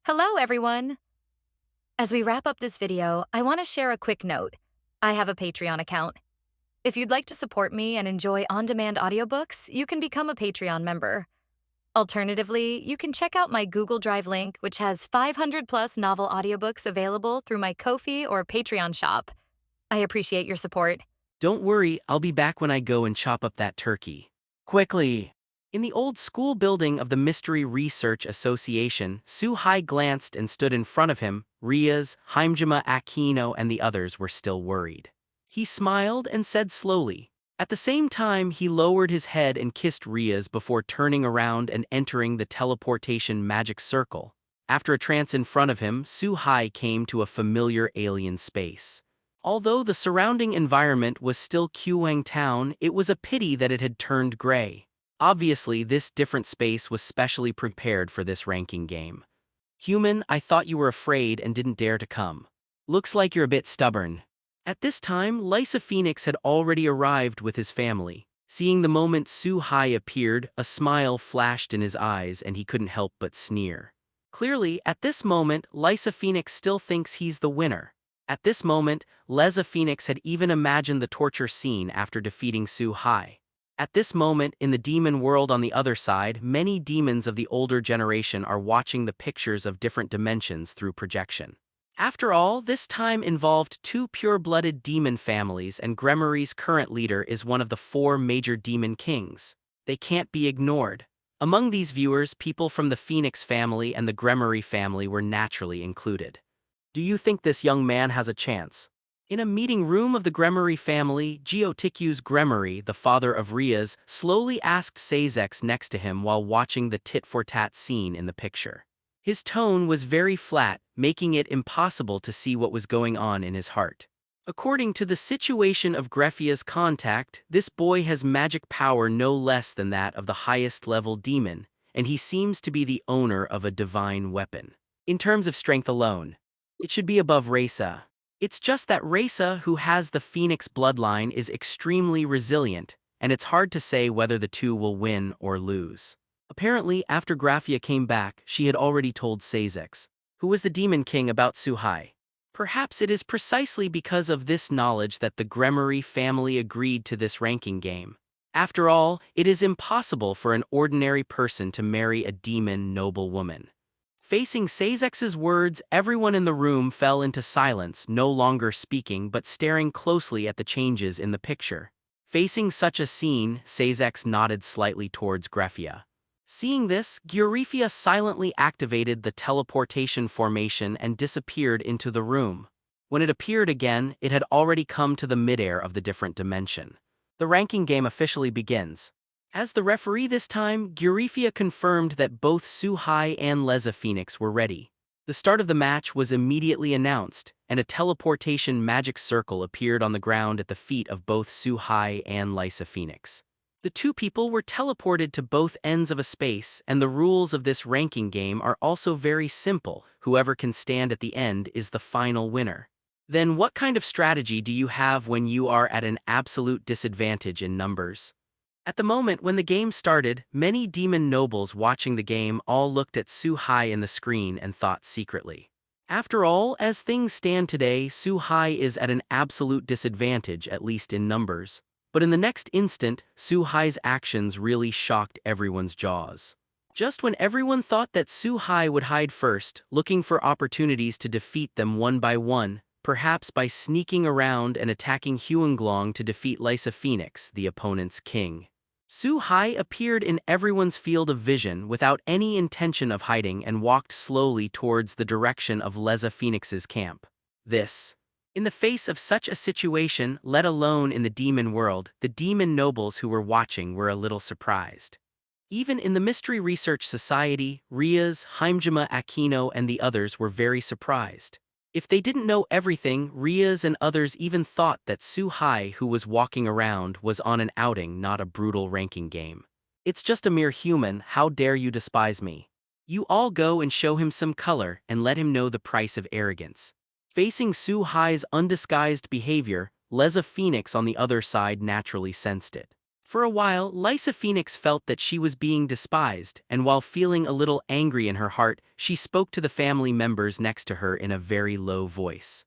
Hello, everyone! As we wrap up this video, I want to share a quick note. I have a Patreon account. If you'd like to support me and enjoy on-demand audiobooks, you can become a Patreon member. Alternatively, you can check out my Google Drive link, which has 500-plus novel audiobooks available through my Ko-fi or Patreon shop. I appreciate your support. Don't worry, I'll be back when I go and chop up that turkey. Quickly! In the old school building of the Mystery Research Association, Su-hai glanced and stood in front of him. Riaz, Haimjima Aquino and the others were still worried. He smiled and said slowly. At the same time, he lowered his head and kissed Riaz before turning around and entering the teleportation magic circle. After a trance in front of him, Su-hai came to a familiar alien space. Although the surrounding environment was still Qwang Town, it was a pity that it had turned gray. Obviously, this different space was specially prepared for this ranking game. Human, I thought you were afraid and didn't dare to come. Looks like you're a bit stubborn. At this time, Lysa Phoenix had already arrived with his family. Seeing the moment Su-hai appeared, a smile flashed in his eyes and he couldn't help but sneer. Clearly, at this moment, Lysa Phoenix still thinks he's the winner. At this moment, Lysa Phoenix had even imagined the torture scene after defeating Su-hai. At this moment, in the demon world on the other side, many demons of the older generation are watching the pictures of different dimensions through projection. After all, this time involved two pure-blooded demon families, and Gremory's current leader is one of the four major demon kings. They can't be ignored. Among these viewers, people from the Phoenix family and the Gremory family were naturally included. Do you think this young man has a chance? In a meeting room of the Gremory family, Geoticu's Gremory, the father of Riaz, slowly asked Sazex next to him while watching the tit-for-tat scene in the picture. His tone was very flat, making it impossible to see what was going on in his heart. According to the situation of Grephia's contact, this boy has magic power no less than that of the highest-level demon, and he seems to be the owner of a divine weapon. In terms of strength alone, it should be above Reza. It's just that Reza, who has the Phoenix bloodline, is extremely resilient, and it's hard to say whether the two will win or lose. Apparently, after Graphia came back, she had already told Sazex, who was the Demon King, about Su-hai. Perhaps it is precisely because of this knowledge that the Gremory family agreed to this ranking game. After all, it is impossible for an ordinary person to marry a demon noblewoman. Facing Sazex's words, everyone in the room fell into silence, no longer speaking but staring closely at the changes in the picture. Facing such a scene, Sazex nodded slightly towards Graphia. Seeing this, Gyurifia silently activated the teleportation formation and disappeared into the room. When it appeared again, it had already come to the midair of the different dimension. The ranking game officially begins. As the referee this time, Gyurifia confirmed that both Su-hai and Lysa Phoenix were ready. The start of the match was immediately announced, and a teleportation magic circle appeared on the ground at the feet of both Su-hai and Lysa Phoenix. The two people were teleported to both ends of a space, and the rules of this ranking game are also very simple. Whoever can stand at the end is the final winner. Then what kind of strategy do you have when you are at an absolute disadvantage in numbers? At the moment when the game started, many demon nobles watching the game all looked at Su-hai in the screen and thought secretly. After all, as things stand today, Su-hai is at an absolute disadvantage, at least in numbers. But in the next instant, Su-hai's actions really shocked everyone's jaws. Just when everyone thought that Su-hai would hide first, looking for opportunities to defeat them one by one, perhaps by sneaking around and attacking Huanglong to defeat Lysa Phoenix, the opponent's king. Su-hai appeared in everyone's field of vision without any intention of hiding and walked slowly towards the direction of Lysa Phoenix's camp. In the face of such a situation, let alone in the demon world, the demon nobles who were watching were a little surprised. Even in the Mystery Research Society, Riaz, Haimjima Aquino and the others were very surprised. If they didn't know everything, Riaz and others even thought that Su-hai, who was walking around, was on an outing, not a brutal ranking game. It's just a mere human, how dare you despise me? You all go and show him some color and let him know the price of arrogance. Facing Su-hai's undisguised behavior, Lysa Phoenix on the other side naturally sensed it. For a while, Lysa Phoenix felt that she was being despised, and while feeling a little angry in her heart, she spoke to the family members next to her in a very low voice.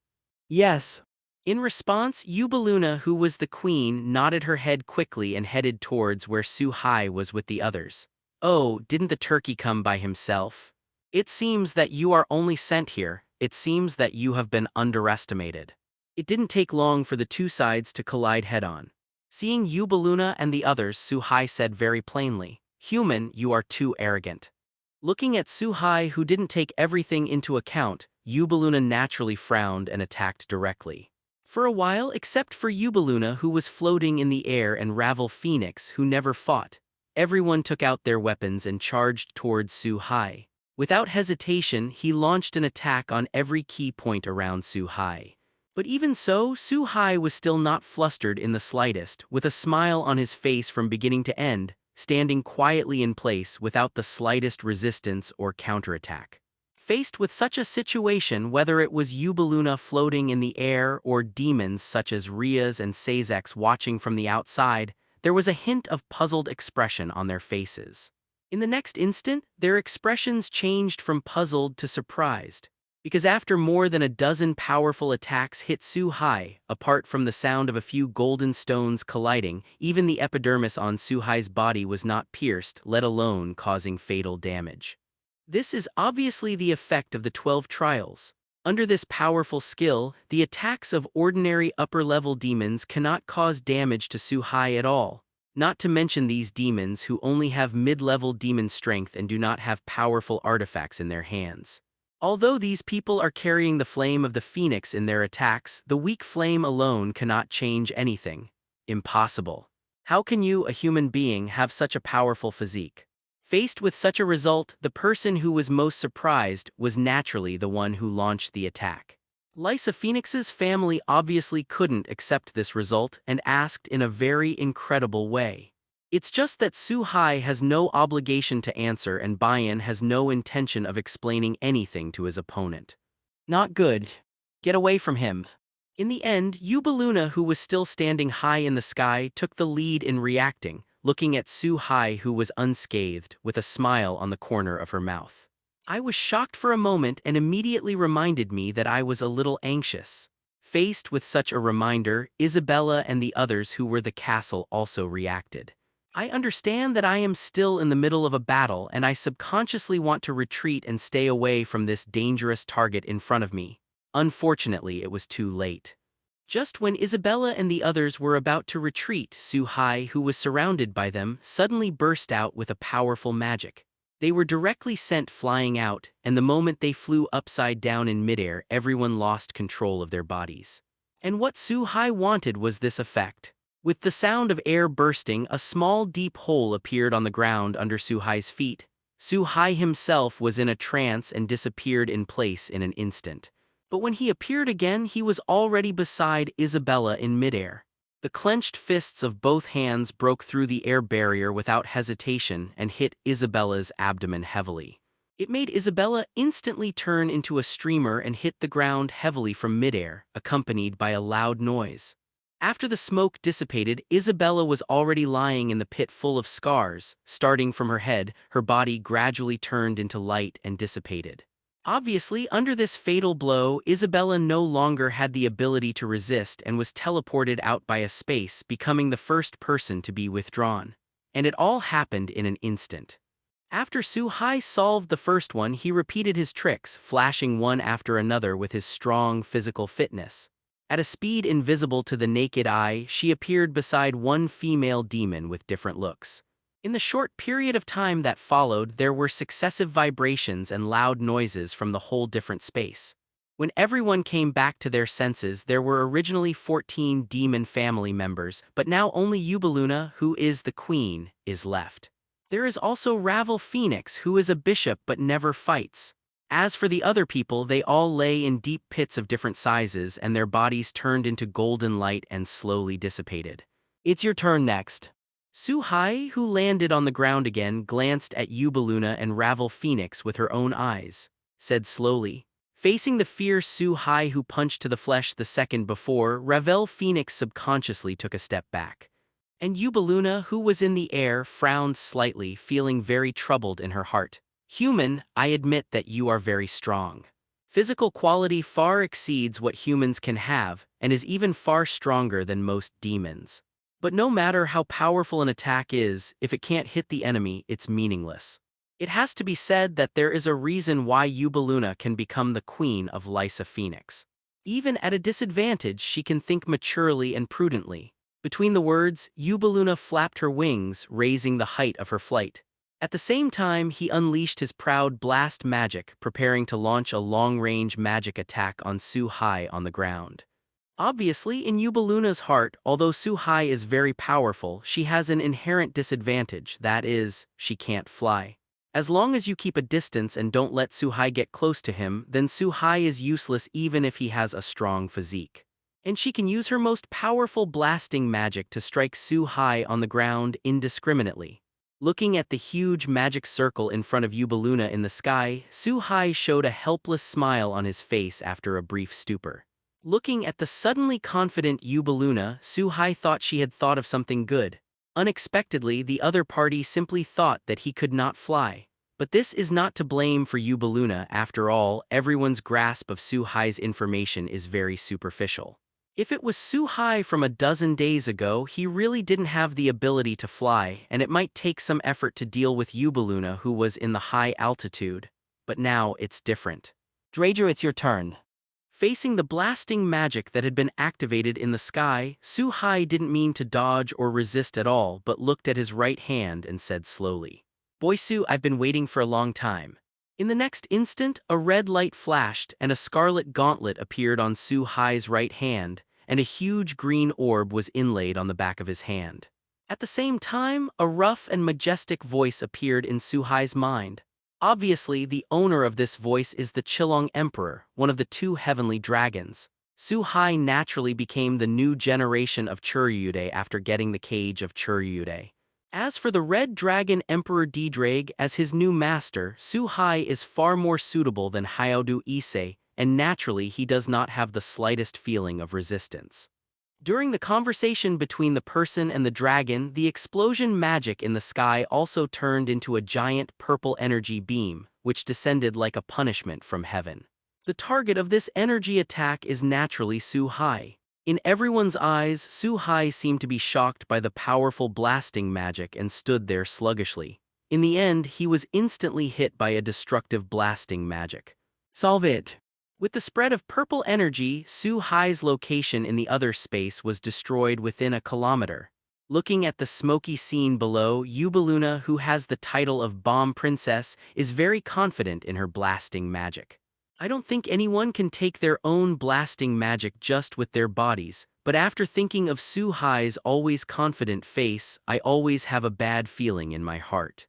Yes. In response, Eubeluna, who was the queen, nodded her head quickly and headed towards where Su-hai was with the others. Oh, didn't the turkey come by himself? It seems that you are only sent here. It seems that you have been underestimated. It didn't take long for the two sides to collide head-on. Seeing Eubeluna and the others, Su-hai said very plainly, "Human, you are too arrogant." Looking at Su-hai, who didn't take everything into account, Eubeluna naturally frowned and attacked directly. For a while, except for Eubeluna, who was floating in the air, and Ravel Phoenix, who never fought, everyone took out their weapons and charged towards Su-hai. Without hesitation, he launched an attack on every key point around Su-hai. But even so, Su-hai was still not flustered in the slightest, with a smile on his face from beginning to end, standing quietly in place without the slightest resistance or counterattack. Faced with such a situation, whether it was Eubeluna floating in the air or demons such as Rias and Sazex watching from the outside, there was a hint of puzzled expression on their faces. In the next instant, their expressions changed from puzzled to surprised. Because after more than a dozen powerful attacks hit Su-hai, apart from the sound of a few golden stones colliding, even the epidermis on Su-hai's body was not pierced, let alone causing fatal damage. This is obviously the effect of the 12 trials. Under this powerful skill, the attacks of ordinary upper-level demons cannot cause damage to Su-hai at all. Not to mention these demons who only have mid-level demon strength and do not have powerful artifacts in their hands. Although these people are carrying the flame of the phoenix in their attacks, the weak flame alone cannot change anything. Impossible. How can you, a human being, have such a powerful physique? Faced with such a result, the person who was most surprised was naturally the one who launched the attack. Lysa Phoenix's family obviously couldn't accept this result and asked in a very incredible way. It's just that Su-hai has no obligation to answer and Bayan has no intention of explaining anything to his opponent. Not good. Get away from him. In the end, Eubeluna, who was still standing high in the sky, took the lead in reacting, looking at Su-hai, who was unscathed, with a smile on the corner of her mouth. I was shocked for a moment and immediately reminded me that I was a little anxious. Faced with such a reminder, Isabella and the others who were the castle also reacted. I understand that I am still in the middle of a battle and I subconsciously want to retreat and stay away from this dangerous target in front of me. Unfortunately, it was too late. Just when Isabella and the others were about to retreat, Su-hai, who was surrounded by them, suddenly burst out with a powerful magic. They were directly sent flying out, and the moment they flew upside down in midair, everyone lost control of their bodies. And what Su-hai wanted was this effect. With the sound of air bursting, a small deep hole appeared on the ground under Su-hai's feet. Su-hai himself was in a trance and disappeared in place in an instant. But when he appeared again, he was already beside Isabella in midair. The clenched fists of both hands broke through the air barrier without hesitation and hit Isabella's abdomen heavily. It made Isabella instantly turn into a streamer and hit the ground heavily from midair, accompanied by a loud noise. After the smoke dissipated, Isabella was already lying in the pit full of scars. Starting from her head, her body gradually turned into light and dissipated. Obviously, under this fatal blow, Isabella no longer had the ability to resist and was teleported out by a space, becoming the first person to be withdrawn. And it all happened in an instant. After Su-hai solved the first one, he repeated his tricks, flashing one after another with his strong physical fitness. At a speed invisible to the naked eye, she appeared beside one female demon with different looks. In the short period of time that followed, there were successive vibrations and loud noises from the whole different space. When everyone came back to their senses, there were originally 14 demon family members, but now only Eubeluna, who is the queen, is left. There is also Ravel Phoenix, who is a bishop but never fights. As for the other people, they all lay in deep pits of different sizes and their bodies turned into golden light and slowly dissipated. It's your turn next. Su-hai, who landed on the ground again, glanced at Eubeluna and Ravel Phoenix with her own eyes, said slowly. Facing the fierce Su-hai who punched to the flesh the second before, Ravel Phoenix subconsciously took a step back. And Eubeluna, who was in the air, frowned slightly, feeling very troubled in her heart. Human, I admit that you are very strong. Physical quality far exceeds what humans can have, and is even far stronger than most demons. But no matter how powerful an attack is, if it can't hit the enemy, it's meaningless. It has to be said that there is a reason why Eubeluna can become the queen of Lysa Phoenix. Even at a disadvantage, she can think maturely and prudently. Between the words, Eubeluna flapped her wings, raising the height of her flight. At the same time, he unleashed his proud blast magic, preparing to launch a long-range magic attack on Su-Hai on the ground. Obviously, in Eubeluna's heart, although Su-Hai is very powerful, she has an inherent disadvantage, that is, she can't fly. As long as you keep a distance and don't let Su-Hai get close to him, then Su-Hai is useless even if he has a strong physique. And she can use her most powerful blasting magic to strike Su-Hai on the ground indiscriminately. Looking at the huge magic circle in front of Eubeluna in the sky, Su-Hai showed a helpless smile on his face after a brief stupor. Looking at the suddenly confident Eubeluna, Su-Hai thought she had thought of something good. Unexpectedly, the other party simply thought that he could not fly. But this is not to blame for Eubeluna. After all, everyone's grasp of Su-Hai's information is very superficial. If it was Su-Hai from a dozen days ago, he really didn't have the ability to fly, and it might take some effort to deal with Eubeluna, who was in the high altitude. But now it's different. Drager, it's your turn. Facing the blasting magic that had been activated in the sky, Su-Hai didn't mean to dodge or resist at all but looked at his right hand and said slowly, "Boy Su, I've been waiting for a long time." In the next instant, a red light flashed and a scarlet gauntlet appeared on Su-Hai's right hand, and a huge green orb was inlaid on the back of his hand. At the same time, a rough and majestic voice appeared in Su-Hai's mind. Obviously, the owner of this voice is the Chilong Emperor, one of the two heavenly dragons. Su-Hai naturally became the new generation of Churyude after getting the cage of Churyude. As for the Red Dragon Emperor Didrag as his new master, Su-Hai is far more suitable than Hyodu Ise, and naturally he does not have the slightest feeling of resistance. During the conversation between the person and the dragon, the explosion magic in the sky also turned into a giant purple energy beam, which descended like a punishment from heaven. The target of this energy attack is naturally Su-Hai. In everyone's eyes, Su-Hai seemed to be shocked by the powerful blasting magic and stood there sluggishly. In the end, he was instantly hit by a destructive blasting magic. Solve it! With the spread of purple energy, Su-Hai's location in the other space was destroyed within a kilometer. Looking at the smoky scene below, Eubeluna, who has the title of Bomb Princess, is very confident in her blasting magic. I don't think anyone can take their own blasting magic just with their bodies, but after thinking of Su-Hai's always confident face, I always have a bad feeling in my heart.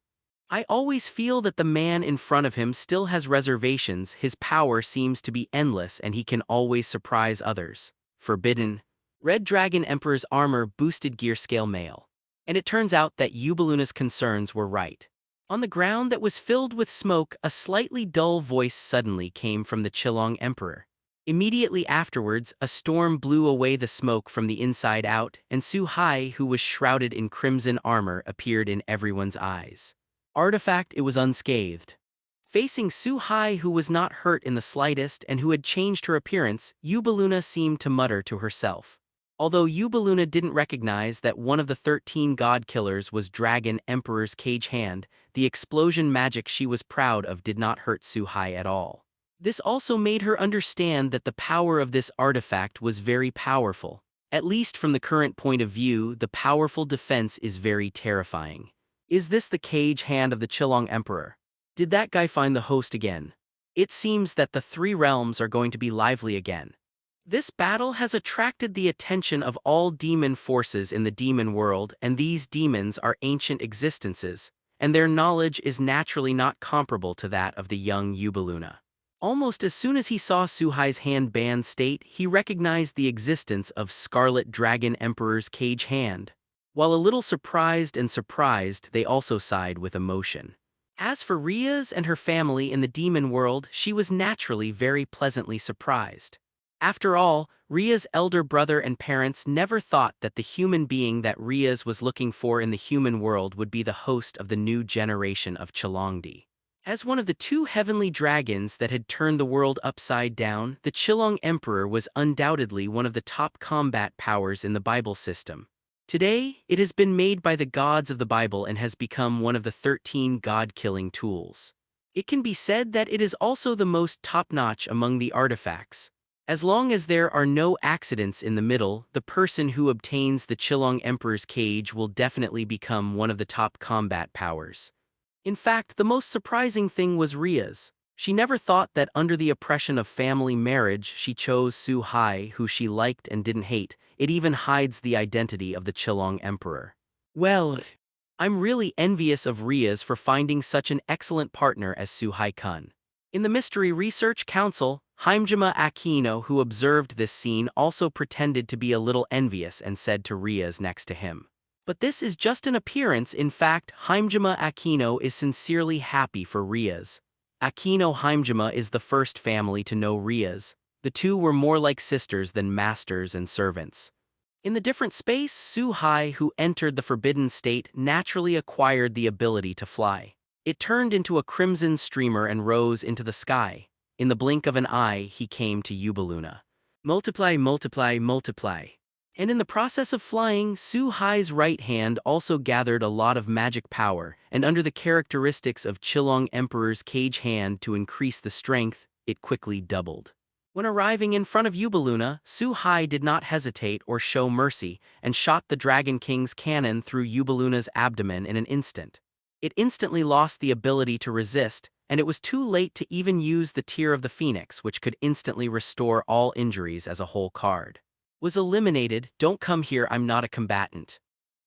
I always feel that the man in front of him still has reservations. His power seems to be endless and he can always surprise others. Forbidden. Red Dragon Emperor's armor boosted gear scale male. And it turns out that Eubeluna's concerns were right. On the ground that was filled with smoke, a slightly dull voice suddenly came from the Chilong Emperor. Immediately afterwards, a storm blew away the smoke from the inside out, and Su-Hai, who was shrouded in crimson armor, appeared in everyone's eyes. Artifact, it was unscathed. Facing Su-Hai, who was not hurt in the slightest and who had changed her appearance, Eubeluna seemed to mutter to herself. Although Eubeluna didn't recognize that one of the 13 god killers was Dragon Emperor's cage hand, the explosion magic she was proud of did not hurt Su-Hai at all. This also made her understand that the power of this artifact was very powerful. At least from the current point of view, the powerful defense is very terrifying. Is this the cage hand of the Chilong Emperor? Did that guy find the host again? It seems that the three realms are going to be lively again. This battle has attracted the attention of all demon forces in the demon world, and these demons are ancient existences, and their knowledge is naturally not comparable to that of the young Eubeluna. Almost as soon as he saw Su-Hai's hand band state, he recognized the existence of Scarlet Dragon Emperor's cage hand. While a little surprised, they also sighed with emotion. As for Riaz and her family in the demon world, she was naturally very pleasantly surprised. After all, Ria's elder brother and parents never thought that the human being that Ria's was looking for in the human world would be the host of the new generation of Chilongdi. As one of the two heavenly dragons that had turned the world upside down, the Chilong Emperor was undoubtedly one of the top combat powers in the Bible system. Today, it has been made by the gods of the Bible and has become one of the 13 god-killing tools. It can be said that it is also the most top-notch among the artifacts. As long as there are no accidents in the middle, the person who obtains the Chilong Emperor's cage will definitely become one of the top combat powers. In fact, the most surprising thing was Ria's. She never thought that under the oppression of family marriage she chose Su Hai, who she liked and didn't hate. It even hides the identity of the Chilong Emperor. Well, I'm really envious of Ria's for finding such an excellent partner as Su Hai-kun. In the Mystery Research Council, Himejima Aquino, who observed this scene, also pretended to be a little envious and said to Ria's next to him, "But this is just an appearance. In fact, Himejima Aquino is sincerely happy for Ria's." Aquino Himejima is the first family to know Ria's. The two were more like sisters than masters and servants. In the different space, Su Hai, who entered the Forbidden State, naturally acquired the ability to fly. It turned into a crimson streamer and rose into the sky. In the blink of an eye, he came to Yubaluna. Multiply, multiply, multiply. And in the process of flying, Su Hai's right hand also gathered a lot of magic power, and under the characteristics of Chilong Emperor's cage hand to increase the strength, it quickly doubled. When arriving in front of Yubaluna, Su Hai did not hesitate or show mercy, and shot the Dragon King's cannon through Yubaluna's abdomen in an instant. It instantly lost the ability to resist, and it was too late to even use the Tear of the Phoenix, which could instantly restore all injuries as a whole card. Was eliminated. Don't come here, I'm not a combatant.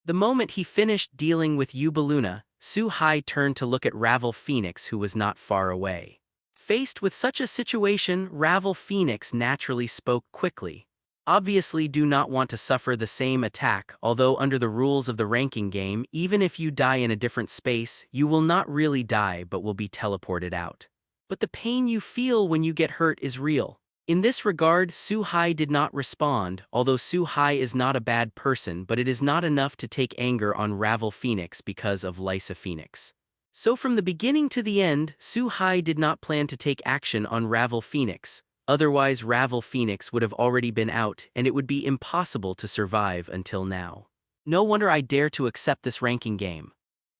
The moment he finished dealing with Yubaluna, Su Hai turned to look at Ravel Phoenix, who was not far away. Faced with such a situation, Ravel Phoenix naturally spoke quickly. Obviously do not want to suffer the same attack, although under the rules of the ranking game, even if you die in a different space, you will not really die but will be teleported out. But the pain you feel when you get hurt is real. In this regard, Su Hai did not respond, although Su Hai is not a bad person, but it is not enough to take anger on Ravel Phoenix because of Lysa Phoenix. So from the beginning to the end, Su Hai did not plan to take action on Ravel Phoenix. Otherwise, Ravel Phoenix would have already been out, and it would be impossible to survive until now. No wonder I dare to accept this ranking game.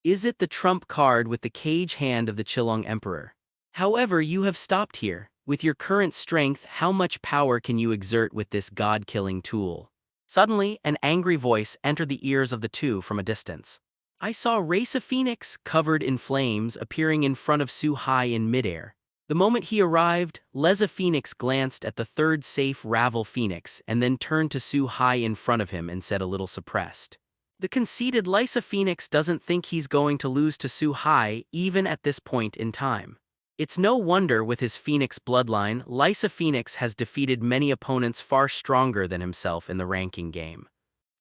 Is it the trump card with the cage hand of the Chilong Emperor? However, you have stopped here. With your current strength, how much power can you exert with this god-killing tool? Suddenly, an angry voice entered the ears of the two from a distance. I saw Raisa Phoenix, covered in flames, appearing in front of Su Hai in midair. The moment he arrived, Leza Phoenix glanced at the third safe Ravel Phoenix and then turned to Su Hai in front of him and said a little suppressed. The conceited Lysa Phoenix doesn't think he's going to lose to Su Hai, even at this point in time. It's no wonder with his Phoenix bloodline, Lysa Phoenix has defeated many opponents far stronger than himself in the ranking game.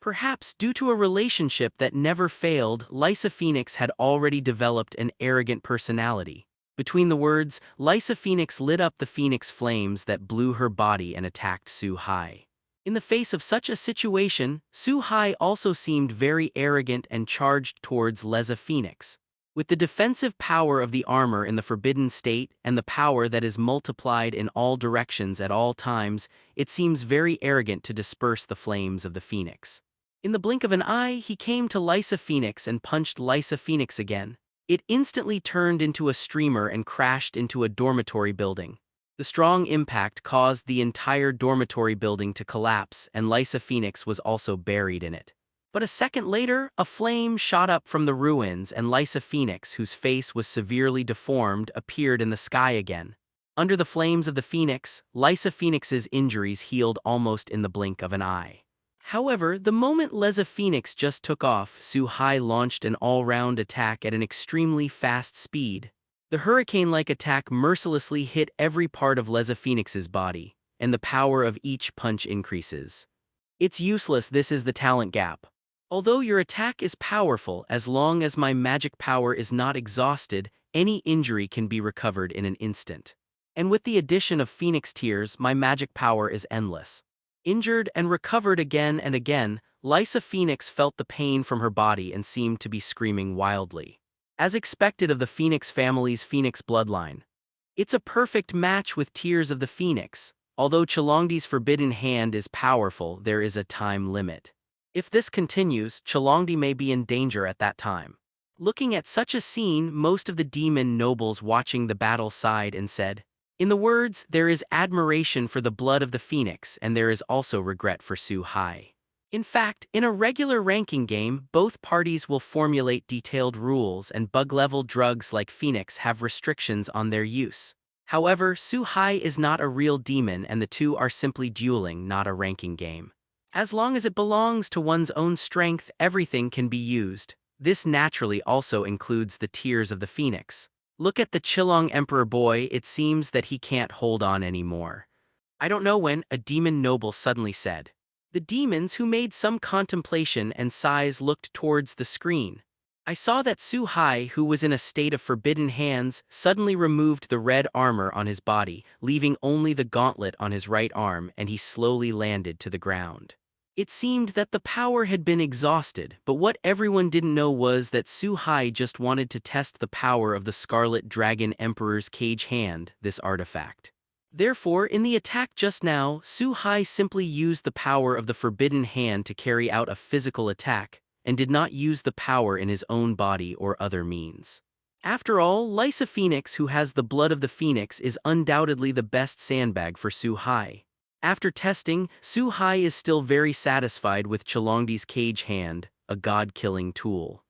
Perhaps due to a relationship that never failed, Lysa Phoenix had already developed an arrogant personality. Between the words, Lysa Phoenix lit up the Phoenix flames that blew her body and attacked Su Hai. In the face of such a situation, Su Hai also seemed very arrogant and charged towards Leza Phoenix. With the defensive power of the armor in the Forbidden State and the power that is multiplied in all directions at all times, it seems very arrogant to disperse the flames of the Phoenix. In the blink of an eye, he came to Lysa Phoenix and punched Lysa Phoenix again. It instantly turned into a streamer and crashed into a dormitory building. The strong impact caused the entire dormitory building to collapse, and Lysa Phoenix was also buried in it. But a second later, a flame shot up from the ruins, and Lysa Phoenix, whose face was severely deformed, appeared in the sky again. Under the flames of the Phoenix, Lysa Phoenix's injuries healed almost in the blink of an eye. However, the moment Leza Phoenix just took off, Su Hai launched an all-round attack at an extremely fast speed. The hurricane-like attack mercilessly hit every part of Leza Phoenix's body, and the power of each punch increases. It's useless, this is the talent gap. Although your attack is powerful, as long as my magic power is not exhausted, any injury can be recovered in an instant. And with the addition of Phoenix Tears, my magic power is endless. Injured and recovered again and again, Lysa Phoenix felt the pain from her body and seemed to be screaming wildly. As expected of the Phoenix family's Phoenix bloodline. It's a perfect match with Tears of the Phoenix. Although Chalongdi's forbidden hand is powerful, there is a time limit. If this continues, Chalongdi may be in danger at that time. Looking at such a scene, most of the demon nobles watching the battle sighed and said, in the words, there is admiration for the blood of the Phoenix and there is also regret for Su Hai. In fact, in a regular ranking game, both parties will formulate detailed rules and bug-level drugs like Phoenix have restrictions on their use. However, Su Hai is not a real demon and the two are simply dueling, not a ranking game. As long as it belongs to one's own strength, everything can be used. This naturally also includes the Tears of the Phoenix. Look at the Chilong Emperor boy, it seems that he can't hold on anymore. I don't know when, a demon noble suddenly said. The demons who made some contemplation and sighs looked towards the screen. I saw that Su Hai, who was in a state of forbidden hands, suddenly removed the red armor on his body, leaving only the gauntlet on his right arm, and he slowly landed to the ground. It seemed that the power had been exhausted, but what everyone didn't know was that Su Hai just wanted to test the power of the Scarlet Dragon Emperor's cage hand, this artifact. Therefore, in the attack just now, Su Hai simply used the power of the Forbidden Hand to carry out a physical attack, and did not use the power in his own body or other means. After all, Lysa Phoenix, who has the blood of the Phoenix, is undoubtedly the best sandbag for Su Hai. After testing, Su Hai is still very satisfied with Chalongdi's cage hand, a god-killing tool.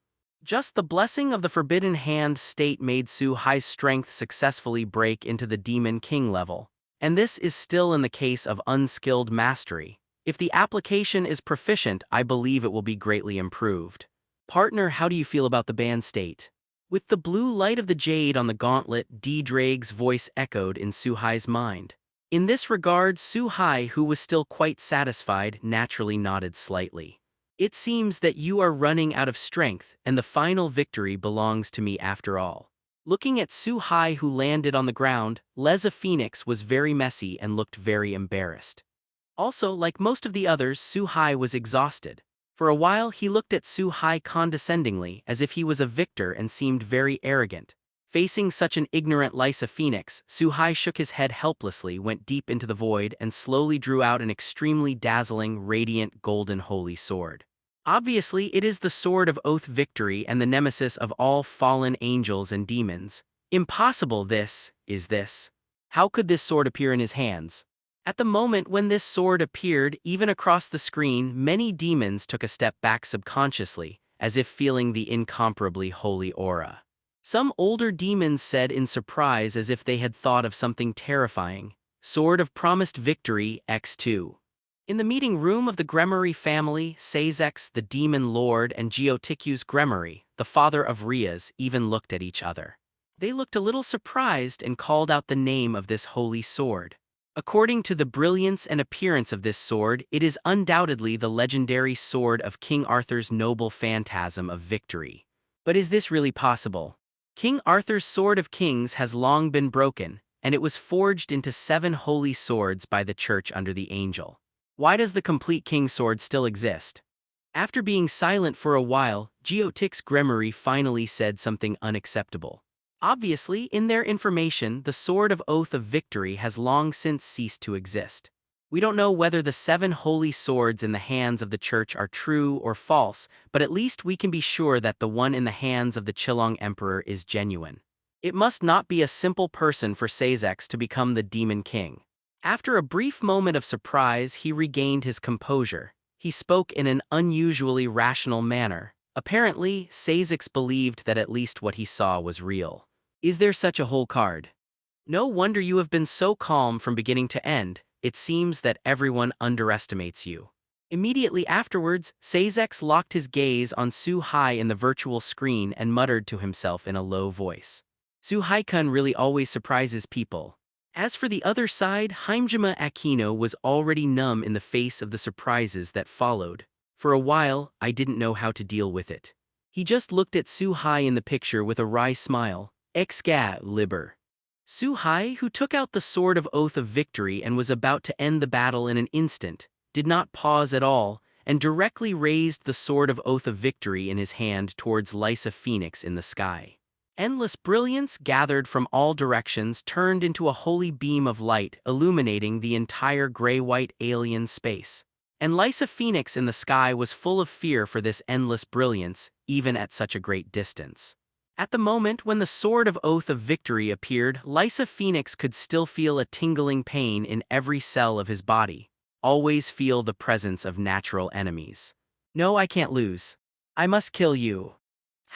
Just the blessing of the Forbidden Hand state made Su Hai's strength successfully break into the Demon King level. And this is still in the case of unskilled mastery. If the application is proficient, I believe it will be greatly improved. Partner, how do you feel about the band state? With the blue light of the jade on the gauntlet, D-Drake's voice echoed in Su Hai's mind. In this regard, Su Hai, who was still quite satisfied, naturally nodded slightly. It seems that you are running out of strength, and the final victory belongs to me after all. Looking at Su Hai, who landed on the ground, Lysa Phoenix was very messy and looked very embarrassed. Also, like most of the others, Su Hai was exhausted. For a while he looked at Su Hai condescendingly, as if he was a victor, and seemed very arrogant. Facing such an ignorant Lysa Phoenix, Su Hai shook his head helplessly, went deep into the void, and slowly drew out an extremely dazzling, radiant, golden holy sword. Obviously, it is the Sword of Oath Victory and the nemesis of all fallen angels and demons. Impossible this. How could this sword appear in his hands? At the moment when this sword appeared, even across the screen, many demons took a step back subconsciously, as if feeling the incomparably holy aura. Some older demons said in surprise, as if they had thought of something terrifying, Sword of Promised Victory, X2. In the meeting room of the Gremory family, Sazex, the demon lord, and Geoticus Gremory, the father of Rias, even looked at each other. They looked a little surprised and called out the name of this holy sword. According to the brilliance and appearance of this sword, it is undoubtedly the legendary sword of King Arthur's noble phantasm of victory. But is this really possible? King Arthur's Sword of Kings has long been broken, and it was forged into 7 holy swords by the church under the angel. Why does the complete King's Sword still exist? After being silent for a while, Geotix Gremory finally said something unacceptable. Obviously, in their information, the Sword of Oath of Victory has long since ceased to exist. We don't know whether the 7 holy swords in the hands of the church are true or false, but at least we can be sure that the one in the hands of the Chilong Emperor is genuine. It must not be a simple person for Sazex to become the Demon King. After a brief moment of surprise, he regained his composure. He spoke in an unusually rational manner. Apparently, Sazex believed that at least what he saw was real. Is there such a whole card? No wonder you have been so calm from beginning to end. It seems that everyone underestimates you. Immediately afterwards, Sazex locked his gaze on Su Hai in the virtual screen and muttered to himself in a low voice. Su Hai-kun really always surprises people. As for the other side, Hajime Aquino was already numb in the face of the surprises that followed. For a while, I didn't know how to deal with it. He just looked at Su Hai in the picture with a wry smile. Exga liber. Su-hai, who took out the sword of Oath of Victory and was about to end the battle in an instant, did not pause at all, and directly raised the sword of Oath of Victory in his hand towards Lysa Phoenix in the sky. Endless brilliance gathered from all directions turned into a holy beam of light illuminating the entire gray-white alien space. And Lysa Phoenix in the sky was full of fear for this endless brilliance, even at such a great distance. At the moment when the Sword of Oath of Victory appeared, Lysa Phoenix could still feel a tingling pain in every cell of his body. Always feel the presence of natural enemies. No, I can't lose. I must kill you.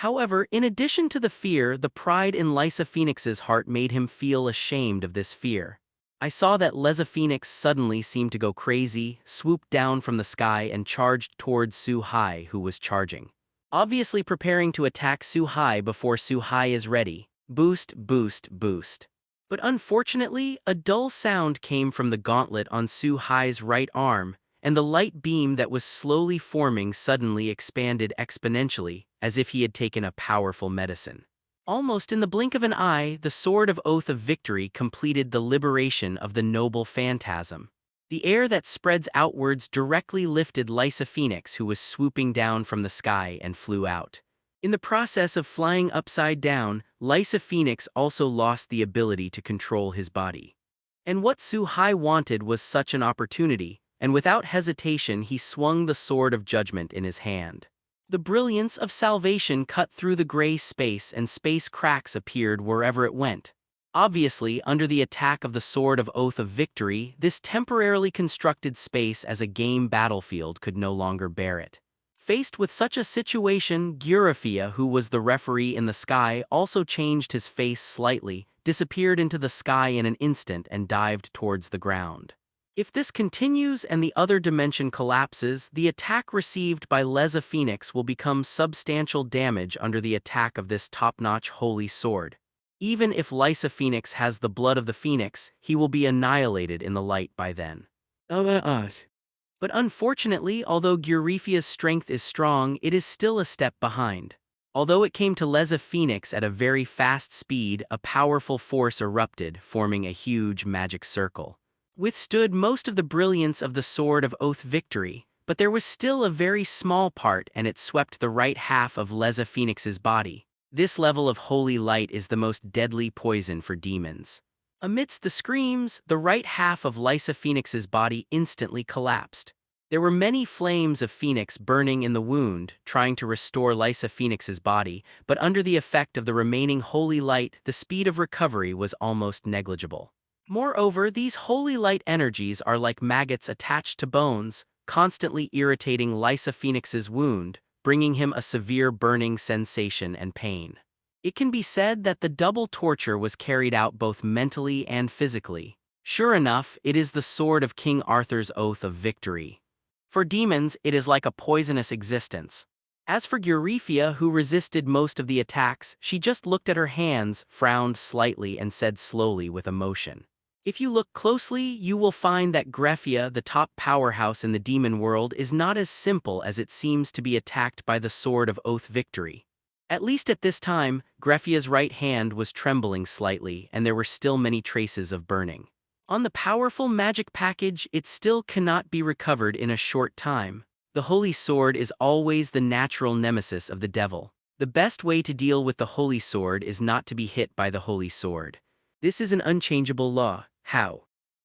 However, in addition to the fear, the pride in Lysa Phoenix's heart made him feel ashamed of this fear. I saw that Lysa Phoenix suddenly seemed to go crazy, swooped down from the sky and charged towards Su-hai, who was charging. Obviously preparing to attack Su-hai before Su-hai is ready. Boost, boost, boost. But unfortunately, a dull sound came from the gauntlet on Su-hai's right arm, and the light beam that was slowly forming suddenly expanded exponentially, as if he had taken a powerful medicine. Almost in the blink of an eye, the Sword of Oath of Victory completed the liberation of the noble phantasm. The air that spreads outwards directly lifted Lysa Phoenix, who was swooping down from the sky, and flew out. In the process of flying upside down, Lysa Phoenix also lost the ability to control his body. And what Su-hai wanted was such an opportunity, and without hesitation he swung the Sword of Judgment in his hand. The brilliance of salvation cut through the gray space and space cracks appeared wherever it went. Obviously, under the attack of the Sword of Oath of Victory, this temporarily constructed space as a game battlefield could no longer bear it. Faced with such a situation, Gurafia, who was the referee in the sky, also changed his face slightly, disappeared into the sky in an instant and dived towards the ground. If this continues and the other dimension collapses, the attack received by Lysa Phoenix will become substantial damage under the attack of this top-notch holy sword. Even if Lysa Phoenix has the blood of the phoenix, he will be annihilated in the light by then. But unfortunately, although Gurafia's strength is strong, it is still a step behind. Although it came to Lysa Phoenix at a very fast speed, a powerful force erupted, forming a huge magic circle. Withstood most of the brilliance of the Sword of Oath Victory, but there was still a very small part and it swept the right half of Lysa Phoenix's body. This level of holy light is the most deadly poison for demons. Amidst the screams, the right half of Lysa Phoenix's body instantly collapsed. There were many flames of Phoenix burning in the wound, trying to restore Lysa Phoenix's body, but under the effect of the remaining holy light, the speed of recovery was almost negligible. Moreover, these holy light energies are like maggots attached to bones, constantly irritating Lysa Phoenix's wound, bringing him a severe burning sensation and pain. It can be said that the double torture was carried out both mentally and physically. Sure enough, it is the sword of King Arthur's Oath of Victory. For demons, it is like a poisonous existence. As for Gurafia, who resisted most of the attacks, she just looked at her hands, frowned slightly and said slowly with emotion. If you look closely, you will find that Gurafia, the top powerhouse in the demon world, is not as simple as it seems to be attacked by the Sword of Oath Victory. At least at this time, Gurafia's right hand was trembling slightly and there were still many traces of burning. On the powerful magic package, it still cannot be recovered in a short time. The Holy Sword is always the natural nemesis of the devil. The best way to deal with the Holy Sword is not to be hit by the Holy Sword. This is an unchangeable law. How?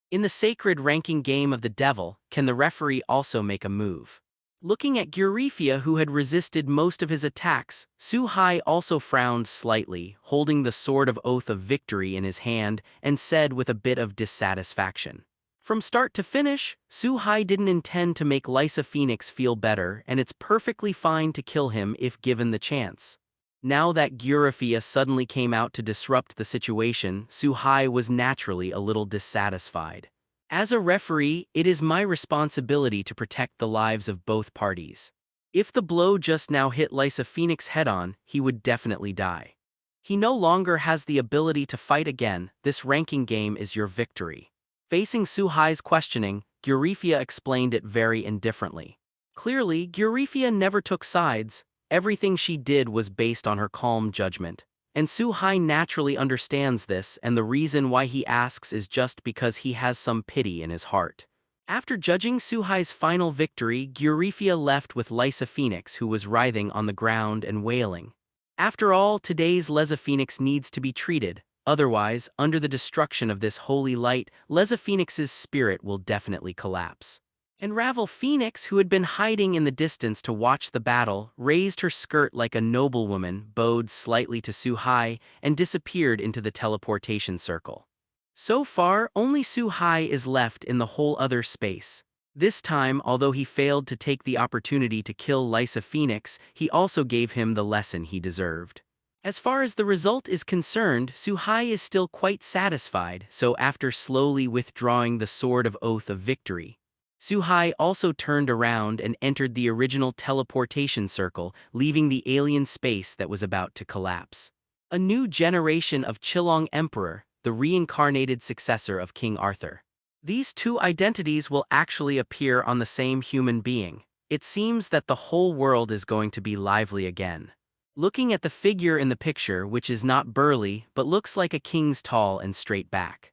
In the sacred ranking game of the devil, can the referee also make a move? Looking at Gurafia, who had resisted most of his attacks, Su-hai also frowned slightly, holding the Sword of Oath of Victory in his hand, and said with a bit of dissatisfaction. From start to finish, Su-hai didn't intend to make Lysa Phoenix feel better, and it's perfectly fine to kill him if given the chance. Now that Gurafia suddenly came out to disrupt the situation, Su-hai was naturally a little dissatisfied. As a referee, it is my responsibility to protect the lives of both parties. If the blow just now hit Lysa Phoenix head-on, he would definitely die. He no longer has the ability to fight again. This ranking game is your victory. Facing Su-hai's questioning, Gurafia explained it very indifferently. Clearly, Gurafia never took sides. Everything she did was based on her calm judgment. And Su-hai naturally understands this, and the reason why he asks is just because he has some pity in his heart. After judging Su-hai's final victory, Gyurifia left with Lysa Phoenix, who was writhing on the ground and wailing. After all, today's Leza Phoenix needs to be treated, otherwise, under the destruction of this holy light, Leza Phoenix's spirit will definitely collapse. And Ravel Phoenix, who had been hiding in the distance to watch the battle, raised her skirt like a noblewoman, bowed slightly to Su-hai, and disappeared into the teleportation circle. So far, only Su-hai is left in the whole other space. This time, although he failed to take the opportunity to kill Lysa Phoenix, he also gave him the lesson he deserved. As far as the result is concerned, Su-hai is still quite satisfied, so after slowly withdrawing the Sword of Oath of Victory, Su-hai also turned around and entered the original teleportation circle, leaving the alien space that was about to collapse. A new generation of Chilong Emperor, the reincarnated successor of King Arthur. These two identities will actually appear on the same human being. It seems that the whole world is going to be lively again. Looking at the figure in the picture, which is not burly but looks like a king's tall and straight back.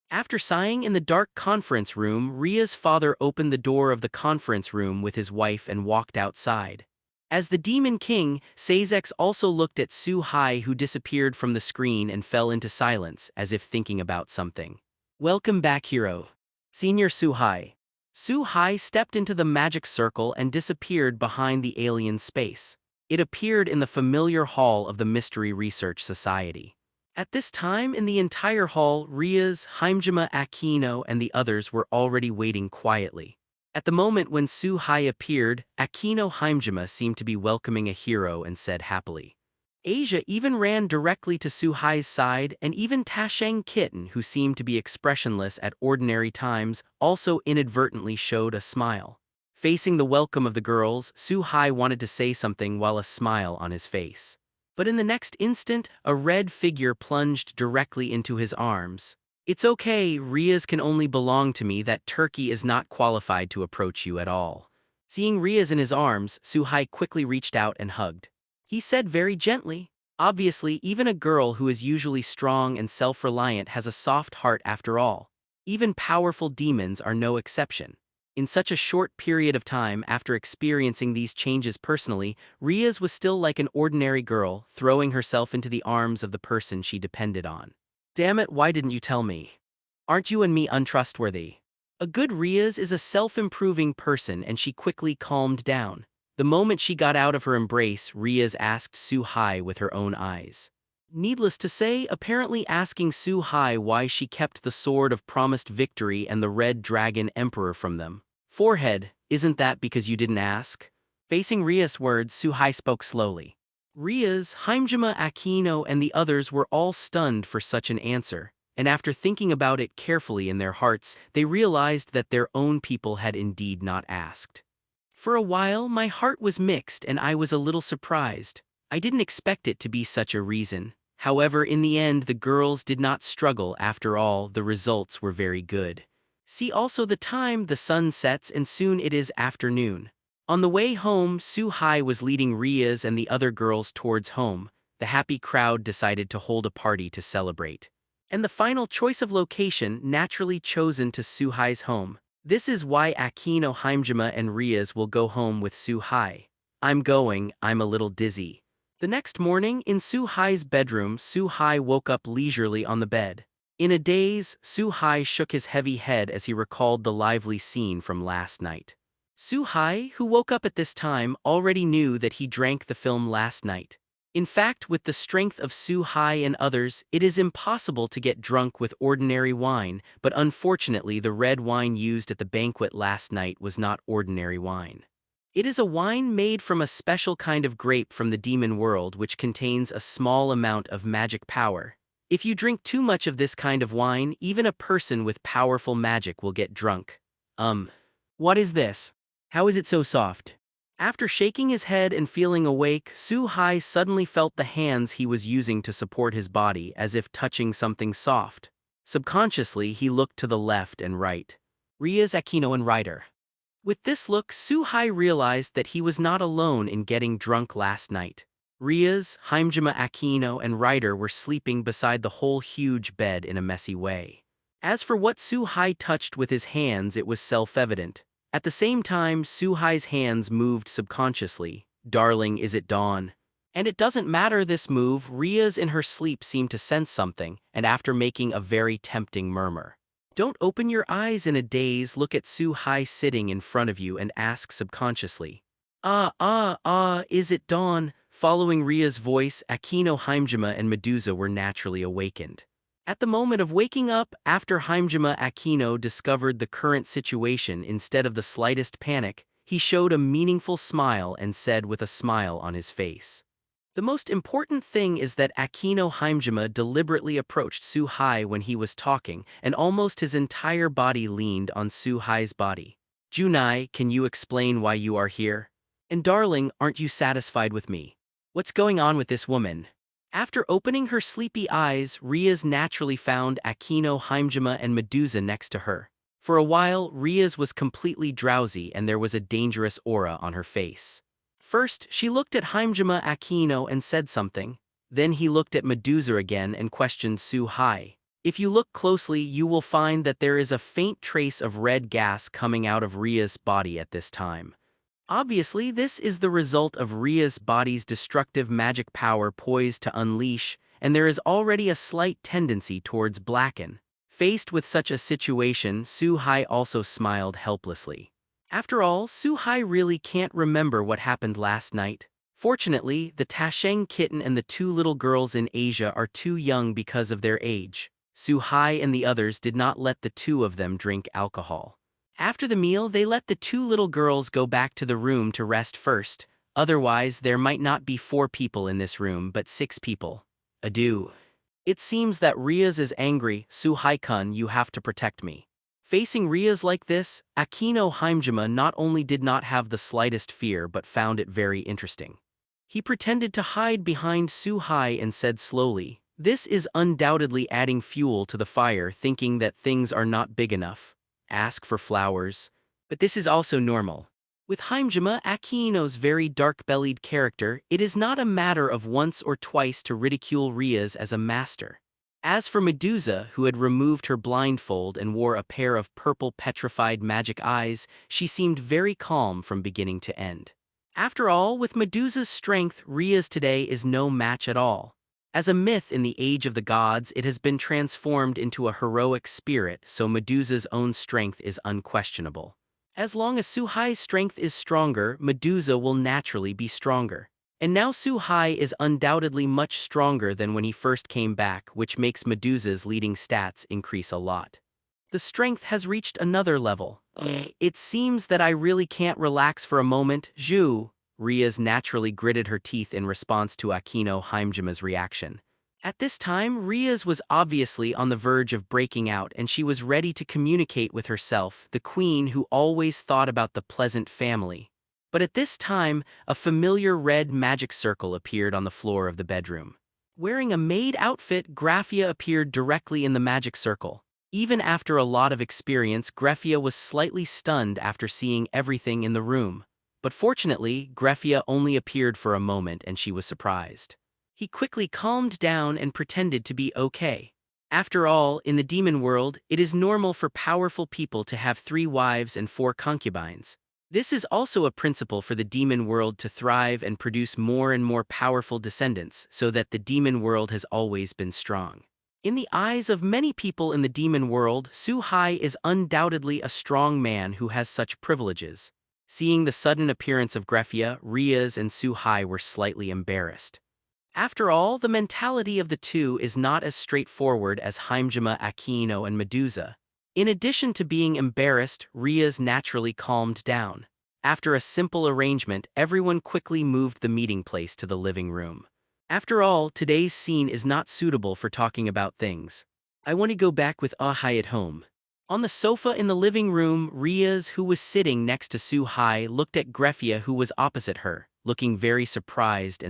After sighing in the dark conference room, Ria's father opened the door of the conference room with his wife and walked outside. As the Demon King, Sazek also looked at Su-hai, who disappeared from the screen and fell into silence, as if thinking about something. Welcome back, hero. Senior Su-hai. Su-hai stepped into the magic circle and disappeared behind the alien space. It appeared in the familiar hall of the Mystery Research Society. At this time in the entire hall, Riaz, Haimjima Aquino and the others were already waiting quietly. At the moment when Su-hai appeared, Aquino Haimjima seemed to be welcoming a hero and said happily. Asia even ran directly to Su-hai's side, and even Tasheng Kitten, who seemed to be expressionless at ordinary times, also inadvertently showed a smile. Facing the welcome of the girls, Su-hai wanted to say something while a smile on his face. But in the next instant, a red figure plunged directly into his arms. It's okay, Riaz can only belong to me. That turkey is not qualified to approach you at all. Seeing Riaz in his arms, Su-hai quickly reached out and hugged. He said very gently, obviously even a girl who is usually strong and self-reliant has a soft heart after all. Even powerful demons are no exception. In such a short period of time after experiencing these changes personally, Riaz was still like an ordinary girl, throwing herself into the arms of the person she depended on. Damn it, why didn't you tell me? Aren't you and me untrustworthy? A good Riaz is a self-improving person, and she quickly calmed down. The moment she got out of her embrace, Riaz asked Su-hai with her own eyes. Needless to say, apparently asking Su-hai why she kept the Sword of Promised Victory and the Red Dragon Emperor from them. Forehead, isn't that because you didn't ask? Facing Riaz's words, Su-hai spoke slowly. Riaz, Haimjima Aquino and the others were all stunned for such an answer, and after thinking about it carefully in their hearts, they realized that their own people had indeed not asked. For a while, my heart was mixed and I was a little surprised. I didn't expect it to be such a reason. However, in the end, the girls did not struggle. After all, the results were very good. See also the time, the sun sets and soon it is afternoon. On the way home, Su-hai was leading Riaz and the other girls towards home. The happy crowd decided to hold a party to celebrate. And the final choice of location naturally chosen to Su-hai's home. This is why Aquino, Haimjima and Riaz will go home with Su-hai. I'm a little dizzy. The next morning, in Su-hai's bedroom, Su-hai woke up leisurely on the bed. In a daze, Su-hai shook his heavy head as he recalled the lively scene from last night. Su-hai, who woke up at this time, already knew that he drank the film last night. In fact, with the strength of Su-hai and others, it is impossible to get drunk with ordinary wine, but unfortunately the red wine used at the banquet last night was not ordinary wine. It is a wine made from a special kind of grape from the demon world which contains a small amount of magic power. If you drink too much of this kind of wine, even a person with powerful magic will get drunk. What is this? How is it so soft? After shaking his head and feeling awake, Su-hai suddenly felt the hands he was using to support his body as if touching something soft. Subconsciously, he looked to the left and right. Riaz, Aquino and Ryder. With this look, Su-hai realized that he was not alone in getting drunk last night. Riaz, Haimjima Aquino, and Ryder were sleeping beside the whole huge bed in a messy way. As for what Su-hai touched with his hands, it was self-evident. At the same time, Su-hai's hands moved subconsciously. Darling, is it dawn? And it doesn't matter this move, Riaz in her sleep seemed to sense something, and after making a very tempting murmur. Don't open your eyes in a daze, look at Su-hai sitting in front of you and ask subconsciously. Is it dawn? Following Ria's voice, Aquino, Haimjima, and Medusa were naturally awakened. At the moment of waking up, after Haimjima Aquino discovered the current situation instead of the slightest panic, he showed a meaningful smile and said with a smile on his face. The most important thing is that Aquino Haimjima deliberately approached Su-hai when he was talking, and almost his entire body leaned on Su-hai's body. Junai, can you explain why you are here? And darling, aren't you satisfied with me? What's going on with this woman? After opening her sleepy eyes, Riaz naturally found Aquino, Haimjima, and Medusa next to her. For a while, Riaz was completely drowsy and there was a dangerous aura on her face. First, she looked at Haimjima Aquino and said something. Then he looked at Medusa again and questioned Su-hai. If you look closely, you will find that there is a faint trace of red gas coming out of Riaz's body at this time. Obviously, this is the result of Ria's body's destructive magic power poised to unleash, and there is already a slight tendency towards blacken. Faced with such a situation, Su-hai also smiled helplessly. After all, Su-hai really can't remember what happened last night. Fortunately, the Tasheng kitten and the two little girls in Asia are too young because of their age. Su-hai and the others did not let the two of them drink alcohol. After the meal, they let the two little girls go back to the room to rest first, otherwise there might not be 4 people in this room but 6 people. Adieu. It seems that Riaz is angry, Su-hai-kun, you have to protect me. Facing Riaz like this, Aquino Haimjima not only did not have the slightest fear but found it very interesting. He pretended to hide behind Su-hai and said slowly, this is undoubtedly adding fuel to the fire, thinking that things are not big enough. Ask for flowers. But this is also normal. With Haimjima Aquino's very dark-bellied character, it is not a matter of once or twice to ridicule Riaz as a master. As for Medusa, who had removed her blindfold and wore a pair of purple petrified magic eyes, she seemed very calm from beginning to end. After all, with Medusa's strength, Riaz today is no match at all. As a myth in the age of the gods, it has been transformed into a heroic spirit, so Medusa's own strength is unquestionable. As long as Su-hai's strength is stronger, Medusa will naturally be stronger. And now Su-hai is undoubtedly much stronger than when he first came back, which makes Medusa's leading stats increase a lot. The strength has reached another level. It seems that I really can't relax for a moment, Zhu. Riaz naturally gritted her teeth in response to Aquino Haimjima's reaction. At this time, Riaz was obviously on the verge of breaking out and she was ready to communicate with herself, the queen who always thought about the pleasant family. But at this time, a familiar red magic circle appeared on the floor of the bedroom. Wearing a maid outfit, Graphia appeared directly in the magic circle. Even after a lot of experience, Graphia was slightly stunned after seeing everything in the room. But fortunately, Graphia only appeared for a moment and she was surprised. He quickly calmed down and pretended to be okay. After all, in the demon world, it is normal for powerful people to have 3 wives and 4 concubines. This is also a principle for the demon world to thrive and produce more and more powerful descendants, so that the demon world has always been strong. In the eyes of many people in the demon world, Su-hai is undoubtedly a strong man who has such privileges. Seeing the sudden appearance of Graphia, Riaz and Su-hai were slightly embarrassed. After all, the mentality of the two is not as straightforward as Haimjima Aquino and Medusa. In addition to being embarrassed, Riaz naturally calmed down. After a simple arrangement, everyone quickly moved the meeting place to the living room. After all, today's scene is not suitable for talking about things. I want to go back with Ahai at home. On the sofa in the living room, Riaz, who was sitting next to Su-hai, looked at Graphia, who was opposite her, looking very surprised.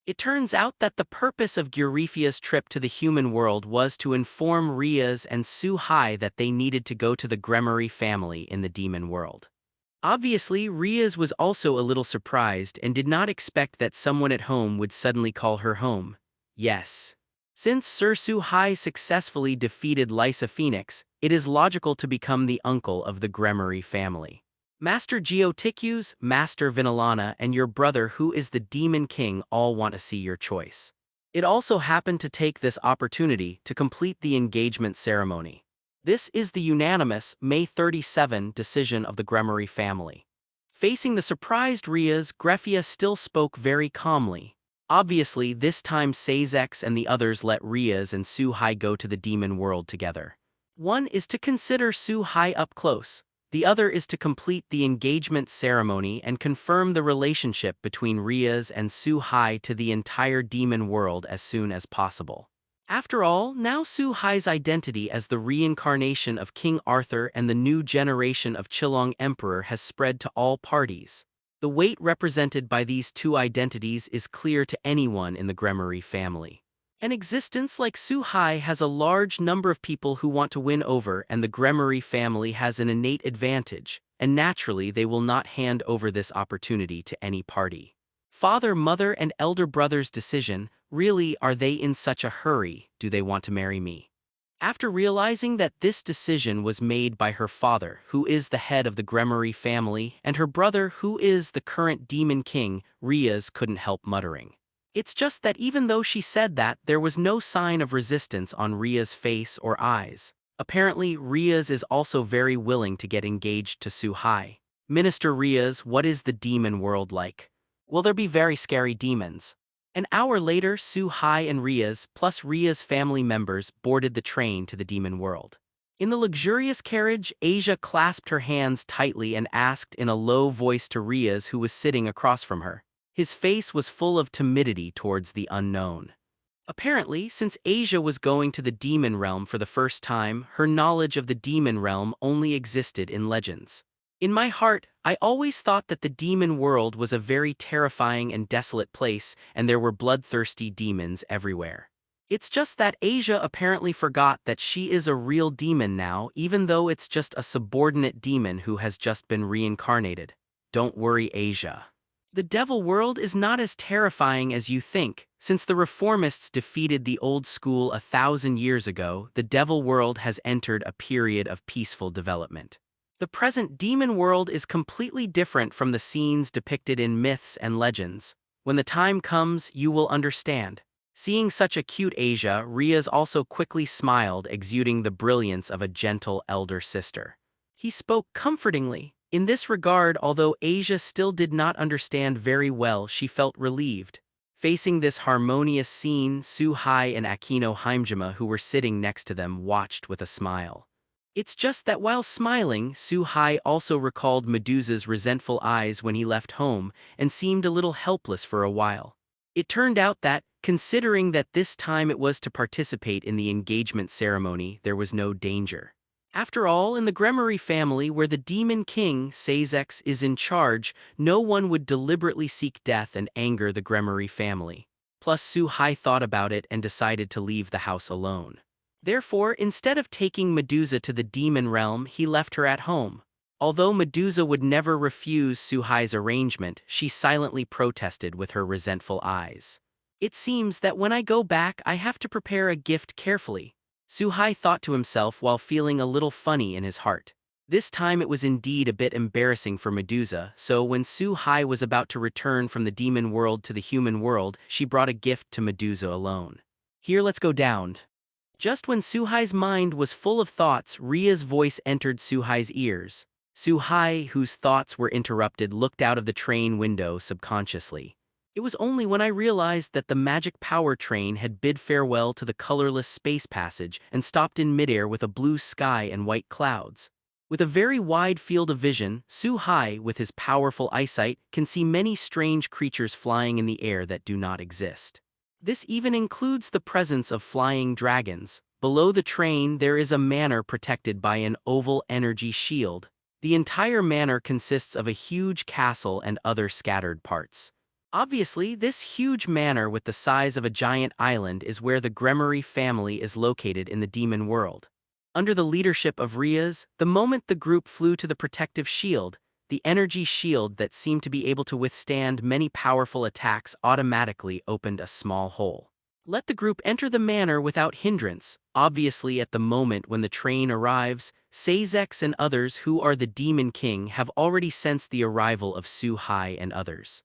It turns out that the purpose of Grafia's trip to the human world was to inform Riaz and Su-hai that they needed to go to the Gremory family in the demon world. Obviously, Riaz was also a little surprised and did not expect that someone at home would suddenly call her home. Yes. Since Sir Su-hai successfully defeated Lysa Phoenix, it is logical to become the uncle of the Gremory family. Master Geoticus, Master Vinalana, and your brother who is the Demon King all want to see your choice. It also happened to take this opportunity to complete the engagement ceremony. This is the unanimous May 37 decision of the Gremory family. Facing the surprised Riaz, Greffia still spoke very calmly. Obviously, this time Sazex and the others let Riaz and Su-hai go to the demon world together. One is to consider Su-hai up close. The other is to complete the engagement ceremony and confirm the relationship between Riaz and Su-hai to the entire demon world as soon as possible. After all, now Su-hai's identity as the reincarnation of King Arthur and the new generation of Qilong Emperor has spread to all parties. The weight represented by these two identities is clear to anyone in the Gremory family. An existence like Su-hai has a large number of people who want to win over, and the Gremory family has an innate advantage, and naturally they will not hand over this opportunity to any party. Father, mother, and elder brother's decision, really, are they in such a hurry? Do they want to marry me? After realizing that this decision was made by her father, who is the head of the Gremory family, and her brother, who is the current Demon King, Riaz couldn't help muttering. It's just that even though she said that, there was no sign of resistance on Riaz's face or eyes. Apparently, Riaz is also very willing to get engaged to Su-hai. Minister Riaz, what is the demon world like? Will there be very scary demons? An hour later, Su-hai and Riaz, plus Riaz's family members, boarded the train to the demon world. In the luxurious carriage, Asia clasped her hands tightly and asked in a low voice to Riaz, who was sitting across from her. His face was full of timidity towards the unknown. Apparently, since Asia was going to the demon realm for the first time, her knowledge of the demon realm only existed in legends. In my heart, I always thought that the demon world was a very terrifying and desolate place, and there were bloodthirsty demons everywhere. It's just that Asia apparently forgot that she is a real demon now, even though it's just a subordinate demon who has just been reincarnated. Don't worry, Asia. The devil world is not as terrifying as you think. Since the reformists defeated the old school 1,000 years ago, the devil world has entered a period of peaceful development. The present demon world is completely different from the scenes depicted in myths and legends. When the time comes, you will understand. Seeing such a cute Asia, Riaz also quickly smiled, exuding the brilliance of a gentle elder sister. He spoke comfortingly. In this regard, although Asia still did not understand very well, she felt relieved. Facing this harmonious scene, Su-hai and Akino Haimjima, who were sitting next to them, watched with a smile. It's just that while smiling, Su-hai also recalled Medusa's resentful eyes when he left home and seemed a little helpless for a while. It turned out that, considering that this time it was to participate in the engagement ceremony, there was no danger. After all, in the Gremory family, where the Demon King, Sazex, is in charge, no one would deliberately seek death and anger the Gremory family. Plus, Su-hai thought about it and decided to leave the house alone. Therefore, instead of taking Medusa to the demon realm, he left her at home. Although Medusa would never refuse Su-hai's arrangement, she silently protested with her resentful eyes. It seems that when I go back, I have to prepare a gift carefully, Su-hai thought to himself while feeling a little funny in his heart. This time it was indeed a bit embarrassing for Medusa, so when Su-hai was about to return from the demon world to the human world, she brought a gift to Medusa alone. Here, let's go down. Just when Su-hai's mind was full of thoughts, Ria's voice entered Su-hai's ears. Su-hai, whose thoughts were interrupted, looked out of the train window subconsciously. It was only when I realized that the magic power train had bid farewell to the colorless space passage and stopped in midair with a blue sky and white clouds. With a very wide field of vision, Su-hai, with his powerful eyesight, can see many strange creatures flying in the air that do not exist. This even includes the presence of flying dragons. Below the train, there is a manor protected by an oval energy shield. The entire manor consists of a huge castle and other scattered parts. Obviously, this huge manor with the size of a giant island is where the Gremory family is located in the demon world. Under the leadership of Riaz, the moment the group flew to the protective shield, the energy shield that seemed to be able to withstand many powerful attacks automatically opened a small hole. Let the group enter the manor without hindrance. Obviously, at the moment when the train arrives, Sazex and others who are the Demon King have already sensed the arrival of Su-Hai and others.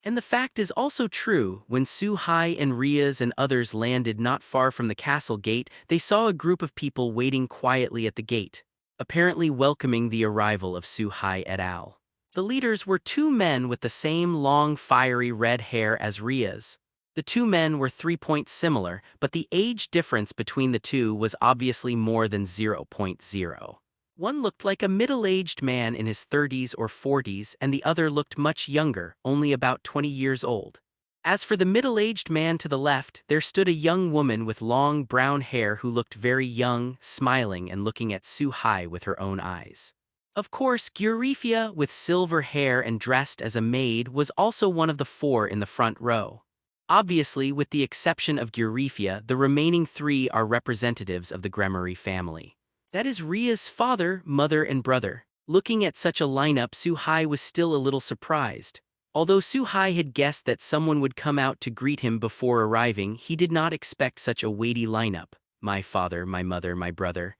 And the fact is also true, when Su-Hai and Riaz and others landed not far from the castle gate, they saw a group of people waiting quietly at the gate, apparently welcoming the arrival of Su-Hai et al. The leaders were two men with the same long fiery red hair as Riaz. The two men were 3 points similar, but the age difference between the two was obviously more than 0.0. One looked like a middle-aged man in his 30s or 40s, and the other looked much younger, only about 20 years old. As for the middle-aged man to the left, there stood a young woman with long brown hair who looked very young, smiling and looking at Su-Hai with her own eyes. Of course, Gyurifia, with silver hair and dressed as a maid, was also one of the four in the front row. Obviously, with the exception of Gyurifia, the remaining three are representatives of the Gremory family. That is Ria's father, mother, and brother. Looking at such a lineup, Su-Hai was still a little surprised. Although Su-Hai had guessed that someone would come out to greet him before arriving, he did not expect such a weighty lineup. My father, my mother, my brother.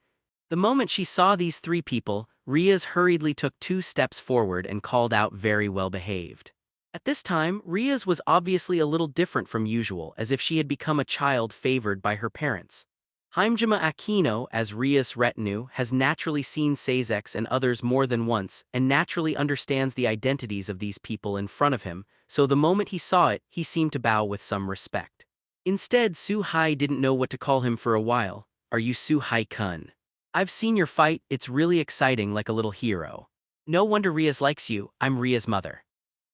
The moment she saw these three people, Riaz hurriedly took 2 steps forward and called out, very well behaved. At this time, Riaz was obviously a little different from usual, as if she had become a child favored by her parents. Himejima Aquino, as Rias' retinue, has naturally seen Sazex and others more than once, and naturally understands the identities of these people in front of him, so the moment he saw it, he seemed to bow with some respect. Instead, Su-Hai didn't know what to call him for a while. Are you Su-Hai-kun? I've seen your fight, it's really exciting, like a little hero. No wonder Riaz likes you, I'm Riaz' mother.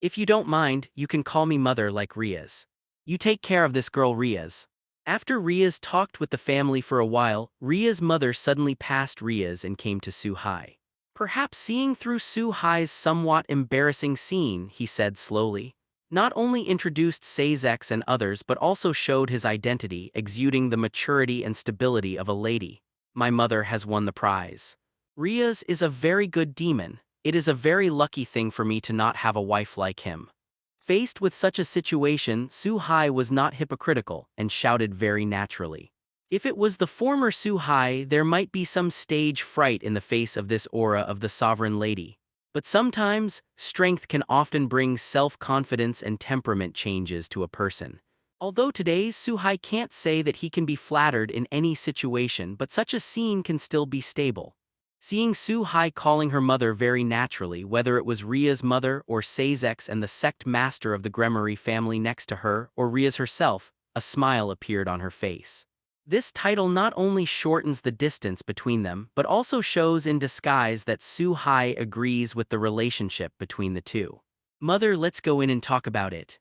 If you don't mind, you can call me mother like Riaz. You take care of this girl Riaz. After Riaz talked with the family for a while, Riaz' mother suddenly passed Riaz and came to Su-Hai. Perhaps seeing through Su-Hai's somewhat embarrassing scene, he said slowly. Not only introduced Sazex and others but also showed his identity, exuding the maturity and stability of a lady. My mother has won the prize. Riaz is a very good demon. It is a very lucky thing for me to not have a wife like him. Faced with such a situation, Su-Hai was not hypocritical and shouted very naturally. If it was the former Su-Hai, there might be some stage fright in the face of this aura of the sovereign lady. But sometimes, strength can often bring self-confidence and temperament changes to a person. Although today's Su-Hai can't say that he can be flattered in any situation, but such a scene can still be stable. Seeing Su-Hai calling her mother very naturally, whether it was Ria's mother or Sazex and the sect master of the Gremory family next to her, or Riaz herself, a smile appeared on her face. This title not only shortens the distance between them, but also shows in disguise that Su-Hai agrees with the relationship between the two. Mother, let's go in and talk about it.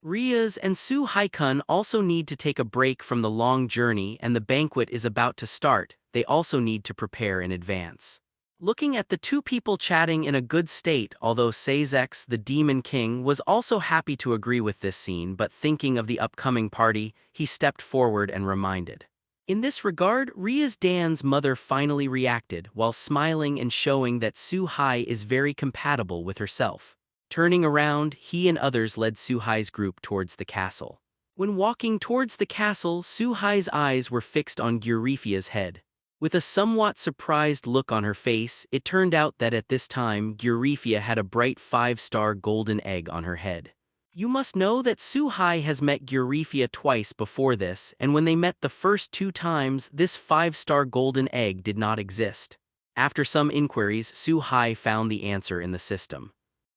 Riaz and Su-Hai-kun also need to take a break from the long journey, and the banquet is about to start. They also need to prepare in advance. Looking at the two people chatting in a good state, although Sazex, the Demon King, was also happy to agree with this scene, but thinking of the upcoming party, he stepped forward and reminded. In this regard, Riaz Dan's mother finally reacted, while smiling and showing that Su-Hai is very compatible with herself. Turning around, he and others led Su-Hai's group towards the castle. When walking towards the castle, Su-Hai's eyes were fixed on Gyurifia's head. With a somewhat surprised look on her face, it turned out that at this time, Gyurifia had a bright 5-star golden egg on her head. You must know that Su-Hai has met Gyurifia twice before this, and when they met the first 2 times, this 5-star golden egg did not exist. After some inquiries, Su-Hai found the answer in the system.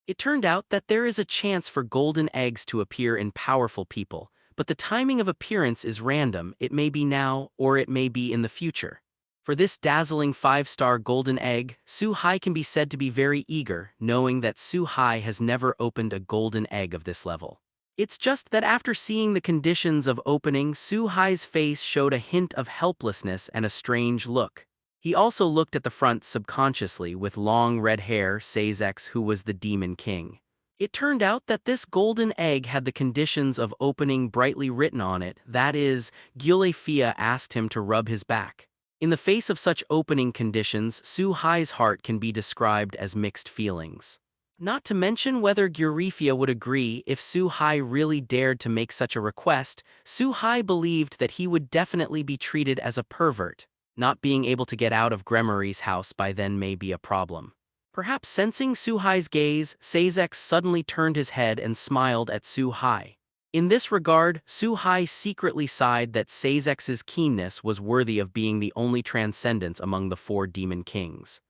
It turned out that there is a chance for golden eggs to appear in powerful people, but the timing of appearance is random. It may be now, or it may be in the future. For this dazzling 5-star golden egg, Su-Hai can be said to be very eager, knowing that Su-Hai has never opened a golden egg of this level. It's just that after seeing the conditions of opening, Su-Hai's face showed a hint of helplessness and a strange look. He also looked at the front subconsciously with long red hair, Sazex, who was the Demon King. It turned out that this golden egg had the conditions of opening brightly written on it, that is, Gyulefia asked him to rub his back. In the face of such opening conditions, Su-Hai's heart can be described as mixed feelings. Not to mention whether Gyurifia would agree if Su-hai really dared to make such a request. Su-hai believed that he would definitely be treated as a pervert. Not being able to get out of Gremory's house by then may be a problem. Perhaps sensing Su-hai's gaze, Sazek suddenly turned his head and smiled at Su-hai. In this regard, Su-hai secretly sighed that Sazek's keenness was worthy of being the only transcendence among the 4 demon kings.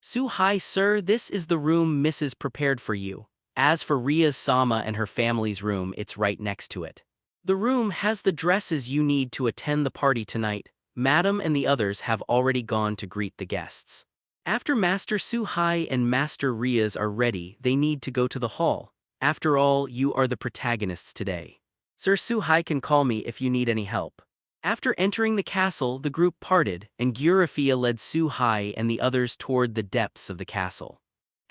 Su-hai, sir, this is the room Mrs. prepared for you. As for Ria's Sama and her family's room, it's right next to it. The room has the dresses you need to attend the party tonight. Madam and the others have already gone to greet the guests. After Master Su-hai and Master Rias are ready, they need to go to the hall. After all, you are the protagonists today. Sir Su-hai can call me if you need any help. After entering the castle, the group parted, and Gyurifia led Su-hai and the others toward the depths of the castle.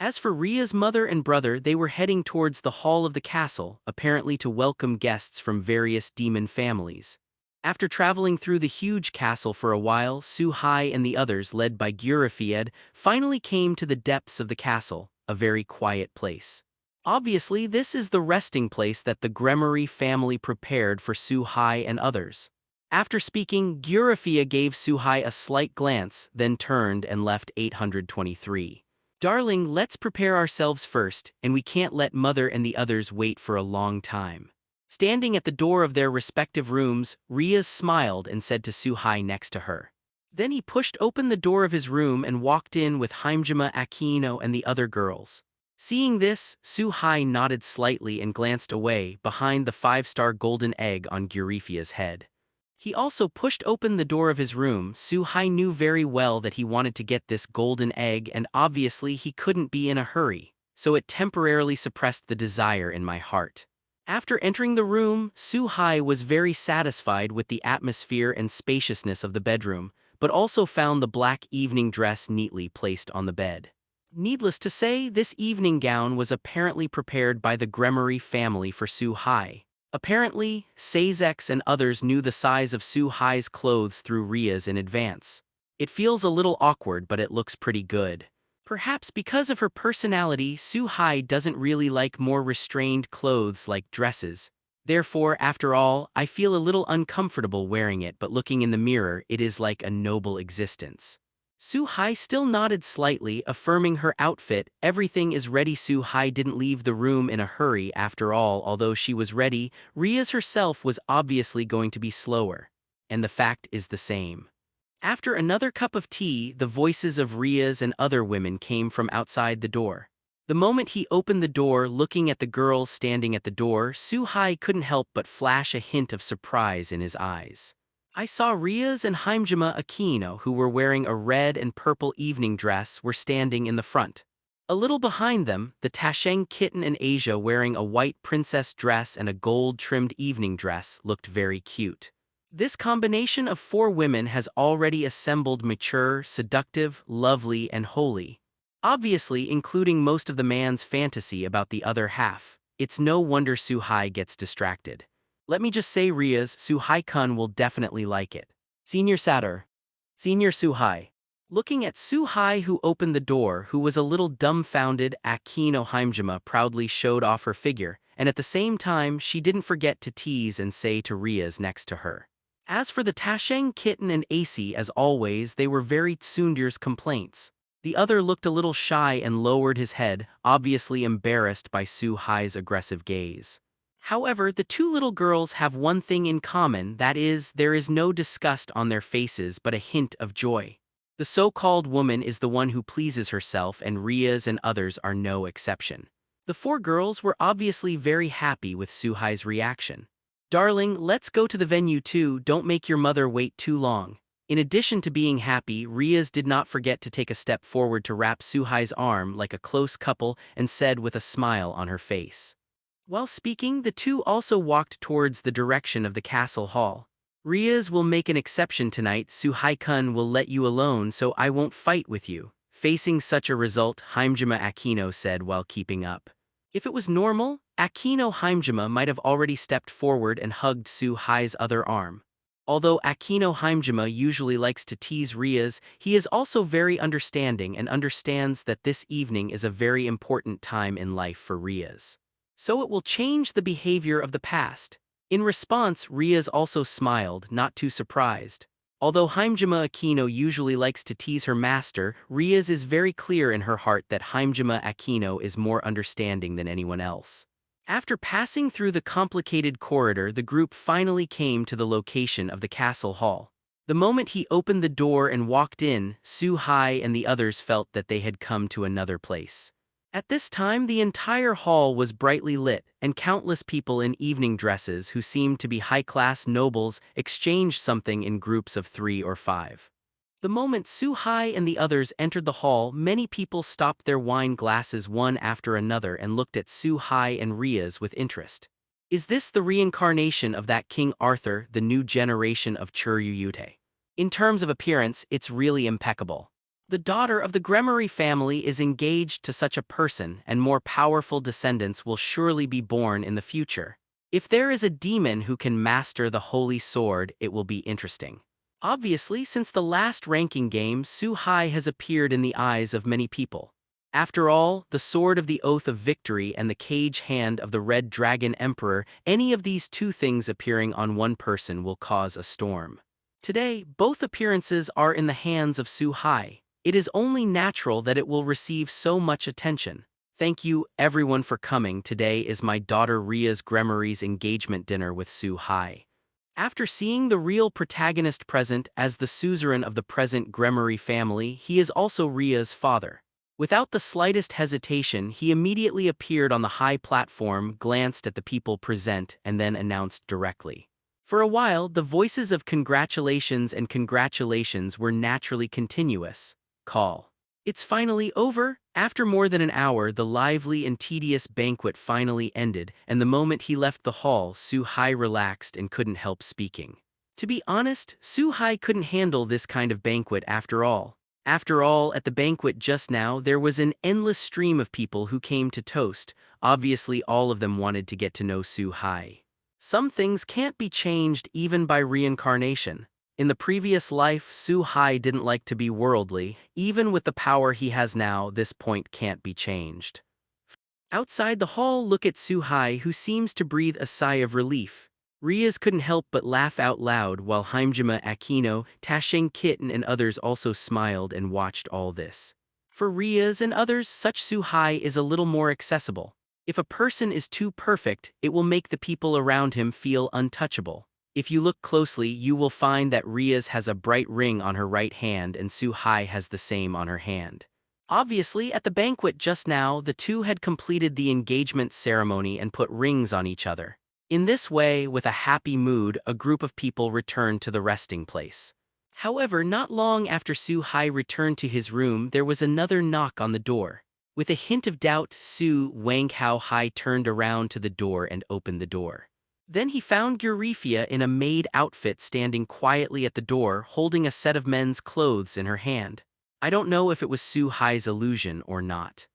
As for Ria's mother and brother, they were heading towards the hall of the castle, apparently to welcome guests from various demon families. After traveling through the huge castle for a while, Su-hai and the others, led by Gyurifia, finally came to the depths of the castle, a very quiet place. Obviously, this is the resting place that the Gremory family prepared for Su-hai and others. After speaking, Gyurifia gave Su-hai a slight glance, then turned and left 823. Darling, let's prepare ourselves first, and we can't let Mother and the others wait for a long time. Standing at the door of their respective rooms, Rias smiled and said to Su-hai next to her. Then he pushed open the door of his room and walked in with Himejima, Akino, and the other girls. Seeing this, Su-hai nodded slightly and glanced away behind the 5-star golden egg on Gyurifia's head. He also pushed open the door of his room. Su-hai knew very well that he wanted to get this golden egg, and obviously he couldn't be in a hurry, so it temporarily suppressed the desire in my heart. After entering the room, Su-hai was very satisfied with the atmosphere and spaciousness of the bedroom, but also found the black evening dress neatly placed on the bed. Needless to say, this evening gown was apparently prepared by the Gremory family for Su-hai. Apparently, Sazek and others knew the size of Su-hai's clothes through Ria's in advance. It feels a little awkward, but it looks pretty good. Perhaps because of her personality, Su-hai doesn't really like more restrained clothes like dresses. Therefore, after all, I feel a little uncomfortable wearing it, but looking in the mirror, it is like a noble existence. Su-hai still nodded slightly, affirming her outfit. Everything is ready. Su-hai didn't leave the room in a hurry after all. Although she was ready, Rias herself was obviously going to be slower. And the fact is the same. After another cup of tea, the voices of Rias and other women came from outside the door. The moment he opened the door, looking at the girls standing at the door, Su-hai couldn't help but flash a hint of surprise in his eyes. I saw Rias and Himejima Akino, who were wearing a red and purple evening dress, were standing in the front. A little behind them, the Tasheng kitten and Asia, wearing a white princess dress and a gold-trimmed evening dress, looked very cute. This combination of 4 women has already assembled mature, seductive, lovely, and holy. Obviously including most of the man's fantasy about the other half. It's no wonder Su-hai gets distracted. Let me just say, Rias, Su-hai-kun will definitely like it. Senior Satur. Senior Su-hai. Looking at Su-hai, who opened the door, who was a little dumbfounded, Akino Himejima proudly showed off her figure, and at the same time she didn't forget to tease and say to Rias next to her. As for the Tasheng kitten and Ac, as always, they were very Tsunder's complaints. The other looked a little shy and lowered his head, obviously embarrassed by Su-hai's aggressive gaze. However, the 2 little girls have one thing in common, that is, there is no disgust on their faces but a hint of joy. The so-called woman is the one who pleases herself, and Rias and others are no exception. The 4 girls were obviously very happy with Su-hai's reaction. Darling, let's go to the venue too, don't make your mother wait too long. In addition to being happy, Rias did not forget to take a step forward to wrap Su-hai's arm like a close couple and said with a smile on her face. While speaking, the 2 also walked towards the direction of the castle hall. Rias will make an exception tonight. Su-hai-kun will let you alone, so I won't fight with you. Facing such a result, Himejima Akino said while keeping up. If it was normal, Akino Himejima might have already stepped forward and hugged Su-hai's other arm. Although Akino Himejima usually likes to tease Rias, he is also very understanding and understands that this evening is a very important time in life for Rias. So it will change the behavior of the past. In response, Rias also smiled, not too surprised. Although Himejima Akino usually likes to tease her master, Rias is very clear in her heart that Himejima Akino is more understanding than anyone else. After passing through the complicated corridor, the group finally came to the location of the castle hall. The moment he opened the door and walked in, Su-hai and the others felt that they had come to another place. At this time, the entire hall was brightly lit, and countless people in evening dresses who seemed to be high-class nobles exchanged something in groups of 3 or 5. The moment Su-hai and the others entered the hall, many people stopped their wine glasses one after another and looked at Su-hai and Rias with interest. Is this the reincarnation of that King Arthur, the new generation of Churyuyute? In terms of appearance, it's really impeccable. The daughter of the Gremory family is engaged to such a person, and more powerful descendants will surely be born in the future. If there is a demon who can master the holy sword, it will be interesting. Obviously, since the last ranking game, Su-hai has appeared in the eyes of many people. After all, the Sword of the Oath of Victory and the Cage Hand of the Red Dragon Emperor, any of these two things appearing on one person will cause a storm. Today, both appearances are in the hands of Su-hai. It is only natural that it will receive so much attention. Thank you, everyone, for coming. Today is my daughter Ria's Gremory's engagement dinner with Su-hai. After seeing the real protagonist present as the suzerain of the present Gremory family, he is also Ria's father. Without the slightest hesitation, he immediately appeared on the high platform, glanced at the people present, and then announced directly. For a while, the voices of congratulations and congratulations were naturally continuous. Call. It's finally over. After more than an hour, the lively and tedious banquet finally ended, and the moment he left the hall, Su-hai relaxed and couldn't help speaking. To be honest, Su-hai couldn't handle this kind of banquet after all. After all, at the banquet just now, there was an endless stream of people who came to toast. Obviously, all of them wanted to get to know Su-hai. Some things can't be changed even by reincarnation. In the previous life, Su-hai didn't like to be worldly. Even with the power he has now, this point can't be changed. Outside the hall, look at Su-hai, who seems to breathe a sigh of relief. Rias couldn't help but laugh out loud, while Himejima Akino, Tasheng Kitten and others also smiled and watched all this. For Rias and others, such Su-hai is a little more accessible. If a person is too perfect, it will make the people around him feel untouchable. If you look closely, you will find that Rias has a bright ring on her right hand and Su-hai has the same on her hand. Obviously, at the banquet just now, the two had completed the engagement ceremony and put rings on each other. In this way, with a happy mood, a group of people returned to the resting place. However, not long after Su-hai returned to his room, there was another knock on the door. With a hint of doubt, Wang-hao-hai turned around to the door and opened the door. Then he found Eurifia in a maid outfit standing quietly at the door, holding a set of men's clothes in her hand. I don't know if it was Su-hai's illusion or not.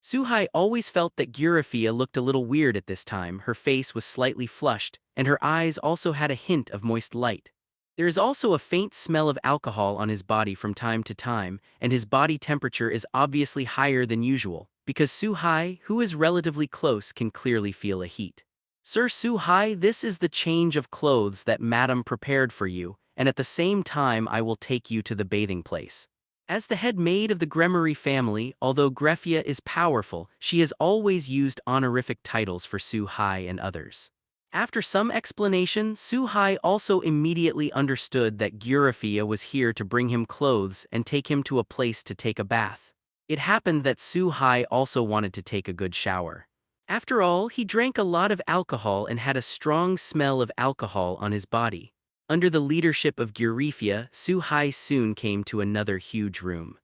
Su-hai always felt that Eurifia looked a little weird at this time. Her face was slightly flushed, and her eyes also had a hint of moist light. There is also a faint smell of alcohol on his body from time to time, and his body temperature is obviously higher than usual, because Su-hai, who is relatively close, can clearly feel a heat. Sir Su-hai, this is the change of clothes that Madam prepared for you, and at the same time I will take you to the bathing place. As the head maid of the Gremory family, although Grefia is powerful, she has always used honorific titles for Su-hai and others. After some explanation, Su-hai also immediately understood that Eurifia was here to bring him clothes and take him to a place to take a bath. It happened that Su-hai also wanted to take a good shower. After all, he drank a lot of alcohol and had a strong smell of alcohol on his body. Under the leadership of Eurifia, Su-hai soon came to another huge room.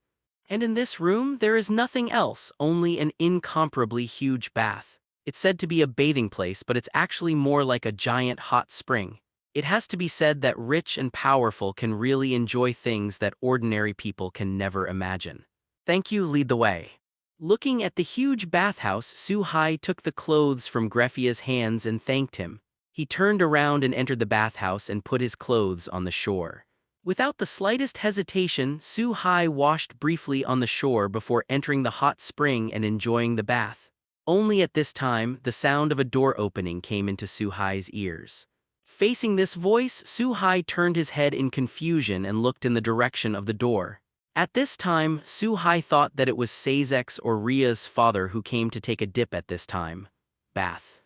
And in this room, there is nothing else, only an incomparably huge bath. It's said to be a bathing place, but it's actually more like a giant hot spring. It has to be said that rich and powerful can really enjoy things that ordinary people can never imagine. Thank you, lead the way. Looking at the huge bathhouse, Su-hai took the clothes from Grefia's hands and thanked him. He turned around and entered the bathhouse and put his clothes on the shore. Without the slightest hesitation, Su-hai washed briefly on the shore before entering the hot spring and enjoying the bath. Only at this time, the sound of a door opening came into Su-hai's ears. Facing this voice, Su-hai turned his head in confusion and looked in the direction of the door. At this time, Su-hai thought that it was Sazek's or Ria's father who came to take a dip at this time. Bath.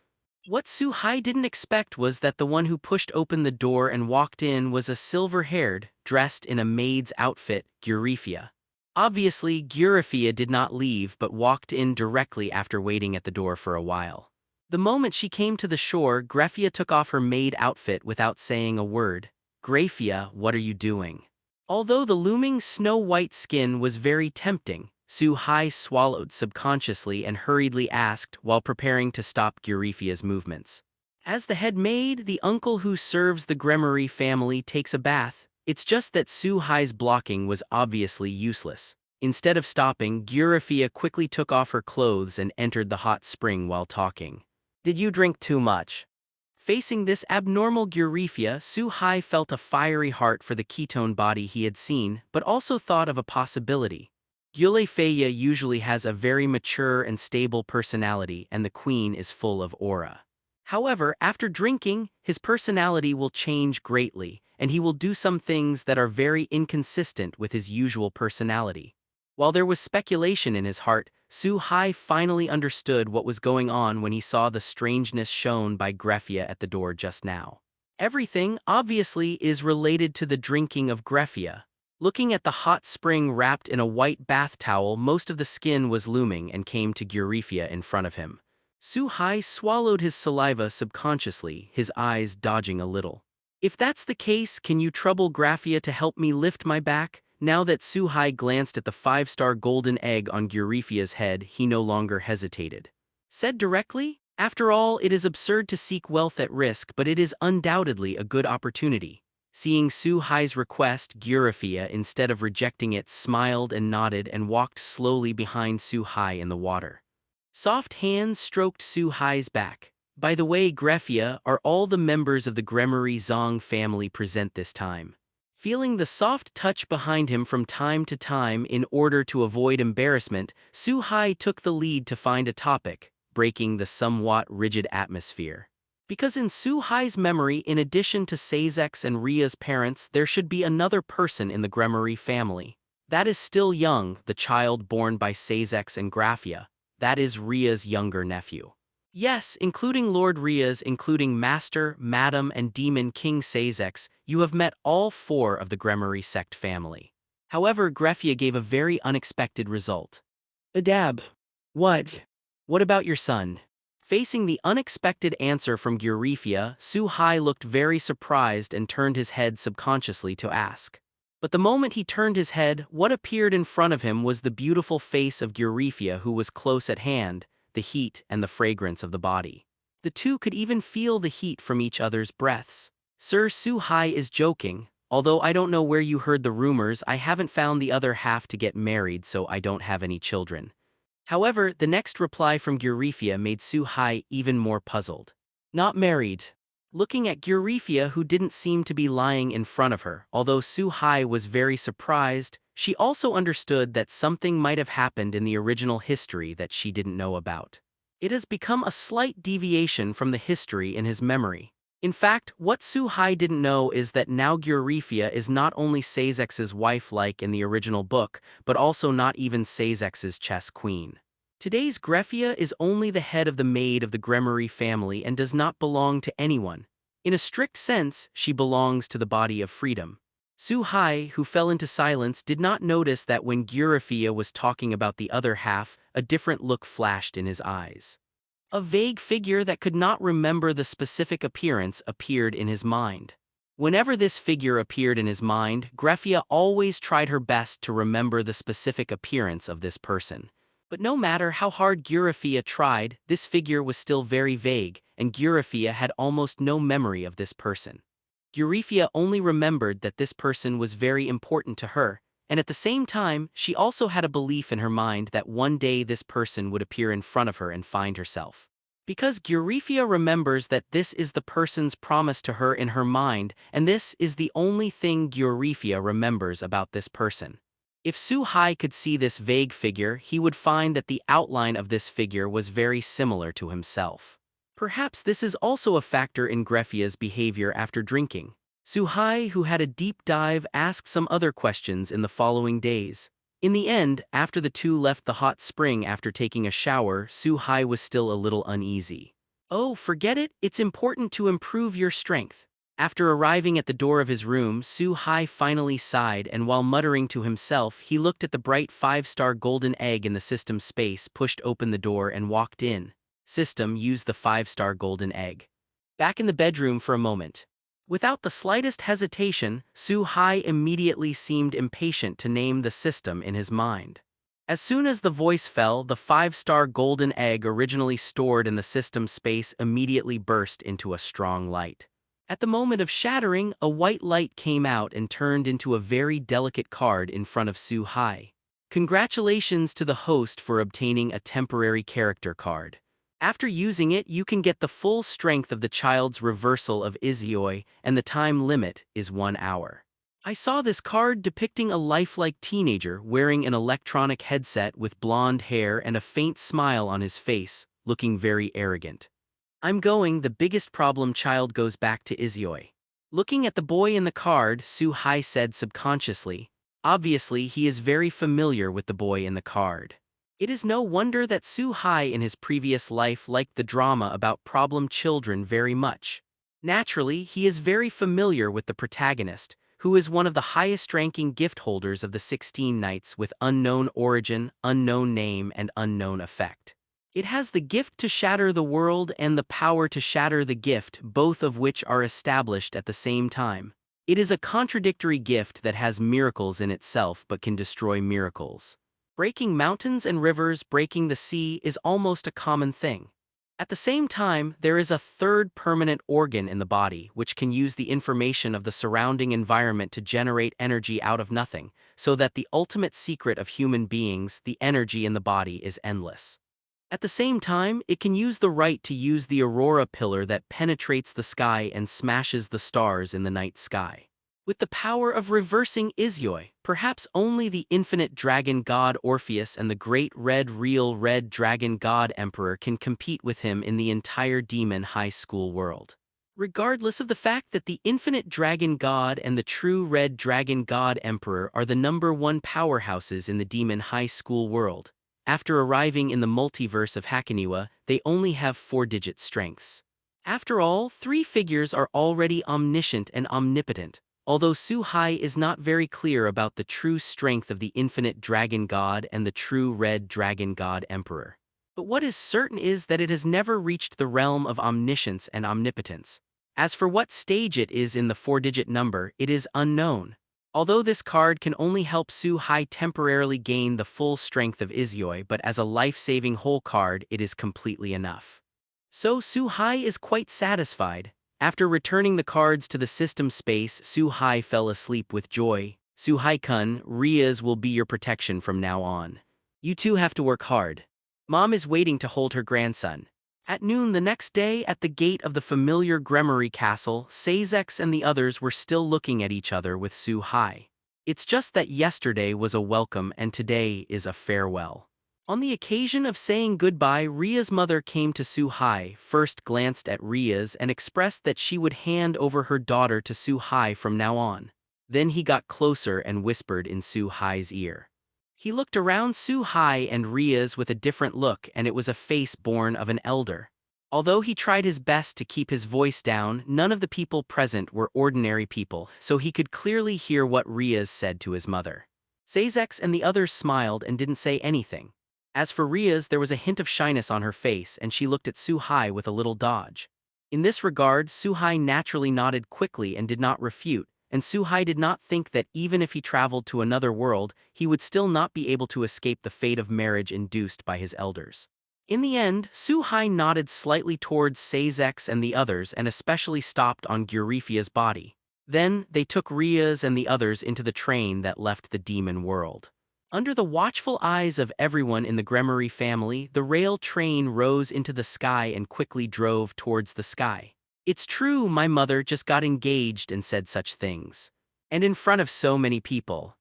What Su-hai didn't expect was that the one who pushed open the door and walked in was a silver-haired, dressed in a maid's outfit, Gyurifia. Obviously, Gyurifia did not leave but walked in directly after waiting at the door for a while. The moment she came to the shore, Grefia took off her maid outfit without saying a word. "Grefia, what are you doing?" Although the looming snow-white skin was very tempting, Su-hai swallowed subconsciously and hurriedly asked while preparing to stop Gyurifia's movements. As the head maid, the uncle who serves the Gremory family takes a bath. It's just that Su-hai's blocking was obviously useless. Instead of stopping, Gyurifia quickly took off her clothes and entered the hot spring while talking. "Did you drink too much?" Facing this abnormal Gyurifia, Su-hai felt a fiery heart for the ketone body he had seen, but also thought of a possibility. Gyulefeya usually has a very mature and stable personality, and the queen is full of aura. However, after drinking, his personality will change greatly, and he will do some things that are very inconsistent with his usual personality. While there was speculation in his heart, Su-hai finally understood what was going on when he saw the strangeness shown by Grefia at the door just now. Everything, obviously, is related to the drinking of Grefia. Looking at the hot spring wrapped in a white bath towel, most of the skin was looming and came to Gyurifia in front of him. Su-hai swallowed his saliva subconsciously, his eyes dodging a little. "If that's the case, can you trouble Grafia to help me lift my back?" Now that Su-hai glanced at the 5-star golden egg on Gyurifia's head, he no longer hesitated. Said directly, "After all, it is absurd to seek wealth at risk, but it is undoubtedly a good opportunity." Seeing Su-hai's request, Gyurifia, instead of rejecting it, smiled and nodded and walked slowly behind Su-hai in the water. Soft hands stroked Su-hai's back. "By the way, Grefia, are all the members of the Gremory Zong family present this time?" Feeling the soft touch behind him from time to time in order to avoid embarrassment, Su-hai took the lead to find a topic, breaking the somewhat rigid atmosphere. Because in Su-hai's memory, in addition to Sazek's and Ria's parents, there should be another person in the Gremory family. That is still young, the child born by Sazek's and Grafia. That is Ria's younger nephew. Yes, including Lord Ria's, including Master, Madam, and Demon King Sazek's, you have met all 4 of the Gremory sect family. However, Grefia gave a very unexpected result. "Adab. What? What about your son?" Facing the unexpected answer from Gyurifia, Su-hai looked very surprised and turned his head subconsciously to ask. But the moment he turned his head, what appeared in front of him was the beautiful face of Gyurifia, who was close at hand, the heat and the fragrance of the body. The two could even feel the heat from each other's breaths. "Sir, Su-hai is joking. Although I don't know where you heard the rumors, I haven't found the other half to get married, so I don't have any children." However, the next reply from Gyurifia made Su-hai even more puzzled. "Not married." Looking at Gyurifia, who didn't seem to be lying in front of her, although Su-hai was very surprised, she also understood that something might have happened in the original history that she didn't know about. It has become a slight deviation from the history in his memory. In fact, what Su-hai didn't know is that now Gyurifia is not only Sazek's wife like in the original book, but also not even Sazek's chess queen. Today's Grefia is only the head of the maid of the Gremory family and does not belong to anyone. In a strict sense, she belongs to the body of freedom. Su-hai, who fell into silence, did not notice that when Gyurifia was talking about the other half, a different look flashed in his eyes. A vague figure that could not remember the specific appearance appeared in his mind. Whenever this figure appeared in his mind, Grefia always tried her best to remember the specific appearance of this person. But no matter how hard Gyurifia tried, this figure was still very vague, and Gyurifia had almost no memory of this person. Gyurifia only remembered that this person was very important to her, and at the same time, she also had a belief in her mind that one day this person would appear in front of her and find herself. Because Eurifia remembers that this is the person's promise to her in her mind, and this is the only thing Eurifia remembers about this person. If Su-hai could see this vague figure, he would find that the outline of this figure was very similar to himself. Perhaps this is also a factor in Greffia's behavior after drinking. Su-hai, who had a deep dive, asked some other questions in the following days. In the end, after the two left the hot spring after taking a shower, Su-hai was still a little uneasy. "Oh, forget it, it's important to improve your strength." After arriving at the door of his room, Su-hai finally sighed, and while muttering to himself, he looked at the bright 5-star golden egg in the system space, pushed open the door and walked in. System used the 5-star golden egg. Back in the bedroom for a moment. Without the slightest hesitation, Su-hai immediately seemed impatient to name the system in his mind. As soon as the voice fell, the 5-star golden egg originally stored in the system space immediately burst into a strong light. At the moment of shattering, a white light came out and turned into a very delicate card in front of Su-hai. Congratulations to the host for obtaining a temporary character card. After using it, you can get the full strength of the child's reversal of Izioi, and the time limit is 1 hour. I saw this card depicting a lifelike teenager wearing an electronic headset with blonde hair and a faint smile on his face, looking very arrogant. "I'm going, the biggest problem child goes back to Izioi." Looking at the boy in the card, Su-hai said subconsciously. Obviously, he is very familiar with the boy in the card. It is no wonder that Su-hai in his previous life liked the drama about problem children very much. Naturally, he is very familiar with the protagonist, who is one of the highest-ranking gift holders of the 16 Nights with unknown origin, unknown name, and unknown effect. It has the gift to shatter the world and the power to shatter the gift, both of which are established at the same time. It is a contradictory gift that has miracles in itself but can destroy miracles. Breaking mountains and rivers, breaking the sea is almost a common thing. At the same time, there is a third permanent organ in the body which can use the information of the surrounding environment to generate energy out of nothing, so that the ultimate secret of human beings, the energy in the body, is endless. At the same time, it can use the right to use the aurora pillar that penetrates the sky and smashes the stars in the night sky. With the power of reversing Izioi, perhaps only the infinite dragon god Orpheus and the great real red dragon god Emperor can compete with him in the entire demon high school world. Regardless of the fact that the infinite dragon god and the true red dragon god Emperor are the #1 powerhouses in the demon high school world, after arriving in the multiverse of Hakoniwa, they only have 4-digit strengths. After all, 3 figures are already omniscient and omnipotent. Although Su-hai is not very clear about the true strength of the infinite dragon god and the true red dragon god Emperor. But what is certain is that it has never reached the realm of omniscience and omnipotence. As for what stage it is in the 4-digit number, it is unknown. Although this card can only help Su-hai temporarily gain the full strength of Izioi, but as a life-saving whole card, it is completely enough. So Su-hai is quite satisfied. After returning the cards to the system space, Su-hai fell asleep with joy. "Su-hai-kun, Rias will be your protection from now on. You two have to work hard. Mom is waiting to hold her grandson." At noon the next day, at the gate of the familiar Gremory Castle, Sazek and the others were still looking at each other with Su-hai. It's just that yesterday was a welcome and today is a farewell. On the occasion of saying goodbye, Ria's mother came to Su-hai, first glanced at Ria's and expressed that she would hand over her daughter to Su-hai from now on. Then he got closer and whispered in Su-hai's ear. He looked around Su-hai and Ria's with a different look, and it was a face born of an elder. Although he tried his best to keep his voice down, none of the people present were ordinary people, so he could clearly hear what Ria's said to his mother. Sazek and the others smiled and didn't say anything. As for Ria's, there was a hint of shyness on her face, and she looked at Su-hai with a little dodge. In this regard, Su-hai naturally nodded quickly and did not refute, and Su-hai did not think that even if he traveled to another world, he would still not be able to escape the fate of marriage induced by his elders. In the end, Su-hai nodded slightly towards Sazek and the others and especially stopped on Eurifia's body. Then, they took Ria's and the others into the train that left the demon world. Under the watchful eyes of everyone in the Gremory family, the rail train rose into the sky and quickly drove towards the sky. It's true, my mother just got engaged and said such things. And in front of so many people.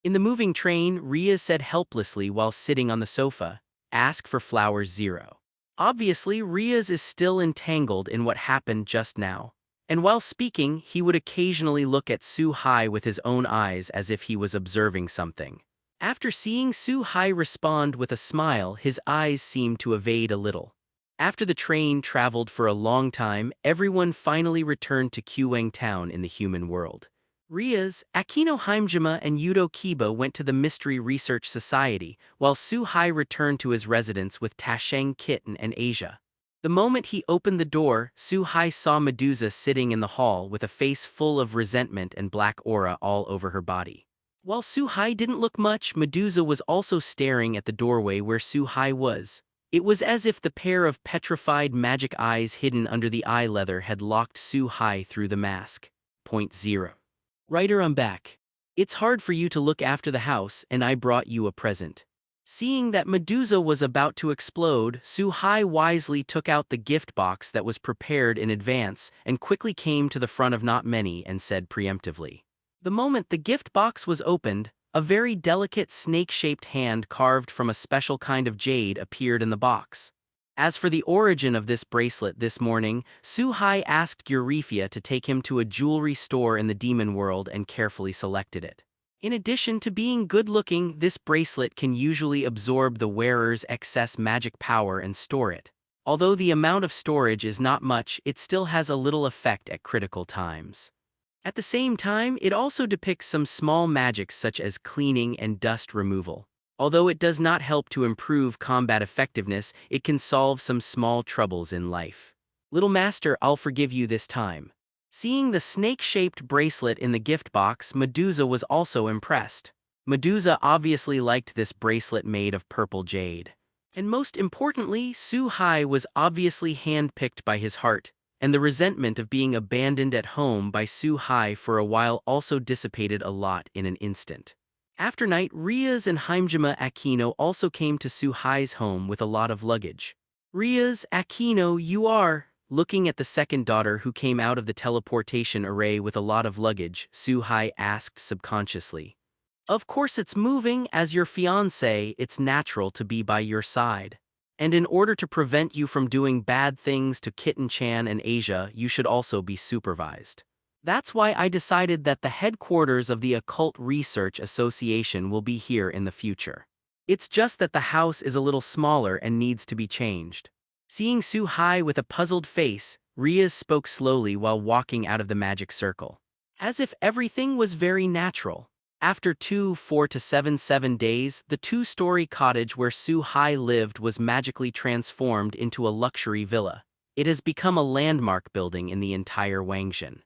In the moving train, Ria said helplessly while sitting on the sofa, "Ask for flowers 0." Obviously, Ria's is still entangled in what happened just now. And while speaking, he would occasionally look at Su Hai with his own eyes as if he was observing something. After seeing Su Hai respond with a smile, his eyes seemed to evade a little. After the train traveled for a long time, everyone finally returned to Qwang Town in the human world. Riaz, Akino Heimjima and Yudo Kiba went to the Mystery Research Society, while Su Hai returned to his residence with Tasheng Kitten and Asia. The moment he opened the door, Su Hai saw Medusa sitting in the hall with a face full of resentment and black aura all over her body. While Su Hai didn't look much, Medusa was also staring at the doorway where Su Hai was. It was as if the pair of petrified magic eyes hidden under the eye leather had locked Su Hai through the mask. Point 0. Writer, I'm back. It's hard for you to look after the house, and I brought you a present. Seeing that Medusa was about to explode, Su Hai wisely took out the gift box that was prepared in advance and quickly came to the front of Not Many and said preemptively. The moment the gift box was opened, a very delicate snake-shaped hand carved from a special kind of jade appeared in the box. As for the origin of this bracelet this morning, Su Hai asked Eurefia to take him to a jewelry store in the demon world and carefully selected it. In addition to being good-looking, this bracelet can usually absorb the wearer's excess magic power and store it. Although the amount of storage is not much, it still has a little effect at critical times. At the same time, it also depicts some small magics such as cleaning and dust removal. Although it does not help to improve combat effectiveness, it can solve some small troubles in life. Little master, I'll forgive you this time. Seeing the snake-shaped bracelet in the gift box, Medusa was also impressed. Medusa obviously liked this bracelet made of purple jade. And most importantly, Su Hai was obviously handpicked by his heart, and the resentment of being abandoned at home by Su Hai for a while also dissipated a lot in an instant. After night, Riaz and Heimjima Aquino also came to Su Hai's home with a lot of luggage. Riaz, Aquino, you are... Looking at the second daughter who came out of the teleportation array with a lot of luggage, Su Hai asked subconsciously. Of course it's moving, as your fiancé, it's natural to be by your side. And in order to prevent you from doing bad things to Kitten-chan and Asia, you should also be supervised. That's why I decided that the headquarters of the Occult Research Association will be here in the future. It's just that the house is a little smaller and needs to be changed. Seeing Su Hai with a puzzled face, Riaz spoke slowly while walking out of the magic circle. As if everything was very natural. After 4 to 7 days, the two-story cottage where Su Hai lived was magically transformed into a luxury villa. It has become a landmark building in the entire Wangshan.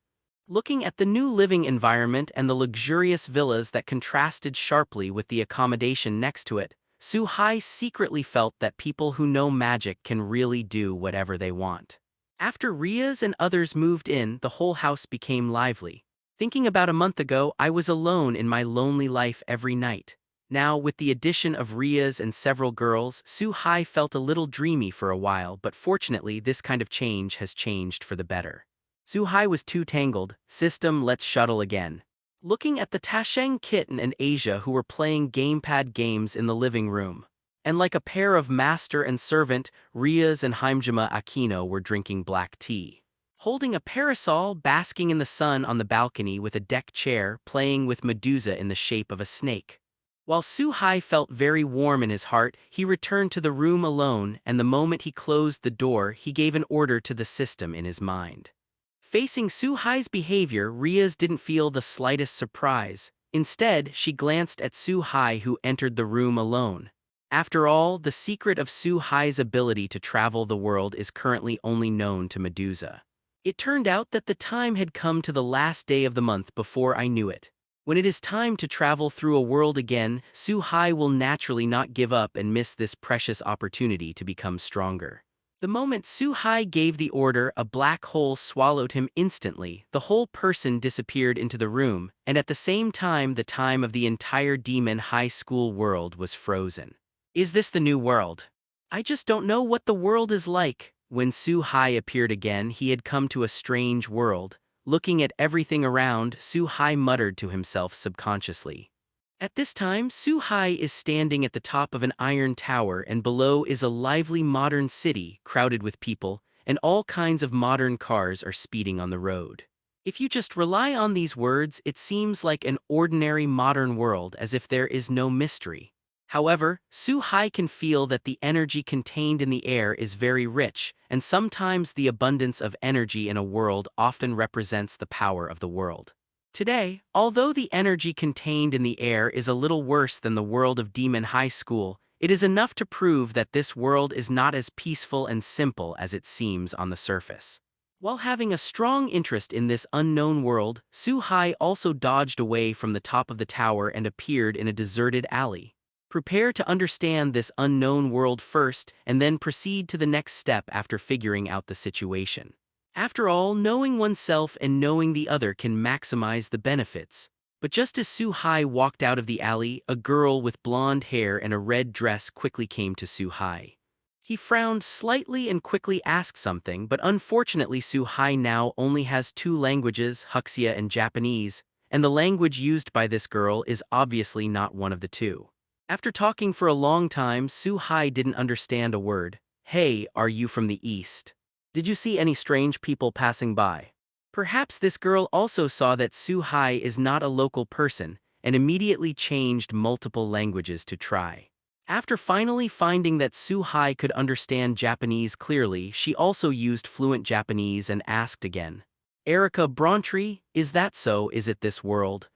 Looking at the new living environment and the luxurious villas that contrasted sharply with the accommodation next to it, Su Hai secretly felt that people who know magic can really do whatever they want. After Riaz and others moved in, the whole house became lively. Thinking about a month ago, I was alone in my lonely life every night. Now, with the addition of Riaz and several girls, Su Hai felt a little dreamy for a while, but fortunately this kind of change has changed for the better. Su Hai was too tangled. System, let's shuttle again. Looking at the Tasheng Kitten and Asia who were playing gamepad games in the living room. And like a pair of master and servant, Riaz and Heimjima Aquino were drinking black tea. Holding a parasol, basking in the sun on the balcony with a deck chair, playing with Medusa in the shape of a snake. While Su Hai felt very warm in his heart, he returned to the room alone, and the moment he closed the door, he gave an order to the system in his mind. Facing Su Hai's behavior, Riaz didn't feel the slightest surprise. Instead, she glanced at Su Hai who entered the room alone. After all, the secret of Su Hai's ability to travel the world is currently only known to Medusa. It turned out that the time had come to the last day of the month before I knew it. When it is time to travel through a world again, Su Hai will naturally not give up and miss this precious opportunity to become stronger. The moment Su-hai gave the order, a black hole swallowed him instantly. The whole person disappeared into the room, and at the same time the time of the entire demon high school world was frozen. Is this the new world? I just don't know what the world is like. When Su-hai appeared again, he had come to a strange world. Looking at everything around, Su-hai muttered to himself subconsciously. At this time, Su-hai is standing at the top of an iron tower, and below is a lively modern city crowded with people, and all kinds of modern cars are speeding on the road. If you just rely on these words, it seems like an ordinary modern world, as if there is no mystery. However, Su-hai can feel that the energy contained in the air is very rich, and sometimes the abundance of energy in a world often represents the power of the world. Today, although the energy contained in the air is a little worse than the world of Demon High School, it is enough to prove that this world is not as peaceful and simple as it seems on the surface. While having a strong interest in this unknown world, Su-hai also dodged away from the top of the tower and appeared in a deserted alley. Prepare to understand this unknown world first, and then proceed to the next step after figuring out the situation. After all, knowing oneself and knowing the other can maximize the benefits. But just as Su-hai walked out of the alley, a girl with blonde hair and a red dress quickly came to Su-hai. He frowned slightly and quickly asked something, but unfortunately Su-hai now only has two languages, Huxia and Japanese, and the language used by this girl is obviously not one of the two. After talking for a long time, Su-hai didn't understand a word. Hey, are you from the East? Did you see any strange people passing by? Perhaps this girl also saw that Su-hai is not a local person, and immediately changed multiple languages to try. After finally finding that Su-hai could understand Japanese clearly, she also used fluent Japanese and asked again. Erica Brauntree, is that so? Is it this world?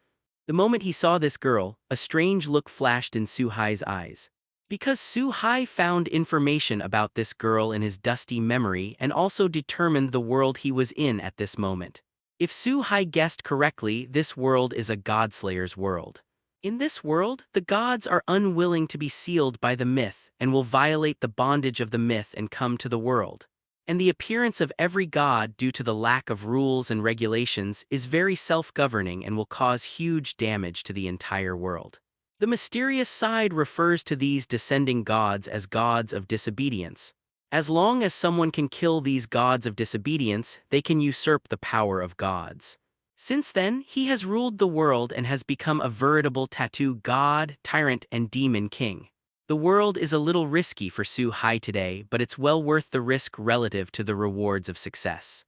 The moment he saw this girl, a strange look flashed in Su-hai's eyes. Because Su-hai found information about this girl in his dusty memory and also determined the world he was in at this moment. If Su-hai guessed correctly, this world is a godslayer's world. In this world, the gods are unwilling to be sealed by the myth and will violate the bondage of the myth and come to the world. And the appearance of every god, due to the lack of rules and regulations, is very self-governing and will cause huge damage to the entire world. The mysterious side refers to these descending gods as gods of disobedience. As long as someone can kill these gods of disobedience, they can usurp the power of gods. Since then, he has ruled the world and has become a veritable tattoo god, tyrant, and demon king. The world is a little risky for Su-hai today, but it's well worth the risk relative to the rewards of success.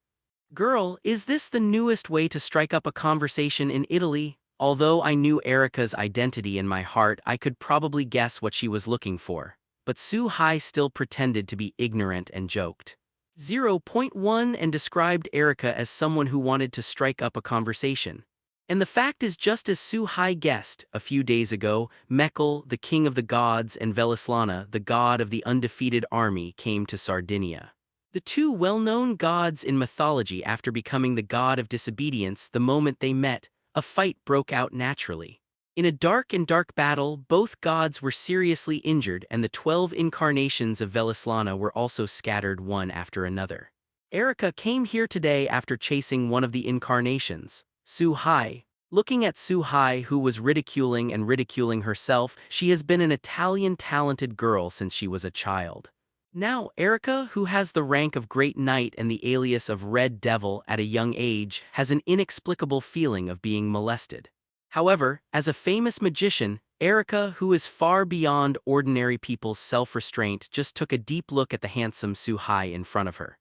Girl, is this the newest way to strike up a conversation in Italy? Although I knew Erica's identity in my heart, I could probably guess what she was looking for. But Su-hai still pretended to be ignorant and joked. 0.1 and described Erica as someone who wanted to strike up a conversation. And the fact is, just as Su-hai guessed, a few days ago, Mekhl, the king of the gods, and Velislana, the god of the undefeated army, came to Sardinia. The two well-known gods in mythology. After becoming the god of disobedience, the moment they met, a fight broke out naturally. In a dark battle, both gods were seriously injured, and the 12 incarnations of Velislana were also scattered one after another. Erica came here today after chasing one of the incarnations, Su-hai. Looking at Su-hai, who was ridiculing herself, she has been an Italian talented girl since she was a child. Now, Erica, who has the rank of Great Knight and the alias of Red Devil at a young age, has an inexplicable feeling of being molested. However, as a famous magician, Erica, who is far beyond ordinary people's self-restraint, just took a deep look at the handsome Su-hai in front of her.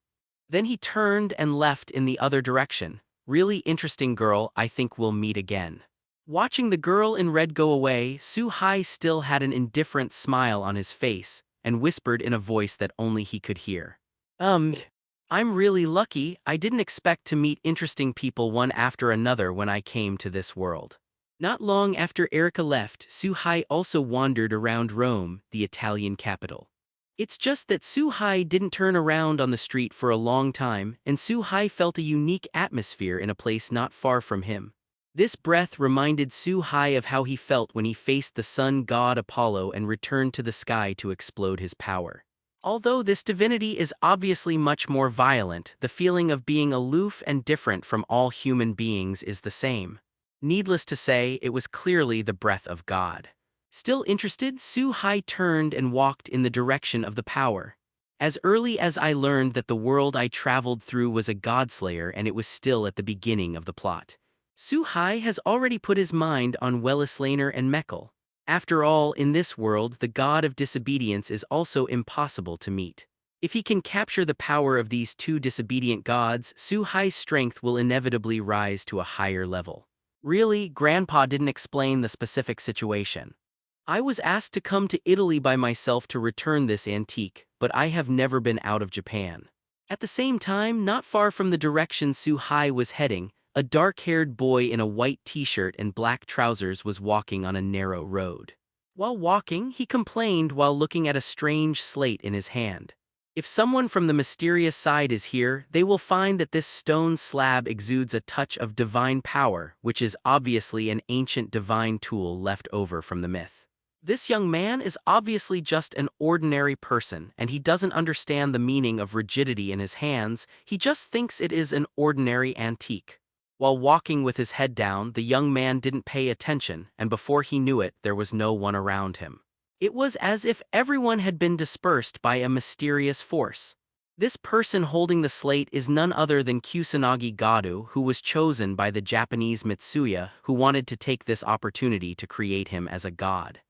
Then he turned and left in the other direction. Really interesting girl, I think we'll meet again. Watching the girl in red go away, Su-hai still had an indifferent smile on his face, and whispered in a voice that only he could hear. I'm really lucky. I didn't expect to meet interesting people one after another when I came to this world. Not long after Erica left, Su-hai also wandered around Rome, the Italian capital. It's just that Su-hai didn't turn around on the street for a long time, and Su-hai felt a unique atmosphere in a place not far from him. This breath reminded Su-hai of how he felt when he faced the sun god Apollo and returned to the sky to explode his power. Although this divinity is obviously much more violent, the feeling of being aloof and different from all human beings is the same. Needless to say, it was clearly the breath of God. Still interested, Su Hai turned and walked in the direction of the power. As early as I learned that the world I traveled through was a godslayer and it was still at the beginning of the plot. Su Hai has already put his mind on Wellislaner and Mekkel. After all, in this world, the god of disobedience is also impossible to meet. If he can capture the power of these two disobedient gods, Su Hai's strength will inevitably rise to a higher level. Really, Grandpa didn't explain the specific situation. I was asked to come to Italy by myself to return this antique, but I have never been out of Japan. At the same time, not far from the direction Su Hai was heading, a dark-haired boy in a white t-shirt and black trousers was walking on a narrow road. While walking, he complained while looking at a strange slate in his hand. If someone from the mysterious side is here, they will find that this stone slab exudes a touch of divine power, which is obviously an ancient divine tool left over from the myth. This young man is obviously just an ordinary person, and he doesn't understand the meaning of rigidity in his hands. He just thinks it is an ordinary antique. While walking with his head down, the young man didn't pay attention, and before he knew it, there was no one around him. It was as if everyone had been dispersed by a mysterious force. This person holding the slate is none other than Kusanagi Gado, who was chosen by the Japanese Mitsuya, who wanted to take this opportunity to create him as a god.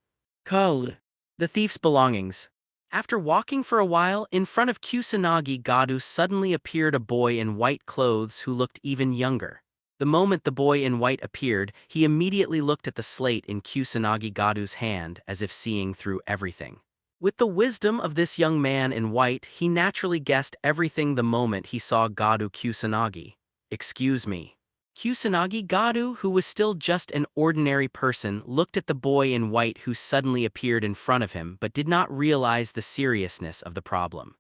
Cull. The thief's belongings. After walking for a while, in front of Kusanagi Gado suddenly appeared a boy in white clothes who looked even younger. The moment the boy in white appeared, he immediately looked at the slate in Kusanagi Gado's hand as if seeing through everything. With the wisdom of this young man in white, he naturally guessed everything the moment he saw Gado Kusanagi. Excuse me. Kusanagi Gado, who was still just an ordinary person, looked at the boy in white who suddenly appeared in front of him but did not realize the seriousness of the problem.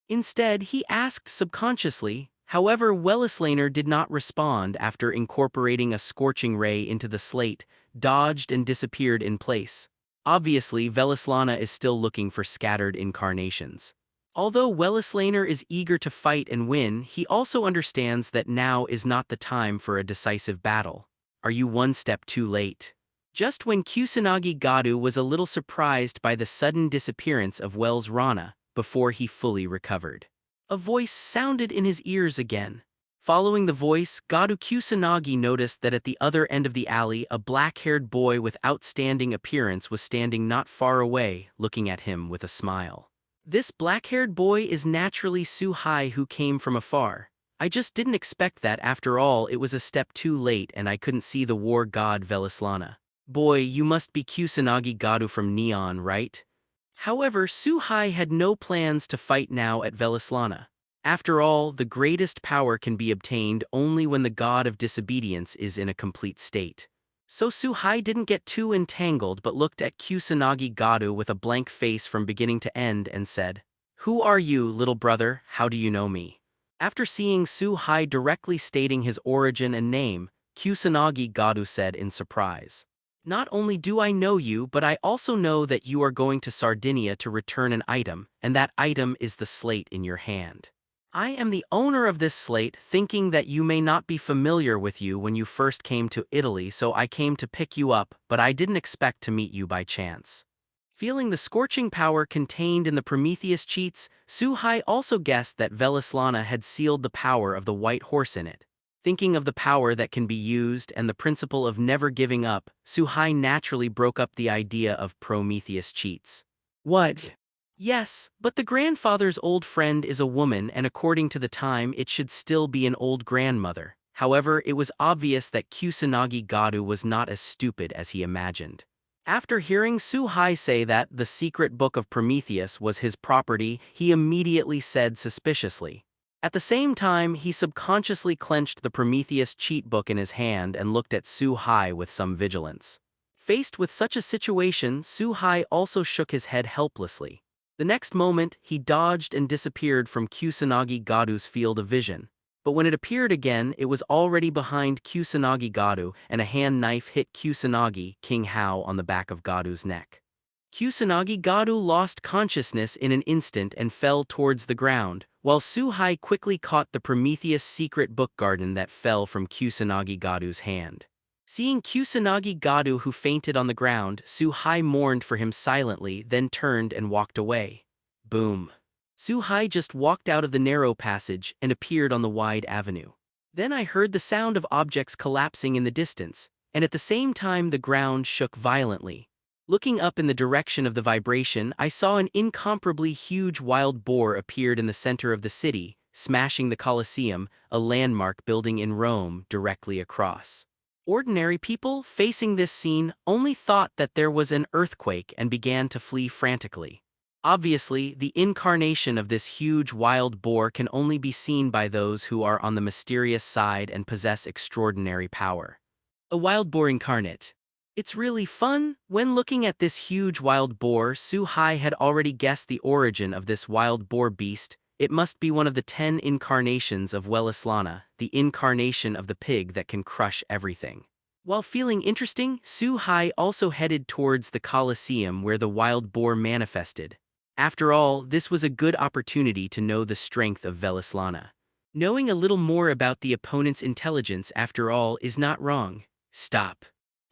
Instead, he asked subconsciously. However, Wellislaner did not respond after incorporating a scorching ray into the slate, dodged and disappeared in place. Obviously, Wellislana is still looking for scattered incarnations. Although Wellislaner is eager to fight and win, he also understands that now is not the time for a decisive battle. Are you one step too late? Just when Kusanagi Gado was a little surprised by the sudden disappearance of Wells Rana, before he fully recovered. A voice sounded in his ears again. Following the voice, Gado Kusanagi noticed that at the other end of the alley a black-haired boy with outstanding appearance was standing not far away, looking at him with a smile. This black-haired boy is naturally Su Hai, who came from afar. I just didn't expect that. After all, it was a step too late and I couldn't see the war god Wellislana. Boy, you must be Kusanagi Gado from Neon, right? However, Su Hai had no plans to fight now at Wellislana. After all, the greatest power can be obtained only when the god of disobedience is in a complete state. So Su Hai didn't get too entangled but looked at Kusanagi Gado with a blank face from beginning to end and said, "Who are you, little brother? How do you know me?" After seeing Su Hai directly stating his origin and name, Kusanagi Gado said in surprise, "Not only do I know you, but I also know that you are going to Sardinia to return an item, and that item is the slate in your hand. I am the owner of this slate, thinking that you may not be familiar with you when you first came to Italy, so I came to pick you up, but I didn't expect to meet you by chance." Feeling the scorching power contained in the Prometheus cheats, Su Hai also guessed that Wellislana had sealed the power of the white horse in it. Thinking of the power that can be used and the principle of never giving up, Su Hai naturally broke up the idea of Prometheus cheats. What? Yes, but the grandfather's old friend is a woman, and according to the time it should still be an old grandmother. However, it was obvious that Kusanagi Gado was not as stupid as he imagined. After hearing Su Hai say that the secret book of Prometheus was his property, he immediately said suspiciously. At the same time, he subconsciously clenched the Prometheus cheat book in his hand and looked at Su Hai with some vigilance. Faced with such a situation, Su Hai also shook his head helplessly. The next moment, he dodged and disappeared from Kusanagi Gado's field of vision. But when it appeared again, it was already behind Kusanagi Gado, and a hand knife hit Kusanagi King Hao on the back of Gado's neck. Kusanagi Gadu lost consciousness in an instant and fell towards the ground, while Suhai quickly caught the Prometheus secret book garden that fell from Kusanagi Gadu's hand. Seeing Kusanagi Gadu who fainted on the ground, Suhai mourned for him silently, then turned and walked away. Boom. Suhai just walked out of the narrow passage and appeared on the wide avenue. Then I heard the sound of objects collapsing in the distance, and at the same time the ground shook violently. Looking up in the direction of the vibration, I saw an incomparably huge wild boar appeared in the center of the city, smashing the Colosseum, a landmark building in Rome, directly across. Ordinary people, facing this scene, only thought that there was an earthquake and began to flee frantically. Obviously, the incarnation of this huge wild boar can only be seen by those who are on the mysterious side and possess extraordinary power. A wild boar incarnate. It's really fun. When looking at this huge wild boar, Suhai had already guessed the origin of this wild boar beast. It must be one of the 10 incarnations of Wellislana, the incarnation of the pig that can crush everything. While feeling interesting, Suhai also headed towards the Colosseum where the wild boar manifested. After all, this was a good opportunity to know the strength of Wellislana. Knowing a little more about the opponent's intelligence, after all, is not wrong. Stop.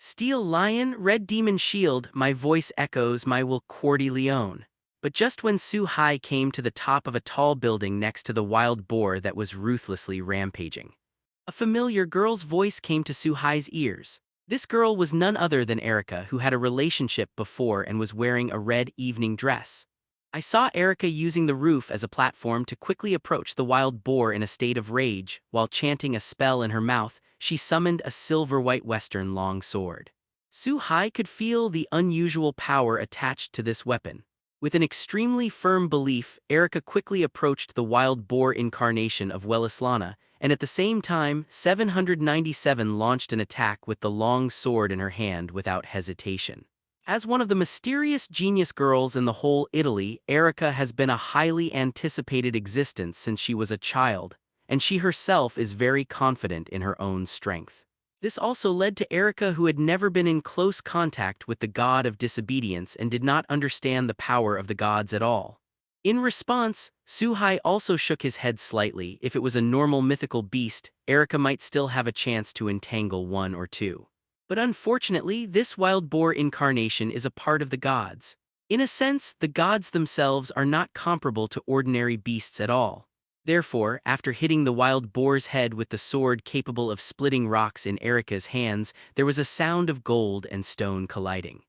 Steel Lion, Red Demon Shield, my voice echoes my will Cordy Leone. But just when Suhai came to the top of a tall building next to the wild boar that was ruthlessly rampaging, a familiar girl's voice came to Suhai's ears. This girl was none other than Erica, who had a relationship before and was wearing a red evening dress. I saw Erica using the roof as a platform to quickly approach the wild boar in a state of rage. While chanting a spell in her mouth, she summoned a silver-white western long sword. Suhai could feel the unusual power attached to this weapon. With an extremely firm belief, Erica quickly approached the wild boar incarnation of Wellislana, and at the same time, 797 launched an attack with the long sword in her hand without hesitation. As one of the mysterious genius girls in the whole Italy, Erica has been a highly anticipated existence since she was a child, and she herself is very confident in her own strength. This also led to Erica, who had never been in close contact with the god of disobedience and did not understand the power of the gods at all. In response, Suhai also shook his head slightly. If it was a normal mythical beast, Erica might still have a chance to entangle one or two. But unfortunately, this wild boar incarnation is a part of the gods. In a sense, the gods themselves are not comparable to ordinary beasts at all. Therefore, after hitting the wild boar's head with the sword capable of splitting rocks in Erica's hands, there was a sound of gold and stone colliding.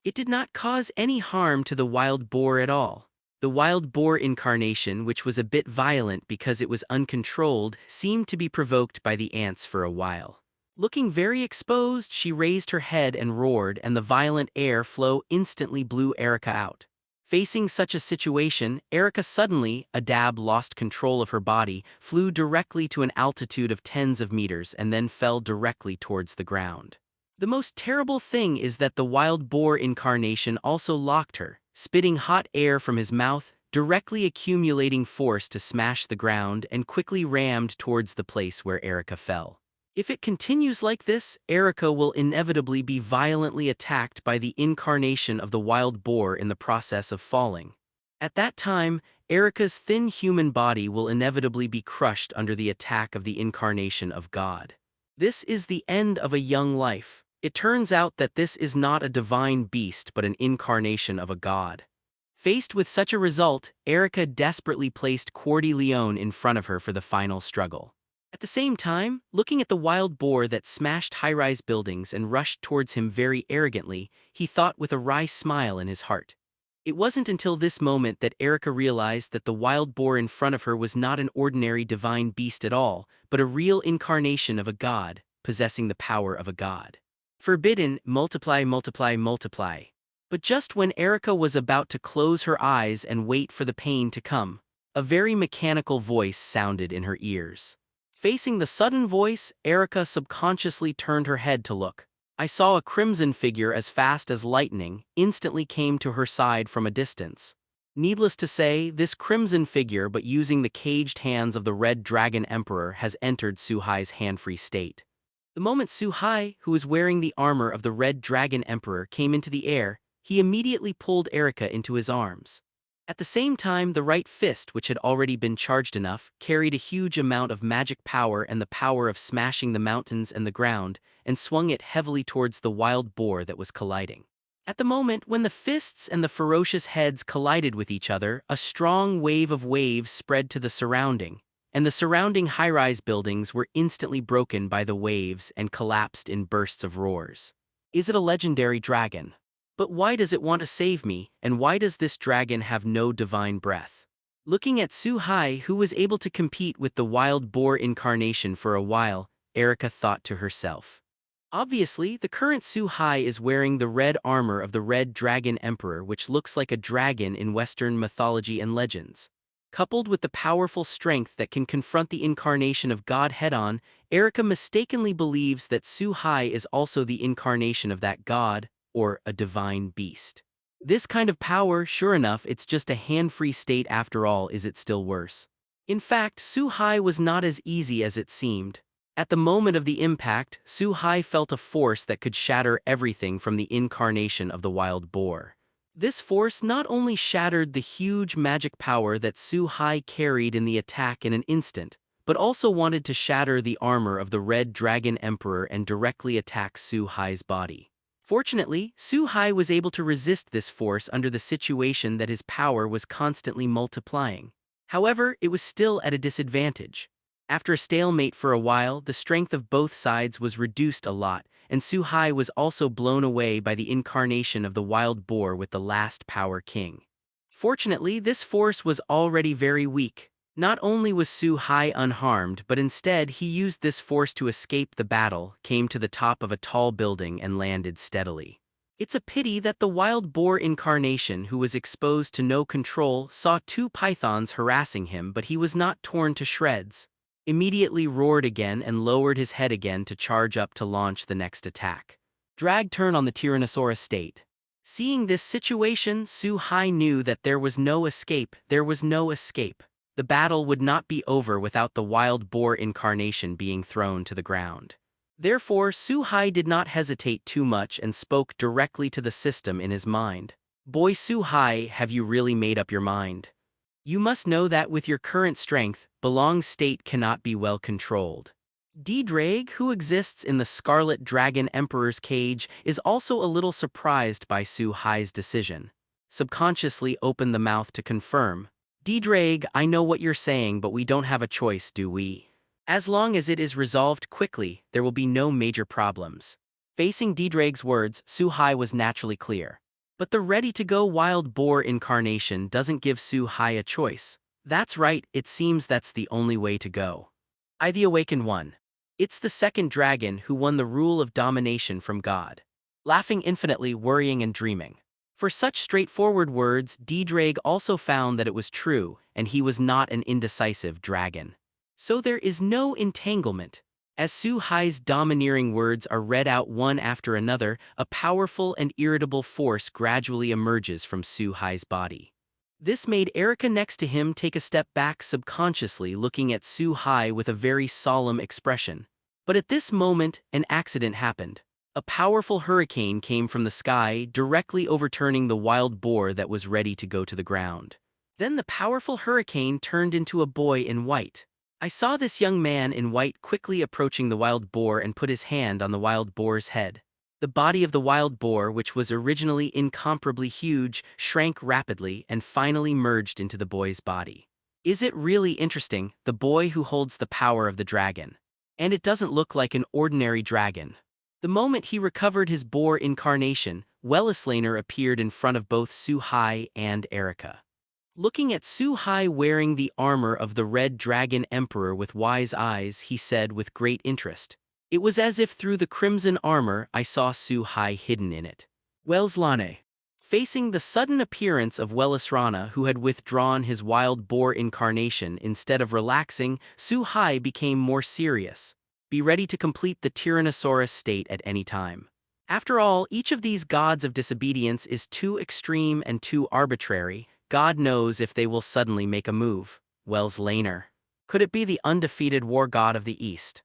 It did not cause any harm to the wild boar at all. The wild boar incarnation, which was a bit violent because it was uncontrolled, seemed to be provoked by the ants for a while. Looking very exposed, she raised her head and roared, and the violent air flow instantly blew Erica out. Facing such a situation, Erica suddenly, a dab lost control of her body, flew directly to an altitude of tens of meters and then fell directly towards the ground. The most terrible thing is that the wild boar incarnation also locked her, spitting hot air from his mouth, directly accumulating force to smash the ground, and quickly rammed towards the place where Erica fell. If it continues like this, Erica will inevitably be violently attacked by the incarnation of the wild boar in the process of falling. At that time, Erica's thin human body will inevitably be crushed under the attack of the incarnation of God. This is the end of a young life. It turns out that this is not a divine beast but an incarnation of a god. Faced with such a result, Erica desperately placed Cordy Leone in front of her for the final struggle. At the same time, looking at the wild boar that smashed high-rise buildings and rushed towards him very arrogantly, he thought with a wry smile in his heart. It wasn't until this moment that Erica realized that the wild boar in front of her was not an ordinary divine beast at all, but a real incarnation of a god, possessing the power of a god. Forbidden, multiply, multiply, multiply. But just when Erica was about to close her eyes and wait for the pain to come, a very mechanical voice sounded in her ears. Facing the sudden voice, Erica subconsciously turned her head to look. I saw a crimson figure as fast as lightning instantly came to her side from a distance. Needless to say, this crimson figure, but using the caged hands of the Red Dragon Emperor, has entered Suhai's hand-free state. The moment Suhai, who was wearing the armor of the Red Dragon Emperor, came into the air, he immediately pulled Erica into his arms. At the same time, the right fist, which had already been charged enough, carried a huge amount of magic power and the power of smashing the mountains and the ground, and swung it heavily towards the wild boar that was colliding. At the moment when the fists and the ferocious heads collided with each other, a strong wave of waves spread to the surrounding, and the surrounding high-rise buildings were instantly broken by the waves and collapsed in bursts of roars. Is it a legendary dragon? But why does it want to save me, and why does this dragon have no divine breath? Looking at Su Hai, who was able to compete with the wild boar incarnation for a while, Erica thought to herself. Obviously, the current Su Hai is wearing the red armor of the Red Dragon Emperor, which looks like a dragon in Western mythology and legends. Coupled with the powerful strength that can confront the incarnation of God head-on, Erica mistakenly believes that Su Hai is also the incarnation of that god, or a divine beast. This kind of power, sure enough, it's just a hand-free state after all. Is it still worse? In fact, Su Hai was not as easy as it seemed. At the moment of the impact, Su Hai felt a force that could shatter everything from the incarnation of the wild boar. This force not only shattered the huge magic power that Su Hai carried in the attack in an instant, but also wanted to shatter the armor of the Red Dragon Emperor and directly attack Su Hai's body. Fortunately, Su Hai was able to resist this force under the situation that his power was constantly multiplying. However, it was still at a disadvantage. After a stalemate for a while, the strength of both sides was reduced a lot, and Su Hai was also blown away by the incarnation of the wild boar with the last Power King. Fortunately, this force was already very weak. Not only was Su Hai unharmed, but instead he used this force to escape the battle, came to the top of a tall building and landed steadily. It's a pity that the wild boar incarnation, who was exposed to no control, saw two pythons harassing him, but he was not torn to shreds. Immediately roared again and lowered his head again to charge up to launch the next attack. Drag turn on the Tyrannosaurus state. Seeing this situation, Su Hai knew that there was no escape. The battle would not be over without the wild boar incarnation being thrown to the ground. Therefore, Su Hai did not hesitate too much and spoke directly to the system in his mind. Boy Su Hai, have you really made up your mind? You must know that with your current strength, Belong's state cannot be well controlled. DxD, who exists in the Scarlet Dragon Emperor's cage, is also a little surprised by Su Hai's decision. Subconsciously opened the mouth to confirm. DxD, I know what you're saying, but we don't have a choice, do we? As long as it is resolved quickly, there will be no major problems. Facing DxD's words, Su Hai was naturally clear. But the ready-to-go wild boar incarnation doesn't give Su Hai a choice. That's right, it seems that's the only way to go. I the Awakened One. It's the second dragon who won the rule of domination from God. Laughing infinitely, worrying and dreaming. For such straightforward words, DxD also found that it was true, and he was not an indecisive dragon. So there is no entanglement. As Su Hai's domineering words are read out one after another, a powerful and irritable force gradually emerges from Su Hai's body. This made Erica next to him take a step back, subconsciously looking at Su Hai with a very solemn expression. But at this moment, an accident happened. A powerful hurricane came from the sky, directly overturning the wild boar that was ready to go to the ground. Then the powerful hurricane turned into a boy in white. I saw this young man in white quickly approaching the wild boar and put his hand on the wild boar's head. The body of the wild boar, which was originally incomparably huge, shrank rapidly and finally merged into the boy's body. Is it really interesting, the boy who holds the power of the dragon? And it doesn't look like an ordinary dragon. The moment he recovered his boar incarnation, Welleslaner appeared in front of both Su Hai and Erica. Looking at Su Hai wearing the armor of the Red Dragon Emperor with wise eyes, he said with great interest. It was as if through the crimson armor I saw Su Hai hidden in it. Welleslaner. Facing the sudden appearance of Welleslaner, who had withdrawn his wild boar incarnation, instead of relaxing, Su Hai became more serious. Be ready to complete the Tyrannosaurus state at any time. After all, each of these gods of disobedience is too extreme and too arbitrary. God knows if they will suddenly make a move. Welleslaner. Could it be the undefeated war god of the East?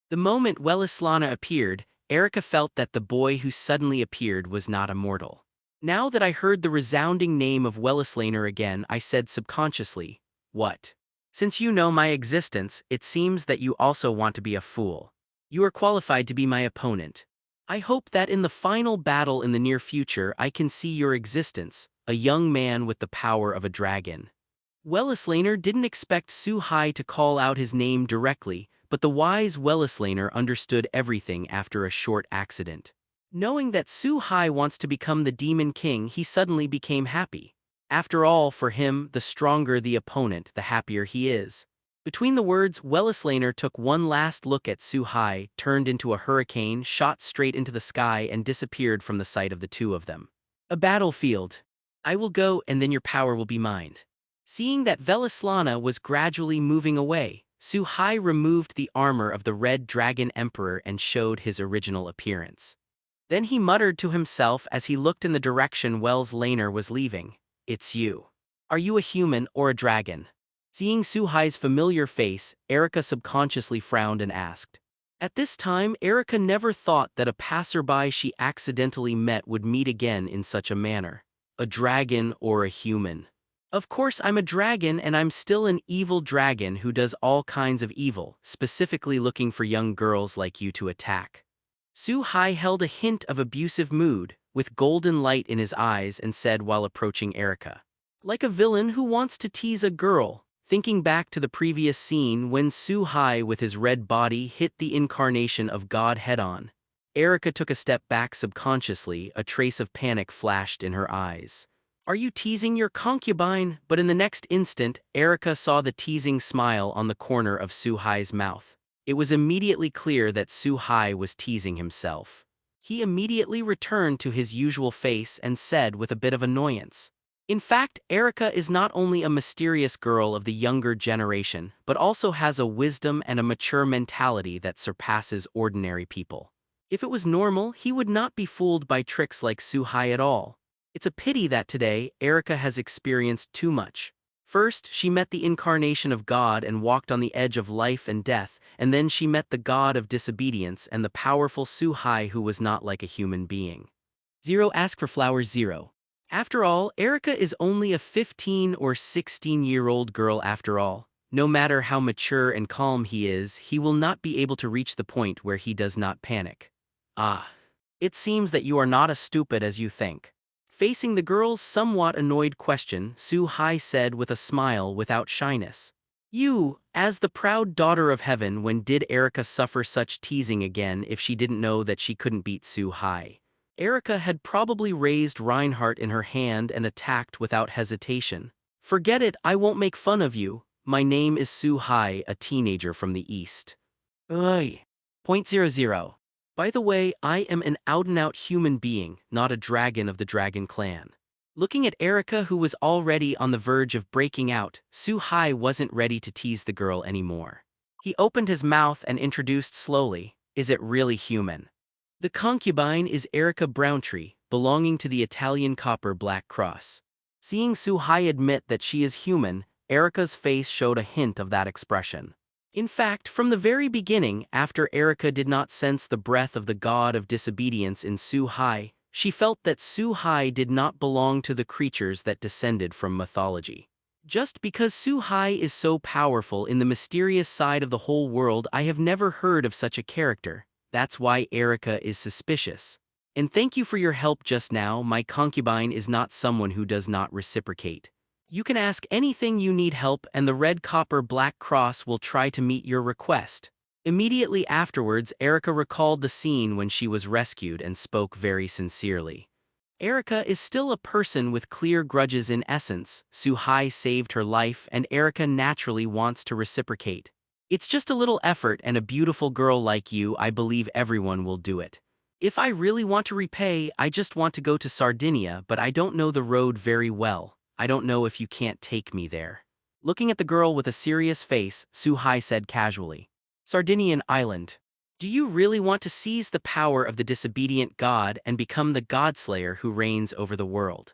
The moment Welleslaner appeared, Erica felt that the boy who suddenly appeared was not a mortal. Now that I heard the resounding name of Welleslaner again, I said subconsciously, "What? Since you know my existence, it seems that you also want to be a fool. You are qualified to be my opponent. I hope that in the final battle in the near future I can see your existence, a young man with the power of a dragon." Welleslaner didn't expect Su-hai to call out his name directly, but the wise Welleslaner understood everything after a short accident. Knowing that Su-hai wants to become the Demon King, he suddenly became happy. After all, for him, the stronger the opponent, the happier he is. Between the words, Welleslaner took one last look at Su-hai, turned into a hurricane, shot straight into the sky, and disappeared from the sight of the two of them. A battlefield. I will go, and then your power will be mine. Seeing that Velislana was gradually moving away, Su-hai removed the armor of the Red Dragon Emperor and showed his original appearance. Then he muttered to himself as he looked in the direction Welleslaner was leaving, "It's you. Are you a human or a dragon?" Seeing Su-hai's familiar face, Erika subconsciously frowned and asked. At this time, Erika never thought that a passerby she accidentally met would meet again in such a manner. A dragon or a human? Of course I'm a dragon, and I'm still an evil dragon who does all kinds of evil, specifically looking for young girls like you to attack. Su-hai held a hint of abusive mood, with golden light in his eyes, and said while approaching Erika. Like a villain who wants to tease a girl, thinking back to the previous scene when Su-hai with his red body hit the incarnation of God head-on. Erika took a step back subconsciously, a trace of panic flashed in her eyes. Are you teasing your concubine? But in the next instant, Erika saw the teasing smile on the corner of Su-hai's mouth. It was immediately clear that Su-hai was teasing himself. He immediately returned to his usual face and said with a bit of annoyance. In fact, Erika is not only a mysterious girl of the younger generation, but also has a wisdom and a mature mentality that surpasses ordinary people. If it was normal, he would not be fooled by tricks like Su-hai at all. It's a pity that today, Erika has experienced too much. First, she met the incarnation of God and walked on the edge of life and death, and then she met the god of disobedience and the powerful Su-hai who was not like a human being. 0 Ask for flowers 0. After all, Erika is only a 15 or 16-year-old girl after all. No matter how mature and calm he is, he will not be able to reach the point where he does not panic. Ah. It seems that you are not as stupid as you think. Facing the girl's somewhat annoyed question, Su-hai said with a smile without shyness. You, as the proud daughter of heaven, when did Erika suffer such teasing again if she didn't know that she couldn't beat Su-hai? Erika had probably raised Reinhardt in her hand and attacked without hesitation. Forget it, I won't make fun of you. My name is Su-hai, a teenager from the east. Ugh. Point 00. By the way, I am an out-and-out human being, not a dragon of the dragon clan. Looking at Erika, who was already on the verge of breaking out, Su-hai wasn't ready to tease the girl anymore. He opened his mouth and introduced slowly, "Is it really human?" The concubine is Erika Browntree, belonging to the Italian Copper Black Cross. Seeing Su-hai admit that she is human, Erika's face showed a hint of that expression. In fact, from the very beginning, after Erika did not sense the breath of the god of disobedience in Su-hai, she felt that Su-hai did not belong to the creatures that descended from mythology. Just because Su-hai is so powerful in the mysterious side of the whole world, I have never heard of such a character. That's why Erika is suspicious. And thank you for your help just now. My concubine is not someone who does not reciprocate. You can ask anything you need help, and the Red Copper Black Cross will try to meet your request. Immediately afterwards, Erika recalled the scene when she was rescued and spoke very sincerely. Erika is still a person with clear grudges in essence. Su-hai saved her life, and Erika naturally wants to reciprocate. It's just a little effort, and a beautiful girl like you, I believe everyone will do it. If I really want to repay, I just want to go to Sardinia, but I don't know the road very well. I don't know if you can't take me there. Looking at the girl with a serious face, Su-hai said casually. Sardinian Island. Do you really want to seize the power of the disobedient god and become the godslayer who reigns over the world?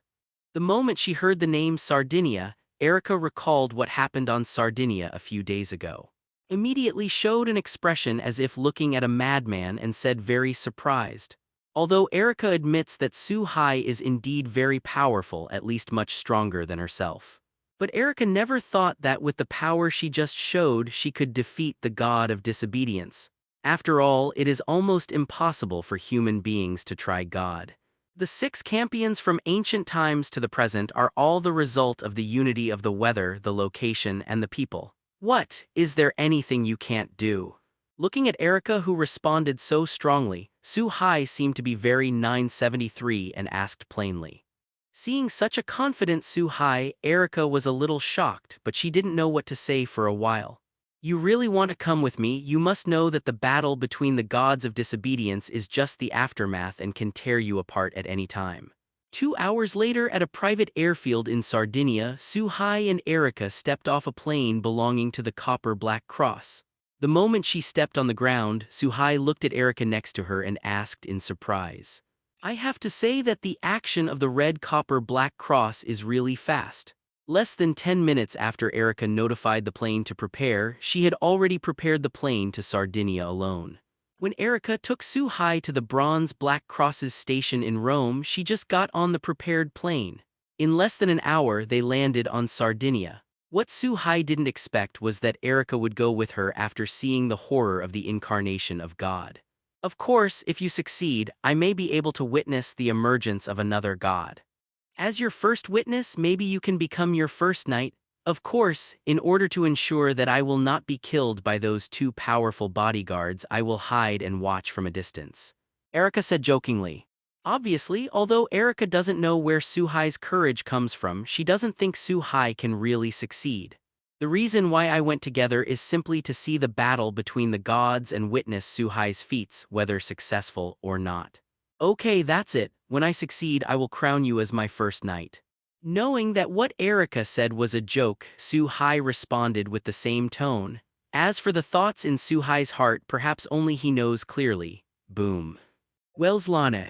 The moment she heard the name Sardinia, Erika recalled what happened on Sardinia a few days ago. Immediately showed an expression as if looking at a madman and said very surprised. Although Erica admits that Su-hai is indeed very powerful, at least much stronger than herself. But Erica never thought that with the power she just showed she could defeat the god of disobedience. After all, it is almost impossible for human beings to try God. The 6 campions from ancient times to the present are all the result of the unity of the weather, the location, and the people. What? Is there anything you can't do? Looking at Erica, who responded so strongly, Su-hai seemed to be very 973 and asked plainly. Seeing such a confident Su-hai, Erica was a little shocked, but she didn't know what to say for a while. You really want to come with me? You must know that the battle between the gods of disobedience is just the aftermath and can tear you apart at any time. 2 hours later, at a private airfield in Sardinia, Su-hai and Erica stepped off a plane belonging to the Copper Black Cross. The moment she stepped on the ground, Su-hai looked at Erica next to her and asked in surprise. I have to say that the action of the Red Copper Black Cross is really fast. Less than 10 minutes after Erica notified the plane to prepare, she had already prepared the plane to Sardinia alone. When Erica took Su-hai to the Bronze Black Cross's station in Rome, she just got on the prepared plane. In less than an hour, they landed on Sardinia. What Su-hai didn't expect was that Erica would go with her after seeing the horror of the incarnation of God. Of course, if you succeed, I may be able to witness the emergence of another god. As your first witness, maybe you can become your first knight. Of course, in order to ensure that I will not be killed by those 2 powerful bodyguards, I will hide and watch from a distance. Erica said jokingly. Obviously, although Erica doesn't know where Su-hai's courage comes from, she doesn't think Su-hai can really succeed. The reason why I went together is simply to see the battle between the gods and witness Su-hai's feats, whether successful or not. Okay, that's it. When I succeed, I will crown you as my first knight. Knowing that what Erica said was a joke, Su-hai responded with the same tone. As for the thoughts in Su-hai's heart, perhaps only he knows clearly. Boom. Welslane.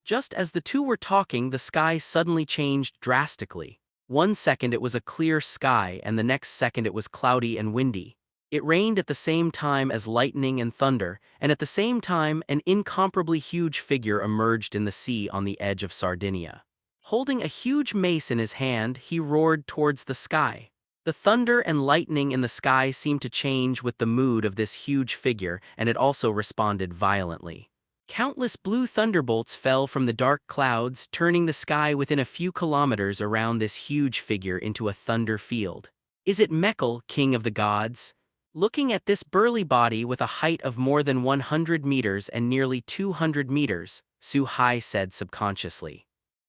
Just as the two were talking, the sky suddenly changed drastically. 1 second it was a clear sky, and the next second it was cloudy and windy. It rained at the same time as lightning and thunder, and at the same time an incomparably huge figure emerged in the sea on the edge of Sardinia. Holding a huge mace in his hand, he roared towards the sky. The thunder and lightning in the sky seemed to change with the mood of this huge figure, and it also responded violently. Countless blue thunderbolts fell from the dark clouds, turning the sky within a few kilometers around this huge figure into a thunder field. Is it Mekhl, king of the gods? Looking at this burly body with a height of more than 100 meters and nearly 200 meters, Su-hai said subconsciously.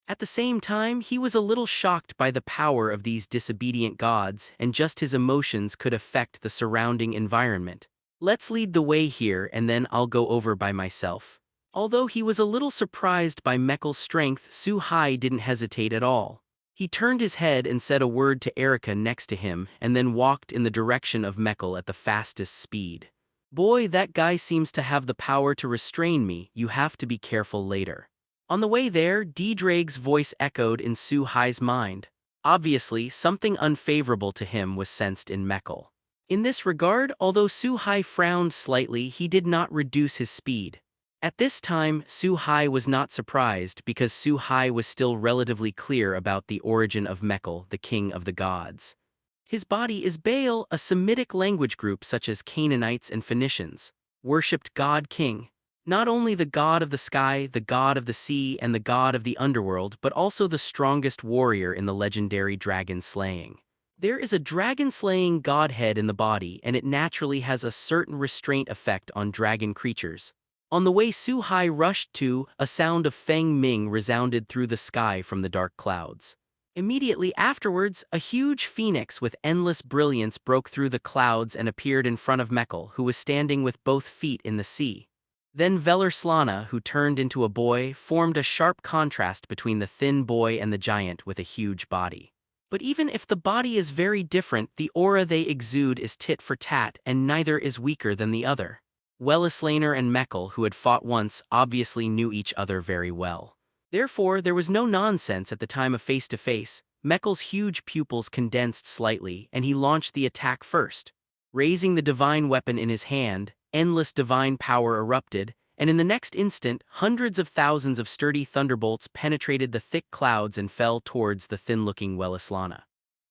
At the same time, he was a little shocked by the power of these disobedient gods, and just his emotions could affect the surrounding environment. Let's lead the way here, and then I'll go over by myself. Although he was a little surprised by Mekhl's strength, Su-hai didn't hesitate at all. He turned his head and said a word to Erica next to him, and then walked in the direction of Mekhl at the fastest speed. Boy, that guy seems to have the power to restrain me. You have to be careful later. On the way there, D-Drake's voice echoed in Su-hai's mind. Obviously, something unfavorable to him was sensed in Mekhl. In this regard, although Su-hai frowned slightly, he did not reduce his speed. At this time, Su-hai was not surprised because Su-hai was still relatively clear about the origin of Mekhl, the king of the gods. His body is Baal, a Semitic language group such as Canaanites and Phoenicians, worshipped God-king. Not only the god of the sky, the god of the sea, and the god of the underworld, but also the strongest warrior in the legendary dragon slaying. There is a dragon-slaying godhead in the body, and it naturally has a certain restraint effect on dragon creatures. On the way Su-hai rushed to, a sound of Feng Ming resounded through the sky from the dark clouds. Immediately afterwards, a huge phoenix with endless brilliance broke through the clouds and appeared in front of Mekhl, who was standing with both feet in the sea. Then Velorslana, who turned into a boy, formed a sharp contrast between the thin boy and the giant with a huge body. But even if the body is very different, the aura they exude is tit for tat, and neither is weaker than the other. Wellislaner and Mekhl, who had fought once, obviously knew each other very well. Therefore, there was no nonsense at the time of face-to-face. Mekhl's huge pupils condensed slightly, and he launched the attack first. Raising the divine weapon in his hand, endless divine power erupted, and in the next instant, hundreds of thousands of sturdy thunderbolts penetrated the thick clouds and fell towards the thin-looking Wellislana.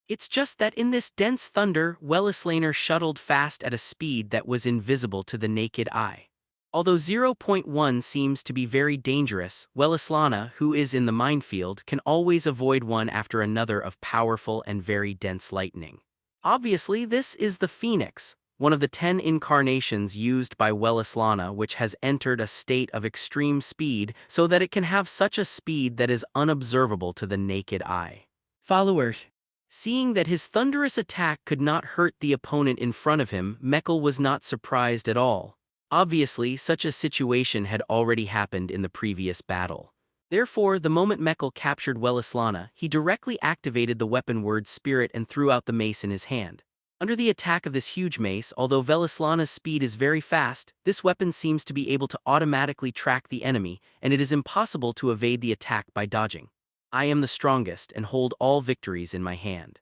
It's just that in this dense thunder, Wellislaner shuttled fast at a speed that was invisible to the naked eye. Although zero point 0.1 seems to be very dangerous, Wellislana, who is in the minefield, can always avoid one after another of powerful and very dense lightning. Obviously, this is the Phoenix, one of the 10 incarnations used by Wellislana, which has entered a state of extreme speed so that it can have such a speed that is unobservable to the naked eye. Followers. Seeing that his thunderous attack could not hurt the opponent in front of him, Mekl was not surprised at all. Obviously, such a situation had already happened in the previous battle. Therefore, the moment Mekl captured Wellislana, he directly activated the weapon word Spirit and threw out the mace in his hand. Under the attack of this huge mace, although Wellislana's speed is very fast, this weapon seems to be able to automatically track the enemy, and it is impossible to evade the attack by dodging. I am the strongest and hold all victories in my hand.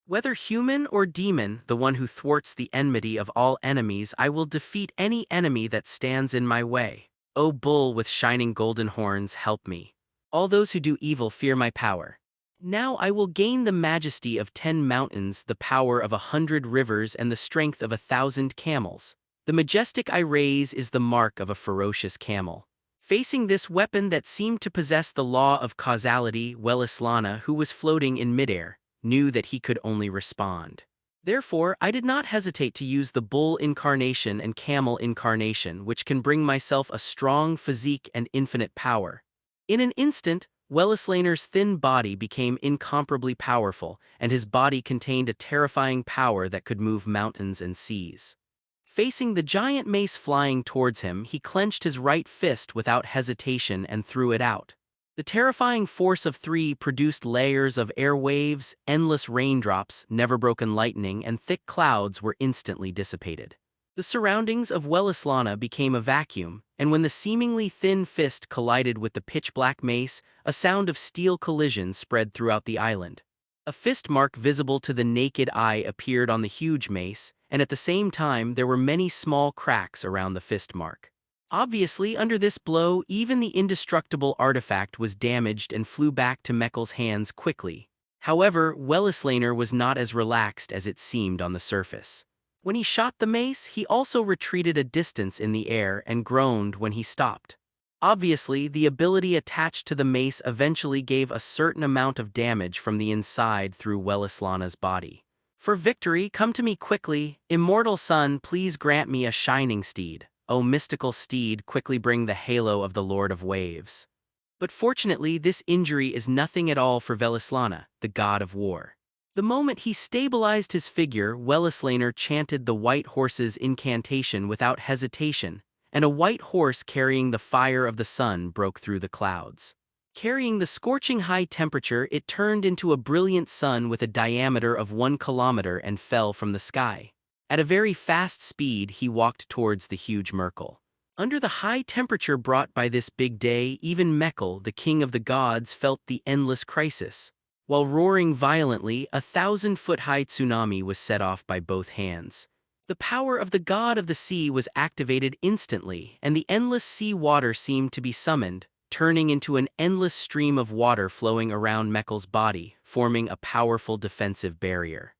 Whether human or demon, the one who thwarts the enmity of all enemies, I will defeat any enemy that stands in my way. O bull with shining golden horns, help me. All those who do evil fear my power. Now I will gain the majesty of 10 mountains, the power of 100 rivers, and the strength of 1,000 camels. The majestic I raise is the mark of a ferocious camel. Facing this weapon that seemed to possess the law of causality, Wellislana, who was floating in midair, knew that he could only respond. Therefore, I did not hesitate to use the bull incarnation and camel incarnation, which can bring myself a strong physique and infinite power. In an instant, Wellislaner's thin body became incomparably powerful, and his body contained a terrifying power that could move mountains and seas. Facing the giant mace flying towards him, he clenched his right fist without hesitation and threw it out. The terrifying force of 3 produced layers of air waves, endless raindrops, never-broken lightning, and thick clouds were instantly dissipated. The surroundings of Wellislana became a vacuum, and when the seemingly thin fist collided with the pitch-black mace, a sound of steel collision spread throughout the island. A fist mark visible to the naked eye appeared on the huge mace, and at the same time there were many small cracks around the fist mark. Obviously, under this blow, even the indestructible artifact was damaged and flew back to Mekl's hands quickly. However, Wellislaner was not as relaxed as it seemed on the surface. When he shot the mace, he also retreated a distance in the air and groaned when he stopped. Obviously, the ability attached to the mace eventually gave a certain amount of damage from the inside through Wellislana's body. For victory, come to me quickly. Immortal Sun, please grant me a shining steed. O mystical steed, quickly bring the halo of the Lord of Waves. But fortunately, this injury is nothing at all for Wellislana, the god of war. The moment he stabilized his figure, Wellislaner chanted the white horse's incantation without hesitation, and a white horse carrying the fire of the sun broke through the clouds. Carrying the scorching high temperature, it turned into a brilliant sun with a diameter of 1 kilometer and fell from the sky. At a very fast speed, he walked towards the huge Merkel. Under the high temperature brought by this big day, even Mekl, the king of the gods, felt the endless crisis. While roaring violently, a 1,000-foot-high tsunami was set off by both hands. The power of the god of the sea was activated instantly, and the endless sea water seemed to be summoned, turning into an endless stream of water flowing around Mekl's body, forming a powerful defensive barrier.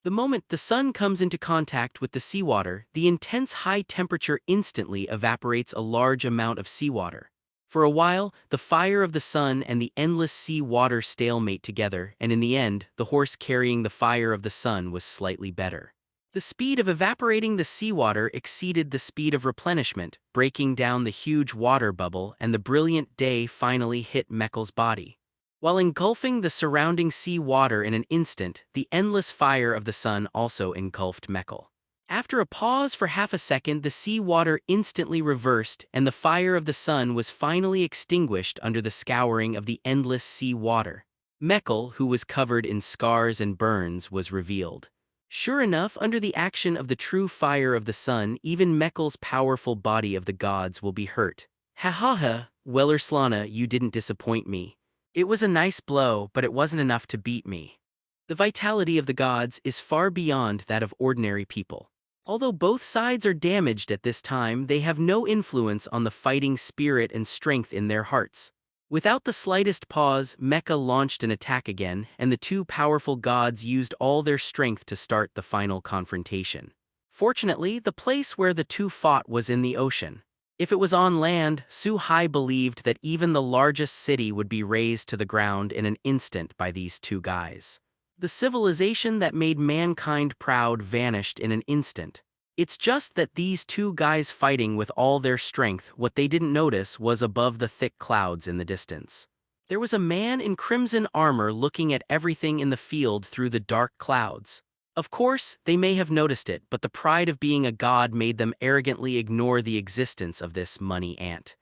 The moment the sun comes into contact with the seawater, the intense high temperature instantly evaporates a large amount of seawater. For a while, the fire of the sun and the endless sea water stalemate together, and in the end, the horse carrying the fire of the sun was slightly better. The speed of evaporating the seawater exceeded the speed of replenishment, breaking down the huge water bubble, and the brilliant day finally hit Mekl's body. While engulfing the surrounding sea water in an instant, the endless fire of the sun also engulfed Mekl. After a pause for half a second, the sea water instantly reversed, and the fire of the sun was finally extinguished under the scouring of the endless sea water. Mekl, who was covered in scars and burns, was revealed. Sure enough, under the action of the true fire of the sun, even Mekl's powerful body of the gods will be hurt. Ha ha ha, Wellislana, you didn't disappoint me. It was a nice blow, but it wasn't enough to beat me. The vitality of the gods is far beyond that of ordinary people. Although both sides are damaged at this time, they have no influence on the fighting spirit and strength in their hearts. Without the slightest pause, Mecha launched an attack again, and the two powerful gods used all their strength to start the final confrontation. Fortunately, the place where the two fought was in the ocean. If it was on land, Su-hai believed that even the largest city would be razed to the ground in an instant by these two guys. The civilization that made mankind proud vanished in an instant. It's just that these two guys fighting with all their strength, what they didn't notice was above the thick clouds in the distance. There was a man in crimson armor looking at everything in the field through the dark clouds. Of course, they may have noticed it, but the pride of being a god made them arrogantly ignore the existence of this money ant.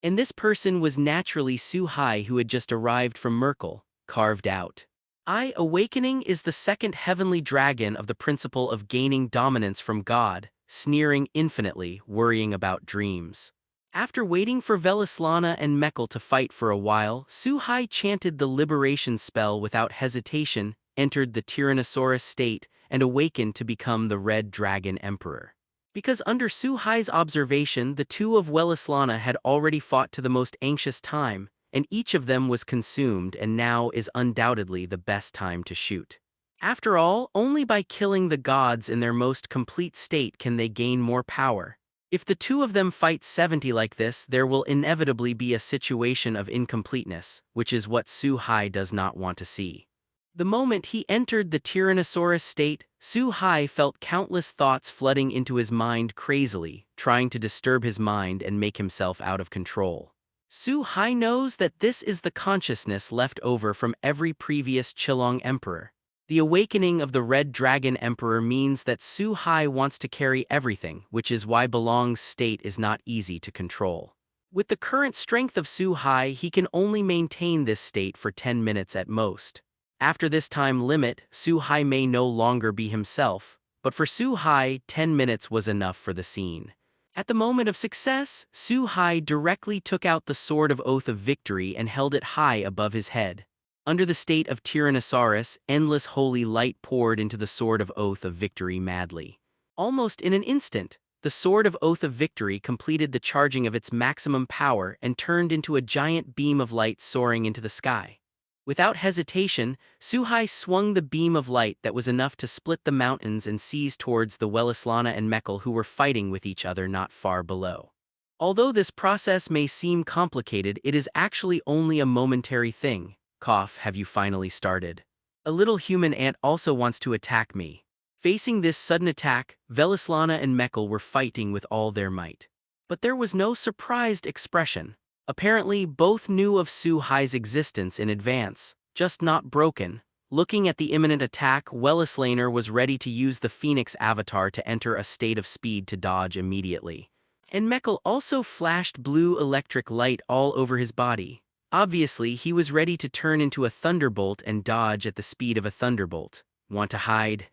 And this person was naturally Su-hai, who had just arrived from Merkel, carved out. Awakening is the second heavenly dragon of the principle of gaining dominance from God, sneering infinitely, worrying about dreams. After waiting for Velislana and Mekl to fight for a while, Su-hai chanted the liberation spell without hesitation, entered the Tyrannosaurus state, and awakened to become the Red Dragon Emperor. Because under Su-hai's observation, the two of Velislana had already fought to the most anxious time, and each of them was consumed, and now is undoubtedly the best time to shoot. After all, only by killing the gods in their most complete state can they gain more power. If the two of them fight 70 like this, there will inevitably be a situation of incompleteness, which is what Su-hai does not want to see. The moment he entered the Tyrannosaurus state, Su-hai felt countless thoughts flooding into his mind crazily, trying to disturb his mind and make himself out of control. Su-hai knows that this is the consciousness left over from every previous Qilong emperor. The awakening of the Red Dragon Emperor means that Su-hai wants to carry everything, which is why Belong's state is not easy to control. With the current strength of Su-hai, he can only maintain this state for 10 minutes at most. After this time limit, Su-hai may no longer be himself, but for Su-hai, 10 minutes was enough for the scene. At the moment of success, Su-hai directly took out the Sword of Oath of Victory and held it high above his head. Under the state of Tyrannosaurus, endless holy light poured into the Sword of Oath of Victory madly. Almost in an instant, the Sword of Oath of Victory completed the charging of its maximum power and turned into a giant beam of light soaring into the sky. Without hesitation, Su-hai swung the beam of light that was enough to split the mountains and seized towards the Velislana and Mekl, who were fighting with each other not far below. Although this process may seem complicated, it is actually only a momentary thing. Cough, have you finally started? A little human ant also wants to attack me. Facing this sudden attack, Velislana and Mekl were fighting with all their might. But there was no surprised expression. Apparently, both knew of Su-hai's existence in advance, just not broken. Looking at the imminent attack, Velislana was ready to use the Phoenix avatar to enter a state of speed to dodge immediately. And Mekl also flashed blue electric light all over his body. Obviously, he was ready to turn into a thunderbolt and dodge at the speed of a thunderbolt. Want to hide?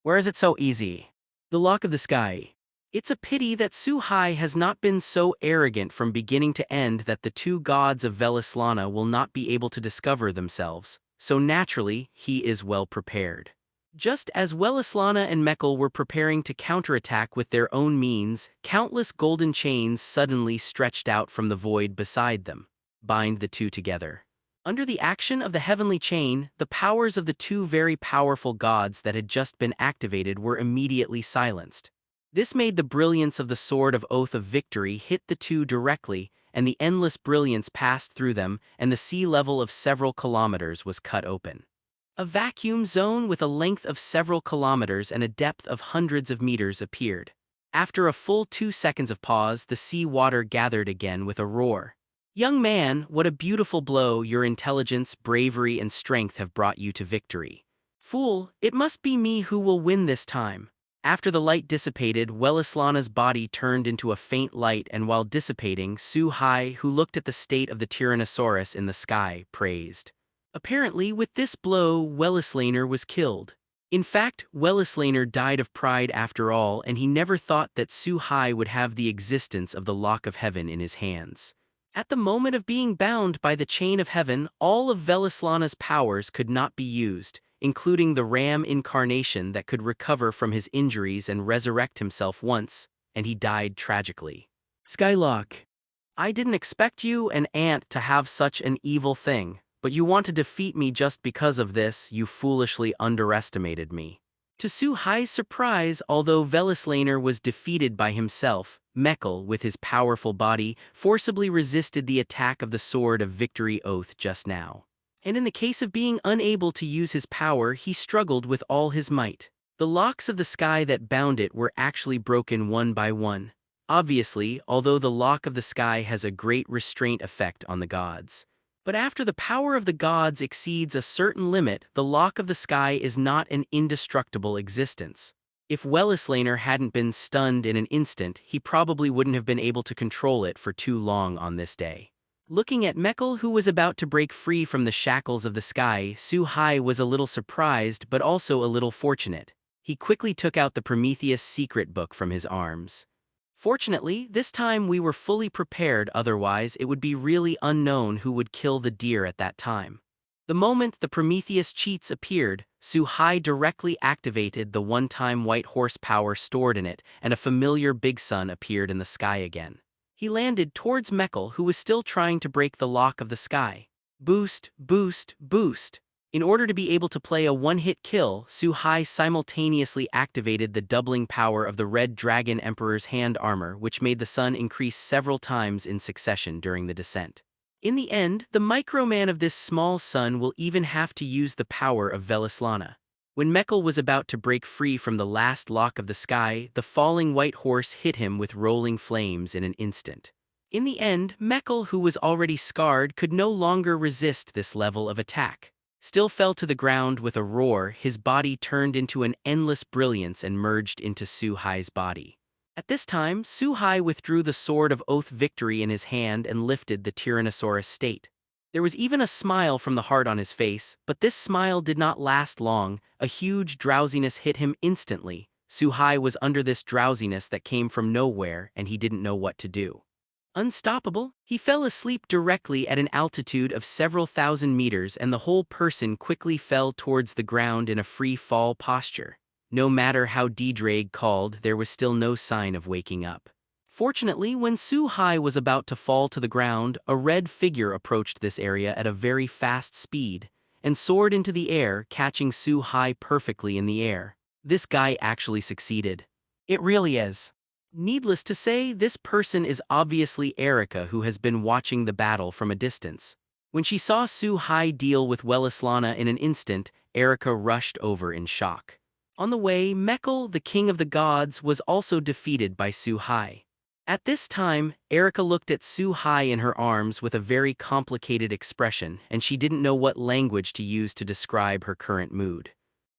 Where is it so easy? The lock of the sky. It's a pity that Su-hai has not been so arrogant from beginning to end that the two gods of Velislana will not be able to discover themselves, so naturally, he is well prepared. Just as Velislana and Mekl were preparing to counterattack with their own means, countless golden chains suddenly stretched out from the void beside them. Bind the two together. Under the action of the heavenly chain, the powers of the two very powerful gods that had just been activated were immediately silenced. This made the brilliance of the Sword of Oath of Victory hit the two directly, and the endless brilliance passed through them, and the sea level of several kilometers was cut open. A vacuum zone with a length of several kilometers and a depth of hundreds of meters appeared. After a full 2 seconds of pause, the sea water gathered again with a roar. Young man, what a beautiful blow! Your intelligence, bravery, and strength have brought you to victory. Fool, it must be me who will win this time. After the light dissipated, Velislana's body turned into a faint light, and while dissipating, Su-hai, who looked at the state of the Tyrannosaurus in the sky, praised. Apparently, with this blow, Velislana was killed. In fact, Velislana died of pride after all, and he never thought that Su-hai would have the existence of the Lock of Heaven in his hands. At the moment of being bound by the chain of heaven, all of Velislana's powers could not be used, including the ram incarnation that could recover from his injuries and resurrect himself once, and he died tragically. Skylock, I didn't expect you, an ant, to have such an evil thing, but you want to defeat me just because of this. You foolishly underestimated me. To Su-Hai's surprise, although Velislaner was defeated by himself, Mekl, with his powerful body, forcibly resisted the attack of the Sword of Victory oath just now. And in the case of being unable to use his power, he struggled with all his might. The locks of the sky that bound it were actually broken one by one. Obviously, although the lock of the sky has a great restraint effect on the gods. But after the power of the gods exceeds a certain limit, the lock of the sky is not an indestructible existence. If Welislaner hadn't been stunned in an instant, he probably wouldn't have been able to control it for too long on this day. Looking at Mekl, who was about to break free from the shackles of the sky, Su-Hai was a little surprised but also a little fortunate. He quickly took out the Prometheus secret book from his arms. Fortunately, this time we were fully prepared, otherwise it would be really unknown who would kill the deer at that time. The moment the Prometheus cheats appeared, Su-Hai directly activated the one-time white horsepower stored in it, and a familiar big sun appeared in the sky again. He landed towards Mekl, who was still trying to break the lock of the sky. Boost, boost, boost. In order to be able to play a one-hit kill, Su-Hai simultaneously activated the doubling power of the Red Dragon Emperor's hand armor, which made the sun increase several times in succession during the descent. In the end, the microman of this small sun will even have to use the power of Velislana. When Mekl was about to break free from the last lock of the sky, the falling white horse hit him with rolling flames in an instant. In the end, Mekl, who was already scarred, could no longer resist this level of attack. Still fell to the ground with a roar. His body turned into an endless brilliance and merged into Su-Hai's body. At this time, Su-Hai withdrew the Sword of Oath Victory in his hand and lifted the Tyrannosaurus state. There was even a smile from the heart on his face, but this smile did not last long. A huge drowsiness hit him instantly. Su-Hai was under this drowsiness that came from nowhere, and he didn't know what to do. Unstoppable, he fell asleep directly at an altitude of several thousand meters, and the whole person quickly fell towards the ground in a free fall posture. No matter how DxD called, there was still no sign of waking up. Fortunately, when Su-Hai was about to fall to the ground, a red figure approached this area at a very fast speed and soared into the air, catching Su-Hai perfectly in the air. This guy actually succeeded. It really is. Needless to say, this person is obviously Erica, who has been watching the battle from a distance. When she saw Su-Hai deal with Welislana in an instant, Erica rushed over in shock. On the way, Mekl, the king of the gods, was also defeated by Su-Hai. At this time, Erica looked at Su-Hai in her arms with a very complicated expression, and she didn't know what language to use to describe her current mood.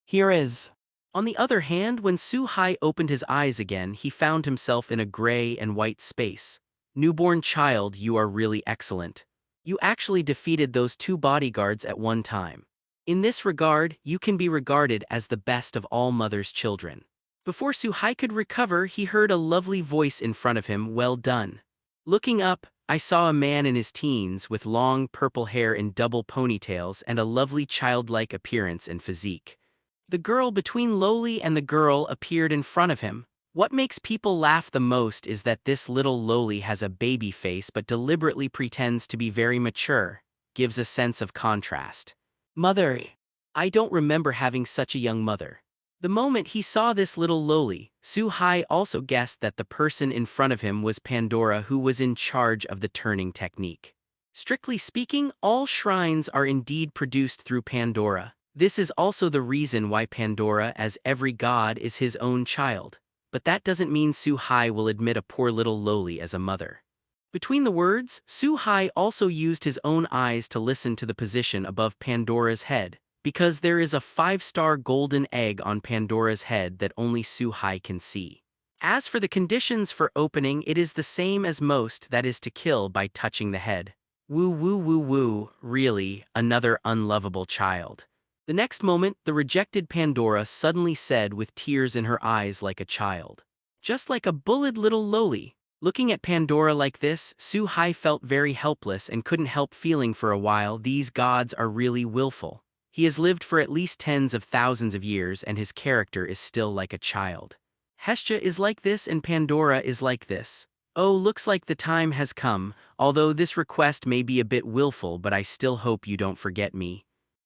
Here is. On the other hand, when Su-Hai opened his eyes again, he found himself in a gray and white space. Newborn child, you are really excellent. You actually defeated those two bodyguards at one time. In this regard, you can be regarded as the best of all mother's children. Before Su-Hai could recover, he heard a lovely voice in front of him. Well done. Looking up, I saw a man in his teens with long purple hair in double ponytails and a lovely childlike appearance and physique. The girl between Lowly and the girl appeared in front of him. What makes people laugh the most is that this little Lowly has a baby face but deliberately pretends to be very mature, gives a sense of contrast. Mother. I don't remember having such a young mother. The moment he saw this little Lowly, Su-Hai also guessed that the person in front of him was Pandora, who was in charge of the turning technique. Strictly speaking, all shrines are indeed produced through Pandora. This is also the reason why Pandora, as every god, is his own child. But that doesn't mean Su-Hai will admit a poor little Lowly as a mother. Between the words, Su-Hai also used his own eyes to listen to the position above Pandora's head, because there is a 5-star golden egg on Pandora's head that only Su-Hai can see. As for the conditions for opening, it is the same as most, that is to kill by touching the head. Woo woo woo woo, really, another unlovable child. The next moment, the rejected Pandora suddenly said with tears in her eyes like a child. Just like a bullied little Lowly. Looking at Pandora like this, Su-Hai felt very helpless and couldn't help feeling for a while, these gods are really willful. He has lived for at least tens of thousands of years and his character is still like a child. Hestia is like this and Pandora is like this. Oh, looks like the time has come, although this request may be a bit willful, but I still hope you don't forget me.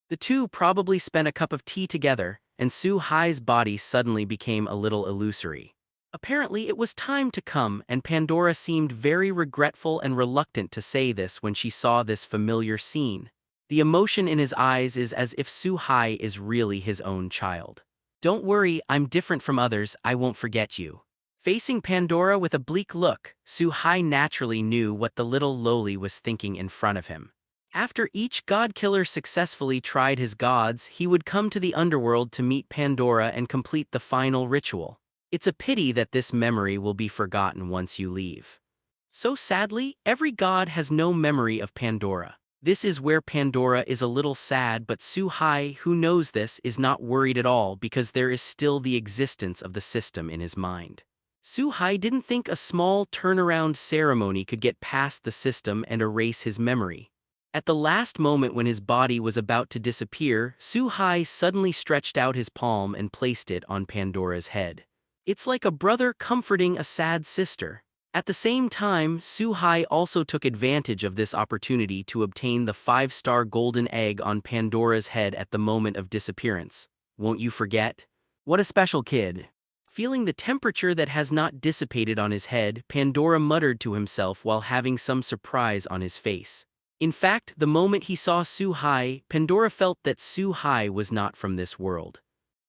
The two probably spent a cup of tea together, and Su Hai's body suddenly became a little illusory. Apparently it was time to come, and Pandora seemed very regretful and reluctant to say this when she saw this familiar scene. The emotion in his eyes is as if Su Hai is really his own child. Don't worry, I'm different from others, I won't forget you. Facing Pandora with a bleak look, Su Hai naturally knew what the little lowly was thinking in front of him. After each god-killer successfully tried his gods, he would come to the underworld to meet Pandora and complete the final ritual. It's a pity that this memory will be forgotten once you leave. So sadly, every god has no memory of Pandora. This is where Pandora is a little sad, but Su Hai, who knows this, is not worried at all because there is still the existence of the system in his mind. Su Hai didn't think a small turnaround ceremony could get past the system and erase his memory. At the last moment when his body was about to disappear, Su Hai suddenly stretched out his palm and placed it on Pandora's head. It's like a brother comforting a sad sister. At the same time, Su Hai also took advantage of this opportunity to obtain the 5-star golden egg on Pandora's head at the moment of disappearance. Won't you forget? What a special kid. Feeling the temperature that has not dissipated on his head, Pandora muttered to himself while having some surprise on his face. In fact, the moment he saw Su Hai, Pandora felt that Su Hai was not from this world.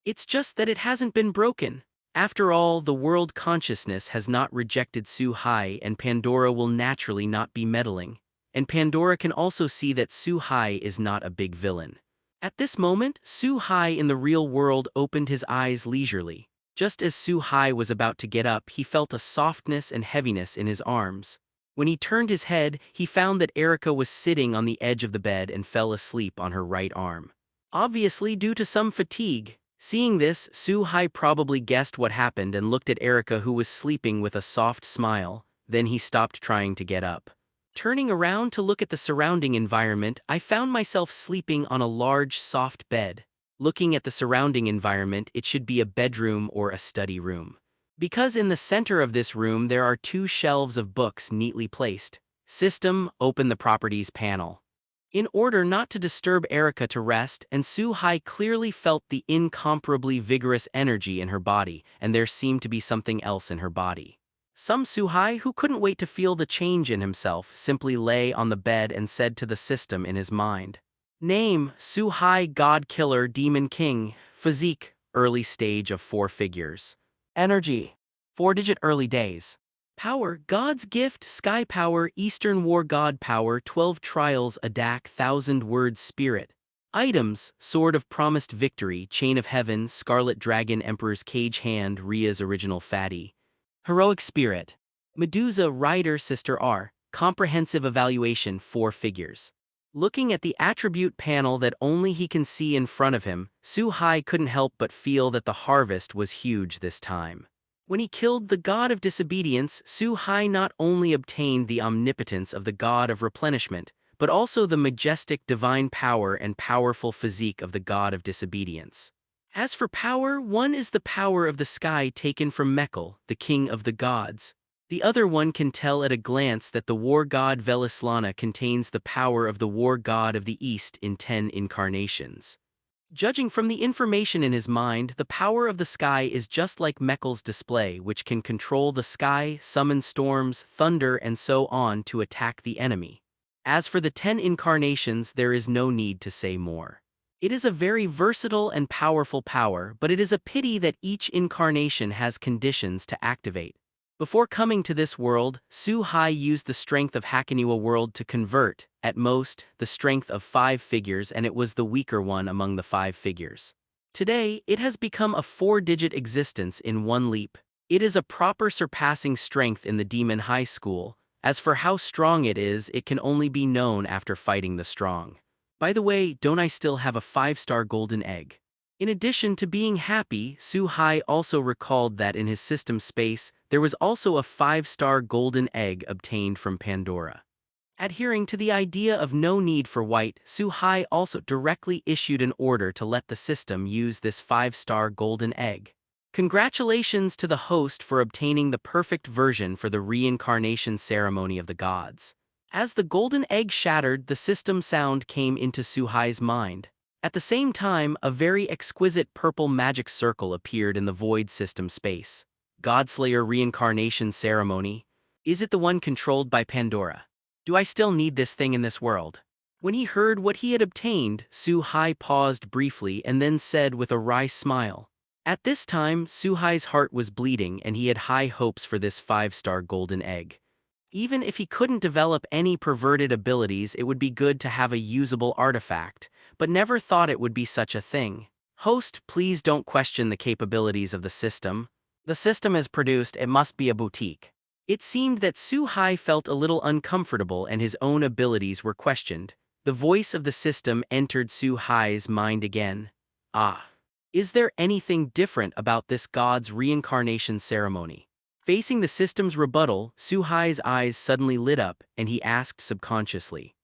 It's just that it hasn't been broken. After all, the world consciousness has not rejected Su Hai and Pandora will naturally not be meddling. And Pandora can also see that Su Hai is not a big villain. At this moment, Su Hai in the real world opened his eyes leisurely. Just as Su Hai was about to get up, he felt a softness and heaviness in his arms. When he turned his head, he found that Erica was sitting on the edge of the bed and fell asleep on her right arm. Obviously due to some fatigue. Seeing this, Su Hai probably guessed what happened and looked at Erica who was sleeping with a soft smile, then he stopped trying to get up. Turning around to look at the surrounding environment, I found myself sleeping on a large soft bed. Looking at the surrounding environment, it should be a bedroom or a study room. Because in the center of this room there are 2 shelves of books neatly placed. System, open the properties panel. In order not to disturb Erica to rest, and Su Hai clearly felt the incomparably vigorous energy in her body, and there seemed to be something else in her body. Some Su Hai, who couldn't wait to feel the change in himself, simply lay on the bed and said to the system in his mind. Name, Su Hai God Killer Demon King. Physique, early stage of 4 figures. Energy, 4-digit early days. Power, God's gift, sky power, Eastern war god power, 12 trials, Adak, 1,000 words spirit. Items, sword of promised victory, chain of heaven, scarlet dragon, emperor's cage hand, Rhea's original fatty. Heroic spirit. Medusa, rider, sister R, comprehensive evaluation, 4 figures. Looking at the attribute panel that only he can see in front of him, Su Hai couldn't help but feel that the harvest was huge this time. When he killed the god of disobedience, Su Hai not only obtained the omnipotence of the god of replenishment, but also the majestic divine power and powerful physique of the god of disobedience. As for power, one is the power of the sky taken from Mekhl, the king of the gods. The other one can tell at a glance that the war god Velislana contains the power of the war god of the east in 10 incarnations. Judging from the information in his mind, the power of the sky is just like Mekhl's display, which can control the sky, summon storms, thunder, and so on to attack the enemy. As for the 10 incarnations, there is no need to say more. It is a very versatile and powerful power, but it is a pity that each incarnation has conditions to activate. Before coming to this world, Su Hai used the strength of Hakanua world to convert, at most, the strength of 5 figures, and it was the weaker one among the 5 figures. Today, it has become a 4-digit existence in one leap. It is a proper surpassing strength in the Demon High School. As for how strong it is, it can only be known after fighting the strong. By the way, don't I still have a 5-star golden egg? In addition to being happy, Su Hai also recalled that in his system space, there was also a 5-star golden egg obtained from Pandora. Adhering to the idea of no need for white, Su-hai also directly issued an order to let the system use this 5-star golden egg. Congratulations to the host for obtaining the perfect version for the reincarnation ceremony of the gods. As the golden egg shattered, the system sound came into Su-hai's mind. At the same time, a very exquisite purple magic circle appeared in the void system space. Godslayer reincarnation ceremony. Is it the one controlled by Pandora? Do I still need this thing in this world? When he heard what he had obtained, Su-hai paused briefly and then said with a wry smile. At this time, Su-hai's heart was bleeding and he had high hopes for this 5-star golden egg. Even if he couldn't develop any perverted abilities, it would be good to have a usable artifact, but never thought it would be such a thing. Host, please don't question the capabilities of the system. The system is produced, it must be a boutique. It seemed that Su-hai felt a little uncomfortable and his own abilities were questioned. The voice of the system entered Su-hai's mind again. Ah. Is there anything different about this god's reincarnation ceremony? Facing the system's rebuttal, Su-hai's eyes suddenly lit up and he asked subconsciously.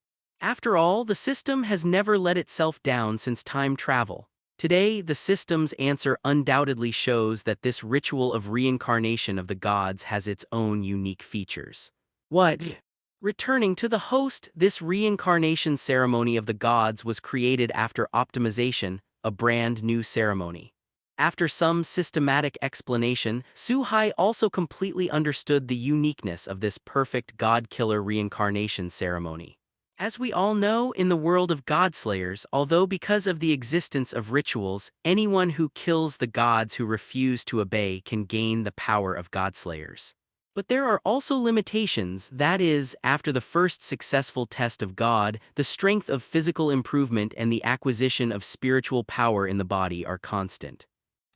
After all, the system has never let itself down since time travel. Today, the system's answer undoubtedly shows that this ritual of reincarnation of the gods has its own unique features. What? Returning to the host, this reincarnation ceremony of the gods was created after optimization, a brand new ceremony. After some systematic explanation, Su-hai also completely understood the uniqueness of this perfect god-killer reincarnation ceremony. As we all know, in the world of godslayers, although because of the existence of rituals, anyone who kills the gods who refuse to obey can gain the power of godslayers. But there are also limitations, that is, after the first successful test of God, the strength of physical improvement and the acquisition of spiritual power in the body are constant.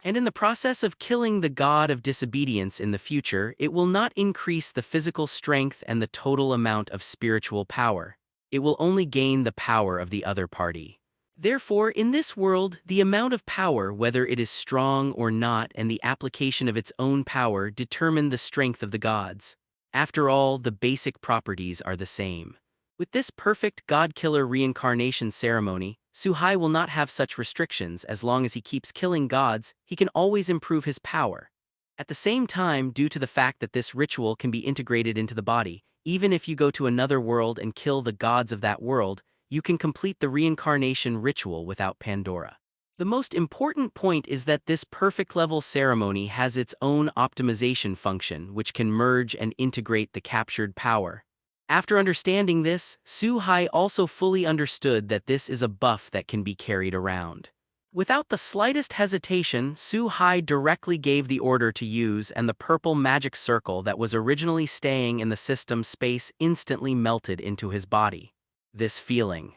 And in the process of killing the god of disobedience in the future, it will not increase the physical strength and the total amount of spiritual power. It will only gain the power of the other party. Therefore, in this world, the amount of power, whether it is strong or not, and the application of its own power determine the strength of the gods. After all, the basic properties are the same. With this perfect god-killer reincarnation ceremony, Su-hai will not have such restrictions. As long as he keeps killing gods, he can always improve his power. At the same time, due to the fact that this ritual can be integrated into the body, even if you go to another world and kill the gods of that world, you can complete the reincarnation ritual without Pandora. The most important point is that this perfect level ceremony has its own optimization function which can merge and integrate the captured power. After understanding this, Su-hai also fully understood that this is a buff that can be carried around. Without the slightest hesitation, Su-hai directly gave the order to use, and the purple magic circle that was originally staying in the system space instantly melted into his body. This feeling.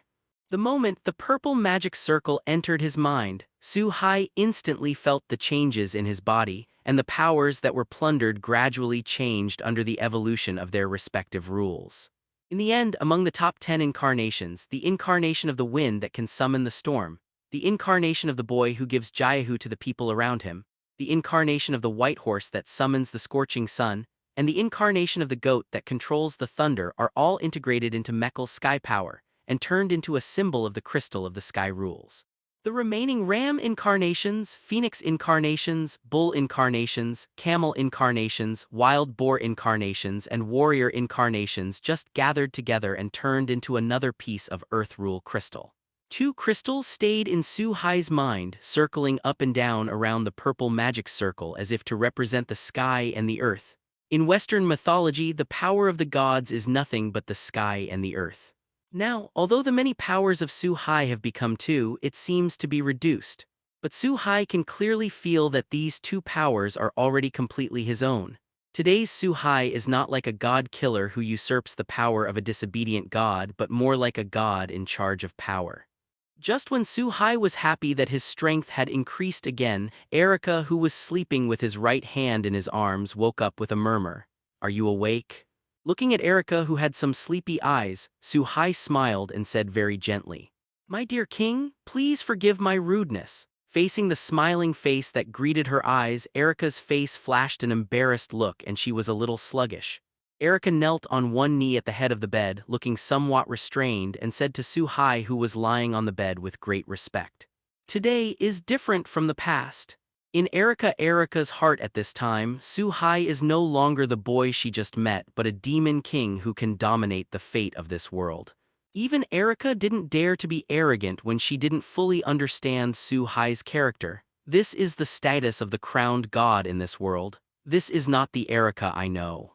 The moment the purple magic circle entered his mind, Su-hai instantly felt the changes in his body, and the powers that were plundered gradually changed under the evolution of their respective rules. In the end, among the top 10 incarnations, the incarnation of the wind that can summon the storm, the incarnation of the boy who gives Jayahu to the people around him, the incarnation of the white horse that summons the scorching sun, and the incarnation of the goat that controls the thunder are all integrated into Mechal's sky power, and turned into a symbol of the crystal of the sky rules. The remaining ram incarnations, phoenix incarnations, bull incarnations, camel incarnations, wild boar incarnations, and warrior incarnations just gathered together and turned into another piece of earth rule crystal. 2 crystals stayed in Su-hai's mind, circling up and down around the purple magic circle as if to represent the sky and the earth. In Western mythology, the power of the gods is nothing but the sky and the earth. Now, although the many powers of Su-hai have become 2, it seems to be reduced. But Su-hai can clearly feel that these 2 powers are already completely his own. Today's Su-hai is not like a god-killer who usurps the power of a disobedient god, but more like a god in charge of power. Just when Su-hai was happy that his strength had increased again, Erica, who was sleeping with his right hand in his arms, woke up with a murmur. "Are you awake?" Looking at Erica, who had some sleepy eyes, Su-hai smiled and said very gently, "My dear king, please forgive my rudeness." Facing the smiling face that greeted her eyes, Erica's face flashed an embarrassed look and she was a little sluggish. Erica knelt on one knee at the head of the bed, looking somewhat restrained, and said to Su-hai, who was lying on the bed, with great respect, "Today is different from the past." In Erica's heart at this time, Su-hai is no longer the boy she just met, but a demon king who can dominate the fate of this world. Even Erica didn't dare to be arrogant when she didn't fully understand Su-hai's character. This is the status of the crowned god in this world. This is not the Erica I know.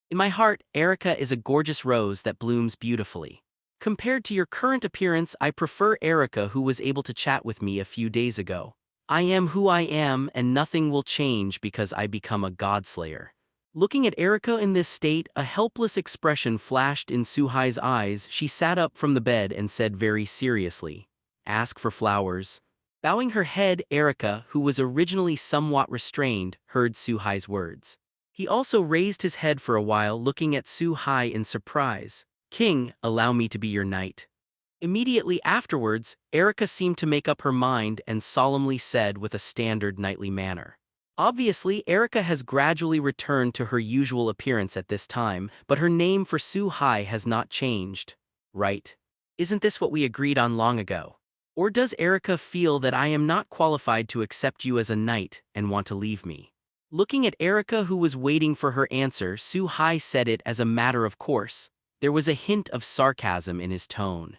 In my heart, Erica is a gorgeous rose that blooms beautifully. Compared to your current appearance, I prefer Erica, who was able to chat with me a few days ago. I am who I am, and nothing will change because I become a godslayer. Looking at Erica in this state, a helpless expression flashed in Su-hai's eyes. She sat up from the bed and said very seriously, "Ask for flowers." Bowing her head, Erica, who was originally somewhat restrained, heard Su-hai's words. He also raised his head for a while, looking at Su-hai in surprise. "King, allow me to be your knight." Immediately afterwards, Erica seemed to make up her mind and solemnly said with a standard knightly manner. Obviously, Erica has gradually returned to her usual appearance at this time, but her name for Su-hai has not changed. Right? Isn't this what we agreed on long ago? Or does Erica feel that I am not qualified to accept you as a knight and want to leave me? Looking at Erica, who was waiting for her answer, Su-hai said it as a matter of course. There was a hint of sarcasm in his tone.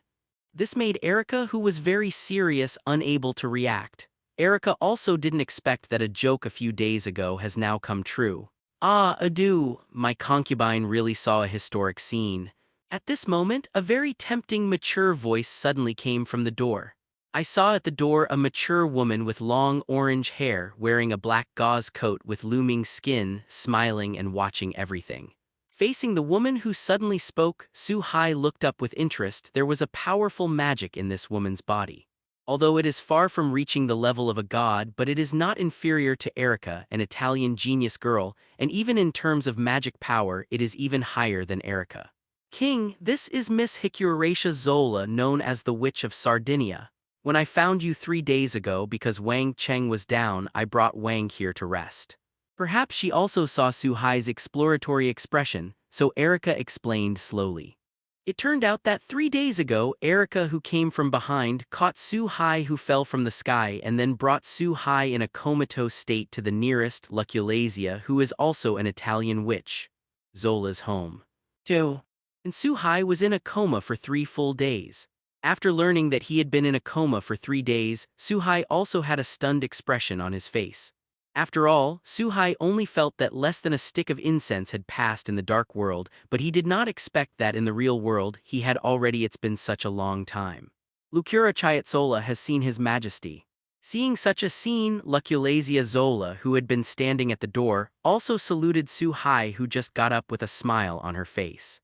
This made Erica, who was very serious, unable to react. Erica also didn't expect that a joke a few days ago has now come true. "Ah, adieu, my concubine really saw a historic scene." At this moment, a very tempting, mature voice suddenly came from the door. I saw at the door a mature woman with long orange hair, wearing a black gauze coat with looming skin, smiling and watching everything. Facing the woman who suddenly spoke, Su-hai looked up with interest. There was a powerful magic in this woman's body. Although it is far from reaching the level of a god, but it is not inferior to Erica, an Italian genius girl, and even in terms of magic power, it is even higher than Erica. "King, this is Miss Hikuratia Zola, known as the Witch of Sardinia. When I found you 3 days ago because Wang Cheng was down, I brought Wang here to rest." Perhaps she also saw Su-hai's exploratory expression, so Erica explained slowly. It turned out that 3 days ago, Erica, who came from behind, caught Su-hai, who fell from the sky, and then brought Su-hai in a comatose state to the nearest, Luculasia, who is also an Italian witch, Zola's home. 2. And Su-hai was in a coma for 3 full days. After learning that he had been in a coma for 3 days, Su-hai also had a stunned expression on his face. After all, Su-hai only felt that less than a stick of incense had passed in the dark world, but he did not expect that in the real world he had already. It's been such a long time. Lucura Zola has seen His Majesty. Seeing such a scene, Luculasia Zola, who had been standing at the door, also saluted Su-hai, who just got up with a smile on her face.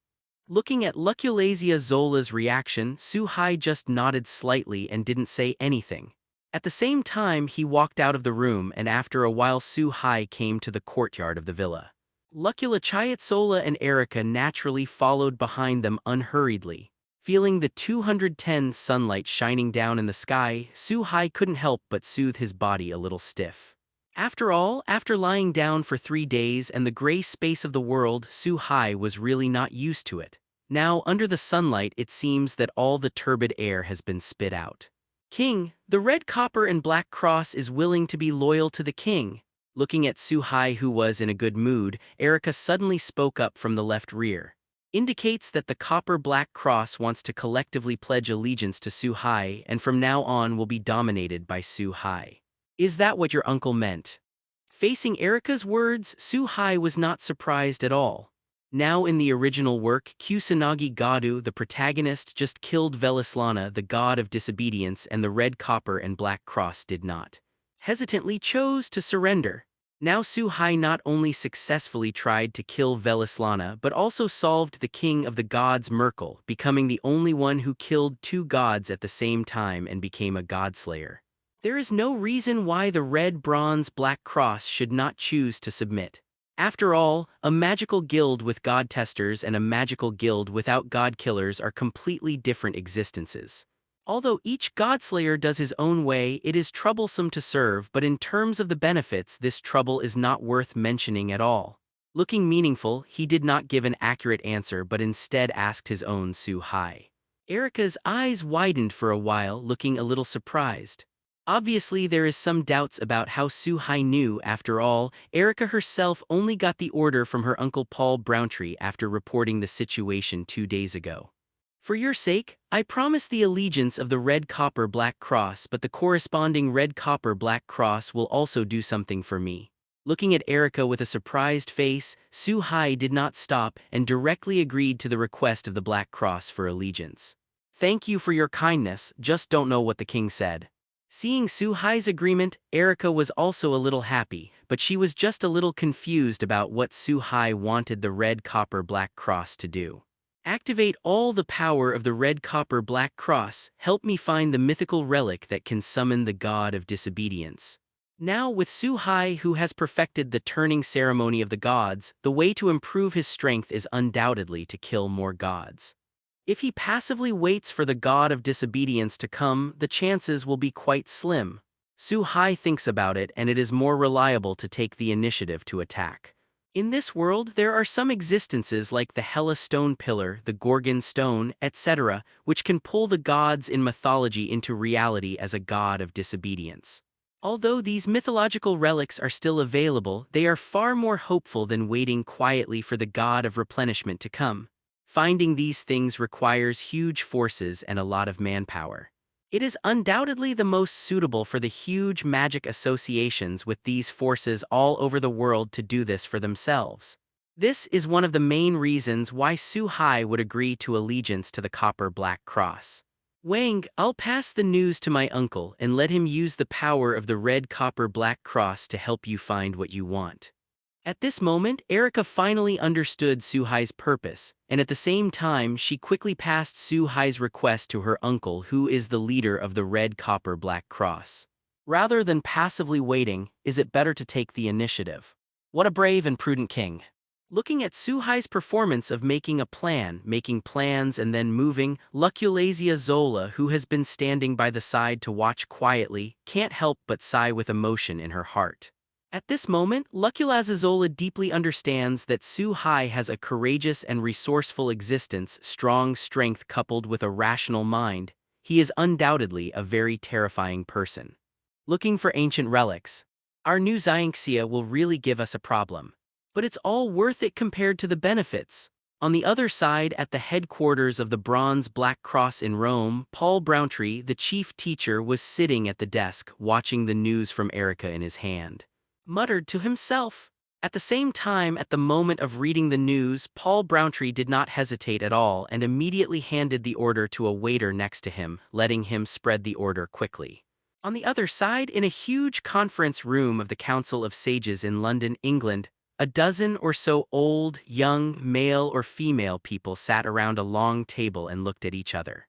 Looking at Luculasia Zola's reaction, Su-hai just nodded slightly and didn't say anything. At the same time, he walked out of the room, and after a while Su-hai came to the courtyard of the villa. Luculasia Zola and Erica naturally followed behind them unhurriedly. Feeling the 210 sunlight shining down in the sky, Su-hai couldn't help but soothe his body a little stiff. After all, after lying down for 3 days and the gray space of the world, Su-hai was really not used to it. Now, under the sunlight, it seems that all the turbid air has been spit out. "King, the red copper and black cross is willing to be loyal to the king." Looking at Su-hai, who was in a good mood, Erica suddenly spoke up from the left rear. Indicates that the copper-black cross wants to collectively pledge allegiance to Su-hai and from now on will be dominated by Su-hai. "Is that what your uncle meant?" Facing Erica's words, Su-hai was not surprised at all. Now in the original work, Kusanagi Gadu, the protagonist, just killed Velislana, the god of disobedience, and the red copper and black cross did not. Hesitantly chose to surrender. Now Su-hai not only successfully tried to kill Velislana but also solved the king of the gods Merkel, becoming the only one who killed 2 gods at the same time and became a godslayer. There is no reason why the red bronze black cross should not choose to submit. After all, a magical guild with god testers and a magical guild without god killers are completely different existences. Although each godslayer does his own way, it is troublesome to serve, but in terms of the benefits, this trouble is not worth mentioning at all. Looking meaningful, he did not give an accurate answer but instead asked his own Su Hai. Erica's eyes widened for a while, looking a little surprised. Obviously, there is some doubts about how Su Hai knew. After all, Erica herself only got the order from her uncle Paul Browntree after reporting the situation 2 days ago. For your sake, I promise the allegiance of the red copper black cross, but the corresponding red copper black cross will also do something for me. Looking at Erica with a surprised face, Su Hai did not stop and directly agreed to the request of the black cross for allegiance. Thank you for your kindness, just don't know what the king said. Seeing Su Hai's agreement, Erica was also a little happy, but she was just a little confused about what Su Hai wanted the red copper black cross to do. Activate all the power of the red copper black cross, help me find the mythical relic that can summon the god of disobedience. Now with Su Hai, who has perfected the turning ceremony of the gods, the way to improve his strength is undoubtedly to kill more gods. If he passively waits for the god of disobedience to come, the chances will be quite slim. Su Hai thinks about it, and it is more reliable to take the initiative to attack. In this world, there are some existences like the Hela stone pillar, the Gorgon stone, etc., which can pull the gods in mythology into reality as a god of disobedience. Although these mythological relics are still available, they are far more hopeful than waiting quietly for the god of replenishment to come. Finding these things requires huge forces and a lot of manpower. It is undoubtedly the most suitable for the huge magic associations with these forces all over the world to do this for themselves. This is one of the main reasons why Su Hai would agree to allegiance to the copper black cross. Wang, I'll pass the news to my uncle and let him use the power of the red copper black cross to help you find what you want. At this moment, Erica finally understood Su Hai's purpose, and at the same time she quickly passed Su Hai's request to her uncle, who is the leader of the red copper black cross. Rather than passively waiting, is it better to take the initiative? What a brave and prudent king. Looking at Su Hai's performance of making plans and then moving, Luculasia Zola, who has been standing by the side to watch quietly, can't help but sigh with emotion in her heart. At this moment, Luculazazola deeply understands that Su Hai has a courageous and resourceful existence, strong strength coupled with a rational mind. He is undoubtedly a very terrifying person. Looking for ancient relics. Our new Xianxia will really give us a problem. But it's all worth it compared to the benefits. On the other side, at the headquarters of the Bronze Black Cross in Rome, Paul Browntree, the chief teacher, was sitting at the desk, watching the news from Erica in his hand. Muttered to himself. At the same time, at the moment of reading the news, Paul Browntree did not hesitate at all and immediately handed the order to a waiter next to him, letting him spread the order quickly. On the other side, in a huge conference room of the Council of Sages in London, England, a dozen or so old, young, male or female people sat around a long table and looked at each other.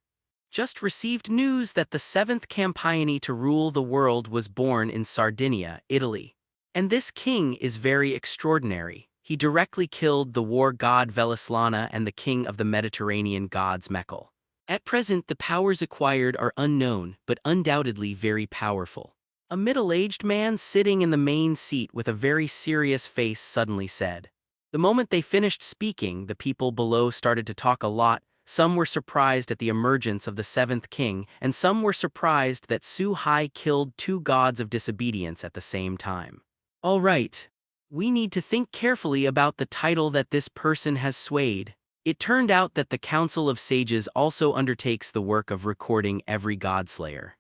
Just received news that the 7th Campione to rule the world was born in Sardinia, Italy. And this king is very extraordinary. He directly killed the war god Velislana and the king of the Mediterranean gods Mekhl. At present, the powers acquired are unknown, but undoubtedly very powerful. A middle-aged man sitting in the main seat with a very serious face suddenly said. The moment they finished speaking, the people below started to talk a lot. Some were surprised at the emergence of the 7th king, and some were surprised that Su Hai killed 2 gods of disobedience at the same time. All right. We need to think carefully about the title that this person has swayed. It turned out that the Council of Sages also undertakes the work of recording every godslayer.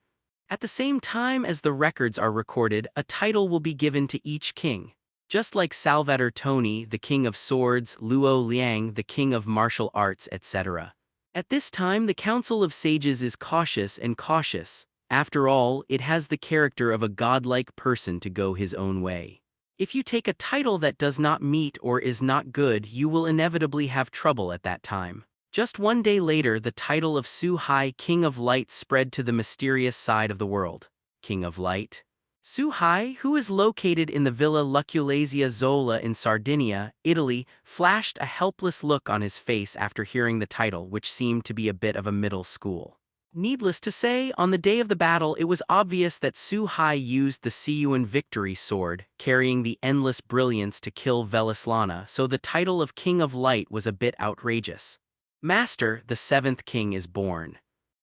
At the same time as the records are recorded, a title will be given to each king. Just like Salvator Toni, the King of Swords, Luo Liang, the King of Martial Arts, etc. At this time, the Council of Sages is cautious and cautious. After all, it has the character of a godlike person to go his own way. If you take a title that does not meet or is not good, you will inevitably have trouble at that time. Just one day later, the title of Su Hai, King of Light, spread to the mysterious side of the world. King of Light? Su Hai, who is located in the Villa Luculasia Zola in Sardinia, Italy, flashed a helpless look on his face after hearing the title, which seemed to be a bit of a middle school. Needless to say, on the day of the battle, it was obvious that Su Hai used the Vowed Victory sword, carrying the endless brilliance to kill Velislana, so the title of King of Light was a bit outrageous. Master, the seventh king is born.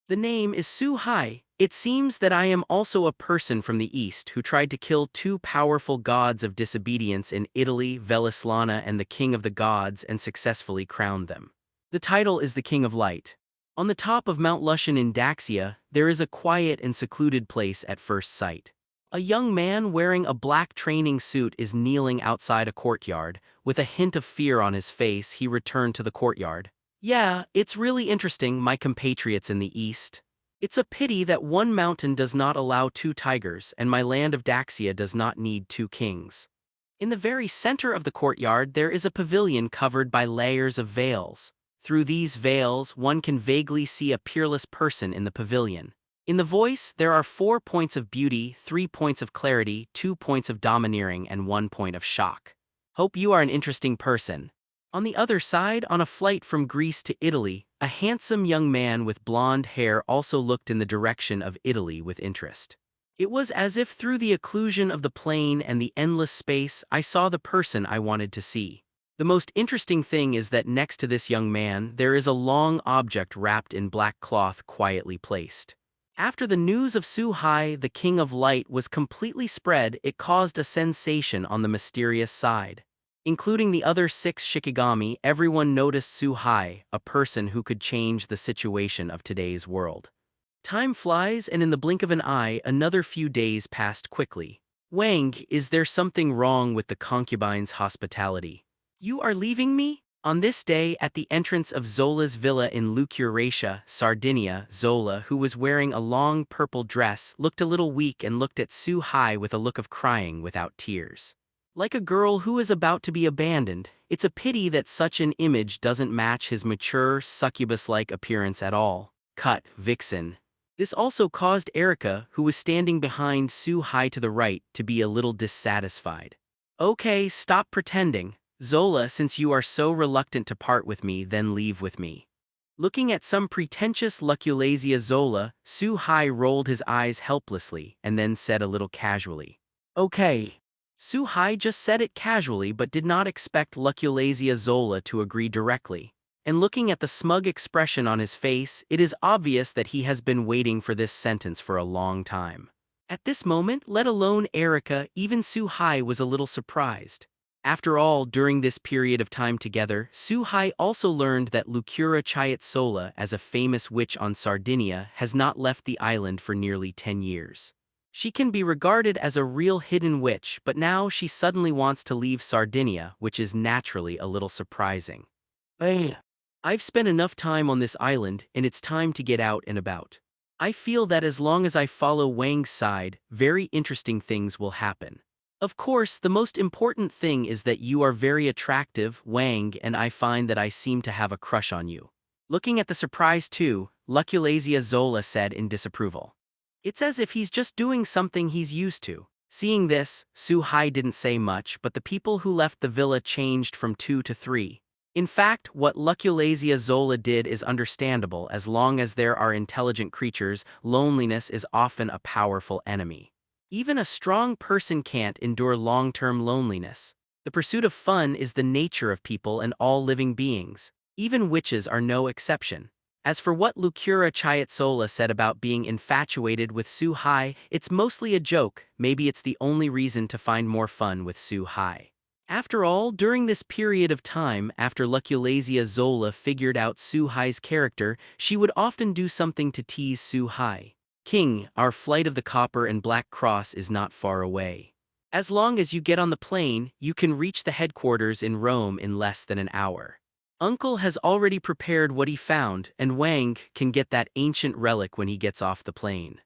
The name is Su Hai. It seems that I am also a person from the east who tried to kill two powerful gods of disobedience in Italy, Velislana and the King of the Gods, and successfully crowned them. The title is the King of Light. On the top of Mount Lushan in Daxia, there is a quiet and secluded place at first sight. A young man wearing a black training suit is kneeling outside a courtyard. With a hint of fear on his face, he returned to the courtyard. Yeah, it's really interesting, my compatriots in the east. It's a pity that one mountain does not allow two tigers, and my land of Daxia does not need two kings. In the very center of the courtyard, there is a pavilion covered by layers of veils. Through these veils, one can vaguely see a peerless person in the pavilion. In the voice, there are 4 points of beauty, 3 points of clarity, 2 points of domineering, and 1 point of shock. Hope you are an interesting person. On the other side, on a flight from Greece to Italy, a handsome young man with blonde hair also looked in the direction of Italy with interest. It was as if through the occlusion of the plane and the endless space, I saw the person I wanted to see. The most interesting thing is that next to this young man, there is a long object wrapped in black cloth quietly placed. After the news of Su Hai, the King of Light, was completely spread, it caused a sensation on the mysterious side. Including the other 6 Shikigami, everyone noticed Su Hai, a person who could change the situation of today's world. Time flies, and in the blink of an eye, another few days passed quickly. Wang, is there something wrong with the concubine's hospitality? You are leaving me? On this day, at the entrance of Zola's villa in Lucuratia, Sardinia, Zola, who was wearing a long purple dress, looked a little weak and looked at Su Hai with a look of crying without tears. Like a girl who is about to be abandoned, it's a pity that such an image doesn't match his mature, succubus-like appearance at all. Cut, vixen. This also caused Erica, who was standing behind Su Hai to the right, to be a little dissatisfied. Okay, stop pretending. Zola, since you are so reluctant to part with me, then leave with me. Looking at some pretentious Luculasia Zola, Su Hai rolled his eyes helplessly and then said a little casually. Okay. Su Hai just said it casually but did not expect Luculasia Zola to agree directly. And looking at the smug expression on his face, it is obvious that he has been waiting for this sentence for a long time. At this moment, let alone Erica, even Su Hai was a little surprised. After all, during this period of time together, Su Hai also learned that Lucura Chiatsola, as a famous witch on Sardinia, has not left the island for nearly 10 years. She can be regarded as a real hidden witch, but now she suddenly wants to leave Sardinia, which is naturally a little surprising. Hey, I've spent enough time on this island, and it's time to get out and about. I feel that as long as I follow Wang's side, very interesting things will happen. Of course, the most important thing is that you are very attractive, Wang, and I find that I seem to have a crush on you. Looking at the surprise too, Luculasia Zola said in disapproval. It's as if he's just doing something he's used to. Seeing this, Su Hai didn't say much, but the people who left the villa changed from 2 to 3. In fact, what Luculasia Zola did is understandable. As long as there are intelligent creatures, loneliness is often a powerful enemy. Even a strong person can't endure long-term loneliness. The pursuit of fun is the nature of people and all living beings. Even witches are no exception. As for what Lucura Chiatsola said about being infatuated with Su Hai, it's mostly a joke. Maybe it's the only reason to find more fun with Su Hai. After all, during this period of time, after Luculasia Zola figured out Su Hai's character, she would often do something to tease Su Hai. King, our flight of the Copper and Black Cross is not far away. As long as you get on the plane, you can reach the headquarters in Rome in less than an hour. Uncle has already prepared what he found, and Wang can get that ancient relic when he gets off the plane.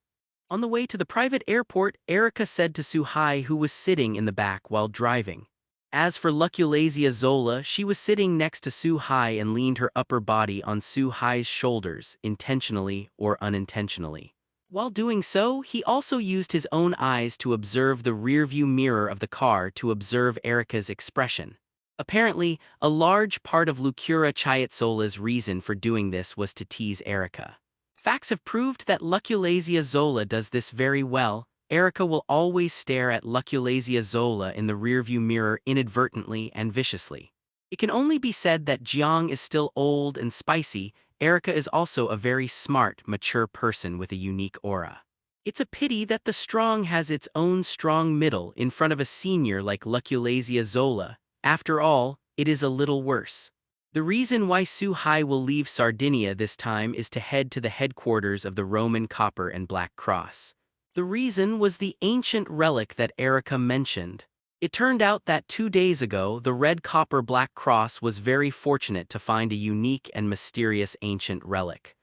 On the way to the private airport, Erica said to Su Hai, who was sitting in the back while driving. As for Luculasia Zola, she was sitting next to Su Hai and leaned her upper body on Su Hai's shoulders, intentionally or unintentionally. While doing so, he also used his own eyes to observe the rearview mirror of the car to observe Erica's expression. Apparently, a large part of Lucura Chiatsola's reason for doing this was to tease Erica. Facts have proved that Luculasia zola does this very well. Erica will always stare at Luculasia zola in the rearview mirror inadvertently and viciously. It can only be said that Jiang is still old and spicy. Erica is also a very smart, mature person with a unique aura. It's a pity that the strong has its own strong middle in front of a senior like Luculasia zola. After all, it is a little worse. The reason why Su Hai will leave Sardinia this time is to head to the headquarters of the Roman Copper and Black Cross. The reason was the ancient relic that Erica mentioned. It turned out that 2 days ago, the Red Copper Black Cross was very fortunate to find a unique and mysterious ancient relic.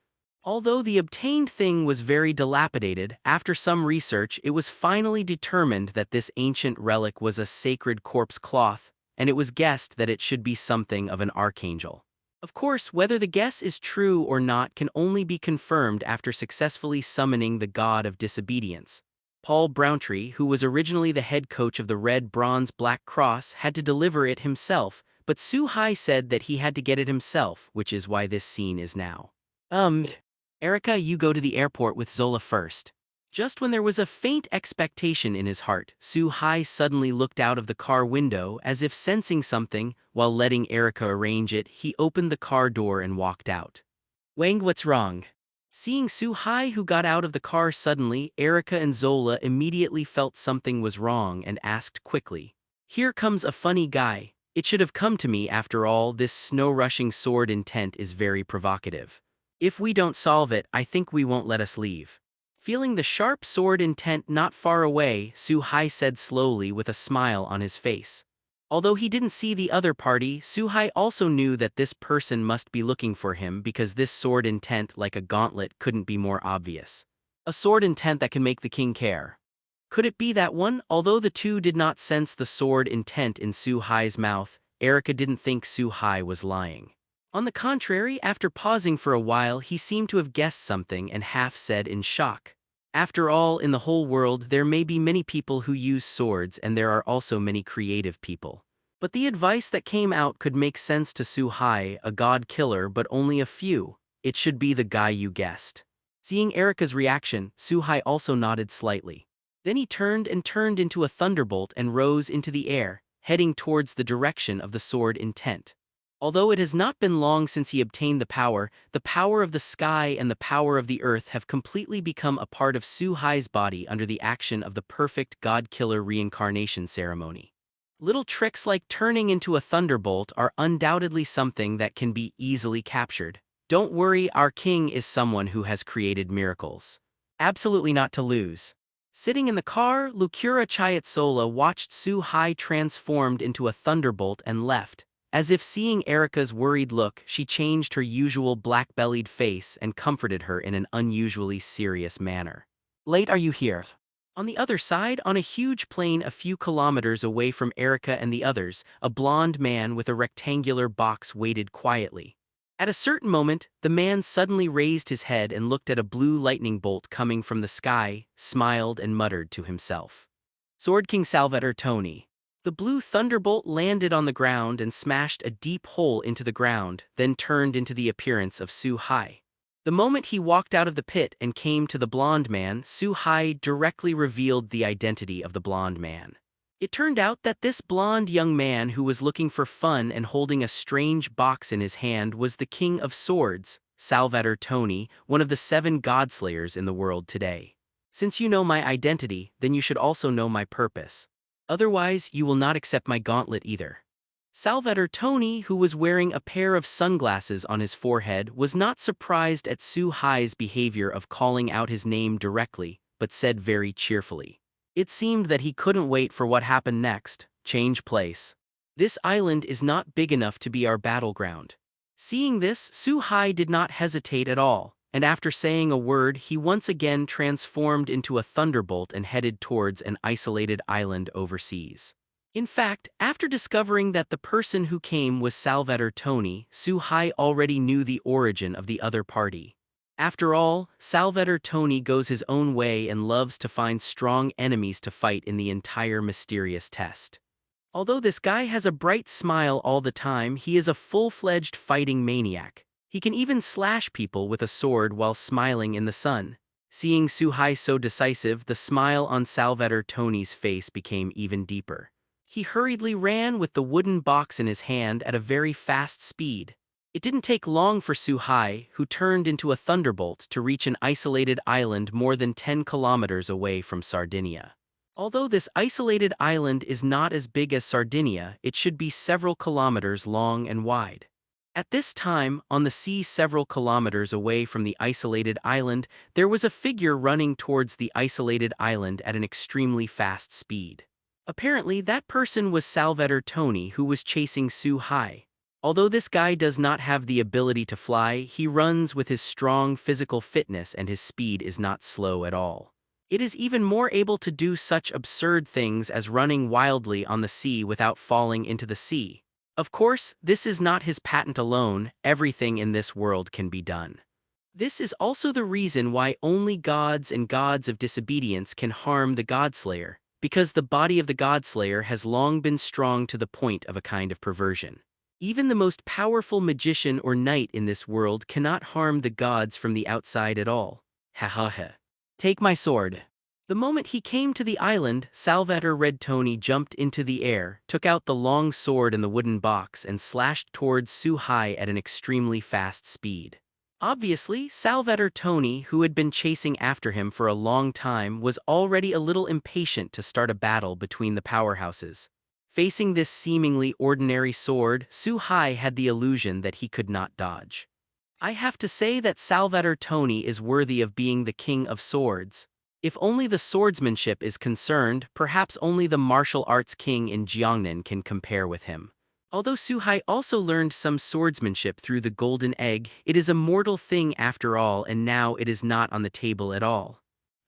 Although the obtained thing was very dilapidated, after some research it was finally determined that this ancient relic was a sacred corpse cloth, and it was guessed that it should be something of an archangel. Of course, whether the guess is true or not can only be confirmed after successfully summoning the god of disobedience. Paul Browntree, who was originally the head coach of the Red Bronze Black Cross, had to deliver it himself, but Su Hai said that he had to get it himself, which is why this scene is now. Erica, you go to the airport with Zola first. Just when there was a faint expectation in his heart, Su Hai suddenly looked out of the car window as if sensing something. While letting Erica arrange it, he opened the car door and walked out. Wang, what's wrong? Seeing Su Hai, who got out of the car suddenly, Erica and Zola immediately felt something was wrong and asked quickly. Here comes a funny guy. It should have come to me after all. This snow-rushing sword intent is very provocative. If we don't solve it, I think we won't let us leave. Feeling the sharp sword intent not far away, Su Hai said slowly with a smile on his face. Although he didn't see the other party, Su Hai also knew that this person must be looking for him because this sword intent like a gauntlet couldn't be more obvious. A sword intent that can make the king care. Could it be that one? Although the two did not sense the sword intent in Su Hai's mouth, Erica didn't think Su Hai was lying. On the contrary, after pausing for a while, he seemed to have guessed something and half said in shock. After all, in the whole world there may be many people who use swords and there are also many creative people. But the advice that came out could make sense to Su Hai, a god killer, but only a few. It should be the guy you guessed. Seeing Erica's reaction, Su Hai also nodded slightly. Then he turned into a thunderbolt and rose into the air, heading towards the direction of the sword intent. Although it has not been long since he obtained the power of the sky and the power of the earth have completely become a part of Su Hai's body under the action of the perfect god-killer reincarnation ceremony. Little tricks like turning into a thunderbolt are undoubtedly something that can be easily captured. Don't worry, our king is someone who has created miracles. Absolutely not to lose. Sitting in the car, Lucura Chiatsola watched Su Hai transformed into a thunderbolt and left. As if seeing Erica's worried look, she changed her usual black-bellied face and comforted her in an unusually serious manner. Late are you here? On the other side, on a huge plain a few kilometers away from Erica and the others, a blond man with a rectangular box waited quietly. At a certain moment, the man suddenly raised his head and looked at a blue lightning bolt coming from the sky, smiled and muttered to himself. Sword King Salvator Tony. The blue thunderbolt landed on the ground and smashed a deep hole into the ground, then turned into the appearance of Su Hai. The moment he walked out of the pit and came to the blonde man, Su Hai directly revealed the identity of the blonde man. It turned out that this blonde young man who was looking for fun and holding a strange box in his hand was the King of Swords, Salvator Tony, one of the 7 godslayers in the world today. Since you know my identity, then you should also know my purpose. Otherwise, you will not accept my gauntlet either. Salvator Tony, who was wearing a pair of sunglasses on his forehead, was not surprised at Su Hai's behavior of calling out his name directly, but said very cheerfully. It seemed that he couldn't wait for what happened next. Change place. This island is not big enough to be our battleground. Seeing this, Su Hai did not hesitate at all, and after saying a word he once again transformed into a thunderbolt and headed towards an isolated island overseas. In fact, after discovering that the person who came was Salvator Tony, Su Hai already knew the origin of the other party. After all, Salvator Tony goes his own way and loves to find strong enemies to fight in the entire mysterious test. Although this guy has a bright smile all the time, he is a full-fledged fighting maniac. He can even slash people with a sword while smiling in the sun. Seeing Suhai so decisive, the smile on Salvator Tony's face became even deeper. He hurriedly ran with the wooden box in his hand at a very fast speed. It didn't take long for Suhai, who turned into a thunderbolt, to reach an isolated island more than 10 kilometers away from Sardinia. Although this isolated island is not as big as Sardinia, it should be several kilometers long and wide. At this time, on the sea several kilometers away from the isolated island, there was a figure running towards the isolated island at an extremely fast speed. Apparently, that person was Salvator Tony, who was chasing Suhai. Although this guy does not have the ability to fly, he runs with his strong physical fitness and his speed is not slow at all. It is even more able to do such absurd things as running wildly on the sea without falling into the sea. Of course, this is not his patent alone, everything in this world can be done. This is also the reason why only gods and gods of disobedience can harm the Godslayer, because the body of the Godslayer has long been strong to the point of a kind of perversion. Even the most powerful magician or knight in this world cannot harm the gods from the outside at all. Ha ha ha. Take my sword. The moment he came to the island, Salvator Red Tony jumped into the air, took out the long sword in the wooden box and slashed towards Suhai at an extremely fast speed. Obviously, Salvator Tony, who had been chasing after him for a long time, was already a little impatient to start a battle between the powerhouses. Facing this seemingly ordinary sword, Suhai had the illusion that he could not dodge. I have to say that Salvator Tony is worthy of being the king of swords. If only the swordsmanship is concerned, perhaps only the martial arts king in Jiangnan can compare with him. Although Suhai also learned some swordsmanship through the golden egg, it is a mortal thing after all, and now it is not on the table at all.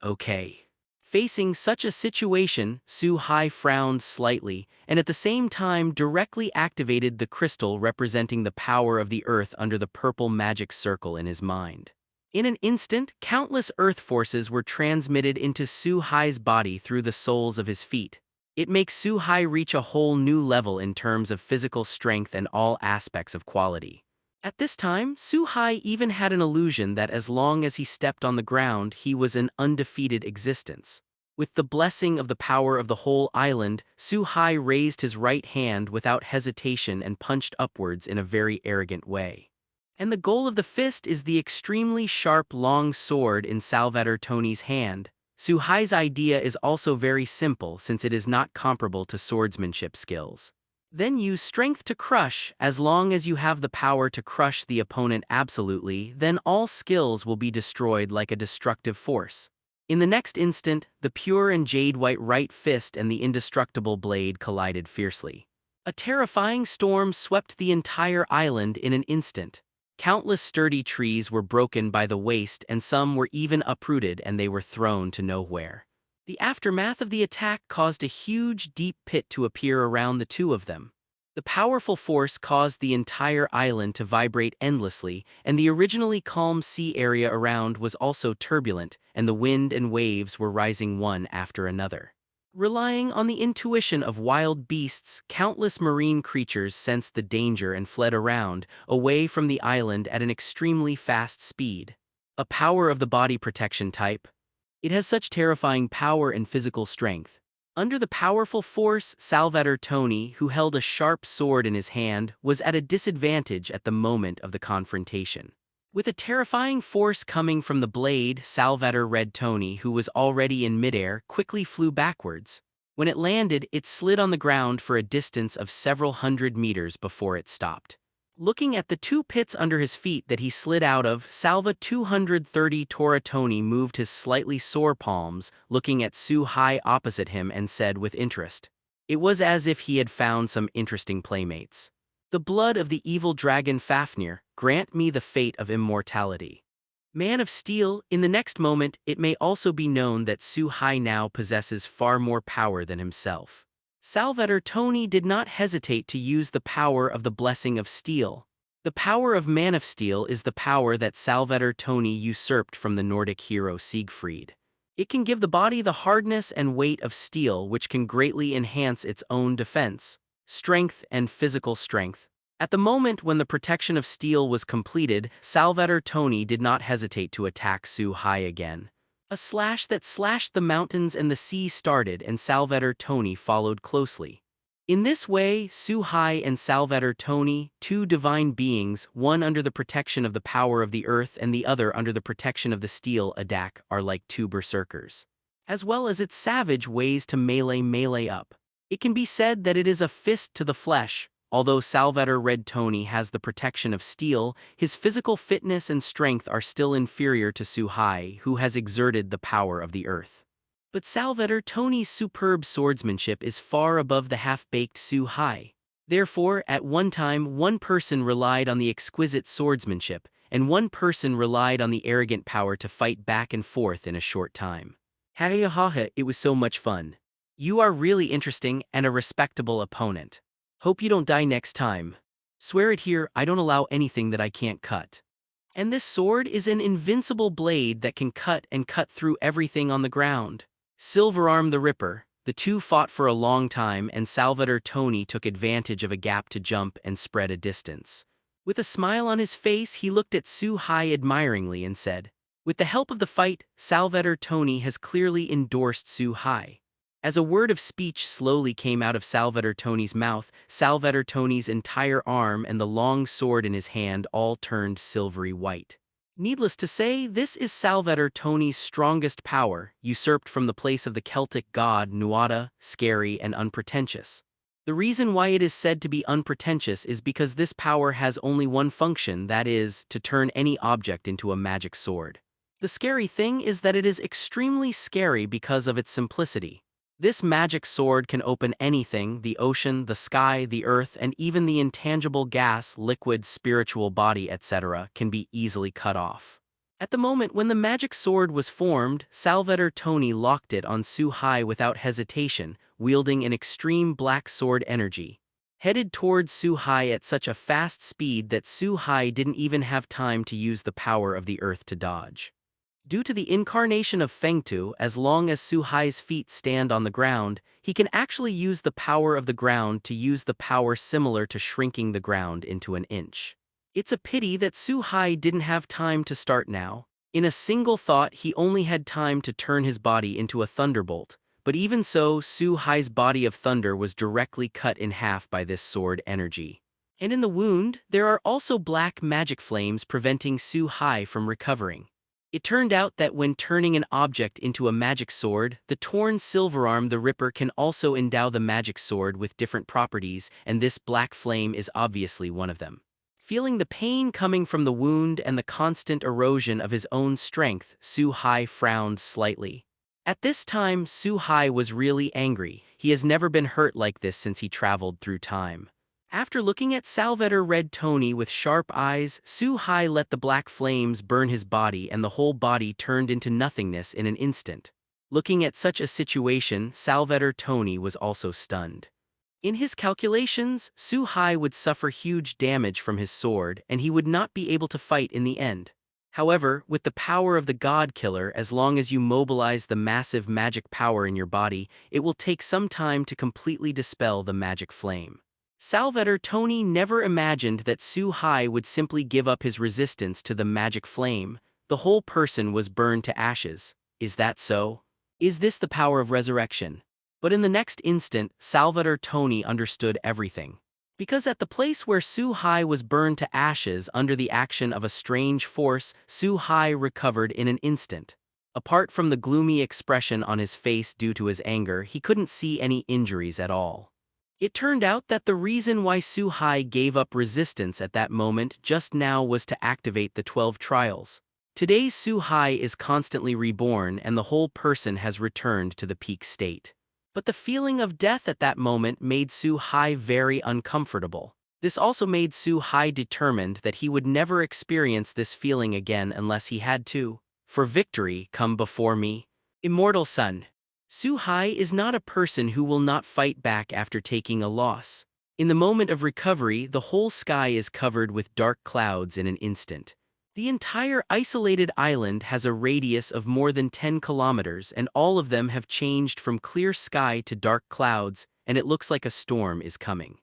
Okay. Facing such a situation, Suhai frowned slightly, and at the same time directly activated the crystal representing the power of the earth under the purple magic circle in his mind. In an instant, countless earth forces were transmitted into Suhai's body through the soles of his feet. It makes Suhai reach a whole new level in terms of physical strength and all aspects of quality. At this time, Suhai even had an illusion that as long as he stepped on the ground, he was an undefeated existence. With the blessing of the power of the whole island, Suhai raised his right hand without hesitation and punched upwards in a very arrogant way. And the goal of the fist is the extremely sharp long sword in Salvator Tony's hand. Suhai's idea is also very simple since it is not comparable to swordsmanship skills. Then use strength to crush. As long as you have the power to crush the opponent absolutely, then all skills will be destroyed like a destructive force. In the next instant, the pure and jade-white right fist and the indestructible blade collided fiercely. A terrifying storm swept the entire island in an instant. Countless sturdy trees were broken by the waste and some were even uprooted and they were thrown to nowhere. The aftermath of the attack caused a huge, deep pit to appear around the two of them. The powerful force caused the entire island to vibrate endlessly, and the originally calm sea area around was also turbulent, and the wind and waves were rising one after another. Relying on the intuition of wild beasts, countless marine creatures sensed the danger and fled around, away from the island at an extremely fast speed. A power of the body protection type. It has such terrifying power and physical strength. Under the powerful force, Salvator Tony, who held a sharp sword in his hand, was at a disadvantage at the moment of the confrontation. With a terrifying force coming from the blade, Salvator Red Tony, who was already in midair, quickly flew backwards. When it landed, it slid on the ground for a distance of several hundred meters before it stopped. Looking at the two pits under his feet that he slid out of, Salva 230 Tora Tony moved his slightly sore palms, looking at Suhai opposite him and said with interest. It was as if he had found some interesting playmates. The blood of the evil dragon Fafnir, grant me the fate of immortality. Man of Steel, in the next moment, it may also be known that Suhai now possesses far more power than himself. Salvator Tony did not hesitate to use the power of the Blessing of Steel. The power of Man of Steel is the power that Salvator Tony usurped from the Nordic hero Siegfried. It can give the body the hardness and weight of steel, which can greatly enhance its own defense, strength and physical strength. At the moment when the protection of steel was completed, Salvator Tony did not hesitate to attack Su Hai again. A slash that slashed the mountains and the sea started, and Salvator Tony followed closely. In this way, Su Hai and Salvator Tony, two divine beings, one under the protection of the power of the earth and the other under the protection of the steel adak, are like two berserkers. As well as its savage ways to melee up. It can be said that it is a fist to the flesh. Although Salvator Red Tony has the protection of steel, his physical fitness and strength are still inferior to Su Hai, who has exerted the power of the earth. But Salvator Tony's superb swordsmanship is far above the half-baked Su Hai. Therefore, at one time, one person relied on the exquisite swordsmanship, and one person relied on the arrogant power to fight back and forth in a short time. Ha, it was so much fun. You are really interesting and a respectable opponent. Hope you don't die next time. Swear it here, I don't allow anything that I can't cut. And this sword is an invincible blade that can cut and cut through everything on the ground. Silverarm the Ripper. The two fought for a long time, and Salvator Tony took advantage of a gap to jump and spread a distance. With a smile on his face, he looked at Su Hai admiringly and said, "With the help of the fight, Salvator Tony has clearly endorsed Su Hai." As a word of speech slowly came out of Salvator Tony's mouth, Salvator Tony's entire arm and the long sword in his hand all turned silvery white. Needless to say, this is Salvator Tony's strongest power, usurped from the place of the Celtic god Nuada, scary and unpretentious. The reason why it is said to be unpretentious is because this power has only one function, that is, to turn any object into a magic sword. The scary thing is that it is extremely scary because of its simplicity. This magic sword can open anything: the ocean, the sky, the earth, and even the intangible gas, liquid, spiritual body, etc. can be easily cut off. At the moment when the magic sword was formed, Salvator Tony locked it on Su Hai without hesitation, wielding an extreme black sword energy. Headed towards Su Hai at such a fast speed that Su Hai didn't even have time to use the power of the earth to dodge. Due to the incarnation of Fengtu, as long as Su Hai's feet stand on the ground, he can actually use the power of the ground to use the power similar to shrinking the ground into an inch. It's a pity that Su Hai didn't have time to start now. In a single thought, he only had time to turn his body into a thunderbolt, but even so, Su Hai's body of thunder was directly cut in half by this sword energy. And in the wound, there are also black magic flames preventing Su Hai from recovering. It turned out that when turning an object into a magic sword, the torn Silverarm the Ripper can also endow the magic sword with different properties, and this black flame is obviously one of them. Feeling the pain coming from the wound and the constant erosion of his own strength, Su Hai frowned slightly. At this time, Su Hai was really angry. He has never been hurt like this since he traveled through time. After looking at Salvator Red Tony with sharp eyes, Su Hai let the black flames burn his body, and the whole body turned into nothingness in an instant. Looking at such a situation, Salvator Tony was also stunned. In his calculations, Su Hai would suffer huge damage from his sword, and he would not be able to fight in the end. However, with the power of the God Killer, as long as you mobilize the massive magic power in your body, it will take some time to completely dispel the magic flame. Salvator Tony never imagined that Su Hai would simply give up his resistance to the magic flame. The whole person was burned to ashes. Is that so? Is this the power of resurrection? But in the next instant, Salvator Tony understood everything. Because at the place where Su Hai was burned to ashes under the action of a strange force, Su Hai recovered in an instant. Apart from the gloomy expression on his face due to his anger, he couldn't see any injuries at all. It turned out that the reason why Su Hai gave up resistance at that moment just now was to activate the 12 trials. Today's Su Hai is constantly reborn, and the whole person has returned to the peak state. But the feeling of death at that moment made Su Hai very uncomfortable. This also made Su Hai determined that he would never experience this feeling again unless he had to. For victory, come before me. Immortal Son. Su Hai is not a person who will not fight back after taking a loss. In the moment of recovery, the whole sky is covered with dark clouds in an instant. The entire isolated island has a radius of more than 10 kilometers, and all of them have changed from clear sky to dark clouds, and it looks like a storm is coming.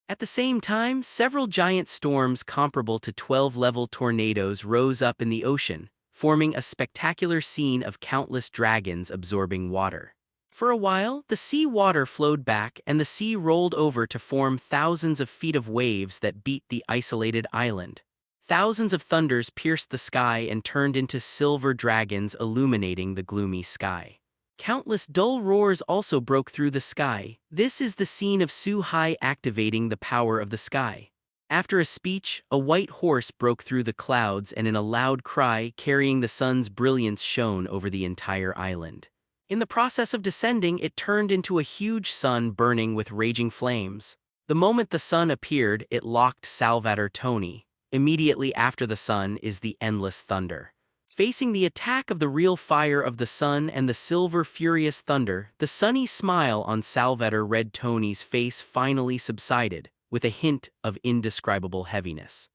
At the same time, several giant storms comparable to 12-level tornadoes rose up in the ocean, forming a spectacular scene of countless dragons absorbing water. For a while, the sea water flowed back and the sea rolled over to form thousands of feet of waves that beat the isolated island. Thousands of thunders pierced the sky and turned into silver dragons illuminating the gloomy sky. Countless dull roars also broke through the sky. This is the scene of Su-hai activating the power of the sky. After a speech, a white horse broke through the clouds and in a loud cry carrying the sun's brilliance shone over the entire island. In the process of descending, it turned into a huge sun burning with raging flames. The moment the sun appeared, it locked Salvatore Toni. Immediately after the sun is the endless thunder. Facing the attack of the real fire of the sun and the silver furious thunder, the sunny smile on Salvatore Red Toni's face finally subsided, with a hint of indescribable heaviness.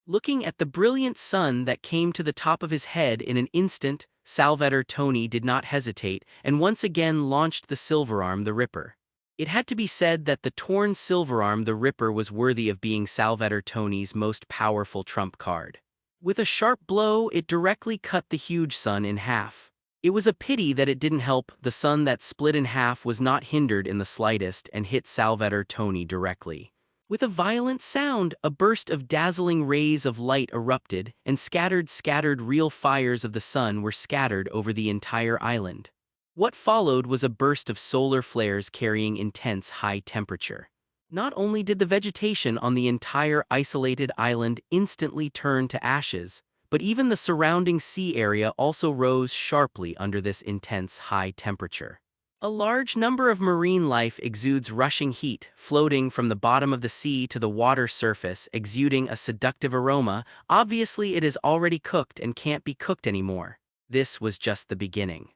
Looking at the brilliant sun that came to the top of his head in an instant, Salvatore Toni did not hesitate and once again launched the Silverarm the Ripper. It had to be said that the torn Silverarm the Ripper was worthy of being Salvatore Toni's most powerful trump card. With a sharp blow, it directly cut the huge sun in half. It was a pity that it didn't help. The sun that split in half was not hindered in the slightest and hit Salvatore Toni directly. With a violent sound, a burst of dazzling rays of light erupted, and scattered real fires of the sun were scattered over the entire island. What followed was a burst of solar flares carrying intense high temperature. Not only did the vegetation on the entire isolated island instantly turn to ashes, but even the surrounding sea area also rose sharply under this intense high temperature. A large number of marine life exudes rushing heat, floating from the bottom of the sea to the water surface, exuding a seductive aroma. Obviously, it is already cooked and can't be cooked anymore. This was just the beginning.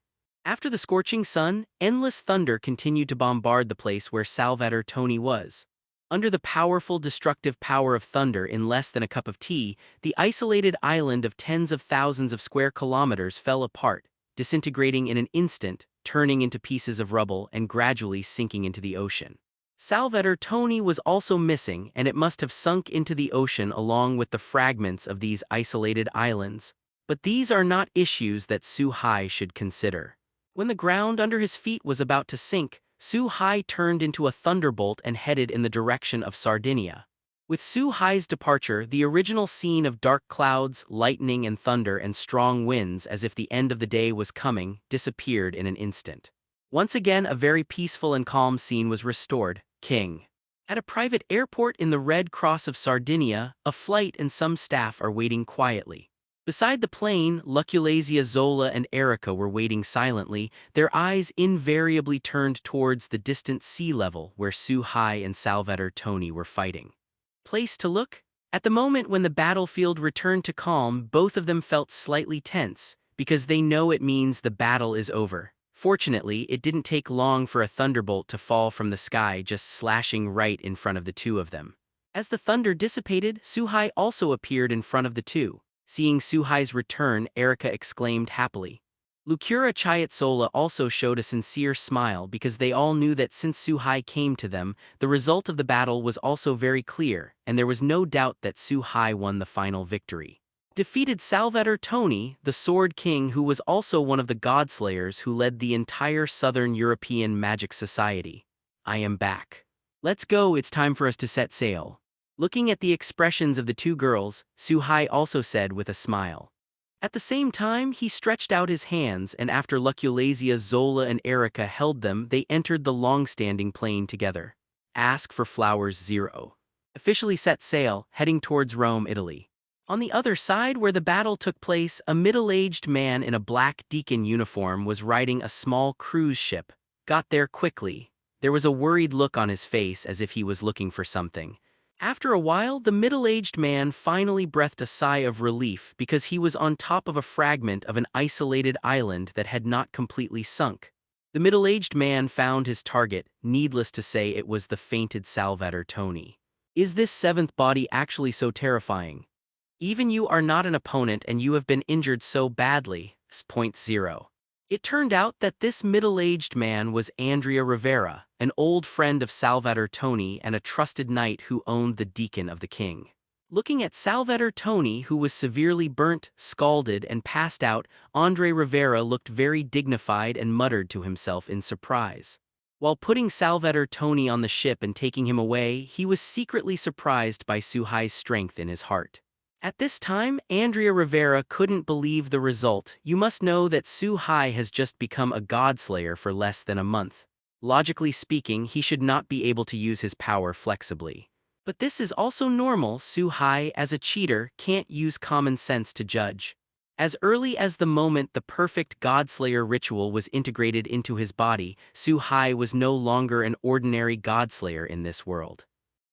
After the scorching sun, endless thunder continued to bombard the place where Salvatore Toni was. Under the powerful destructive power of thunder in less than a cup of tea, the isolated island of tens of thousands of square kilometers fell apart, disintegrating in an instant, turning into pieces of rubble and gradually sinking into the ocean. Salvatore Toni was also missing, and it must have sunk into the ocean along with the fragments of these isolated islands. But these are not issues that Su-hai should consider. When the ground under his feet was about to sink, Su-hai turned into a thunderbolt and headed in the direction of Sardinia. With Su-hai's departure, the original scene of dark clouds, lightning and thunder and strong winds as if the end of the day was coming, disappeared in an instant. Once again a very peaceful and calm scene was restored. King. At a private airport in the Red Cross of Sardinia, a flight and some staff are waiting quietly. Beside the plane, Luculazia, Zola and Erica were waiting silently, their eyes invariably turned towards the distant sea level where Su-hai and Salvatore Toni were fighting. Place to look? At the moment when the battlefield returned to calm, both of them felt slightly tense, because they know it means the battle is over. Fortunately, it didn't take long for a thunderbolt to fall from the sky, just slashing right in front of the two of them. As the thunder dissipated, Su-hai also appeared in front of the two. Seeing Su-hai's return, Erica exclaimed happily. Lucura Chiatsola also showed a sincere smile because they all knew that since Su-hai came to them, the result of the battle was also very clear, and there was no doubt that Su-hai won the final victory. Defeated Salvatore Toni, the Sword King, who was also one of the Godslayers who led the entire Southern European magic society. I am back. Let's go, it's time for us to set sail. Looking at the expressions of the two girls, Su-hai also said with a smile. At the same time, he stretched out his hands, and after Luculazia, Zola and Erica held them, they entered the long-standing plane together. Ask for flowers 0. Officially set sail, heading towards Rome, Italy. On the other side where the battle took place, a middle-aged man in a black deacon uniform was riding a small cruise ship. Got there quickly. There was a worried look on his face as if he was looking for something. After a while, the middle-aged man finally breathed a sigh of relief because he was on top of a fragment of an isolated island that had not completely sunk. The middle-aged man found his target. Needless to say, it was the fainted Salvatore Toni. Is this seventh body actually so terrifying? Even you are not an opponent and you have been injured so badly. Point 0. It turned out that this middle-aged man was Andrea Rivera, an old friend of Salvator Tony and a trusted knight who owned the deacon of the king. Looking at Salvator Tony, who was severely burnt, scalded, and passed out, Andre Rivera looked very dignified and muttered to himself in surprise. While putting Salvator Tony on the ship and taking him away, he was secretly surprised by Suhai's strength in his heart. At this time, Andrea Rivera couldn't believe the result. You must know that Suhai has just become a godslayer for less than a month. Logically speaking, he should not be able to use his power flexibly. But this is also normal. Suhai, as a cheater, can't use common sense to judge. As early as the moment the perfect godslayer ritual was integrated into his body, Suhai was no longer an ordinary godslayer in this world.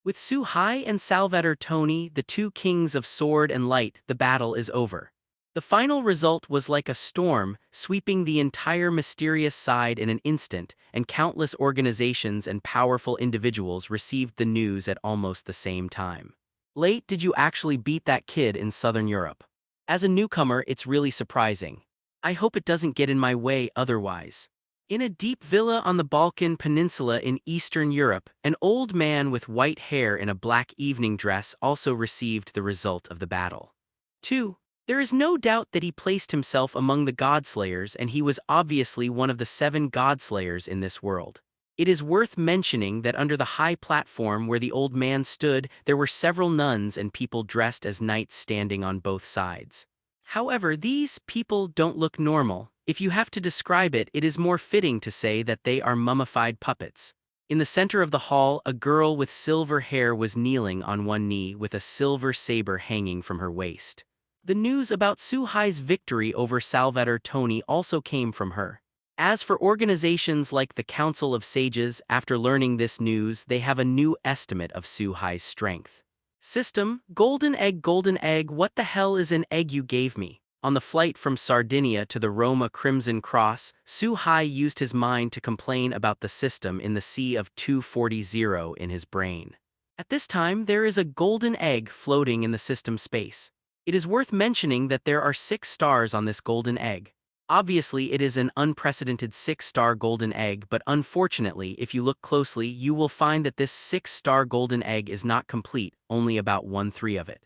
With Suhai and Salvator Tony, the two kings of sword and light, the battle is over. The final result was like a storm, sweeping the entire mysterious side in an instant, and countless organizations and powerful individuals received the news at almost the same time. Late, did you actually beat that kid in Southern Europe? As a newcomer, it's really surprising. I hope it doesn't get in my way otherwise. In a deep villa on the Balkan Peninsula in Eastern Europe, an old man with white hair in a black evening dress also received the result of the battle. 2. There is no doubt that he placed himself among the Godslayers, and he was obviously one of the 7 Godslayers in this world. It is worth mentioning that under the high platform where the old man stood, there were several nuns and people dressed as knights standing on both sides. However, these people don't look normal. If you have to describe it, it is more fitting to say that they are mummified puppets. In the center of the hall, a girl with silver hair was kneeling on one knee with a silver saber hanging from her waist. The news about Suhai's victory over Salvator Tony also came from her. As for organizations like the Council of Sages, after learning this news, they have a new estimate of Suhai's strength. System, golden egg, what the hell is an egg you gave me? On the flight from Sardinia to the Roma Crimson Cross, Suhai used his mind to complain about the system in the sea of 240 in his brain. At this time, there is a golden egg floating in the system space. It is worth mentioning that there are 6 stars on this golden egg. Obviously, it is an unprecedented 6-star golden egg, but unfortunately, if you look closely, you will find that this 6-star golden egg is not complete, only about 1/3 of it.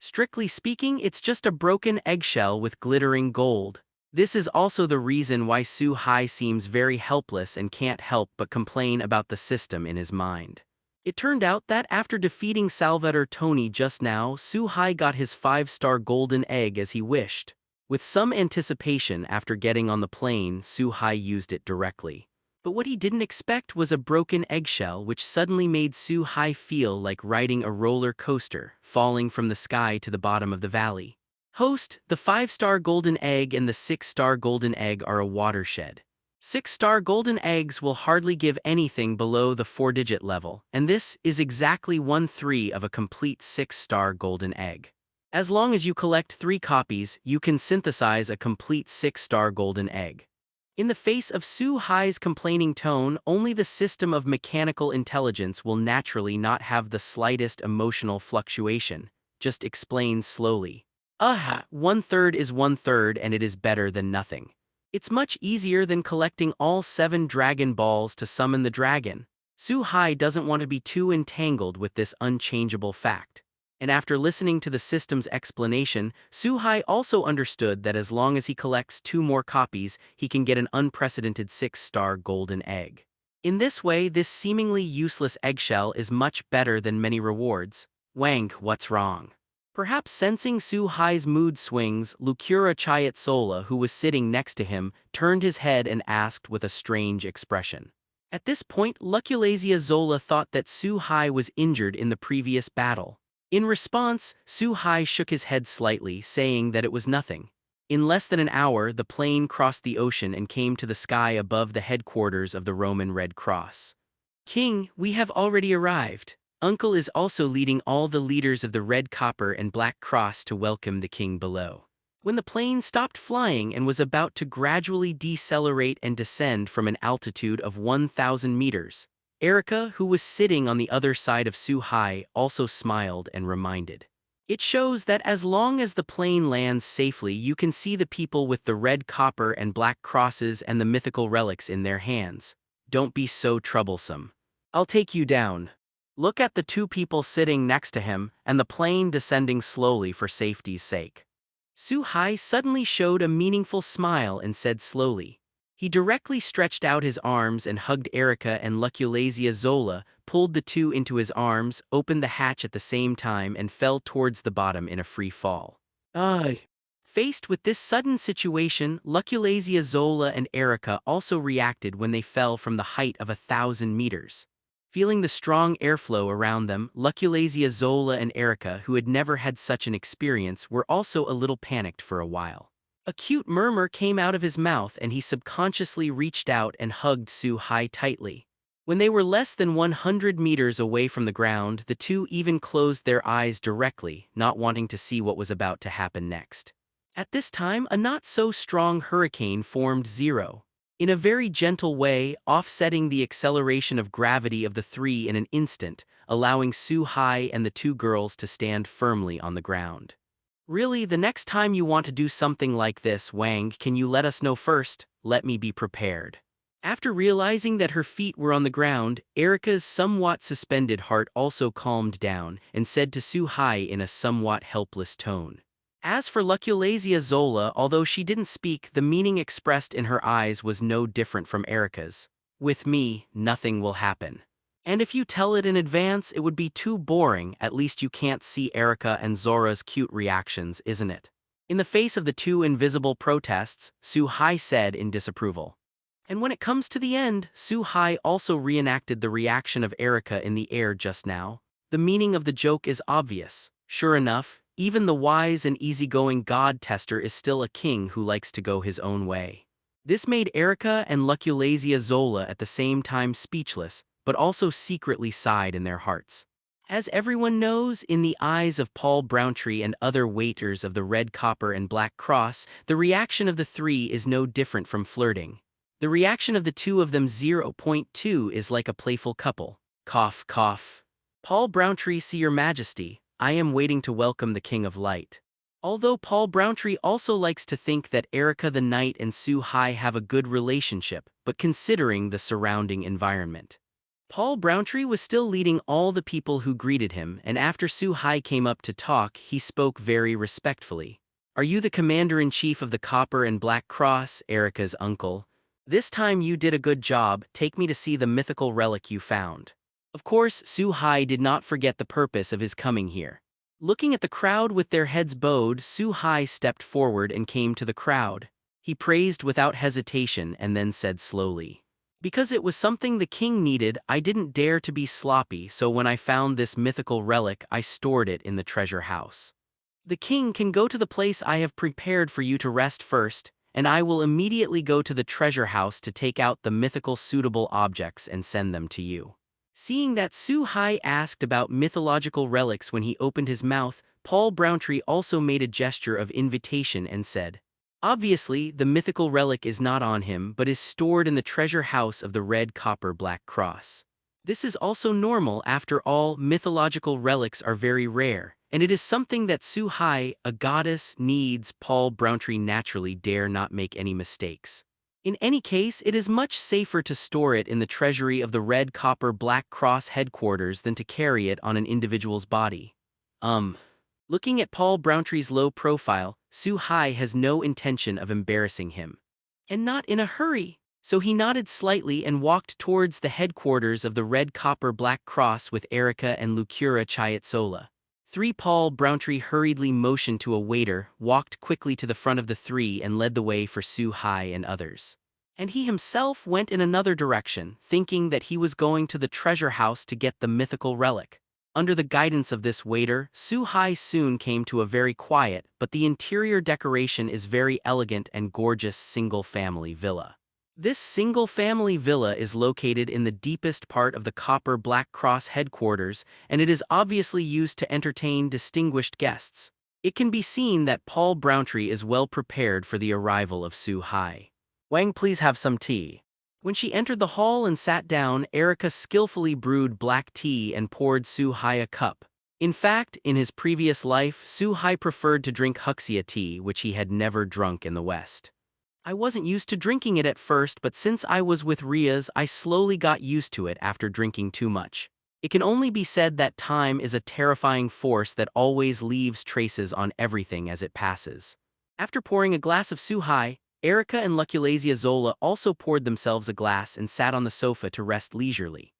Strictly speaking, it's just a broken eggshell with glittering gold. This is also the reason why Suhai seems very helpless and can't help but complain about the system in his mind. It turned out that after defeating Salvator Tony just now, Suhai got his 5-star golden egg as he wished. With some anticipation after getting on the plane, Suhai used it directly. But what he didn't expect was a broken eggshell, which suddenly made Suhai feel like riding a roller coaster, falling from the sky to the bottom of the valley. Host, the 5-star golden egg and the 6-star golden egg are a watershed. 6-star golden eggs will hardly give anything below the 4-digit level, and this is exactly 1/3 of a complete 6-star golden egg. As long as you collect 3 copies, you can synthesize a complete 6-star golden egg. In the face of Suhai's complaining tone, only the system of mechanical intelligence will naturally not have the slightest emotional fluctuation. Just explains slowly. 1/3 is 1/3 and it is better than nothing. It's much easier than collecting all 7 Dragon Balls to summon the dragon. Suhai doesn't want to be too entangled with this unchangeable fact. And after listening to the system's explanation, Suhai also understood that as long as he collects 2 more copies, he can get an unprecedented 6-star golden egg. In this way, this seemingly useless eggshell is much better than many rewards. Wang, what's wrong? Perhaps sensing Suhai's mood swings, Lucura Chiatsola, who was sitting next to him, turned his head and asked with a strange expression. At this point, Luculazia Zola thought that Suhai was injured in the previous battle. In response, Suhai shook his head slightly, saying that it was nothing. In less than an hour, the plane crossed the ocean and came to the sky above the headquarters of the Roman Red Cross. King, we have already arrived. Uncle is also leading all the leaders of the Red Copper and Black Cross to welcome the king below. When the plane stopped flying and was about to gradually decelerate and descend from an altitude of 1,000 meters, Erica, who was sitting on the other side of Suhai, also smiled and reminded. It shows that as long as the plane lands safely, you can see the people with the red copper and black crosses and the mythical relics in their hands. don't be so troublesome. I'll take you down. Look at the two people sitting next to him and the plane descending slowly for safety's sake. Su-hai suddenly showed a meaningful smile and said slowly. He directly stretched out his arms and hugged Erica and Luculasia Zola, pulled the two into his arms, opened the hatch at the same time and fell towards the bottom in a free fall. Ugh. Faced with this sudden situation, Luculasia Zola and Erica also reacted when they fell from the height of 1,000 meters. Feeling the strong airflow around them, Luculasia Zola and Erica, who had never had such an experience, were also a little panicked for a while. A cute murmur came out of his mouth and he subconsciously reached out and hugged Su-hai tightly. When they were less than 100 meters away from the ground, the two even closed their eyes directly, not wanting to see what was about to happen next. At this time, a not-so-strong hurricane formed zero. In a very gentle way, offsetting the acceleration of gravity of the three in an instant, allowing Su-hai and the two girls to stand firmly on the ground. Really, the next time you want to do something like this, Wang, can you let us know first? Let me be prepared. After realizing that her feet were on the ground, Erica's somewhat suspended heart also calmed down and said to Su-hai in a somewhat helpless tone. As for Luculasia Zola, although she didn't speak, the meaning expressed in her eyes was no different from Erica's. With me, nothing will happen. And if you tell it in advance, it would be too boring. At least you can't see Erica and Zora's cute reactions, isn't it? In the face of the two invisible protests, Su-hai said in disapproval. And when it comes to the end, Su-hai also reenacted the reaction of Erica in the air just now. The meaning of the joke is obvious. Sure enough, even the wise and easygoing god tester is still a king who likes to go his own way. This made Erica and Luculasia Zola at the same time speechless, but also secretly sighed in their hearts. As everyone knows, in the eyes of Paul Browntree and other waiters of the Red Copper and Black Cross, the reaction of the three is no different from flirting. The reaction of the two of them 0.2 is like a playful couple. Cough, cough. Paul Browntree, see your majesty, I am waiting to welcome the King of Light. Although Paul Browntree also likes to think that Erica the Knight and Su-hai have a good relationship, but considering the surrounding environment. Paul Browntree was still leading all the people who greeted him, and after Su-hai came up to talk, he spoke very respectfully. Are you the commander-in-chief of the Copper and Black Cross, Erica's uncle? This time you did a good job, take me to see the mythical relic you found. Of course, Su-hai did not forget the purpose of his coming here. Looking at the crowd with their heads bowed, Su-hai stepped forward and came to the crowd. He praised without hesitation and then said slowly. Because it was something the king needed, I didn't dare to be sloppy, so when I found this mythical relic, I stored it in the treasure house. The king can go to the place I have prepared for you to rest first, and I will immediately go to the treasure house to take out the mythical suitable objects and send them to you. Seeing that Su-hai asked about mythological relics when he opened his mouth, Paul Browntree also made a gesture of invitation and said, obviously, the mythical relic is not on him but is stored in the treasure house of the Red Copper Black Cross. This is also normal, after all, mythological relics are very rare, and it is something that Su-hai, a goddess, needs. Paul Browntree naturally dare not make any mistakes. In any case, it is much safer to store it in the treasury of the Red Copper Black Cross headquarters than to carry it on an individual's body. Looking at Paul Browntree's low profile, Su-hai has no intention of embarrassing him. And not in a hurry, so he nodded slightly and walked towards the headquarters of the Red Copper Black Cross with Erica and Lucura Chiatsola. Paul Browntree hurriedly motioned to a waiter, walked quickly to the front of the three and led the way for Su-hai and others. And he himself went in another direction, thinking that he was going to the treasure house to get the mythical relic. Under the guidance of this waiter, Su-hai soon came to a very quiet, but the interior decoration is very elegant and gorgeous single-family villa. This single-family villa is located in the deepest part of the Copper Black Cross headquarters, and it is obviously used to entertain distinguished guests. It can be seen that Paul Browntree is well prepared for the arrival of Su-hai. Wang, please have some tea. When she entered the hall and sat down, Erica skillfully brewed black tea and poured Su-hai a cup. In fact, in his previous life, Su-hai preferred to drink Huxia tea, which he had never drunk in the West. I wasn't used to drinking it at first, but since I was with Rias, I slowly got used to it after drinking too much. It can only be said that time is a terrifying force that always leaves traces on everything as it passes. After pouring a glass of Suhai, Erica and Luculasia Zola also poured themselves a glass and sat on the sofa to rest leisurely.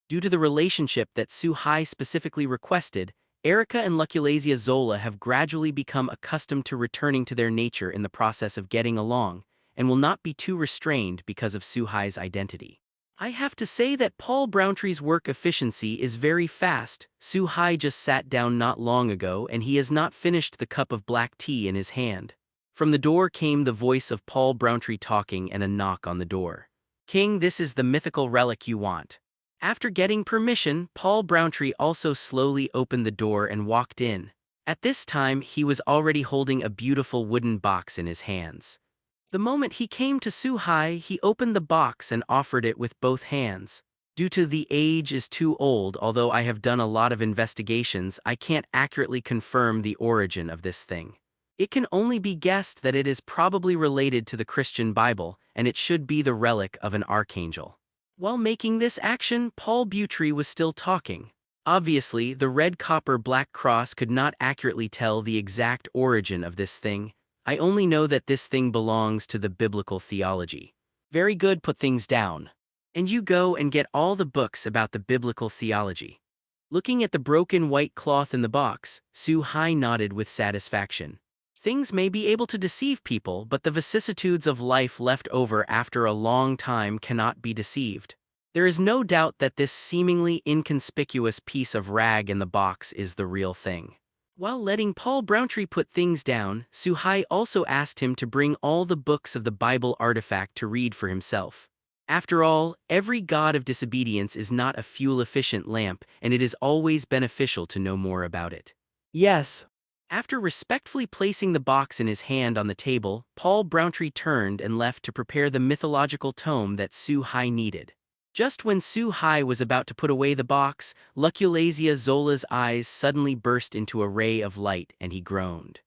Due to the relationship that Suhai specifically requested, Erica and Luculasia Zola have gradually become accustomed to returning to their nature in the process of getting along, and will not be too restrained because of Suhai's identity. I have to say that Paul Browntree's work efficiency is very fast. Suhai just sat down not long ago and he has not finished the cup of black tea in his hand. From the door came the voice of Paul Browntree talking and a knock on the door. King, this is the mythical relic you want. After getting permission, Paul Browntree also slowly opened the door and walked in. At this time, he was already holding a beautiful wooden box in his hands. The moment he came to Suhai, he opened the box and offered it with both hands. Due to the age is too old, although I have done a lot of investigations, I can't accurately confirm the origin of this thing. It can only be guessed that it is probably related to the Christian Bible, and it should be the relic of an archangel. While making this action, Paul Browtree was still talking. Obviously, the red copper black cross could not accurately tell the exact origin of this thing. I only know that this thing belongs to the biblical theology. Very good, put things down. And you go and get all the books about the biblical theology. Looking at the broken white cloth in the box, Suhai nodded with satisfaction. Things may be able to deceive people, but the vicissitudes of life left over after a long time cannot be deceived. There is no doubt that this seemingly inconspicuous piece of rag in the box is the real thing. While letting Paul Browntree put things down, Suhai also asked him to bring all the books of the Bible artifact to read for himself. After all, every god of disobedience is not a fuel-efficient lamp, and it is always beneficial to know more about it. Yes. After respectfully placing the box in his hand on the table, Paul Browntree turned and left to prepare the mythological tome that Suhai needed. Just when Suhai was about to put away the box, Luculasia Zola's eyes suddenly burst into a ray of light and he groaned.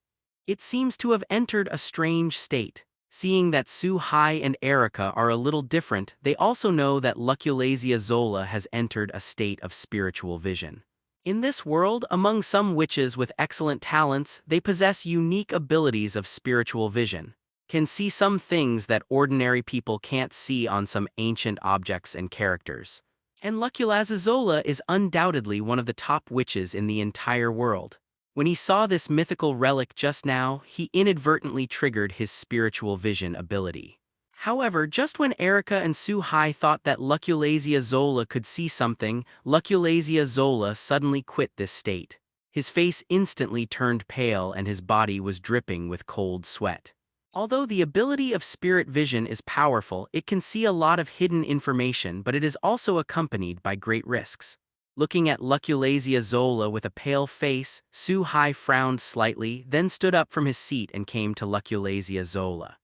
It seems to have entered a strange state. Seeing that Suhai and Erica are a little different, they also know that Luculasia Zola has entered a state of spiritual vision. In this world, among some witches with excellent talents, they possess unique abilities of spiritual vision. Can see some things that ordinary people can't see on some ancient objects and characters. And Luculasia Zola is undoubtedly one of the top witches in the entire world. When he saw this mythical relic just now, he inadvertently triggered his spiritual vision ability. However, just when Erica and Suhai thought that Luculasia Zola could see something, Luculasia Zola suddenly quit this state. His face instantly turned pale and his body was dripping with cold sweat. Although the ability of spirit vision is powerful, it can see a lot of hidden information, but it is also accompanied by great risks. Looking at Luculasia Zola with a pale face, Suhai frowned slightly, then stood up from his seat and came to Luculasia Zola.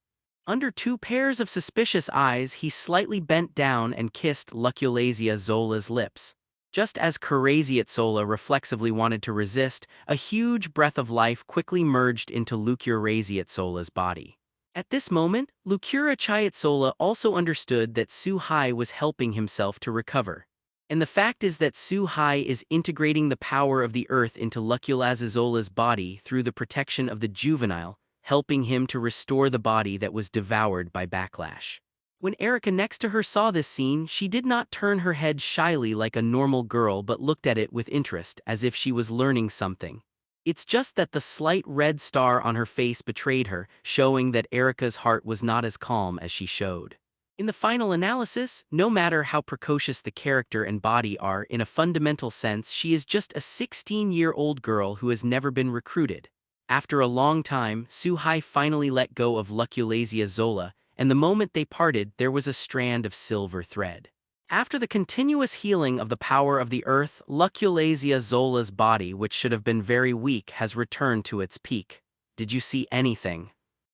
Under two pairs of suspicious eyes, he slightly bent down and kissed Luculasia Zola's lips. Just as Caraziat Zola reflexively wanted to resist, a huge breath of life quickly merged into Lucuraziat Zola's body. At this moment, Lucuraziat Zola also understood that Suhai was helping himself to recover. And the fact is that Suhai is integrating the power of the earth into Luculasia Zola's body through the protection of the juvenile, helping him to restore the body that was devoured by backlash. When Erica next to her saw this scene, she did not turn her head shyly like a normal girl but looked at it with interest as if she was learning something. It's just that the slight red star on her face betrayed her, showing that Erica's heart was not as calm as she showed. In the final analysis, no matter how precocious the character and body are, in a fundamental sense she is just a 16-year-old girl who has never been recruited. After a long time, Suhai finally let go of Luculasia Zola, and the moment they parted there was a strand of silver thread. After the continuous healing of the power of the earth, Luculasia Zola's body, which should have been very weak, has returned to its peak. Did you see anything?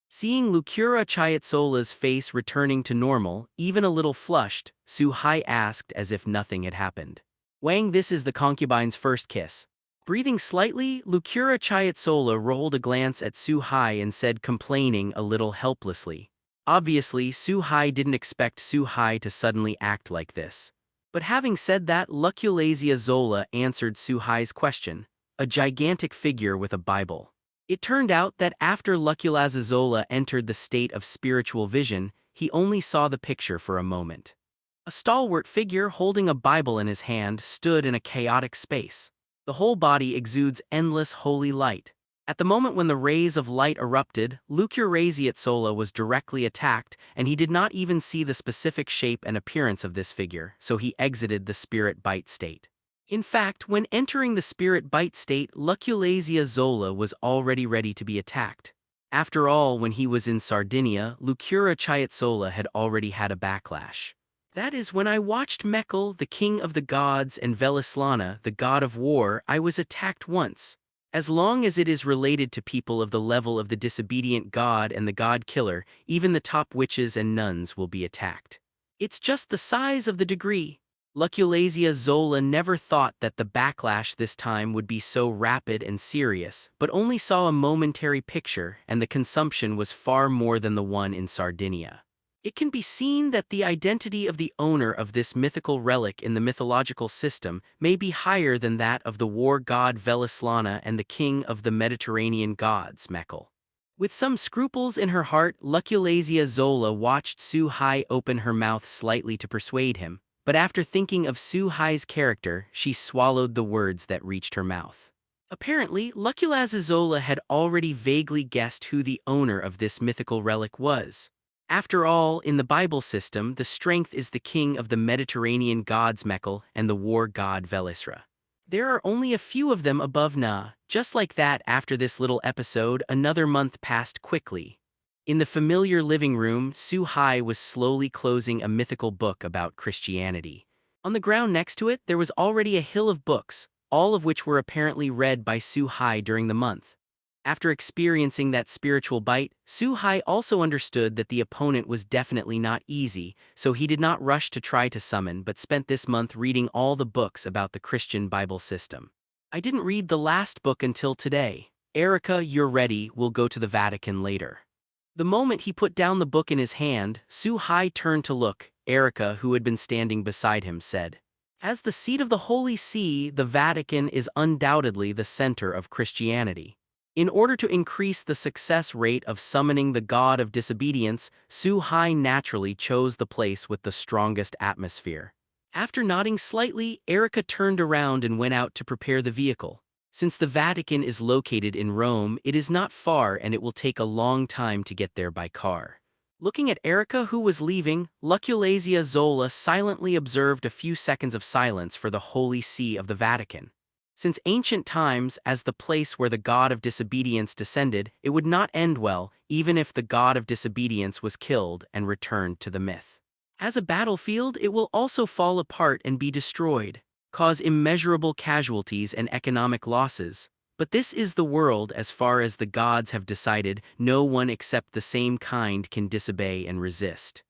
Seeing Lucuraziat Zola's face returning to normal, even a little flushed, Suhai asked as if nothing had happened. Wang, this is the concubine's first kiss. Breathing slightly, Lucuraziat Zola rolled a glance at Suhai and said, complaining a little helplessly, Obviously, Su-hai didn't expect Su-hai to suddenly act like this. But having said that, Luculazia Zola answered Su-hai's question, a gigantic figure with a Bible. It turned out that after Luculazia Zola entered the state of spiritual vision, he only saw the picture for a moment. A stalwart figure holding a Bible in his hand stood in a chaotic space. The whole body exudes endless holy light. At the moment when the rays of light erupted, Lucuraziatsola was directly attacked, and he did not even see the specific shape and appearance of this figure, so he exited the spirit bite state. In fact, when entering the spirit bite state, Luculazia Zola was already ready to be attacked. After all, when he was in Sardinia, Lucura Chiatsola had already had a backlash. That is, when I watched Mekhl, the king of the gods, and Velislana, the god of war, I was attacked once. As long as it is related to people of the level of the disobedient god and the god killer, even the top witches and nuns will be attacked. It's just the size of the degree. Luculazia Zola never thought that the backlash this time would be so rapid and serious, but only saw a momentary picture, and the consumption was far more than the one in Sardinia. It can be seen that the identity of the owner of this mythical relic in the mythological system may be higher than that of the war god Velislana and the king of the Mediterranean gods, Mekhl. With some scruples in her heart, Luculazia Zola watched Su-hai open her mouth slightly to persuade him, but after thinking of Su-hai's character, she swallowed the words that reached her mouth. Apparently, Luculazia Zola had already vaguely guessed who the owner of this mythical relic was. After all, in the Bible system, the strength is the king of the Mediterranean gods Mekhl and the war god Velisra. There are only a few of them above Na. Just like that, after this little episode, another month passed quickly. In the familiar living room, Su-hai was slowly closing a mythical book about Christianity. On the ground next to it, there was already a hill of books, all of which were apparently read by Su-hai during the month. After experiencing that spiritual bite, Su-hai also understood that the opponent was definitely not easy, so he did not rush to try to summon but spent this month reading all the books about the Christian Bible system. I didn't read the last book until today. Erica, you're ready, we'll go to the Vatican later. The moment he put down the book in his hand, Su-hai turned to look. Erica, who had been standing beside him, said, "As the seat of the Holy See, the Vatican is undoubtedly the center of Christianity." In order to increase the success rate of summoning the god of disobedience, Su-hai naturally chose the place with the strongest atmosphere. After nodding slightly, Erica turned around and went out to prepare the vehicle. Since the Vatican is located in Rome, it is not far and it will take a long time to get there by car. Looking at Erica, who was leaving, Luculazia Zola silently observed a few seconds of silence for the Holy See of the Vatican. Since ancient times, as the place where the god of disobedience descended, it would not end well, even if the god of disobedience was killed and returned to the myth. As a battlefield, it will also fall apart and be destroyed, cause immeasurable casualties and economic losses. But this is the world. As far as the gods have decided, no one except the same kind can disobey and resist.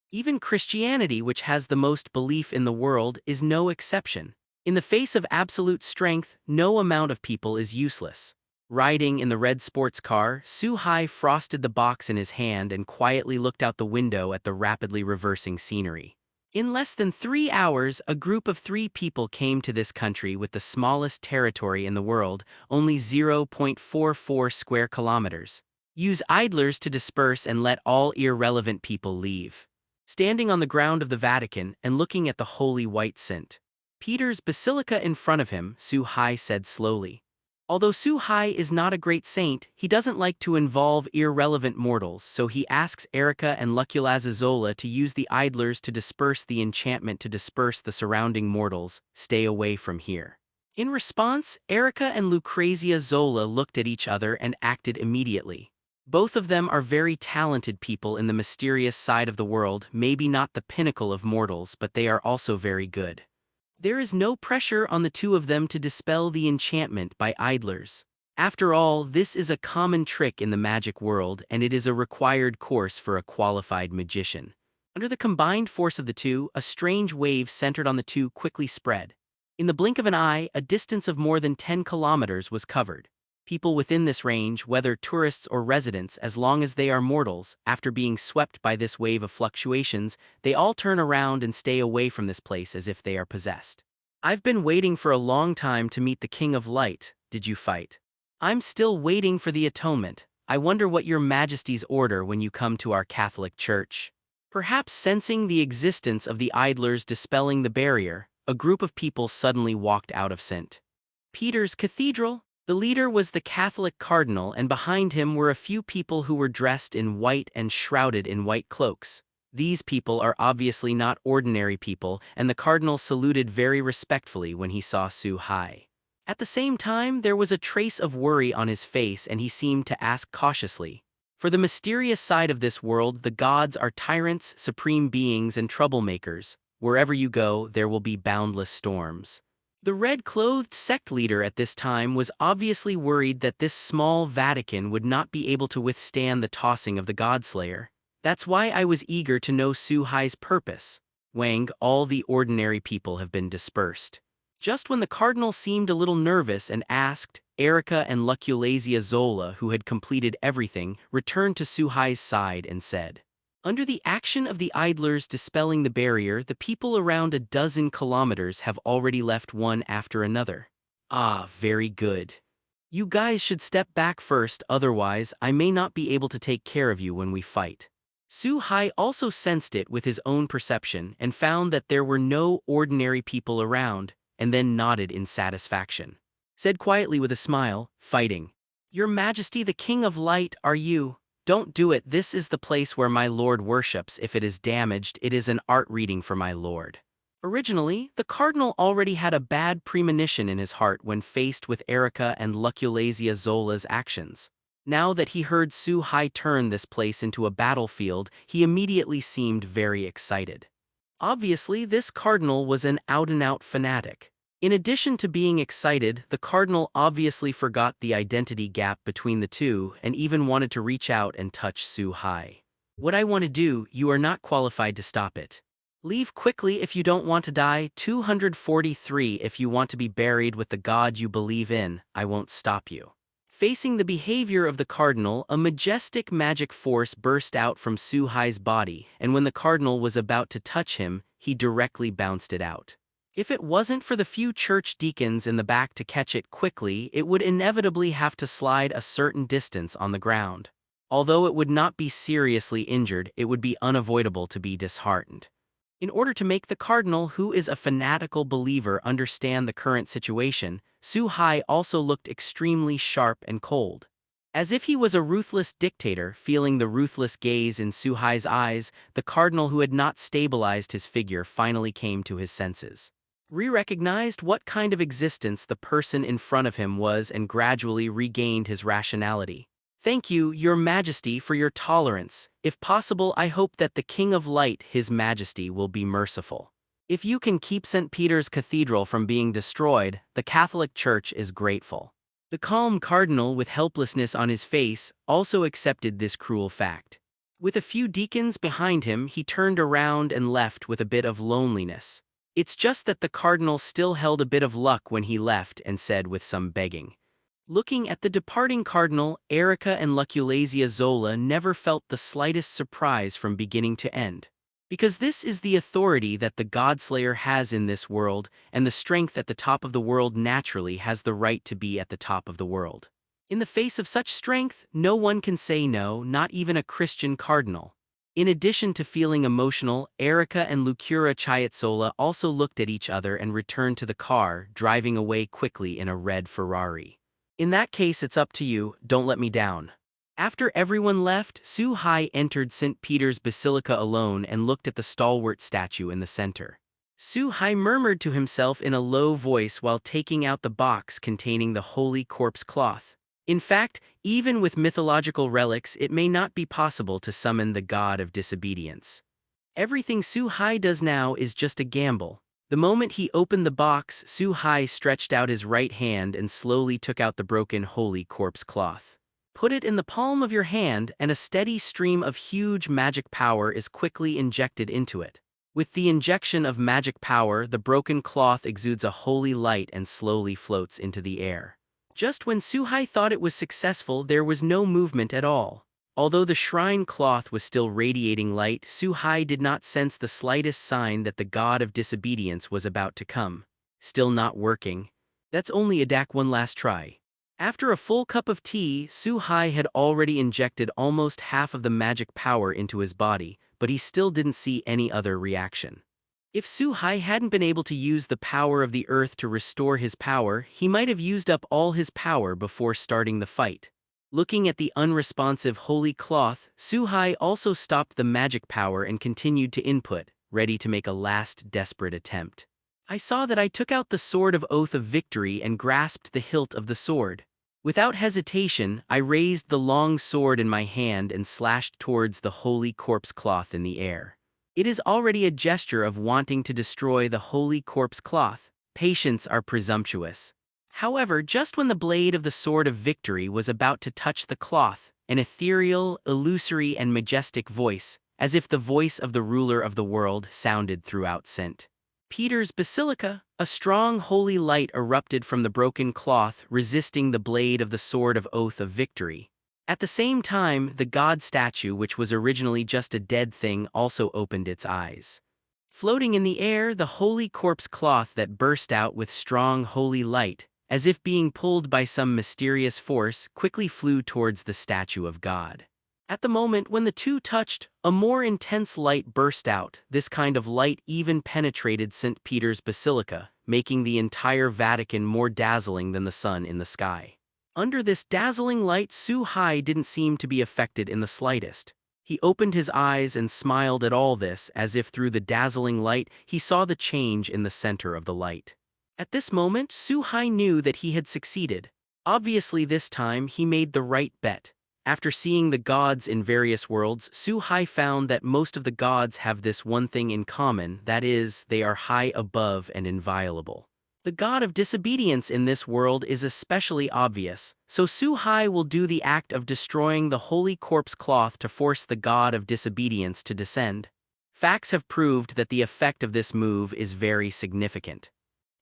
Even Christianity, which has the most belief in the world, is no exception. In the face of absolute strength, no amount of people is useless. Riding in the red sports car, Su-hai frosted the box in his hand and quietly looked out the window at the rapidly reversing scenery. In less than 3 hours, a group of 3 people came to this country with the smallest territory in the world, only 0.44 square kilometers. Use idlers to disperse and let all irrelevant people leave. Standing on the ground of the Vatican and looking at the holy white St. Peter's Basilica in front of him, Su-hai said slowly. Although Su-hai is not a great saint, he doesn't like to involve irrelevant mortals, so he asks Erica and Luculazia Zola to use the idlers to disperse the enchantment to disperse the surrounding mortals. Stay away from here. In response, Erica and Lucrazia Zola looked at each other and acted immediately. Both of them are very talented people in the mysterious side of the world, maybe not the pinnacle of mortals, but they are also very good. There is no pressure on the two of them to dispel the enchantment by idlers. After all, this is a common trick in the magic world, and it is a required course for a qualified magician. Under the combined force of the two, a strange wave centered on the two quickly spread. In the blink of an eye, a distance of more than 10 kilometers was covered. People within this range, whether tourists or residents, as long as they are mortals, after being swept by this wave of fluctuations, they all turn around and stay away from this place as if they are possessed. I've been waiting for a long time to meet the King of Light. Did you fight? I'm still waiting for the atonement. I wonder what your Majesty's order when you come to our Catholic Church. Perhaps sensing the existence of the idlers dispelling the barrier, a group of people suddenly walked out of St. Peter's Cathedral. The leader was the Catholic cardinal, and behind him were a few people who were dressed in white and shrouded in white cloaks. These people are obviously not ordinary people, and the cardinal saluted very respectfully when he saw Su Hai. At the same time, there was a trace of worry on his face, and he seemed to ask cautiously, "For the mysterious side of this world, the gods are tyrants, supreme beings, and troublemakers. Wherever you go, there will be boundless storms." The red-clothed sect leader at this time was obviously worried that this small Vatican would not be able to withstand the tossing of the Godslayer. That's why I was eager to know Su Hai's purpose. Wang, all the ordinary people have been dispersed. Just when the cardinal seemed a little nervous and asked, Erica and Luculasia Zola, who had completed everything, returned to Su Hai's side and said, "Under the action of the idlers dispelling the barrier, the people around a dozen kilometers have already left one after another." "Ah, very good. You guys should step back first, otherwise I may not be able to take care of you when we fight." Su Hai also sensed it with his own perception and found that there were no ordinary people around, and then nodded in satisfaction. Said quietly with a smile, "Fighting. Your Majesty the King of Light, are you? Don't do it. This is the place where my lord worships. If it is damaged, it is an art reading for my lord." Originally, the cardinal already had a bad premonition in his heart when faced with Erica and Luculasia Zola's actions. Now that he heard Su Hai turn this place into a battlefield, he immediately seemed very excited. Obviously, this cardinal was an out-and-out fanatic. In addition to being excited, the cardinal obviously forgot the identity gap between the two and even wanted to reach out and touch Su Hai. "What I want to do, you are not qualified to stop it. Leave quickly if you don't want to die. 243 if you want to be buried with the god you believe in. I won't stop you." Facing the behavior of the cardinal, a majestic magic force burst out from Su Hai's body, and when the cardinal was about to touch him, he directly bounced it out. If it wasn't for the few church deacons in the back to catch it quickly, it would inevitably have to slide a certain distance on the ground. Although it would not be seriously injured, it would be unavoidable to be disheartened. In order to make the cardinal, who is a fanatical believer, understand the current situation, Su Hai also looked extremely sharp and cold. As if he was a ruthless dictator, feeling the ruthless gaze in Su Hai's eyes, the cardinal, who had not stabilized his figure, finally came to his senses. Recognized what kind of existence the person in front of him was and gradually regained his rationality. "Thank you, Your Majesty, for your tolerance. If possible, I hope that the King of Light, His Majesty, will be merciful. If you can keep St. Peter's Cathedral from being destroyed, the Catholic Church is grateful." The calm cardinal, with helplessness on his face, also accepted this cruel fact. With a few deacons behind him, he turned around and left with a bit of loneliness. It's just that the cardinal still held a bit of luck when he left and said with some begging. Looking at the departing cardinal, Erica and Luculasia Zola never felt the slightest surprise from beginning to end. Because this is the authority that the Godslayer has in this world, and the strength at the top of the world naturally has the right to be at the top of the world. In the face of such strength, no one can say no, not even a Christian cardinal. In addition to feeling emotional, Erica and Lucura Chiatsola also looked at each other and returned to the car, driving away quickly in a red Ferrari. "In that case, it's up to you, don't let me down." After everyone left, Su Hai entered St. Peter's Basilica alone and looked at the stalwart statue in the center. Su Hai murmured to himself in a low voice while taking out the box containing the holy corpse cloth. In fact, even with mythological relics, it may not be possible to summon the god of disobedience. Everything Su Hai does now is just a gamble. The moment he opened the box, Su Hai stretched out his right hand and slowly took out the broken holy corpse cloth. Put it in the palm of your hand, and a steady stream of huge magic power is quickly injected into it. With the injection of magic power, the broken cloth exudes a holy light and slowly floats into the air. Just when Suhai thought it was successful, there was no movement at all. Although the shrine cloth was still radiating light, Suhai did not sense the slightest sign that the god of disobedience was about to come. Still not working. That's only a dak one last try. After a full cup of tea, Suhai had already injected almost half of the magic power into his body, but he still didn't see any other reaction. If Suhai hadn't been able to use the power of the earth to restore his power, he might have used up all his power before starting the fight. Looking at the unresponsive holy cloth, Suhai also stopped the magic power and continued to input, ready to make a last desperate attempt. I saw that I took out the sword of Oath of Victory and grasped the hilt of the sword. Without hesitation, I raised the long sword in my hand and slashed towards the holy corpse cloth in the air. It is already a gesture of wanting to destroy the holy corpse cloth. Patients are presumptuous. However, just when the blade of the sword of victory was about to touch the cloth, an ethereal, illusory, and majestic voice, as if the voice of the ruler of the world, sounded throughout St. Peter's Basilica. A strong holy light erupted from the broken cloth, resisting the blade of the sword of Oath of Victory. At the same time, the god statue, which was originally just a dead thing, also opened its eyes. Floating in the air, the holy corpse cloth that burst out with strong holy light, as if being pulled by some mysterious force, quickly flew towards the statue of God. At the moment when the two touched, a more intense light burst out. This kind of light even penetrated St. Peter's Basilica, making the entire Vatican more dazzling than the sun in the sky. Under this dazzling light, Suhai didn't seem to be affected in the slightest. He opened his eyes and smiled at all this, as if through the dazzling light he saw the change in the center of the light. At this moment, Suhai knew that he had succeeded. Obviously this time he made the right bet. After seeing the gods in various worlds, Suhai found that most of the gods have this one thing in common, that is, they are high above and inviolable. The god of disobedience in this world is especially obvious, so Suhai will do the act of destroying the holy corpse cloth to force the god of disobedience to descend. Facts have proved that the effect of this move is very significant.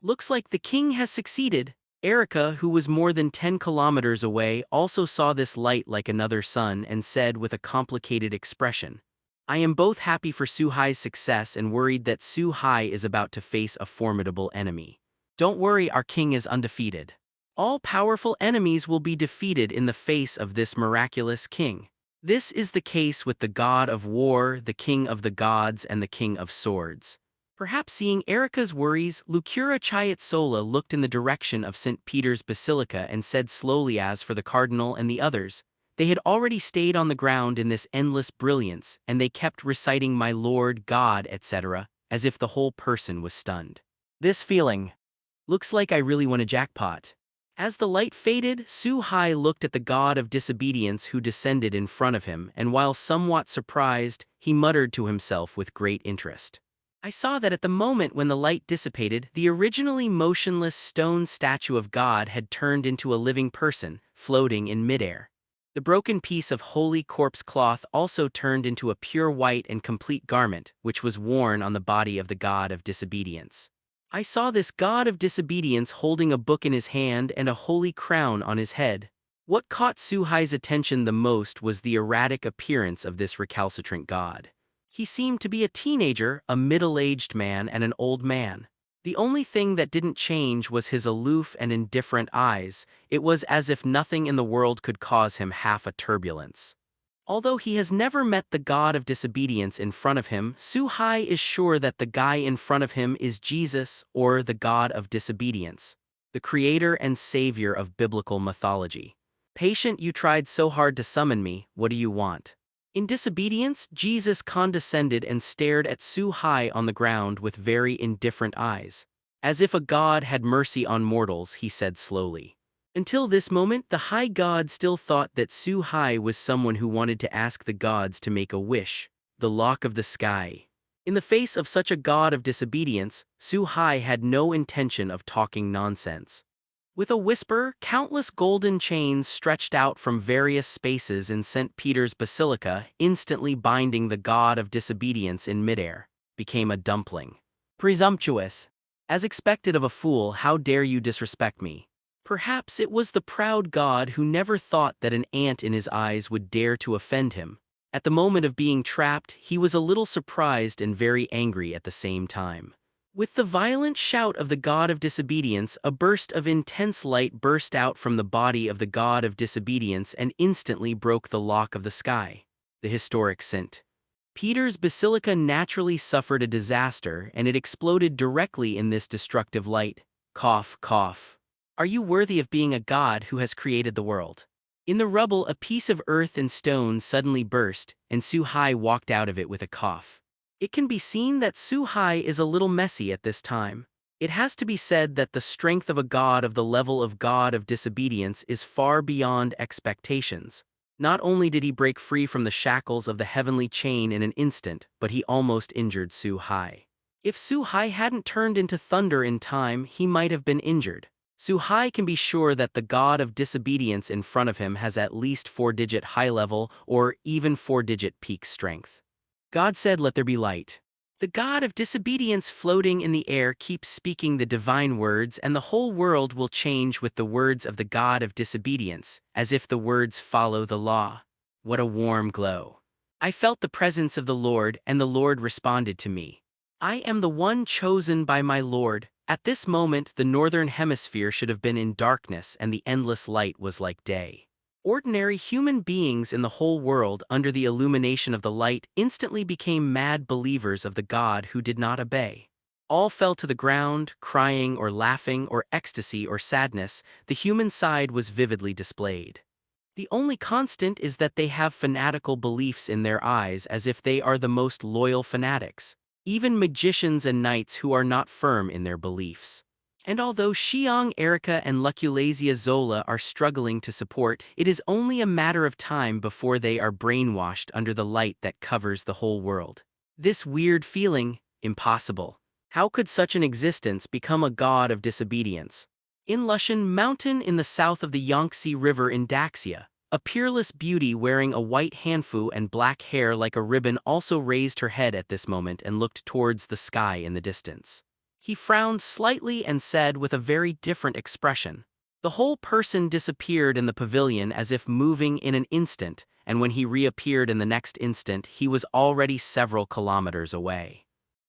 Looks like the king has succeeded. Erica, who was more than 10 kilometers away, also saw this light like another sun and said with a complicated expression, "I am both happy for Suhai's success and worried that Suhai is about to face a formidable enemy. Don't worry, our king is undefeated. All powerful enemies will be defeated in the face of this miraculous king. This is the case with the god of war, the king of the gods, and the king of swords." Perhaps seeing Erica's worries, Lucura Chiatsola looked in the direction of St. Peter's Basilica and said slowly, "As for the cardinal and the others, they had already stayed on the ground in this endless brilliance, and they kept reciting 'My Lord, God,' etc., as if the whole person was stunned. This feeling. Looks like I really won a jackpot." As the light faded, Suhai looked at the god of disobedience who descended in front of him, and while somewhat surprised, he muttered to himself with great interest. I saw that at the moment when the light dissipated, the originally motionless stone statue of God had turned into a living person, floating in midair. The broken piece of holy corpse cloth also turned into a pure white and complete garment, which was worn on the body of the god of disobedience. I saw this god of disobedience holding a book in his hand and a holy crown on his head. What caught Suhai's attention the most was the erratic appearance of this recalcitrant god. He seemed to be a teenager, a middle-aged man, and an old man. The only thing that didn't change was his aloof and indifferent eyes. It was as if nothing in the world could cause him half a turbulence. Although he has never met the god of disobedience in front of him, Suhai is sure that the guy in front of him is Jesus, or the god of disobedience, the creator and savior of biblical mythology. "Patient, you tried so hard to summon me, what do you want?" In disobedience, Jesus condescended and stared at Suhai on the ground with very indifferent eyes. As if a god had mercy on mortals, he said slowly. Until this moment, the high god still thought that Suhai was someone who wanted to ask the gods to make a wish, the lock of the sky. In the face of such a god of disobedience, Suhai had no intention of talking nonsense. With a whisper, countless golden chains stretched out from various spaces in St. Peter's Basilica, instantly binding the god of disobedience in midair, became a dumpling. "Presumptuous. As expected of a fool, how dare you disrespect me? Perhaps it was the proud god who never thought that an ant in his eyes would dare to offend him. At the moment of being trapped, he was a little surprised and very angry at the same time. With the violent shout of the god of disobedience, a burst of intense light burst out from the body of the god of disobedience and instantly broke the lock of the sky. The historic St. Peter's Basilica naturally suffered a disaster, and it exploded directly in this destructive light. Cough, cough. Are you worthy of being a god who has created the world? In the rubble, a piece of earth and stone suddenly burst, and Su Hai walked out of it with a cough. It can be seen that Su Hai is a little messy at this time. It has to be said that the strength of a god of the level of god of disobedience is far beyond expectations. Not only did he break free from the shackles of the heavenly chain in an instant, but he almost injured Su Hai. If Su Hai hadn't turned into thunder in time, he might have been injured. Su Hai can be sure that the god of disobedience in front of him has at least 4-digit high level or even 4-digit peak strength. God said, "Let there be light." The god of disobedience floating in the air keeps speaking the divine words, and the whole world will change with the words of the god of disobedience, as if the words follow the law. What a warm glow. I felt the presence of the Lord, and the Lord responded to me. I am the one chosen by my Lord. At this moment, the northern hemisphere should have been in darkness, and the endless light was like day. Ordinary human beings in the whole world, under the illumination of the light, instantly became mad believers of the God who did not obey. All fell to the ground, crying or laughing or ecstasy or sadness. The human side was vividly displayed. The only constant is that they have fanatical beliefs in their eyes, as if they are the most loyal fanatics. Even magicians and knights who are not firm in their beliefs. And although Xiang, Erica, and Luculazia Zola are struggling to support, it is only a matter of time before they are brainwashed under the light that covers the whole world. This weird feeling, impossible. How could such an existence become a god of disobedience? In Lushan Mountain in the south of the Yangtze River in Daxia, a peerless beauty wearing a white hanfu and black hair like a ribbon also raised her head at this moment and looked towards the sky in the distance. He frowned slightly and said with a very different expression. The whole person disappeared in the pavilion as if moving in an instant, and when he reappeared in the next instant, he was already several kilometers away.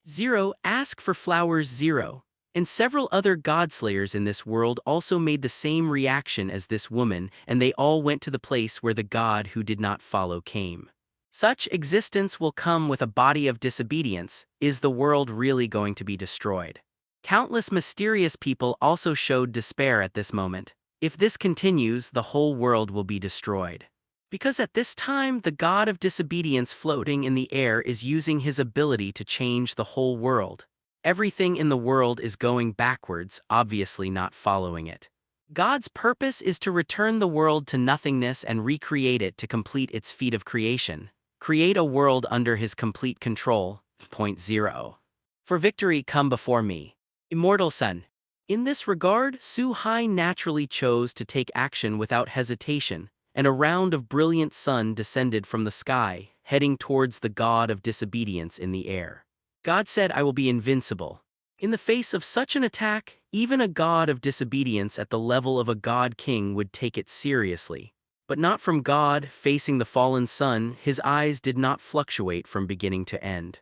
Zero, ask for flowers, Zero. And several other godslayers in this world also made the same reaction as this woman, and they all went to the place where the god who did not follow came. Such existence will come with a body of disobedience. Is the world really going to be destroyed? Countless mysterious people also showed despair at this moment. If this continues, the whole world will be destroyed. Because at this time, the god of disobedience floating in the air is using his ability to change the whole world. Everything in the world is going backwards, obviously not following it. God's purpose is to return the world to nothingness and recreate it to complete its feat of creation. Create a world under his complete control. Point 0. For victory, come before me. Immortal Son. In this regard, Su Hai naturally chose to take action without hesitation, and a round of brilliant sun descended from the sky, heading towards the god of disobedience in the air. God said, "I will be invincible." In the face of such an attack, even a god of disobedience at the level of a god king would take it seriously. But not from God, facing the fallen sun. His eyes did not fluctuate from beginning to end.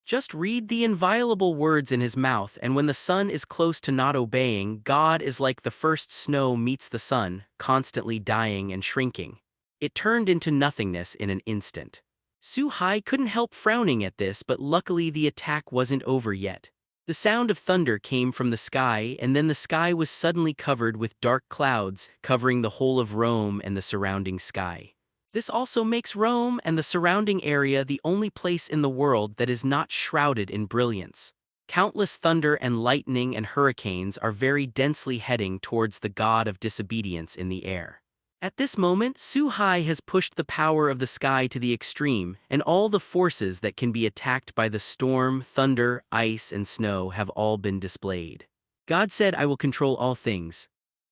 Just read the inviolable words in his mouth, and when the sun is close to not obeying, God is like the first snow meets the sun, constantly dying and shrinking. It turned into nothingness in an instant. Su Hai couldn't help frowning at this, but luckily the attack wasn't over yet. The sound of thunder came from the sky, and then the sky was suddenly covered with dark clouds, covering the whole of Rome and the surrounding sky. This also makes Rome and the surrounding area the only place in the world that is not shrouded in brilliance. Countless thunder and lightning and hurricanes are very densely heading towards the god of disobedience in the air. At this moment, Su Hai has pushed the power of the sky to the extreme, and all the forces that can be attacked by the storm, thunder, ice, and snow have all been displayed. God said, "I will control all things."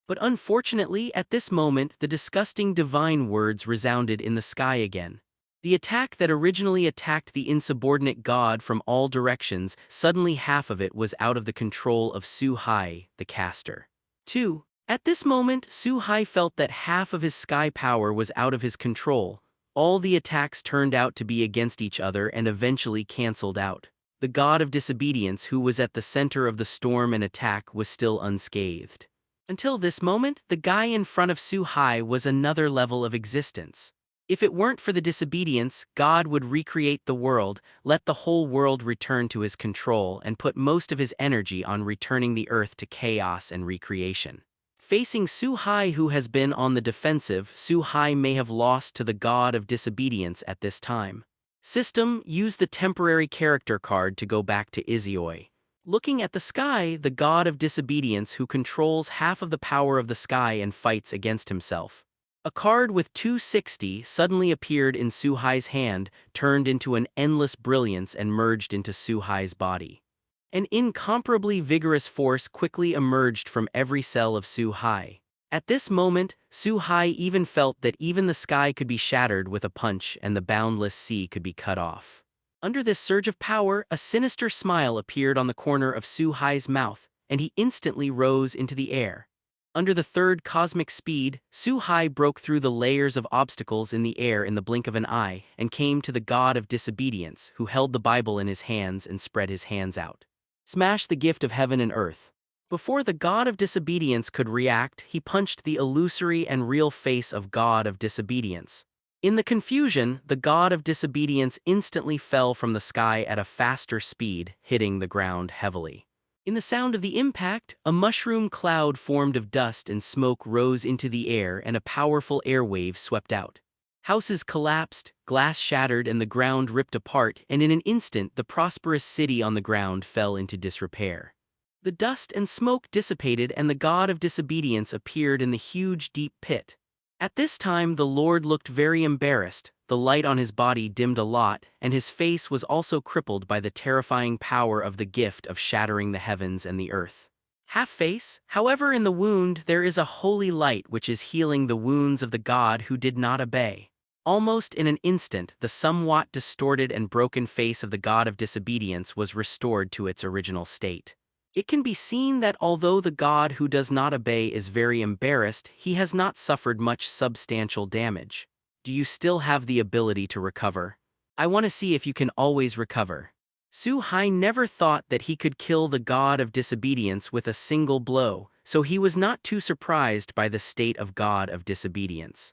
But unfortunately, at this moment, the disgusting divine words resounded in the sky again. The attack that originally attacked the insubordinate god from all directions, suddenly half of it was out of the control of Su Hai, the caster. 2. At this moment, Su-hai felt that half of his sky power was out of his control. All the attacks turned out to be against each other and eventually cancelled out. The god of disobedience, who was at the center of the storm and attack, was still unscathed. Until this moment, the guy in front of Su-hai was another level of existence. If it weren't for the disobedience, God would recreate the world, let the whole world return to his control, and put most of his energy on returning the earth to chaos and recreation. Facing Su-hai, who has been on the defensive, Su-hai may have lost to the god of disobedience at this time. System, use the temporary character card to go back to Izioi. Looking at the sky, the god of disobedience who controls half of the power of the sky and fights against himself. A card with 260 suddenly appeared in Su-hai's hand, turned into an endless brilliance and merged into Su-hai's body. An incomparably vigorous force quickly emerged from every cell of Su-hai. At this moment, Su-hai even felt that even the sky could be shattered with a punch and the boundless sea could be cut off. Under this surge of power, a sinister smile appeared on the corner of Su-hai's mouth, and he instantly rose into the air. Under the third cosmic speed, Su-hai broke through the layers of obstacles in the air in the blink of an eye and came to the god of disobedience, who held the Bible in his hands and spread his hands out. Smash the gift of heaven and earth. Before the god of disobedience could react, he punched the illusory and real face of god of disobedience. In the confusion, the god of disobedience instantly fell from the sky at a faster speed, hitting the ground heavily. In the sound of the impact, a mushroom cloud formed of dust and smoke rose into the air and a powerful air wave swept out. Houses collapsed, glass shattered and the ground ripped apart, and in an instant the prosperous city on the ground fell into disrepair. The dust and smoke dissipated and the god of disobedience appeared in the huge deep pit. At this time the Lord looked very embarrassed, the light on his body dimmed a lot, and his face was also crippled by the terrifying power of the gift of shattering the heavens and the earth. Half face, however, in the wound there is a holy light which is healing the wounds of the god who did not obey. Almost in an instant, the somewhat distorted and broken face of the god of disobedience was restored to its original state. It can be seen that although the god who does not obey is very embarrassed, he has not suffered much substantial damage. Do you still have the ability to recover? I want to see if you can always recover. Su-hai never thought that he could kill the god of disobedience with a single blow, so he was not too surprised by the state of god of disobedience.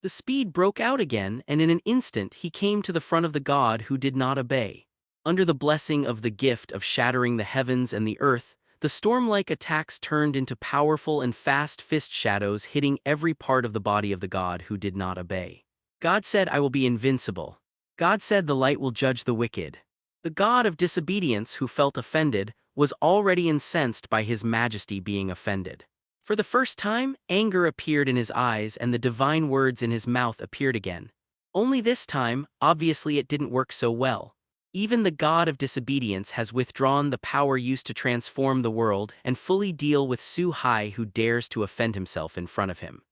The speed broke out again, and in an instant he came to the front of the god who did not obey. Under the blessing of the gift of shattering the heavens and the earth, the storm-like attacks turned into powerful and fast fist shadows hitting every part of the body of the god who did not obey. God said, "I will be invincible." God said, "The light will judge the wicked." The god of disobedience, who felt offended, was already incensed by his majesty being offended. For the first time, anger appeared in his eyes and the divine words in his mouth appeared again. Only this time, obviously it didn't work so well. Even the god of disobedience has withdrawn the power used to transform the world and fully deal with Su-hai, who dares to offend himself in front of him.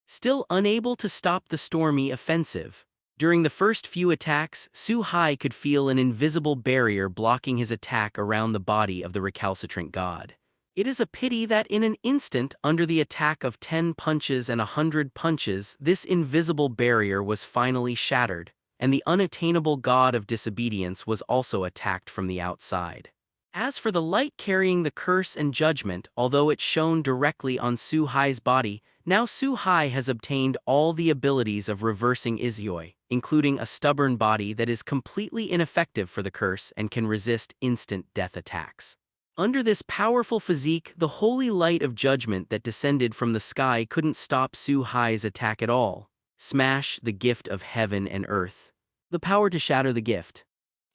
Still unable to stop the stormy offensive. During the first few attacks, Su-hai could feel an invisible barrier blocking his attack around the body of the recalcitrant god. It is a pity that in an instant, under the attack of 10 punches and 100 punches, this invisible barrier was finally shattered, and the unattainable god of disobedience was also attacked from the outside. As for the light carrying the curse and judgment, although it shone directly on Su-hai's body, now Su-hai has obtained all the abilities of reversing Izioi, including a stubborn body that is completely ineffective for the curse and can resist instant death attacks. Under this powerful physique, the holy light of judgment that descended from the sky couldn't stop Su-hai's attack at all. Smash the gift of heaven and earth. The power to shatter the gift.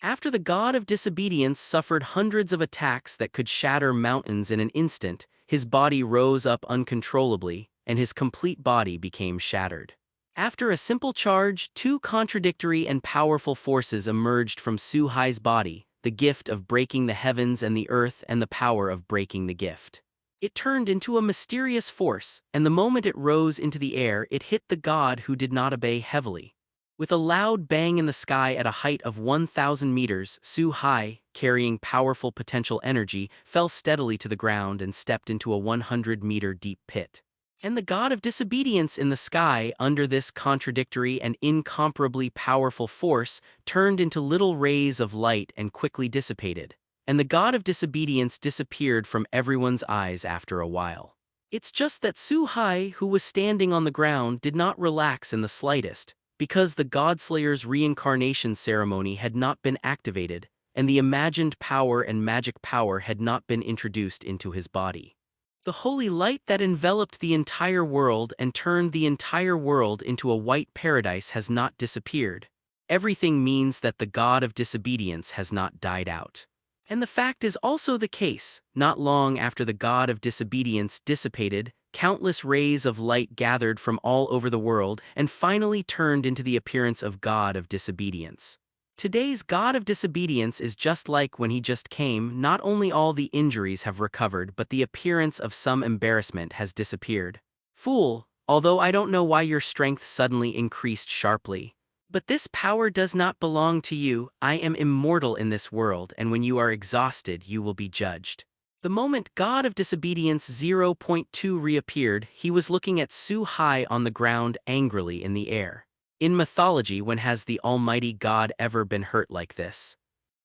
After the god of disobedience suffered hundreds of attacks that could shatter mountains in an instant, his body rose up uncontrollably, and his complete body became shattered. After a simple charge, two contradictory and powerful forces emerged from Su-hai's body, the gift of breaking the heavens and the earth and the power of breaking the gift. It turned into a mysterious force, and the moment it rose into the air, it hit the god who did not obey heavily. With a loud bang in the sky at a height of 1,000 meters, Su-hai, carrying powerful potential energy, fell steadily to the ground and stepped into a 100-meter deep pit. And the god of disobedience in the sky, under this contradictory and incomparably powerful force, turned into little rays of light and quickly dissipated. And the god of disobedience disappeared from everyone's eyes after a while. It's just that Su-hai, who was standing on the ground, did not relax in the slightest, because the Godslayer's reincarnation ceremony had not been activated, and the imagined power and magic power had not been introduced into his body. The holy light that enveloped the entire world and turned the entire world into a white paradise has not disappeared. Everything means that the god of disobedience has not died out. And the fact is also the case. Not long after the god of disobedience dissipated, countless rays of light gathered from all over the world and finally turned into the appearance of god of disobedience. Today's god of disobedience is just like when he just came. Not only all the injuries have recovered, but the appearance of some embarrassment has disappeared. Fool, although I don't know why your strength suddenly increased sharply. But this power does not belong to you. I am immortal in this world, and when you are exhausted, you will be judged. The moment God of Disobedience 0.2 reappeared, he was looking at Su-hai on the ground angrily in the air. In mythology, when has the Almighty God ever been hurt like this?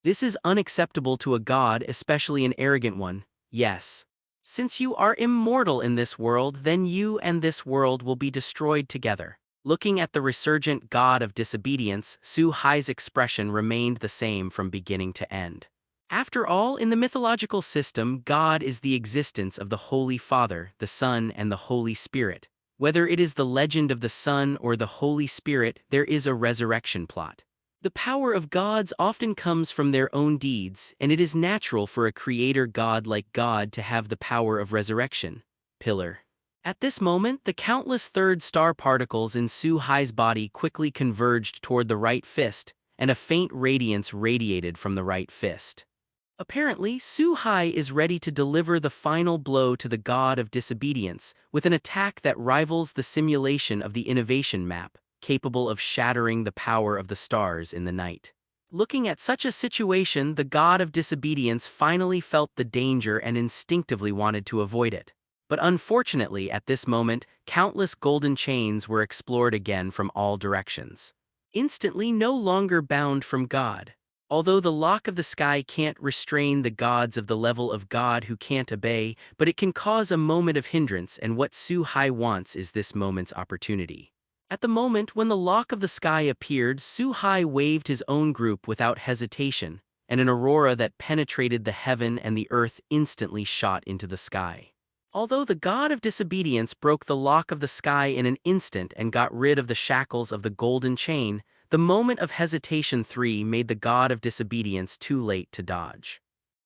This is unacceptable to a god, especially an arrogant one. Yes. Since you are immortal in this world, then you and this world will be destroyed together. Looking at the resurgent god of disobedience, Su-hai's expression remained the same from beginning to end. After all, in the mythological system, God is the existence of the Holy Father, the Son, and the Holy Spirit. Whether it is the legend of the Son or the Holy Spirit, there is a resurrection plot. The power of gods often comes from their own deeds, and it is natural for a creator god like God to have the power of resurrection. Pillar. At this moment, the countless third star particles in Su-hai's body quickly converged toward the right fist, and a faint radiance radiated from the right fist. Apparently, Su-hai is ready to deliver the final blow to the god of disobedience, with an attack that rivals the simulation of the innovation map, capable of shattering the power of the stars in the night. Looking at such a situation, the god of disobedience finally felt the danger and instinctively wanted to avoid it. But unfortunately, at this moment, countless golden chains were explored again from all directions. Instantly no longer bound from God. Although the lock of the sky can't restrain the gods of the level of God who can't obey, but it can cause a moment of hindrance, and what Su-hai wants is this moment's opportunity. At the moment when the lock of the sky appeared, Su-hai waved his own group without hesitation, and an aurora that penetrated the heaven and the earth instantly shot into the sky. Although the god of disobedience broke the lock of the sky in an instant and got rid of the shackles of the golden chain, the moment of hesitation 3 made the god of disobedience too late to dodge.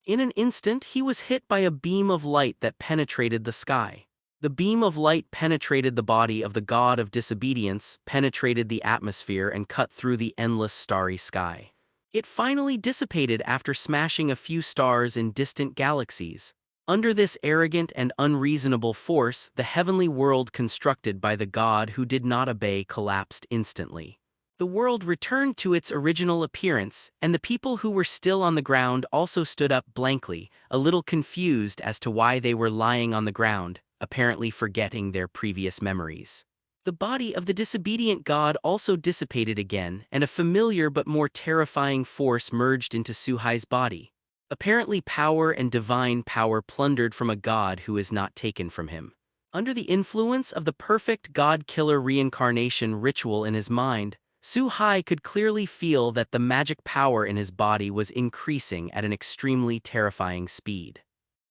In an instant, he was hit by a beam of light that penetrated the sky. The beam of light penetrated the body of the god of disobedience, penetrated the atmosphere, and cut through the endless starry sky. It finally dissipated after smashing a few stars in distant galaxies. Under this arrogant and unreasonable force, the heavenly world constructed by the god who did not obey collapsed instantly. The world returned to its original appearance, and the people who were still on the ground also stood up blankly, a little confused as to why they were lying on the ground, apparently forgetting their previous memories. The body of the disobedient god also dissipated again, and a familiar but more terrifying force merged into Su-hai's body. Apparently power and divine power plundered from a god who is not taken from him. Under the influence of the perfect god-killer reincarnation ritual in his mind, Su-hai could clearly feel that the magic power in his body was increasing at an extremely terrifying speed.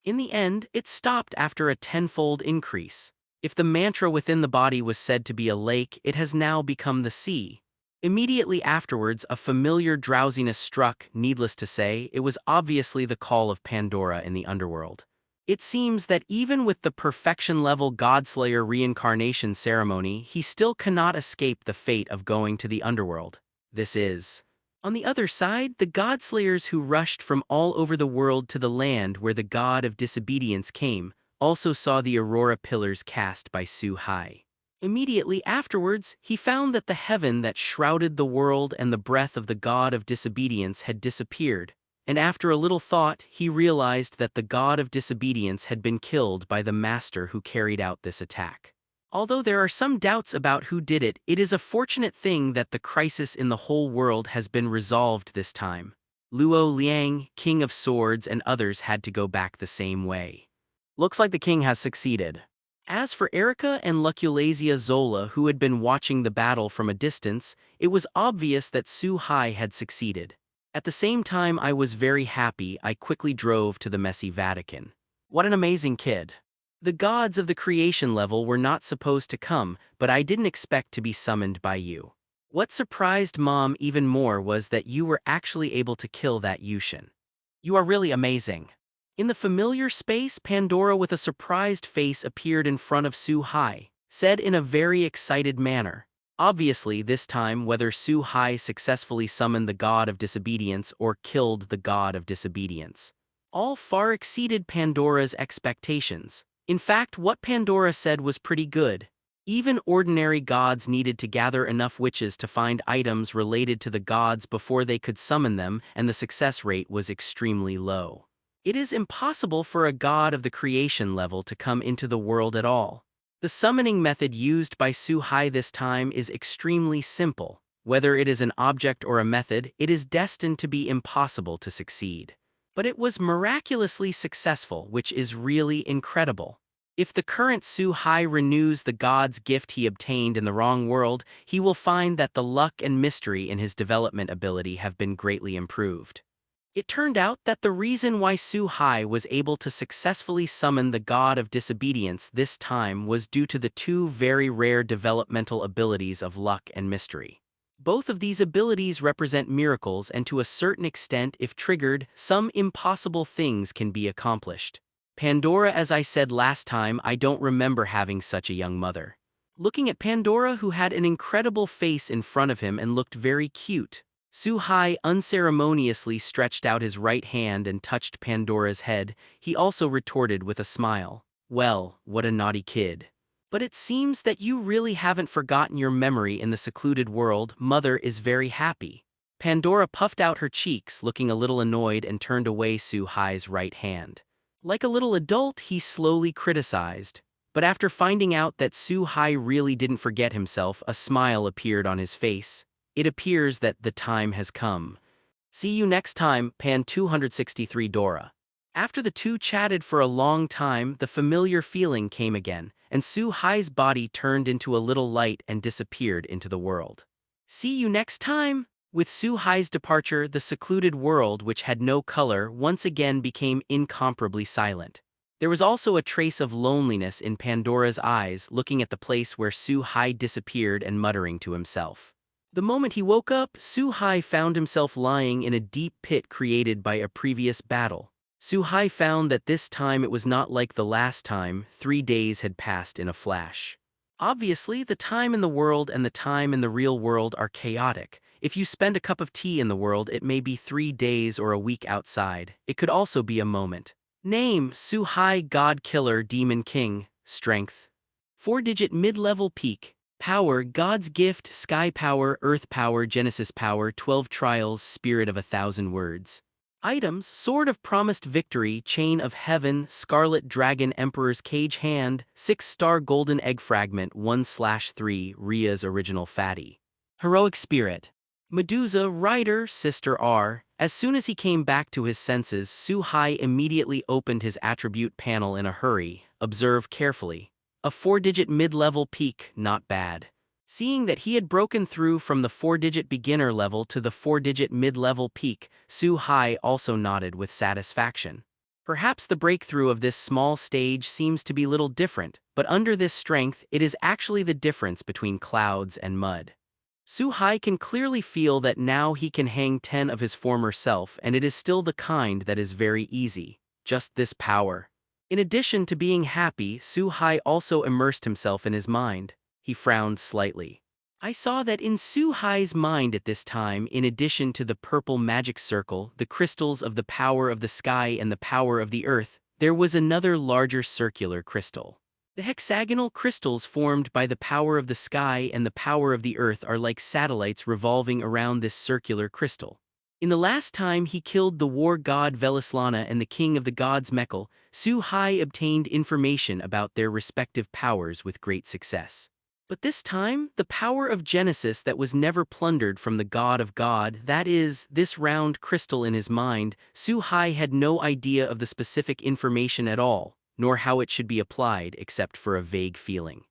In the end, it stopped after a tenfold increase. If the mantra within the body was said to be a lake, it has now become the sea. Immediately afterwards, a familiar drowsiness struck. Needless to say, it was obviously the call of Pandora in the underworld. It seems that even with the perfection-level Godslayer reincarnation ceremony, he still cannot escape the fate of going to the underworld. This is. On the other side, the Godslayers who rushed from all over the world to the land where the god of disobedience came, also saw the aurora pillars cast by Su-hai. Immediately afterwards, he found that the heaven that shrouded the world and the breath of the god of disobedience had disappeared, and after a little thought, he realized that the god of disobedience had been killed by the master who carried out this attack. Although there are some doubts about who did it, it is a fortunate thing that the crisis in the whole world has been resolved this time. Luo Liang, King of Swords, and others had to go back the same way. Looks like the king has succeeded. As for Erica and Luculasia Zola, who had been watching the battle from a distance, it was obvious that Su Hai had succeeded. At the same time I was very happy. I quickly drove to the messy Vatican. What an amazing kid. The gods of the creation level were not supposed to come, but I didn't expect to be summoned by you. What surprised Mom even more was that you were actually able to kill that Yushin. You are really amazing. In the familiar space, Pandora with a surprised face appeared in front of Su Hai, said in a very excited manner. Obviously, this time whether Su Hai successfully summoned the god of disobedience or killed the god of disobedience. All far exceeded Pandora's expectations. In fact, what Pandora said was pretty good. Even ordinary gods needed to gather enough witches to find items related to the gods before they could summon them, and the success rate was extremely low. It is impossible for a god of the creation level to come into the world at all. The summoning method used by Su Hai this time is extremely simple. Whether it is an object or a method, it is destined to be impossible to succeed. But it was miraculously successful, which is really incredible. If the current Su Hai renews the god's gift he obtained in the wrong world, he will find that the luck and mystery in his development ability have been greatly improved. It turned out that the reason why Su Hai was able to successfully summon the god of disobedience this time was due to the two very rare developmental abilities of luck and mystery. Both of these abilities represent miracles, and to a certain extent, if triggered, some impossible things can be accomplished. Pandora, as I said last time, I don't remember having such a young mother. Looking at Pandora, who had an incredible face in front of him and looked very cute, Su Hai unceremoniously stretched out his right hand and touched Pandora's head. He also retorted with a smile. Well, what a naughty kid. But it seems that you really haven't forgotten your memory in the secluded world. Mother is very happy. Pandora puffed out her cheeks, looking a little annoyed, and turned away Su Hai's right hand. Like a little adult, he slowly criticized. But after finding out that Su Hai really didn't forget himself, a smile appeared on his face. It appears that the time has come. See you next time, Pan 263 Dora. After the two chatted for a long time, the familiar feeling came again, and Su Hai's body turned into a little light and disappeared into the world. See you next time! With Su Hai's departure, the secluded world, which had no color, once again became incomparably silent. There was also a trace of loneliness in Pandora's eyes, looking at the place where Su Hai disappeared and muttering to himself. The moment he woke up, Su Hai found himself lying in a deep pit created by a previous battle. Su Hai found that this time it was not like the last time. 3 days had passed in a flash. Obviously, the time in the world and the time in the real world are chaotic. If you spend a cup of tea in the world, it may be 3 days or a week outside. It could also be a moment. Name: Su Hai, God Killer, Demon King. Strength: 4-digit mid-level peak. Power: God's Gift, Sky Power, Earth Power, Genesis Power, 12 Trials, Spirit of 1,000 Words. Items: Sword of Promised Victory, Chain of Heaven, Scarlet Dragon, Emperor's Cage Hand, 6-star Golden Egg Fragment, 1/3, Ria's Original Fatty. Heroic Spirit: Medusa, Rider, Sister R. As soon as he came back to his senses, Su Hai immediately opened his attribute panel in a hurry. Observe carefully. A 4-digit mid-level peak, not bad. Seeing that he had broken through from the 4-digit beginner level to the 4-digit mid-level peak, Su Hai also nodded with satisfaction. Perhaps the breakthrough of this small stage seems to be little different, but under this strength, it is actually the difference between clouds and mud. Su Hai can clearly feel that now he can hang 10 of his former self, and it is still the kind that is very easy. Just this power. In addition to being happy, Su Hai also immersed himself in his mind. He frowned slightly. I saw that in Su Hai's mind at this time, in addition to the purple magic circle, the crystals of the power of the sky and the power of the earth, there was another larger circular crystal. The hexagonal crystals formed by the power of the sky and the power of the earth are like satellites revolving around this circular crystal. In the last time he killed the war god Velislana and the king of the gods Mekhl, Su-hai obtained information about their respective powers with great success. But this time, the power of Genesis that was never plundered from the god of God, that is, this round crystal in his mind, Su-hai had no idea of the specific information at all, nor how it should be applied except for a vague feeling.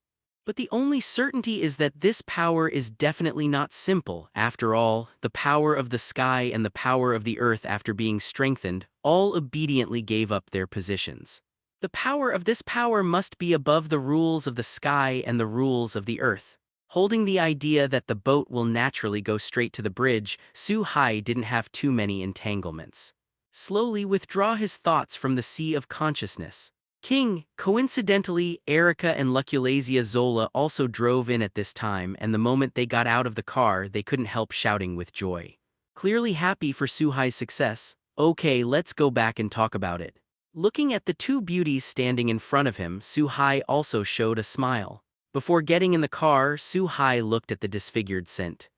But the only certainty is that this power is definitely not simple. After all, the power of the sky and the power of the earth, after being strengthened, all obediently gave up their positions. The power of this power must be above the rules of the sky and the rules of the earth. Holding the idea that the boat will naturally go straight to the bridge, Su-hai didn't have too many entanglements. Slowly withdraw his thoughts from the sea of consciousness. King, coincidentally, Erica and Luculasia Zola also drove in at this time, and the moment they got out of the car, they couldn't help shouting with joy. Clearly happy for Su-hai's success. Okay, let's go back and talk about it. Looking at the two beauties standing in front of him, Su-hai also showed a smile. Before getting in the car, Su-hai looked at the disfigured St.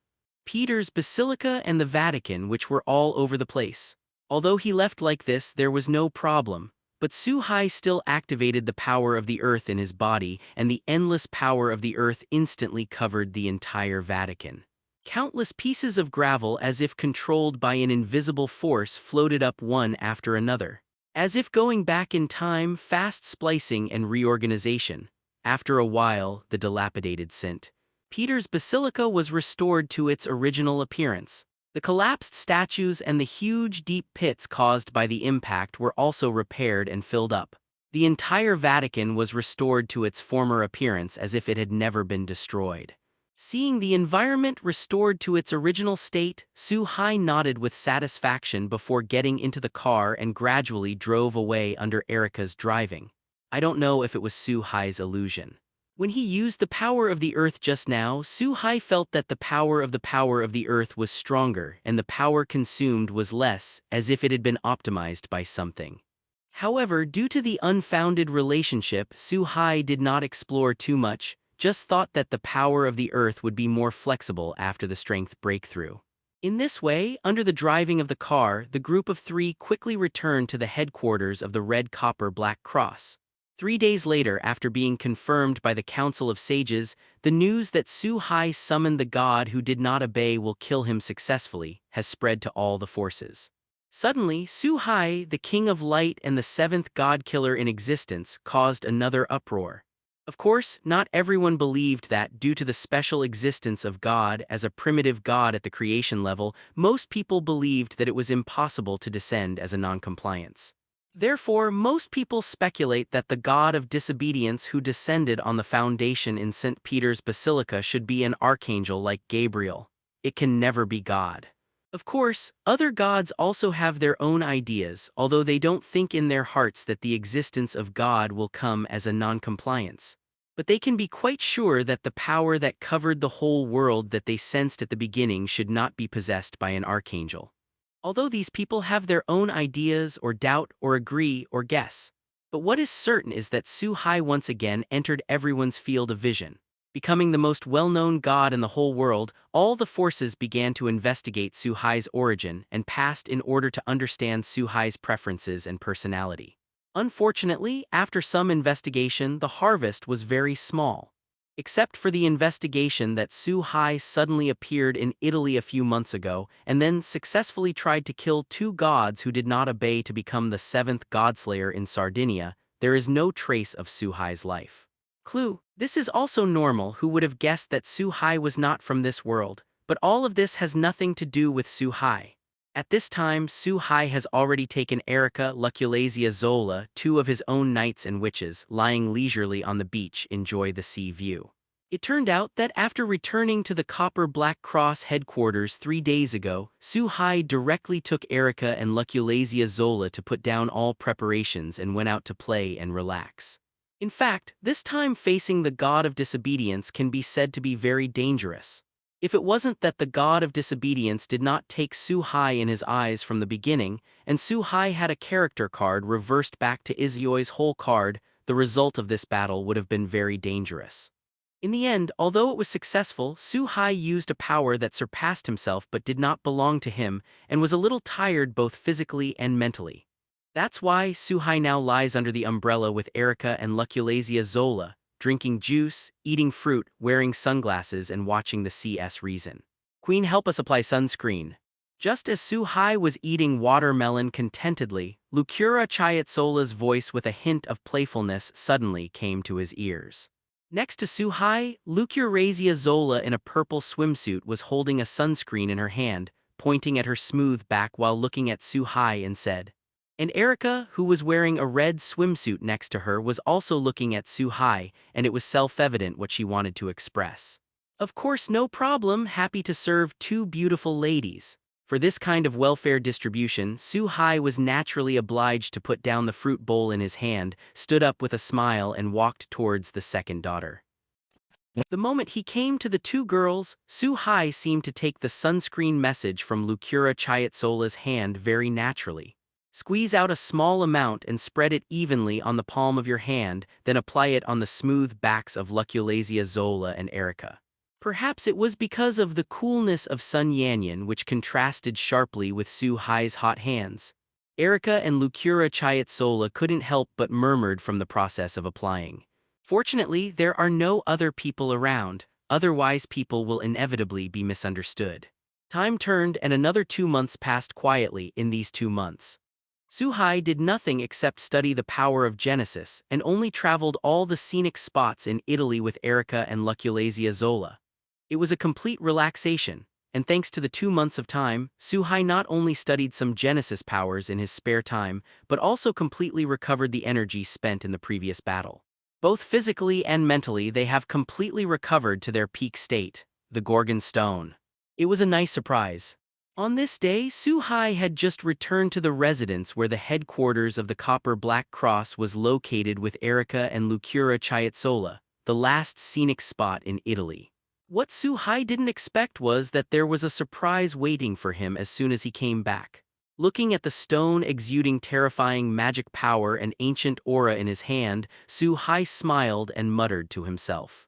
Peter's Basilica and the Vatican, which were all over the place. Although he left like this, there was no problem. But Su-hai still activated the power of the earth in his body, and the endless power of the earth instantly covered the entire Vatican. Countless pieces of gravel, as if controlled by an invisible force, floated up one after another. As if going back in time, fast splicing and reorganization. After a while, the dilapidated St. Peter's Basilica was restored to its original appearance. The collapsed statues and the huge deep pits caused by the impact were also repaired and filled up. The entire Vatican was restored to its former appearance as if it had never been destroyed. Seeing the environment restored to its original state, Su-hai nodded with satisfaction before getting into the car and gradually drove away under Erica's driving. I don't know if it was Su-hai's illusion. When he used the power of the earth just now, Su-hai felt that the power of the earth was stronger and the power consumed was less, as if it had been optimized by something. However, due to the unfounded relationship, Su-hai did not explore too much, just thought that the power of the earth would be more flexible after the strength breakthrough. In this way, under the driving of the car, the group of three quickly returned to the headquarters of the Red Copper Black Cross. 3 days later, after being confirmed by the Council of Sages, the news that Su-hai summoned the god who did not obey will kill him successfully has spread to all the forces. Suddenly, Su-hai, the king of light and the seventh god-killer in existence, caused another uproar. Of course, not everyone believed that, due to the special existence of God as a primitive god at the creation level, most people believed that it was impossible to descend as a non-compliance. Therefore, most people speculate that the god of disobedience who descended on the foundation in St. Peter's Basilica should be an archangel like Gabriel. It can never be God. Of course, other gods also have their own ideas, although they don't think in their hearts that the existence of God will come as a non-compliance. But they can be quite sure that the power that covered the whole world that they sensed at the beginning should not be possessed by an archangel. Although these people have their own ideas or doubt or agree or guess. But what is certain is that Su-hai once again entered everyone's field of vision. Becoming the most well-known god in the whole world, all the forces began to investigate Su-hai's origin and passed in order to understand Su-hai's preferences and personality. Unfortunately, after some investigation, the harvest was very small. Except for the investigation that Su-hai suddenly appeared in Italy a few months ago and then successfully tried to kill 2 gods who did not obey to become the 7th godslayer in Sardinia, there is no trace of Su-hai's life. Clue: this is also normal. Who would have guessed that Su-hai was not from this world? But all of this has nothing to do with Su-hai. At this time, Su-hai has already taken Erica, Luculasia Zola, 2 of his own knights and witches, lying leisurely on the beach, enjoy the sea view. It turned out that after returning to the Copper Black Cross headquarters 3 days ago, Su-hai directly took Erica and Luculasia Zola to put down all preparations and went out to play and relax. In fact, this time facing the god of disobedience can be said to be very dangerous. If it wasn't that the god of disobedience did not take Su-hai in his eyes from the beginning, and Su-hai had a character card reversed back to Izioi's whole card, the result of this battle would have been very dangerous. In the end, although it was successful, Su-hai used a power that surpassed himself but did not belong to him and was a little tired both physically and mentally. That's why Su-hai now lies under the umbrella with Erica and Luculasia Zola, drinking juice, eating fruit, wearing sunglasses, and watching the CS Reason. Queen, help us apply sunscreen. Just as Su-hai was eating watermelon contentedly, Lucura Chiatsola's voice with a hint of playfulness suddenly came to his ears. Next to Su-hai, Lucurasia Zola in a purple swimsuit was holding a sunscreen in her hand, pointing at her smooth back while looking at Su-hai and said. And Erica, who was wearing a red swimsuit next to her, was also looking at Su-hai, and it was self-evident what she wanted to express. Of course, no problem, happy to serve two beautiful ladies. For this kind of welfare distribution, Su-hai was naturally obliged to put down the fruit bowl in his hand, stood up with a smile and walked towards the second daughter. The moment he came to the two girls, Su-hai seemed to take the sunscreen message from Lucura Chiatsola's hand very naturally. Squeeze out a small amount and spread it evenly on the palm of your hand, then apply it on the smooth backs of Luculasia Zola and Erica. Perhaps it was because of the coolness of Sun Yanyan which contrasted sharply with Su-hai's hot hands. Erica and Lucura Chiatsola couldn't help but murmured from the process of applying. Fortunately, there are no other people around, otherwise people will inevitably be misunderstood. Time turned and another 2 months passed quietly. In these 2 months, Su-hai did nothing except study the power of Genesis and only traveled all the scenic spots in Italy with Erica and Luculasia Zola. It was a complete relaxation, and thanks to the 2 months of time, Su-hai not only studied some Genesis powers in his spare time, but also completely recovered the energy spent in the previous battle. Both physically and mentally, they have completely recovered to their peak state, the Gorgon Stone. It was a nice surprise. On this day, Su-hai had just returned to the residence where the headquarters of the Copper Black Cross was located with Erica and Lucura Chiatsola, the last scenic spot in Italy. What Su-hai didn't expect was that there was a surprise waiting for him as soon as he came back. Looking at the stone exuding terrifying magic power and ancient aura in his hand, Su-hai smiled and muttered to himself.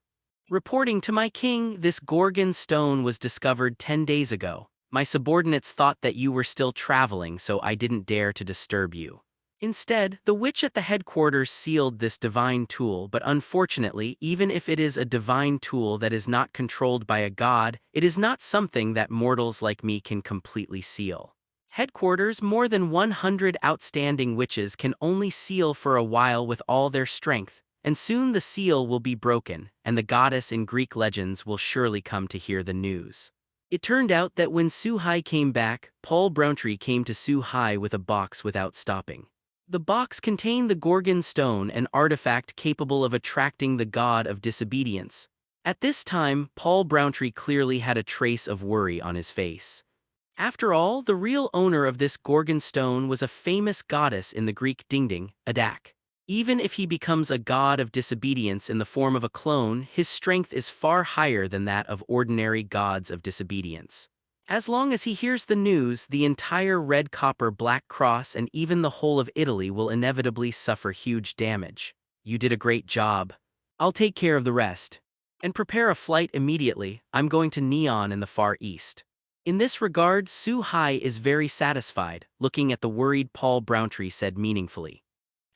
Reporting to my king, this Gorgon stone was discovered 10 days ago. My subordinates thought that you were still traveling, so I didn't dare to disturb you. Instead, the witch at the headquarters sealed this divine tool, but unfortunately, even if it is a divine tool that is not controlled by a god, it is not something that mortals like me can completely seal. Headquarters, more than 100 outstanding witches can only seal for a while with all their strength, and soon the seal will be broken, and the goddess in Greek legends will surely come to hear the news. It turned out that when Su-hai came back, Paul Browntree came to Su-hai with a box without stopping. The box contained the Gorgon Stone, an artifact capable of attracting the god of disobedience. At this time, Paul Browntree clearly had a trace of worry on his face. After all, the real owner of this Gorgon Stone was a famous goddess in the Greek dingding, Adak. Even if he becomes a god of disobedience in the form of a clone, his strength is far higher than that of ordinary gods of disobedience. As long as he hears the news, the entire Red Copper Black Cross and even the whole of Italy will inevitably suffer huge damage. You did a great job. I'll take care of the rest. And prepare a flight immediately. I'm going to Neon in the Far East. In this regard, Su-hai is very satisfied, looking at the worried Paul Browntree said meaningfully.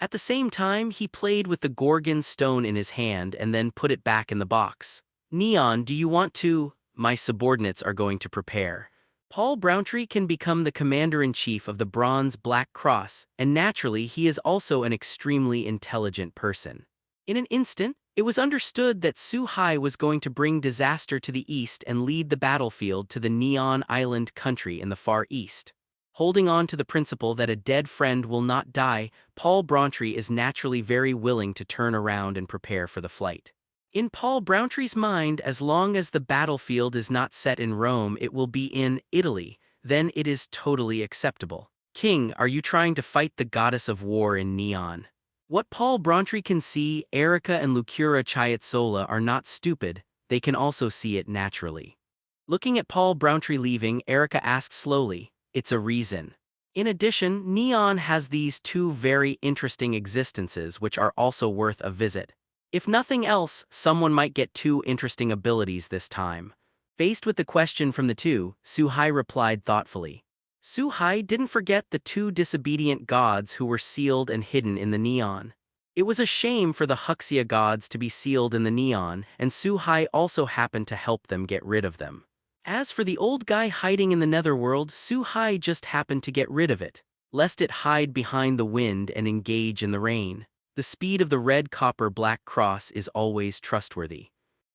At the same time, he played with the Gorgon stone in his hand and then put it back in the box. Neon, do you want to? My subordinates are going to prepare. Paul Browntree can become the commander-in-chief of the Bronze Black Cross, and naturally he is also an extremely intelligent person. In an instant, it was understood that Su-hai was going to bring disaster to the east and lead the battlefield to the Neon Island country in the Far East. Holding on to the principle that a dead friend will not die, Paul Browntree is naturally very willing to turn around and prepare for the flight. In Paul Browntree's mind, as long as the battlefield is not set in Rome, it will be in Italy, then it is totally acceptable. King, are you trying to fight the goddess of war in Neon? What Paul Browntree can see, Erica and Lucura Chiatsola are not stupid, they can also see it naturally. Looking at Paul Browntree leaving, Erica asked slowly, it's a reason. In addition, Neon has these two very interesting existences which are also worth a visit. If nothing else, someone might get two interesting abilities this time. Faced with the question from the two, Su-hai replied thoughtfully. Su-hai didn't forget the two disobedient gods who were sealed and hidden in the neon. It was a shame for the Huxia gods to be sealed in the neon, and Su-hai also happened to help them get rid of them. As for the old guy hiding in the netherworld, Su-hai just happened to get rid of it, lest it hide behind the wind and engage in the rain. The speed of the red copper black cross is always trustworthy.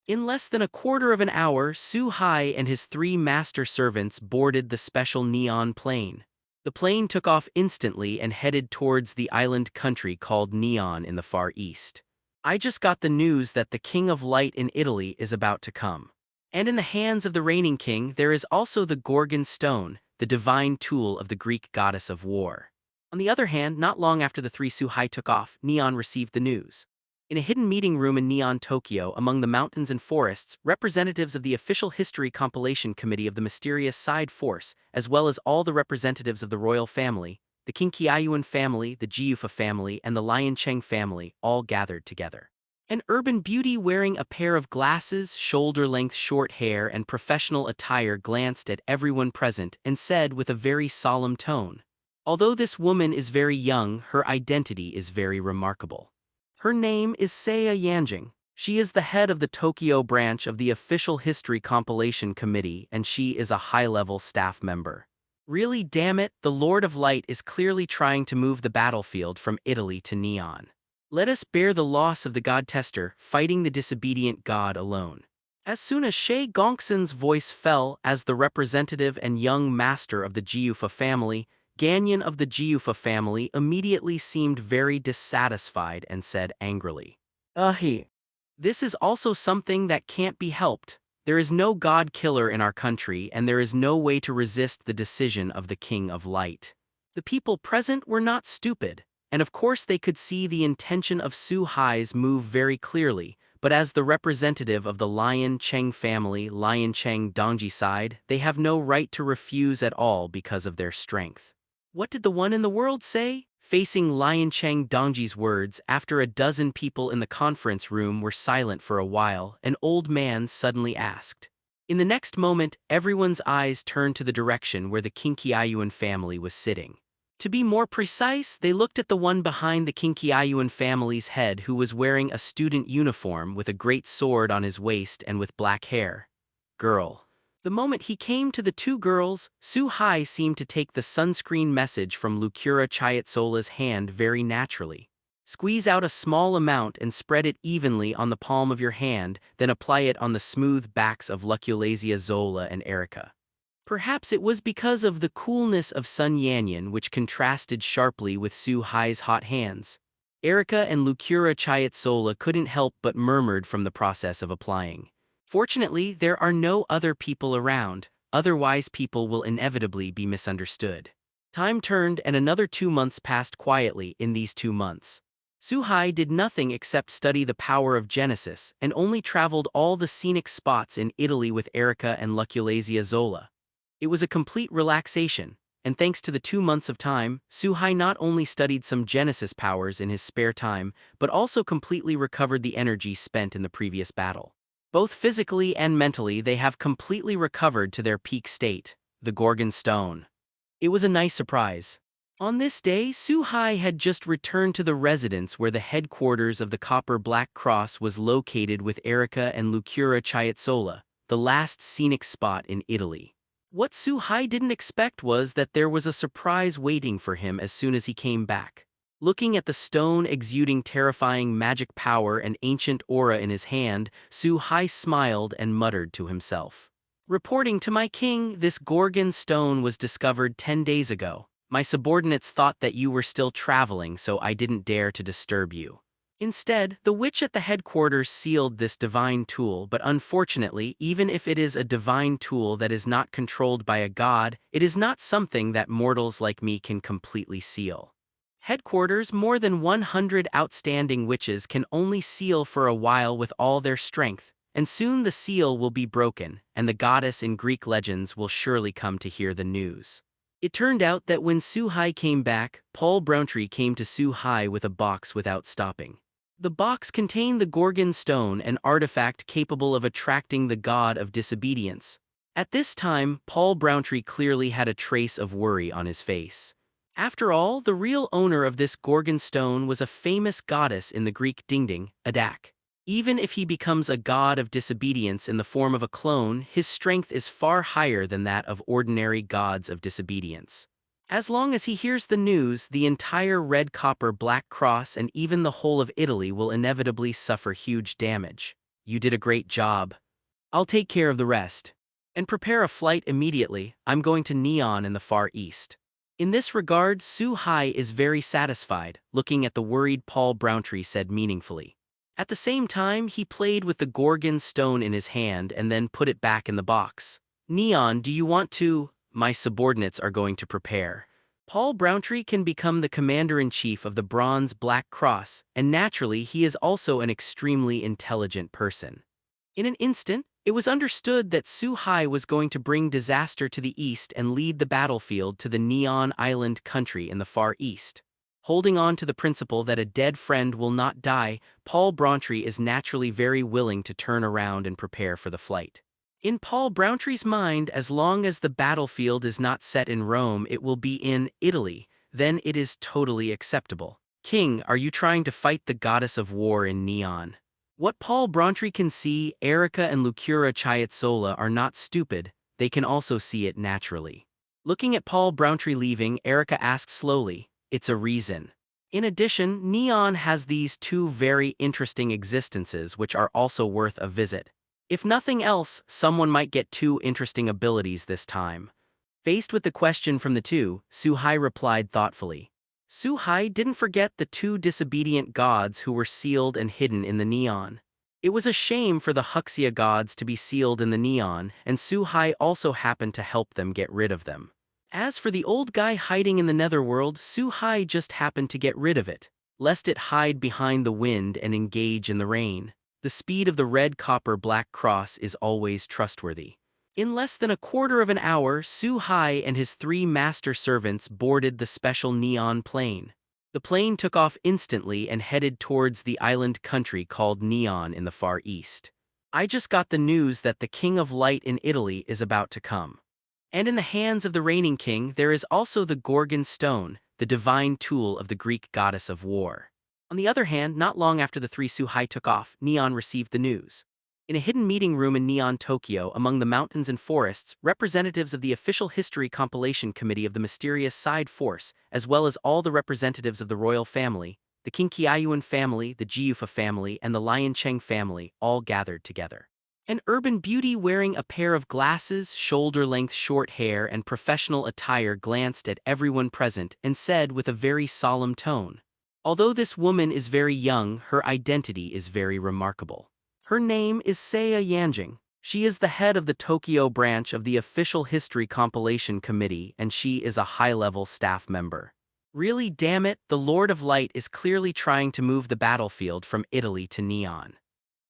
In less than a quarter of an hour, Su-hai and his three master servants boarded the special neon plane. The plane took off instantly and headed towards the island country called Neon in the Far East. I just got the news that the King of Light in Italy is about to come. And in the hands of the reigning king there is also the Gorgon stone, the divine tool of the Greek goddess of war. On the other hand, not long after the three Su-hai took off, Neon received the news. In a hidden meeting room in Neon, Tokyo, among the mountains and forests, representatives of the Official History Compilation Committee of the Mysterious Side Force, as well as all the representatives of the royal family, the Kinkyayuan family, the Jiufa family, and the Liancheng family, all gathered together. An urban beauty wearing a pair of glasses, shoulder-length short hair, and professional attire glanced at everyone present and said with a very solemn tone, "Although this woman is very young, her identity is very remarkable. Her name is Seiya Yanjing. She is the head of the Tokyo branch of the Official History Compilation Committee, and she is a high-level staff member. Really, damn it, the Lord of Light is clearly trying to move the battlefield from Italy to Neon. Let us bear the loss of the god tester, fighting the disobedient god alone." As soon as Shay Gongsun's voice fell as the representative and young master of the Jiufa family, Ganyan of the Jiufa family immediately seemed very dissatisfied and said angrily, This is also something that can't be helped. There is no god killer in our country, and there is no way to resist the decision of the King of Light." The people present were not stupid, and of course they could see the intention of Su-hai's move very clearly, but as the representative of the Liancheng family, Liancheng Dongji side, they have no right to refuse at all because of their strength. What did the one in the world say? Facing Liancheng Dongji's words, after a dozen people in the conference room were silent for a while, an old man suddenly asked. In the next moment, everyone's eyes turned to the direction where the Kinkyayuan family was sitting. To be more precise, they looked at the one behind the Kinkyayuan family's head who was wearing a student uniform with a great sword on his waist and with black hair. Girl. The moment he came to the two girls, Su-hai seemed to take the sunscreen message from Lucura Chiatsola's hand very naturally. Squeeze out a small amount and spread it evenly on the palm of your hand, then apply it on the smooth backs of Luculasia Zola and Erica. Perhaps it was because of the coolness of Sun Yanyan which contrasted sharply with Su-hai's hot hands. Erica and Lucura Chiatsola couldn't help but murmured from the process of applying. Fortunately, there are no other people around, otherwise people will inevitably be misunderstood. Time turned and another 2 months passed quietly in these 2 months. Su-hai did nothing except study the power of Genesis and only traveled all the scenic spots in Italy with Erica and Luculasia Zola. It was a complete relaxation, and thanks to the 2 months of time, Su-hai not only studied some Genesis powers in his spare time, but also completely recovered the energy spent in the previous battle. Both physically and mentally they have completely recovered to their peak state, the Gorgon Stone. It was a nice surprise. On this day, Su-hai had just returned to the residence where the headquarters of the Copper Black Cross was located with Erica and Lucura Chiatsola, the last scenic spot in Italy. What Su-hai didn't expect was that there was a surprise waiting for him as soon as he came back. Looking at the stone exuding terrifying magic power and ancient aura in his hand, Su-hai smiled and muttered to himself. "Reporting to my king, this Gorgon stone was discovered 10 days ago. My subordinates thought that you were still traveling, so I didn't dare to disturb you. Instead, the witch at the headquarters sealed this divine tool, but unfortunately, even if it is a divine tool that is not controlled by a god, it is not something that mortals like me can completely seal. Headquarters, more than 100 outstanding witches can only seal for a while with all their strength, and soon the seal will be broken, and the goddess in Greek legends will surely come to hear the news." It turned out that when Su-hai came back, Paul Browntree came to Su-hai with a box without stopping. The box contained the Gorgon stone, an artifact capable of attracting the god of disobedience. At this time, Paul Browntree clearly had a trace of worry on his face. After all, the real owner of this Gorgon stone was a famous goddess in the Greek ding-ding, Adak. Even if he becomes a god of disobedience in the form of a clone, his strength is far higher than that of ordinary gods of disobedience. As long as he hears the news, the entire Red Copper Black Cross and even the whole of Italy will inevitably suffer huge damage. You did a great job. I'll take care of the rest. And prepare a flight immediately. I'm going to Neon in the Far East. In this regard, Su Hai is very satisfied, looking at the worried Paul Browntree said meaningfully. At the same time, he played with the Gorgon stone in his hand and then put it back in the box. Neon, do you want to? My subordinates are going to prepare. Paul Browntree can become the commander-in-chief of the Bronze Black Cross, and naturally he is also an extremely intelligent person. In an instant, it was understood that Su Hai was going to bring disaster to the east and lead the battlefield to the Neon Island country in the Far East. Holding on to the principle that a dead friend will not die, Paul Browntree is naturally very willing to turn around and prepare for the flight. In Paul Browntree's mind, as long as the battlefield is not set in Rome, it will be in Italy, then it is totally acceptable. King, are you trying to fight the goddess of war in Neon? What Paul Browntree can see, Erica and Lucura Chiatsola are not stupid, they can also see it naturally. Looking at Paul Browntree leaving, Erica asks slowly, it's a reason. In addition, Neon has these two very interesting existences which are also worth a visit. If nothing else, someone might get two interesting abilities this time. Faced with the question from the two, Su Hai replied thoughtfully. Su Hai didn't forget the two disobedient gods who were sealed and hidden in the Neon. It was a shame for the Huxia gods to be sealed in the Neon, and Su Hai also happened to help them get rid of them. As for the old guy hiding in the netherworld, Su Hai just happened to get rid of it, lest it hide behind the wind and engage in the rain. The speed of the Red Copper Black Cross is always trustworthy. In less than a quarter of an hour, Su Hai and his 3 master servants boarded the special Neon plane. The plane took off instantly and headed towards the island country called Neon in the Far East. I just got the news that the King of Light in Italy is about to come. And in the hands of the reigning king there is also the Gorgon stone, the divine tool of the Greek goddess of war. On the other hand, not long after the 3 Su Hai took off, Neon received the news. In a hidden meeting room in Neon, Tokyo, among the mountains and forests, representatives of the Official History Compilation Committee of the Mysterious Side Force, as well as all the representatives of the royal family, the Kinkyayuan family, the Jiufa family, and the Lion Cheng family, all gathered together. An urban beauty wearing a pair of glasses, shoulder-length short hair, and professional attire glanced at everyone present and said with a very solemn tone, "Although this woman is very young, her identity is very remarkable. Her name is Seiya Yanjing. She is the head of the Tokyo branch of the Official History Compilation Committee, and she is a high-level staff member." Really, damn it, the Lord of Light is clearly trying to move the battlefield from Italy to Neon.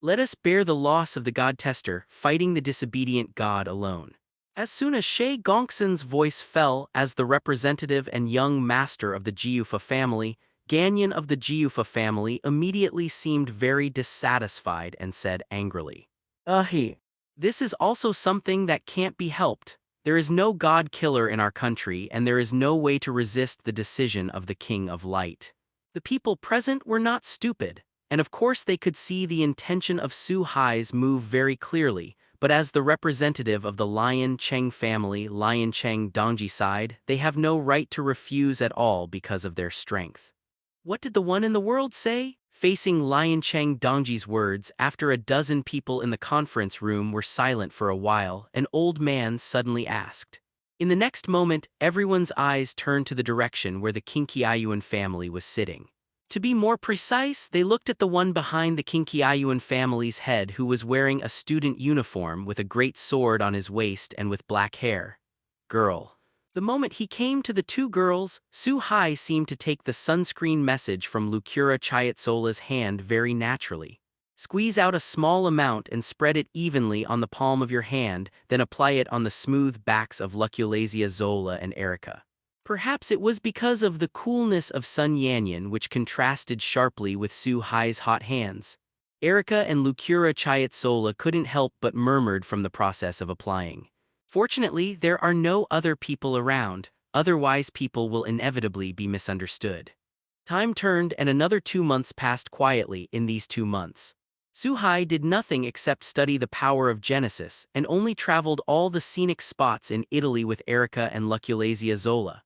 Let us bear the loss of the god tester, fighting the disobedient god alone. As soon as Shay Gongsun's voice fell as the representative and young master of the Jiufa family, Ganyan of the Jiufa family immediately seemed very dissatisfied and said angrily, This is also something that can't be helped. There is no god killer in our country, and there is no way to resist the decision of the King of Light." The people present were not stupid, and of course they could see the intention of Su Hai's move very clearly, but as the representative of the Lion Cheng family, Lion Cheng Dongji side, they have no right to refuse at all because of their strength. What did the one in the world say? Facing Lion Cheng Dongji's words, after a dozen people in the conference room were silent for a while, an old man suddenly asked. In the next moment, everyone's eyes turned to the direction where the Kinkyayuan family was sitting. To be more precise, they looked at the one behind the Kinkyayuan family's head who was wearing a student uniform with a great sword on his waist and with black hair. Girl. The moment he came to the 2 girls, Su Hai seemed to take the sunscreen message from Lucura Chiatsola's hand very naturally. Squeeze out a small amount and spread it evenly on the palm of your hand, then apply it on the smooth backs of Luculasia Zola and Erica. Perhaps it was because of the coolness of Sun Yanyan which contrasted sharply with Su Hai's hot hands. Erica and Lucura Chiatsola couldn't help but murmured from the process of applying. Fortunately, there are no other people around, otherwise people will inevitably be misunderstood. Time turned and another 2 months passed quietly in these 2 months. Su Hai did nothing except study the power of Genesis and only traveled all the scenic spots in Italy with Erica and Luculazia Zola.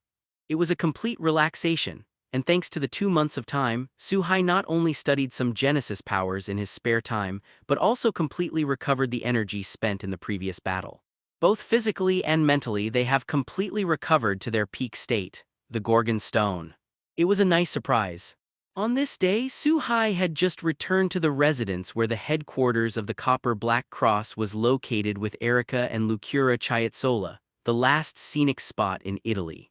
It was a complete relaxation, and thanks to the 2 months of time, Su Hai not only studied some Genesis powers in his spare time, but also completely recovered the energy spent in the previous battle. Both physically and mentally they have completely recovered to their peak state, the Gorgon Stone. It was a nice surprise. On this day, Su Hai had just returned to the residence where the headquarters of the Copper Black Cross was located with Erica and Lucura Chiatsola, the last scenic spot in Italy.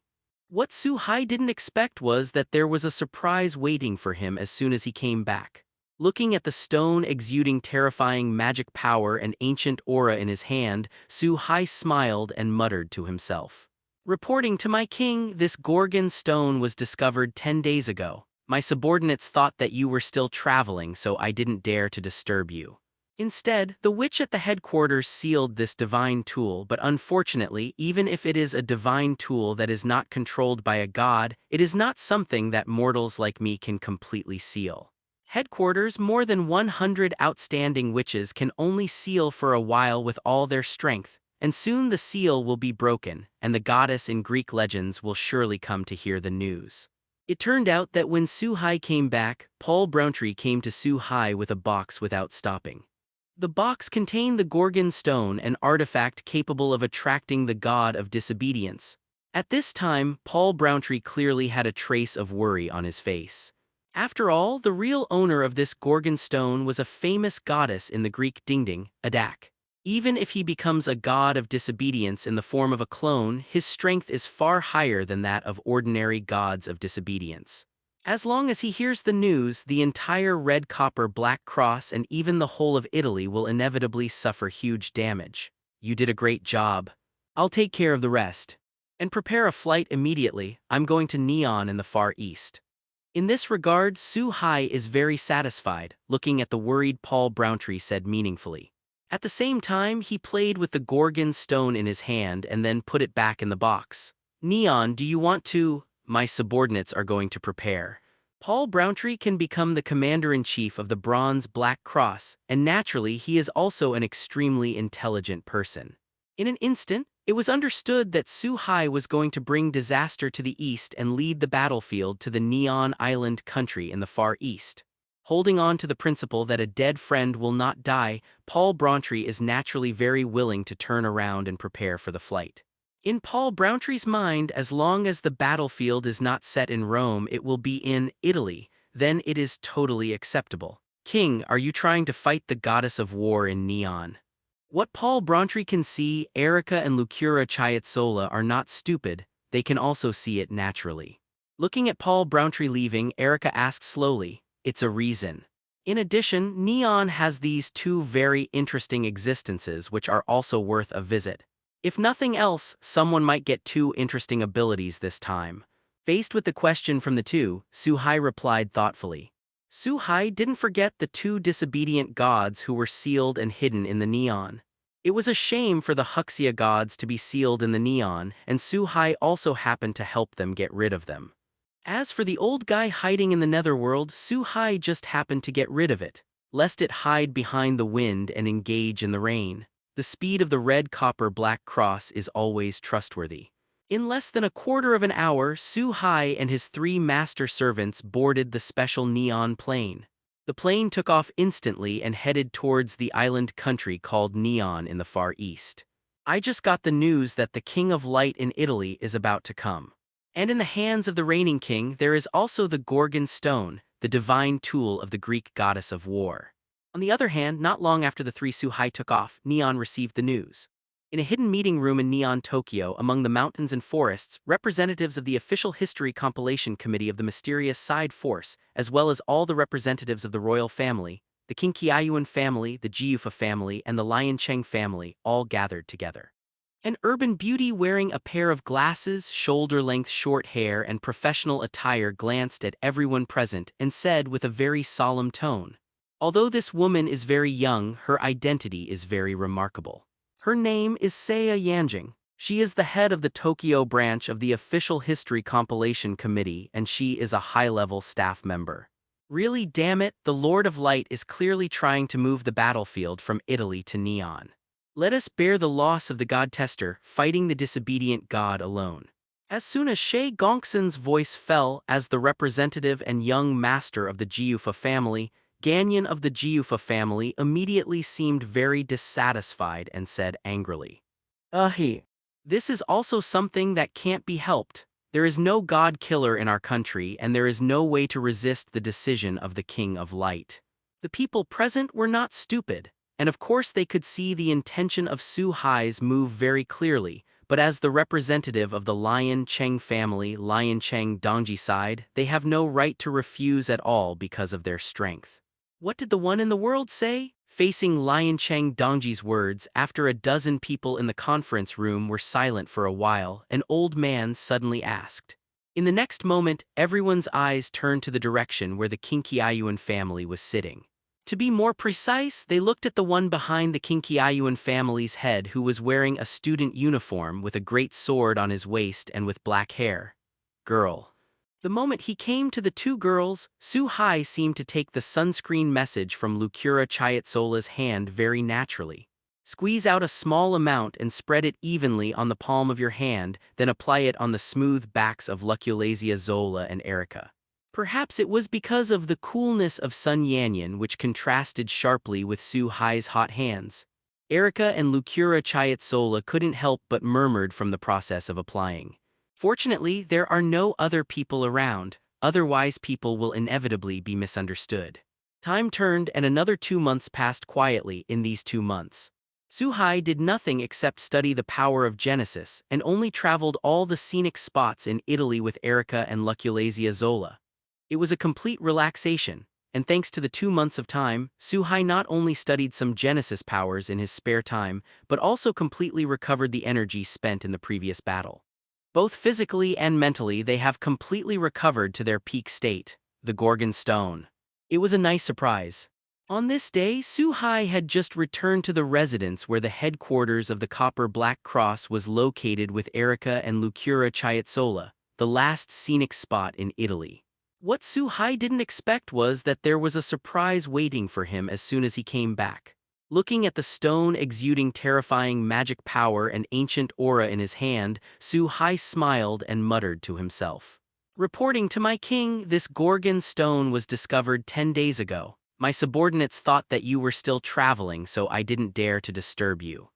What Su Hai didn't expect was that there was a surprise waiting for him as soon as he came back. Looking at the stone exuding terrifying magic power and ancient aura in his hand, Su Hai smiled and muttered to himself. Reporting to my king, this Gorgon stone was discovered 10 days ago. My subordinates thought that you were still traveling, so I didn't dare to disturb you. Instead, the witch at the headquarters sealed this divine tool, but unfortunately, even if it is a divine tool that is not controlled by a god, it is not something that mortals like me can completely seal. Headquarters, more than 100 outstanding witches can only seal for a while with all their strength, and soon the seal will be broken, and the goddess in Greek legends will surely come to hear the news. It turned out that when Su Hai came back, Paul Browntree came to Su Hai with a box without stopping. The box contained the Gorgon stone, an artifact capable of attracting the god of disobedience. At this time, Paul Browntree clearly had a trace of worry on his face. After all, the real owner of this Gorgon stone was a famous goddess in the Greek dingding, Adak. Even if he becomes a god of disobedience in the form of a clone, his strength is far higher than that of ordinary gods of disobedience. As long as he hears the news, the entire Red Copper Black Cross and even the whole of Italy will inevitably suffer huge damage. You did a great job. I'll take care of the rest. And prepare a flight immediately. I'm going to Neon in the Far East. In this regard, Su Hai is very satisfied, looking at the worried Paul Browntree said meaningfully. At the same time, he played with the Gorgon stone in his hand and then put it back in the box. Neon, do you want to? My subordinates are going to prepare. Paul Browntree can become the commander-in-chief of the Bronze Black Cross, and naturally he is also an extremely intelligent person. In an instant, it was understood that Su Hai was going to bring disaster to the east and lead the battlefield to the Neon Island country in the Far East. Holding on to the principle that a dead friend will not die, Paul Browntree is naturally very willing to turn around and prepare for the flight. In Paul Browntree's mind, as long as the battlefield is not set in Rome, it will be in Italy, then it is totally acceptable. King, are you trying to fight the goddess of war in Neon? What Paul Browntree can see, Erica and Lucura Chiatsola are not stupid, they can also see it naturally. Looking at Paul Browntree leaving, Erica asks slowly, it's a reason. In addition, Neon has these two very interesting existences which are also worth a visit. If nothing else, someone might get two interesting abilities this time. Faced with the question from the two, Su Hai replied thoughtfully. Su Hai didn't forget the two disobedient gods who were sealed and hidden in the Neon. It was a shame for the Huxia gods to be sealed in the Neon, and Su Hai also happened to help them get rid of them. As for the old guy hiding in the netherworld, Su Hai just happened to get rid of it, lest it hide behind the wind and engage in the rain. The speed of the Red Copper Black Cross is always trustworthy. In less than a quarter of an hour, Su Hai and his 3 master servants boarded the special Neon plane. The plane took off instantly and headed towards the island country called Neon in the Far East. I just got the news that the King of Light in Italy is about to come. And in the hands of the reigning king there is also the Gorgon stone, the divine tool of the Greek goddess of war. On the other hand, not long after the 3 Su Hai took off, Neon received the news. In a hidden meeting room in Neon, Tokyo, among the mountains and forests, representatives of the Official History Compilation Committee of the mysterious Side Force, as well as all the representatives of the royal family, the King Qiayuan family, the Jiufa family, and the Lian Cheng family, all gathered together. An urban beauty wearing a pair of glasses, shoulder-length short hair, and professional attire glanced at everyone present and said with a very solemn tone, "Although this woman is very young, her identity is very remarkable. Her name is Seiya Yanjing. She is the head of the Tokyo branch of the Official History Compilation Committee, and she is a high-level staff member." Really, damn it, the Lord of Light is clearly trying to move the battlefield from Italy to Neon. Let us bear the loss of the god tester, fighting the disobedient god alone. As soon as Shay Gongsun's voice fell as the representative and young master of the Jiufa family, Ganyan of the Jiufa family immediately seemed very dissatisfied and said angrily, "Ahi. This is also something that can't be helped. There is no god killer in our country, and there is no way to resist the decision of the King of Light." The people present were not stupid, and of course they could see the intention of Su Hai's move very clearly, but as the representative of the Lion Cheng family, Lion Cheng Dongji side, they have no right to refuse at all because of their strength. What did the one in the world say? Facing Lion Cheng Dongji's words, after a dozen people in the conference room were silent for a while, an old man suddenly asked. In the next moment, everyone's eyes turned to the direction where the Kinkyayuan family was sitting. To be more precise, they looked at the one behind the Kinkyayuan family's head who was wearing a student uniform with a great sword on his waist and with black hair. Girl. The moment he came to the two girls, Su Hai seemed to take the sunscreen message from Lucura Chiatsola's hand very naturally. Squeeze out a small amount and spread it evenly on the palm of your hand, then apply it on the smooth backs of Luculasia Zola and Erica. Perhaps it was because of the coolness of Sun Yanyan which contrasted sharply with Su Hai's hot hands. Erica and Lucura Chiatsola couldn't help but murmured from the process of applying. Fortunately, there are no other people around, otherwise people will inevitably be misunderstood. Time turned and another 2 months passed quietly in these 2 months. Su Hai did nothing except study the power of Genesis and only traveled all the scenic spots in Italy with Erica and Luculasia Zola. It was a complete relaxation, and thanks to the 2 months of time, Su Hai not only studied some Genesis powers in his spare time, but also completely recovered the energy spent in the previous battle. Both physically and mentally they have completely recovered to their peak state, the Gorgon Stone. It was a nice surprise. On this day, Su Hai had just returned to the residence where the headquarters of the Copper Black Cross was located with Erica and Lucura Chiatsola, the last scenic spot in Italy. What Su Hai didn't expect was that there was a surprise waiting for him as soon as he came back. Looking at the stone exuding terrifying magic power and ancient aura in his hand, Su Hai smiled and muttered to himself. "Reporting to my king, this Gorgon stone was discovered 10 days ago. My subordinates thought that you were still traveling, so I didn't dare to disturb you."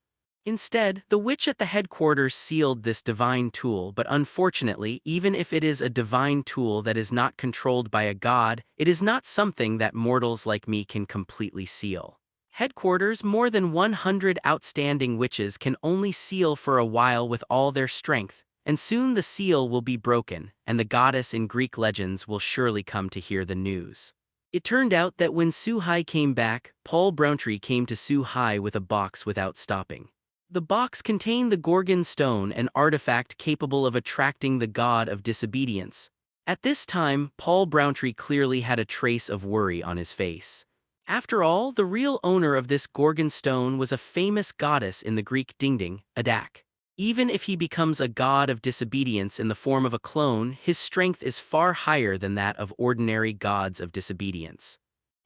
Instead, the witch at the headquarters sealed this divine tool, but unfortunately, even if it is a divine tool that is not controlled by a god, it is not something that mortals like me can completely seal. Headquarters, more than 100 outstanding witches can only seal for a while with all their strength, and soon the seal will be broken, and the goddess in Greek legends will surely come to hear the news. It turned out that when Su Hai came back, Paul Browntree came to Su Hai with a box without stopping. The box contained the Gorgon Stone, an artifact capable of attracting the god of disobedience. At this time, Paul Browntree clearly had a trace of worry on his face. After all, the real owner of this Gorgon Stone was a famous goddess in the Greek dingding, Adak. Even if he becomes a god of disobedience in the form of a clone, his strength is far higher than that of ordinary gods of disobedience.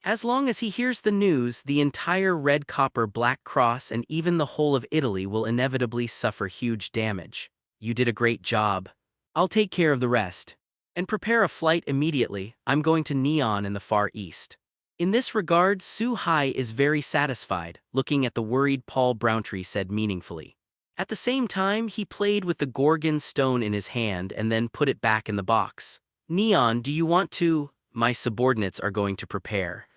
As long as he hears the news, the entire Red Copper Black Cross and even the whole of Italy will inevitably suffer huge damage. You did a great job. I'll take care of the rest. And prepare a flight immediately. I'm going to Neon in the Far East. In this regard, Su Hai is very satisfied, looking at the worried Paul Browntree said meaningfully. At the same time, he played with the Gorgon stone in his hand and then put it back in the box. "Neon, do you want to? My subordinates are going to prepare."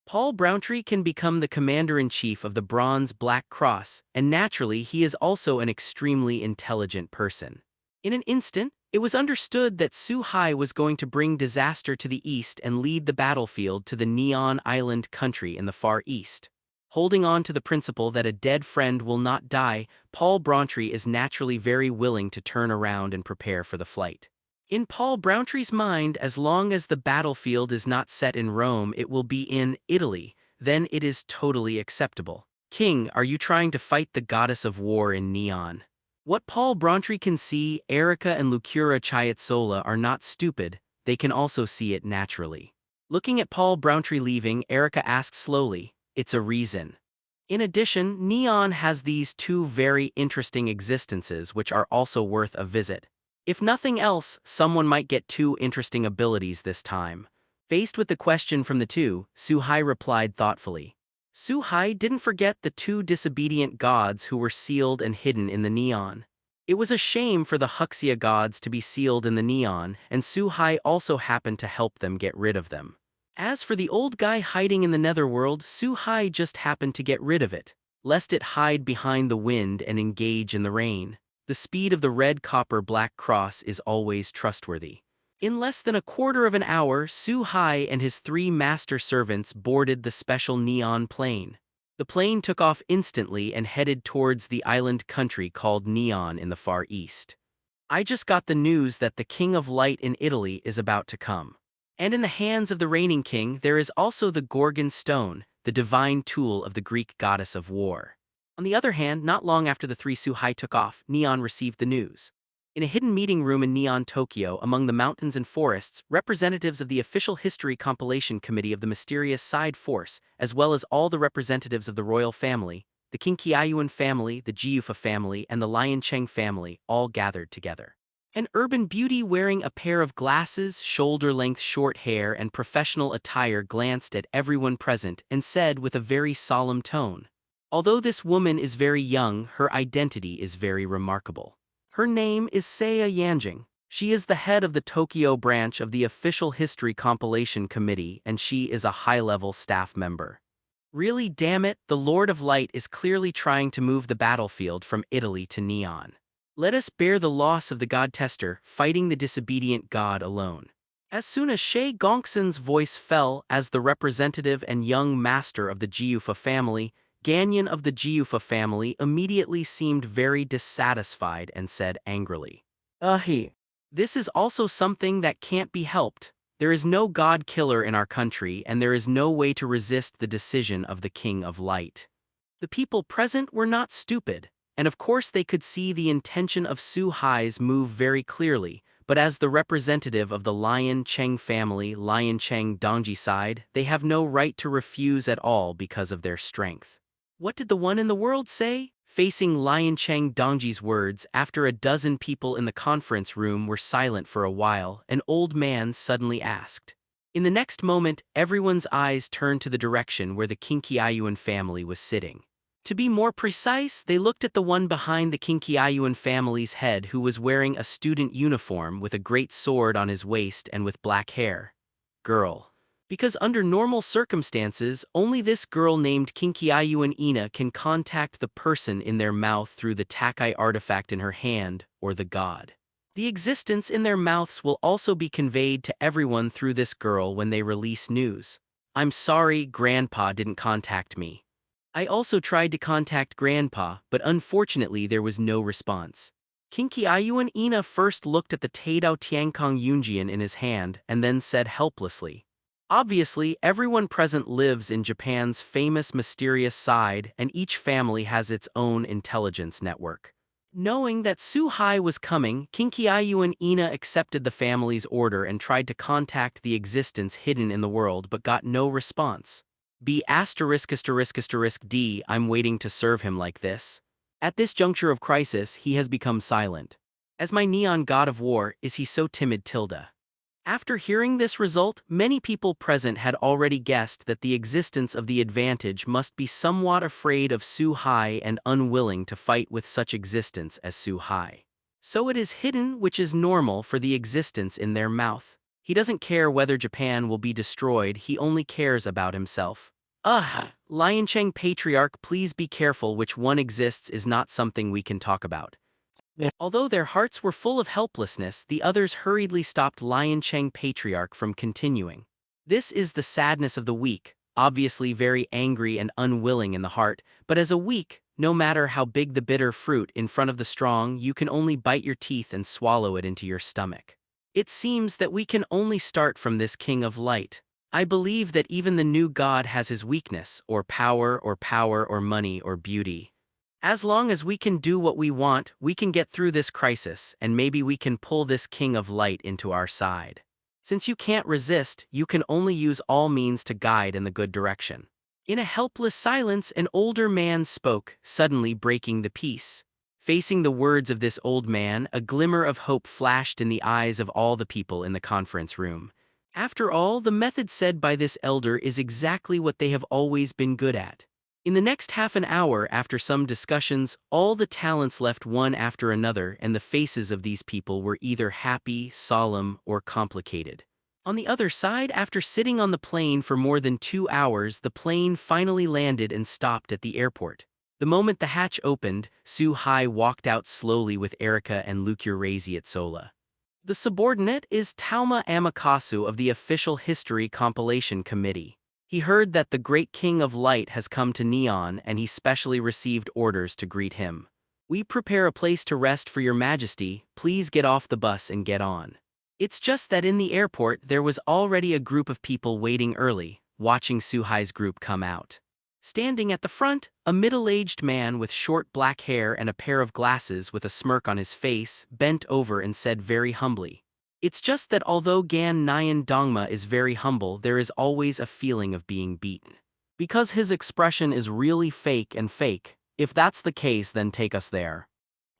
Paul Browntree can become the commander-in-chief of the Bronze Black Cross, and naturally he is also an extremely intelligent person. In an instant, it was understood that Su Hai was going to bring disaster to the east and lead the battlefield to the Neon Island country in the Far East. Holding on to the principle that a dead friend will not die, Paul Brauntree is naturally very willing to turn around and prepare for the flight. In Paul Browntree's mind, as long as the battlefield is not set in Rome, it will be in Italy, then it is totally acceptable. King, are you trying to fight the goddess of war in neon? What Paul Brauntree can see, Erica and Lucura Chiatsola are not stupid, they can also see it naturally. Looking at Paul Brauntree leaving, Erica asks slowly, "It's a reason." In addition, neon has these two very interesting existences which are also worth a visit. If nothing else, someone might get two interesting abilities this time. Faced with the question from the two, Suhai replied thoughtfully. Suhai didn't forget the two disobedient gods who were sealed and hidden in the neon. It was a shame for the Huxia gods to be sealed in the neon, and Suhai also happened to help them get rid of them. As for the old guy hiding in the netherworld, Suhai just happened to get rid of it, lest it hide behind the wind and engage in the rain. The speed of the red copper black cross is always trustworthy. In less than a quarter of an hour, Suhai and his 3 master servants boarded the special neon plane. The plane took off instantly and headed towards the island country called Neon in the Far East. I just got the news that the King of Light in Italy is about to come. And in the hands of the reigning king there is also the Gorgon stone, the divine tool of the Greek goddess of war. On the other hand, not long after the 3 Suhai took off, Neon received the news. In a hidden meeting room in Neon, Tokyo, among the mountains and forests, representatives of the Official History Compilation Committee of the mysterious Side Force, as well as all the representatives of the royal family, the Kinkyayuan family, the Jiufa family, and the Lion Cheng family, all gathered together. An urban beauty wearing a pair of glasses, shoulder-length short hair, and professional attire glanced at everyone present and said with a very solemn tone, "Although this woman is very young, her identity is very remarkable. Her name is Seiya Yanjing. She is the head of the Tokyo branch of the Official History Compilation Committee, and she is a high-level staff member." Really, damn it, the Lord of Light is clearly trying to move the battlefield from Italy to Neon. Let us bear the loss of the god tester, fighting the disobedient god alone. As soon as Shei Gongsun's voice fell as the representative and young master of the Jiufa family, Ganyan of the Jiufa family immediately seemed very dissatisfied and said angrily, This is also something that can't be helped. There is no god killer in our country, and there is no way to resist the decision of the King of Light." The people present were not stupid, and of course they could see the intention of Suhai's move very clearly, but as the representative of the Lion Cheng family, Lion Cheng Dongji side, they have no right to refuse at all because of their strength. What did the one in the world say? Facing Lion Cheng Dongji's words, after a dozen people in the conference room were silent for a while, an old man suddenly asked. In the next moment, everyone's eyes turned to the direction where the Kinkyayuan family was sitting. To be more precise, they looked at the one behind the Kinkyayuan family's head who was wearing a student uniform with a great sword on his waist and with black hair. Girl. Because under normal circumstances, only this girl named Kinkyayuan Ina can contact the person in their mouth through the Takai artifact in her hand, or the god. The existence in their mouths will also be conveyed to everyone through this girl when they release news. I'm sorry, Grandpa didn't contact me. I also tried to contact Grandpa, but unfortunately there was no response. Kinkyayuan Ina first looked at the Taidao Tiankong Yunjian in his hand and then said helplessly, "Obviously, everyone present lives in Japan's famous mysterious side, and each family has its own intelligence network." Knowing that Suhai was coming, Kinkyayuan Ina accepted the family's order and tried to contact the existence hidden in the world but got no response. B********D, I'm waiting to serve him like this. At this juncture of crisis, he has become silent. As my neon god of war, is he so timid tilde? After hearing this result, many people present had already guessed that the existence of the advantage must be somewhat afraid of Suhai and unwilling to fight with such existence as Suhai. So it is hidden, which is normal for the existence in their mouth. He doesn't care whether Japan will be destroyed, he only cares about himself. Lion Cheng Patriarch, please be careful, which one exists is not something we can talk about. Although their hearts were full of helplessness, the others hurriedly stopped Lion Cheng Patriarch from continuing. This is the sadness of the week. obviously very angry and unwilling in the heart, but as a weak, no matter how big the bitter fruit in front of the strong, you can only bite your teeth and swallow it into your stomach. It seems that we can only start from this king of light. I believe that even the new god has his weakness, or power, or money, or beauty. As long as we can do what we want, we can get through this crisis, and maybe we can pull this king of light into our side. Since you can't resist, you can only use all means to guide in the good direction. In a helpless silence, an older man spoke, suddenly breaking the peace. Facing the words of this old man, a glimmer of hope flashed in the eyes of all the people in the conference room. After all, the method said by this elder is exactly what they have always been good at. In the next half an hour, after some discussions, all the talents left one after another, and the faces of these people were either happy, solemn, or complicated. On the other side, after sitting on the plane for more than 2 hours, the plane finally landed and stopped at the airport. The moment the hatch opened, Su Hai walked out slowly with Erica and Sola. The subordinate is Tauma Amakasu of the Official History Compilation Committee. He heard that the great King of Light has come to Neon, and he specially received orders to greet him. "We prepare a place to rest for your majesty, please get off the bus and get on." It's just that in the airport there was already a group of people waiting early, watching Suhai's group come out. Standing at the front, a middle-aged man with short black hair and a pair of glasses with a smirk on his face bent over and said very humbly, "It's just that although Gan Nyan Dongma is very humble, there is always a feeling of being beaten. Because his expression is really fake, if that's the case then take us there.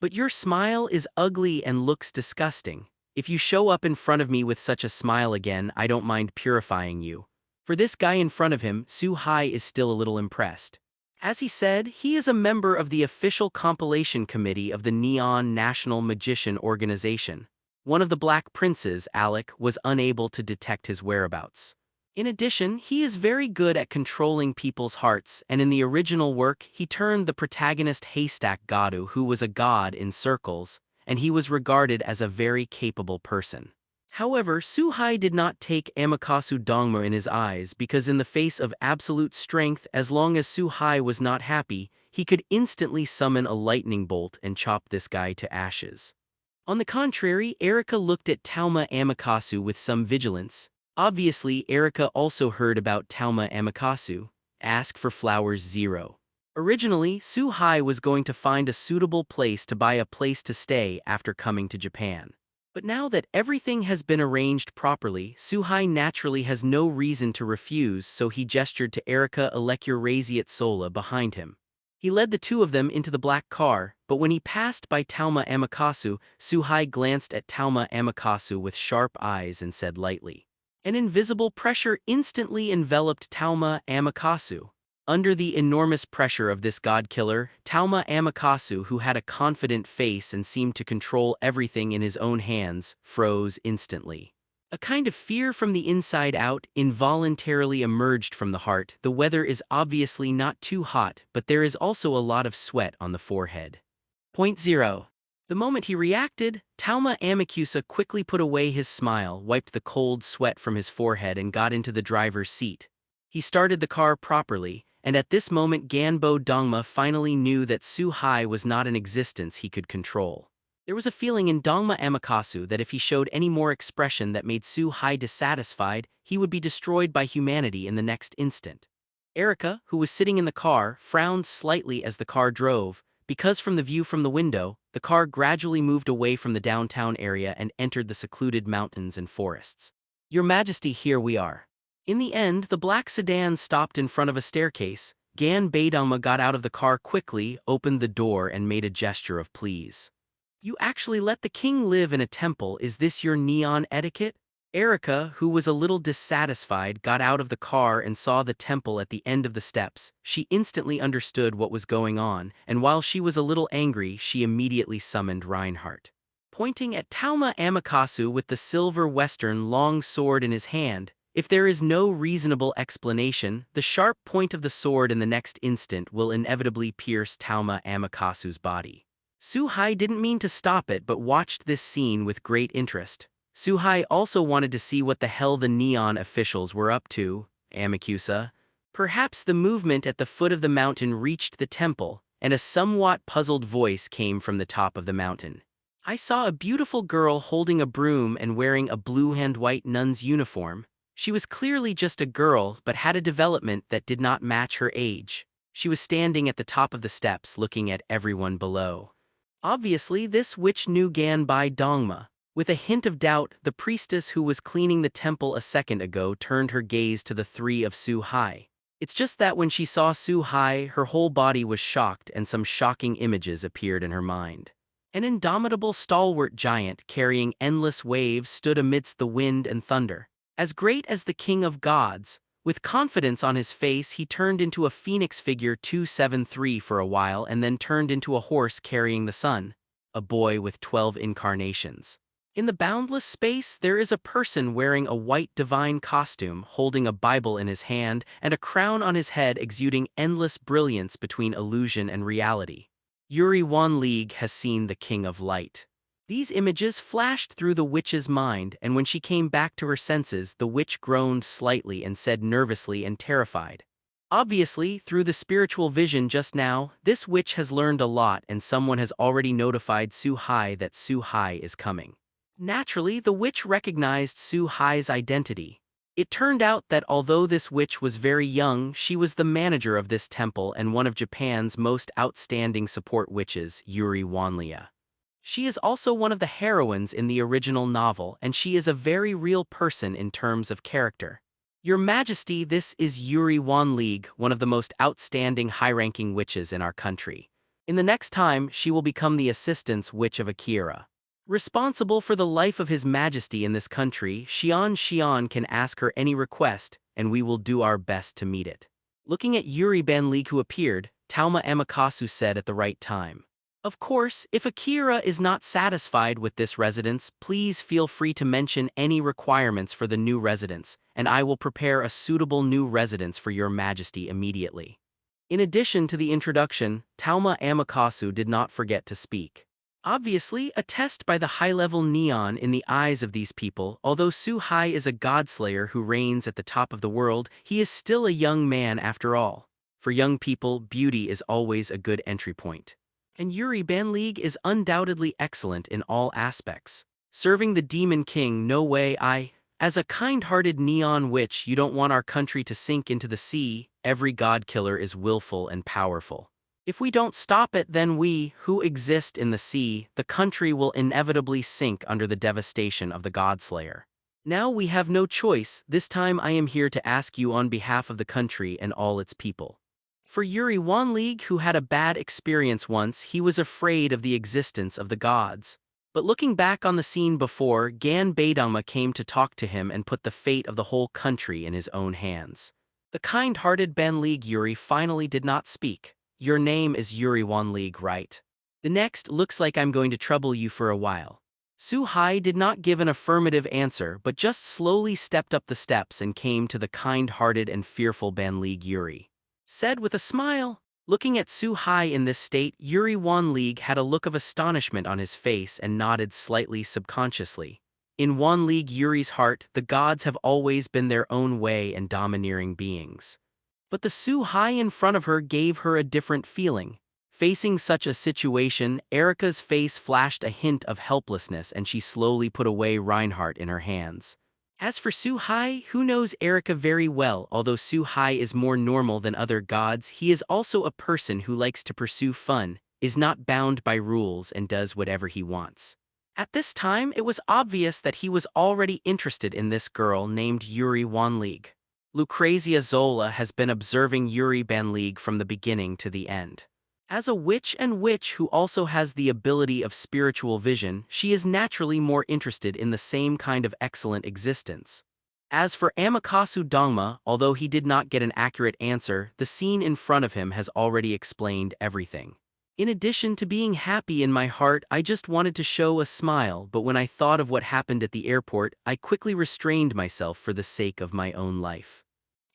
But your smile is ugly and looks disgusting. If you show up in front of me with such a smile again, I don't mind purifying you." For this guy in front of him, Su Hai is still a little impressed. As he said, he is a member of the Official Compilation Committee of the Neon National Magician Organization. One of the Black Princes, Alec, was unable to detect his whereabouts. In addition, he is very good at controlling people's hearts, and in the original work, he turned the protagonist Haystack Gadu, who was a god in circles, and he was regarded as a very capable person. However, Su Hai did not take Amakasu Dongma in his eyes because in the face of absolute strength, as long as Su Hai was not happy, he could instantly summon a lightning bolt and chop this guy to ashes. On the contrary, Erica looked at Tauma Amakasu with some vigilance. Obviously, Erica also heard about Tauma Amakasu. Ask for flowers 0. Originally, Su Hai was going to find a suitable place to buy a place to stay after coming to Japan. But now that everything has been arranged properly, Su Hai naturally has no reason to refuse, so he gestured to Erica Sola behind him. He led the two of them into the black car, but when he passed by Tauma Amakasu, Su Hai glanced at Tauma Amakasu with sharp eyes and said lightly. An invisible pressure instantly enveloped Tauma Amakasu. Under the enormous pressure of this god-killer, Tauma Amakasu, who had a confident face and seemed to control everything in his own hands, froze instantly. A kind of fear from the inside out involuntarily emerged from the heart. The weather is obviously not too hot, but there is also a lot of sweat on the forehead. Point 0. The moment he reacted, Tauma Amakusa quickly put away his smile, wiped the cold sweat from his forehead and got into the driver's seat. He started the car properly, and at this moment Ganbo Dongma finally knew that Su Hai was not an existence he could control. There was a feeling in Dongma Amakasu that if he showed any more expression that made Su Hai dissatisfied, he would be destroyed by humanity in the next instant. Erica, who was sitting in the car, frowned slightly as the car drove, because from the view from the window, the car gradually moved away from the downtown area and entered the secluded mountains and forests. "Your Majesty, here we are." In the end, the black sedan stopped in front of a staircase. Gan Beidongma got out of the car quickly, opened the door and made a gesture of please. "You actually let the king live in a temple, is this your neon etiquette?" Erica, who was a little dissatisfied, got out of the car and saw the temple at the end of the steps. She instantly understood what was going on, and while she was a little angry, she immediately summoned Reinhardt. Pointing at Tauma Amakasu with the silver western long sword in his hand, if there is no reasonable explanation, the sharp point of the sword in the next instant will inevitably pierce Tauma Amakasu's body. Su Hai didn't mean to stop it but watched this scene with great interest. Su Hai also wanted to see what the hell the neon officials were up to. "Amakusa, Perhaps the movement at the foot of the mountain reached the temple, and a somewhat puzzled voice came from the top of the mountain. I saw a beautiful girl holding a broom and wearing a blue-and-white nun's uniform. She was clearly just a girl but had a development that did not match her age. She was standing at the top of the steps looking at everyone below. Obviously, this witch knew Ganbai Dongma. With a hint of doubt, the priestess who was cleaning the temple a second ago turned her gaze to the three of Su Hai. It's just that when she saw Su Hai, her whole body was shocked and some shocking images appeared in her mind. An indomitable stalwart giant carrying endless waves stood amidst the wind and thunder. As great as the king of gods, with confidence on his face he turned into a phoenix figure 273 for a while and then turned into a horse carrying the sun, a boy with 12 incarnations. In the boundless space there is a person wearing a white divine costume, holding a Bible in his hand and a crown on his head exuding endless brilliance between illusion and reality. Yuri Wan League has seen the King of Light. These images flashed through the witch's mind, and when she came back to her senses, the witch groaned slightly and said nervously and terrified. Obviously, through the spiritual vision just now, this witch has learned a lot and someone has already notified Su Hai that Su Hai is coming. Naturally, the witch recognized Su Hai's identity. It turned out that although this witch was very young, she was the manager of this temple and one of Japan's most outstanding support witches, Yuri Wanlia. She is also one of the heroines in the original novel, and she is a very real person in terms of character. Your Majesty, this is Yuri Wan League, one of the most outstanding high-ranking witches in our country. In the next time, she will become the assistance witch of Akira. Responsible for the life of His Majesty in this country, Xian can ask her any request, and we will do our best to meet it. Looking at Yuri Banlig who appeared, Tauma Amakasu said at the right time. Of course, if Akira is not satisfied with this residence, please feel free to mention any requirements for the new residence, and I will prepare a suitable new residence for Your Majesty immediately. In addition to the introduction, Tauma Amakasu did not forget to speak. Obviously, a test by the high-level neon in the eyes of these people. Although Su Hai is a godslayer who reigns at the top of the world, he is still a young man after all. For young people, beauty is always a good entry point. And Yuri Banlig is undoubtedly excellent in all aspects. Serving the Demon King, no way. As a kind-hearted neon witch, you don't want our country to sink into the sea. Every god killer is willful and powerful. If we don't stop it, then we, who exist in the sea, the country will inevitably sink under the devastation of the Godslayer. Now we have no choice. This time I am here to ask you on behalf of the country and all its people. For Yuri Wan League, who had a bad experience once, he was afraid of the existence of the gods. But looking back on the scene before, Gan Baidama came to talk to him and put the fate of the whole country in his own hands. The kind-hearted Banlig Yuri finally did not speak. Your name is Yuri Wan League, right? The next looks like I'm going to trouble you for a while. Su Hai did not give an affirmative answer but just slowly stepped up the steps and came to the kind-hearted and fearful Banlig Yuri. Said with a smile. Looking at Su Hai in this state, Yuri Wan League had a look of astonishment on his face and nodded slightly subconsciously. In Wan League Yuri's heart, the gods have always been their own way and domineering beings. But the Su Hai in front of her gave her a different feeling. Facing such a situation, Erika's face flashed a hint of helplessness and she slowly put away Reinhardt in her hands. As for Su Hai, who knows Erika very well, although Su Hai is more normal than other gods, he is also a person who likes to pursue fun, is not bound by rules and does whatever he wants. At this time, it was obvious that he was already interested in this girl named Yuri Wan League. Lucrezia Zola has been observing Yuri Banlig from the beginning to the end. As a witch who also has the ability of spiritual vision, she is naturally more interested in the same kind of excellent existence. As for Amakasu Dongma, although he did not get an accurate answer, the scene in front of him has already explained everything. In addition to being happy in my heart, I just wanted to show a smile, but when I thought of what happened at the airport, I quickly restrained myself for the sake of my own life.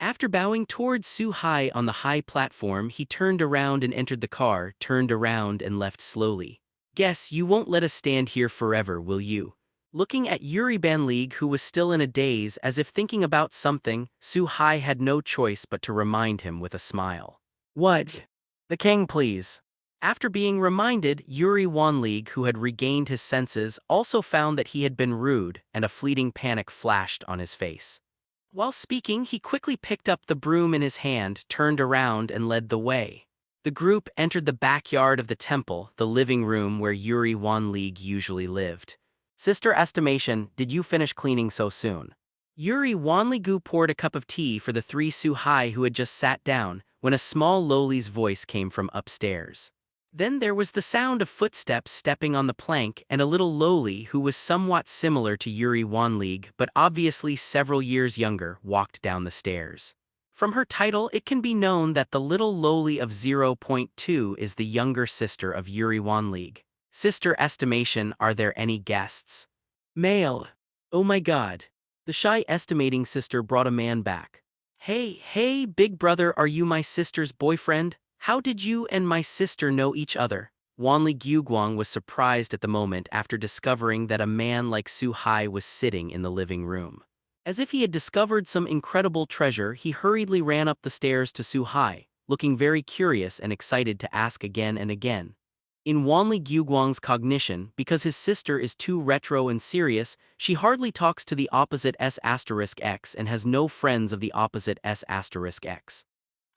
After bowing towards Su Hai on the high platform, he turned around and entered the car, turned around and left slowly. Guess you won't let us stand here forever, will you? Looking at Yuri Banlig, who was still in a daze as if thinking about something, Su Hai had no choice but to remind him with a smile. What? The king, please. After being reminded, Yuri Wanlig, who had regained his senses, also found that he had been rude, and a fleeting panic flashed on his face. While speaking, he quickly picked up the broom in his hand, turned around, and led the way. The group entered the backyard of the temple, the living room where Yuri Wanlig usually lived. Sister Estimation, did you finish cleaning so soon? Yuri Wanligu poured a cup of tea for the three Suhai who had just sat down, when a small Loli's voice came from upstairs. Then there was the sound of footsteps stepping on the plank, and a little Loli who was somewhat similar to Yuri Wanlig but obviously several years younger walked down the stairs. From her title, it can be known that the little Loli of 0.2 is the younger sister of Yuri Wanlig. Sister Estimation, are there any guests? Male. Oh my god. The shy estimating sister brought a man back. Hey, big brother, are you my sister's boyfriend? How did you and my sister know each other? Wanli Gyuguang was surprised at the moment after discovering that a man like Su Hai was sitting in the living room. As if he had discovered some incredible treasure, he hurriedly ran up the stairs to Su Hai, looking very curious and excited to ask again and again. In Wanli Gyuguang's cognition, because his sister is too retro and serious, she hardly talks to the opposite S*X and has no friends of the opposite S*X.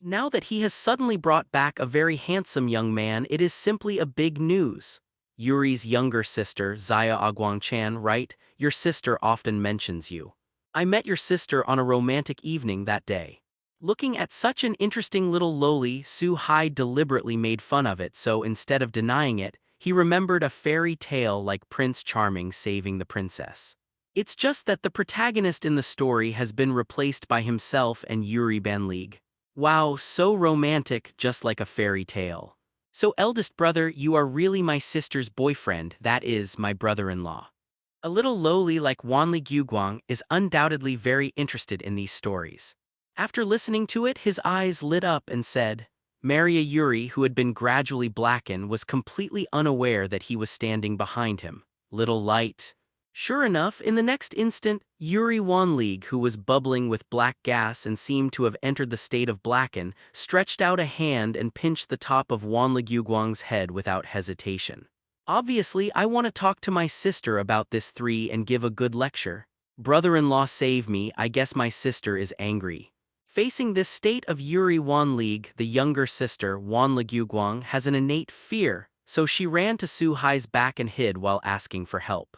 Now that he has suddenly brought back a very handsome young man, it is simply a big news. Yuri's younger sister, Zaya Aguang-chan, right? Your sister often mentions you. I met your sister on a romantic evening that day. Looking at such an interesting little Loli, Su Hai deliberately made fun of it, so instead of denying it, he remembered a fairy tale like Prince Charming saving the princess. It's just that the protagonist in the story has been replaced by himself and Yuri Banlig. Wow, so romantic, just like a fairy tale. So eldest brother, you are really my sister's boyfriend, that is, my brother-in-law. A little Loli like Wanli Gyuguang is undoubtedly very interested in these stories. After listening to it, his eyes lit up and said, Maria Yuri, who had been gradually blackened, was completely unaware that he was standing behind him. Little light. Sure enough, in the next instant, Yuri Wanlig, who was bubbling with black gas and seemed to have entered the state of blacken, stretched out a hand and pinched the top of Wanlig Gyuguang's head without hesitation. Obviously, I want to talk to my sister about this three and give a good lecture. Brother-in-law save me, I guess my sister is angry. Facing this state of Yuri Wanlig, the younger sister, Wanli Gyuguang, has an innate fear, so she ran to Su Hai's back and hid while asking for help.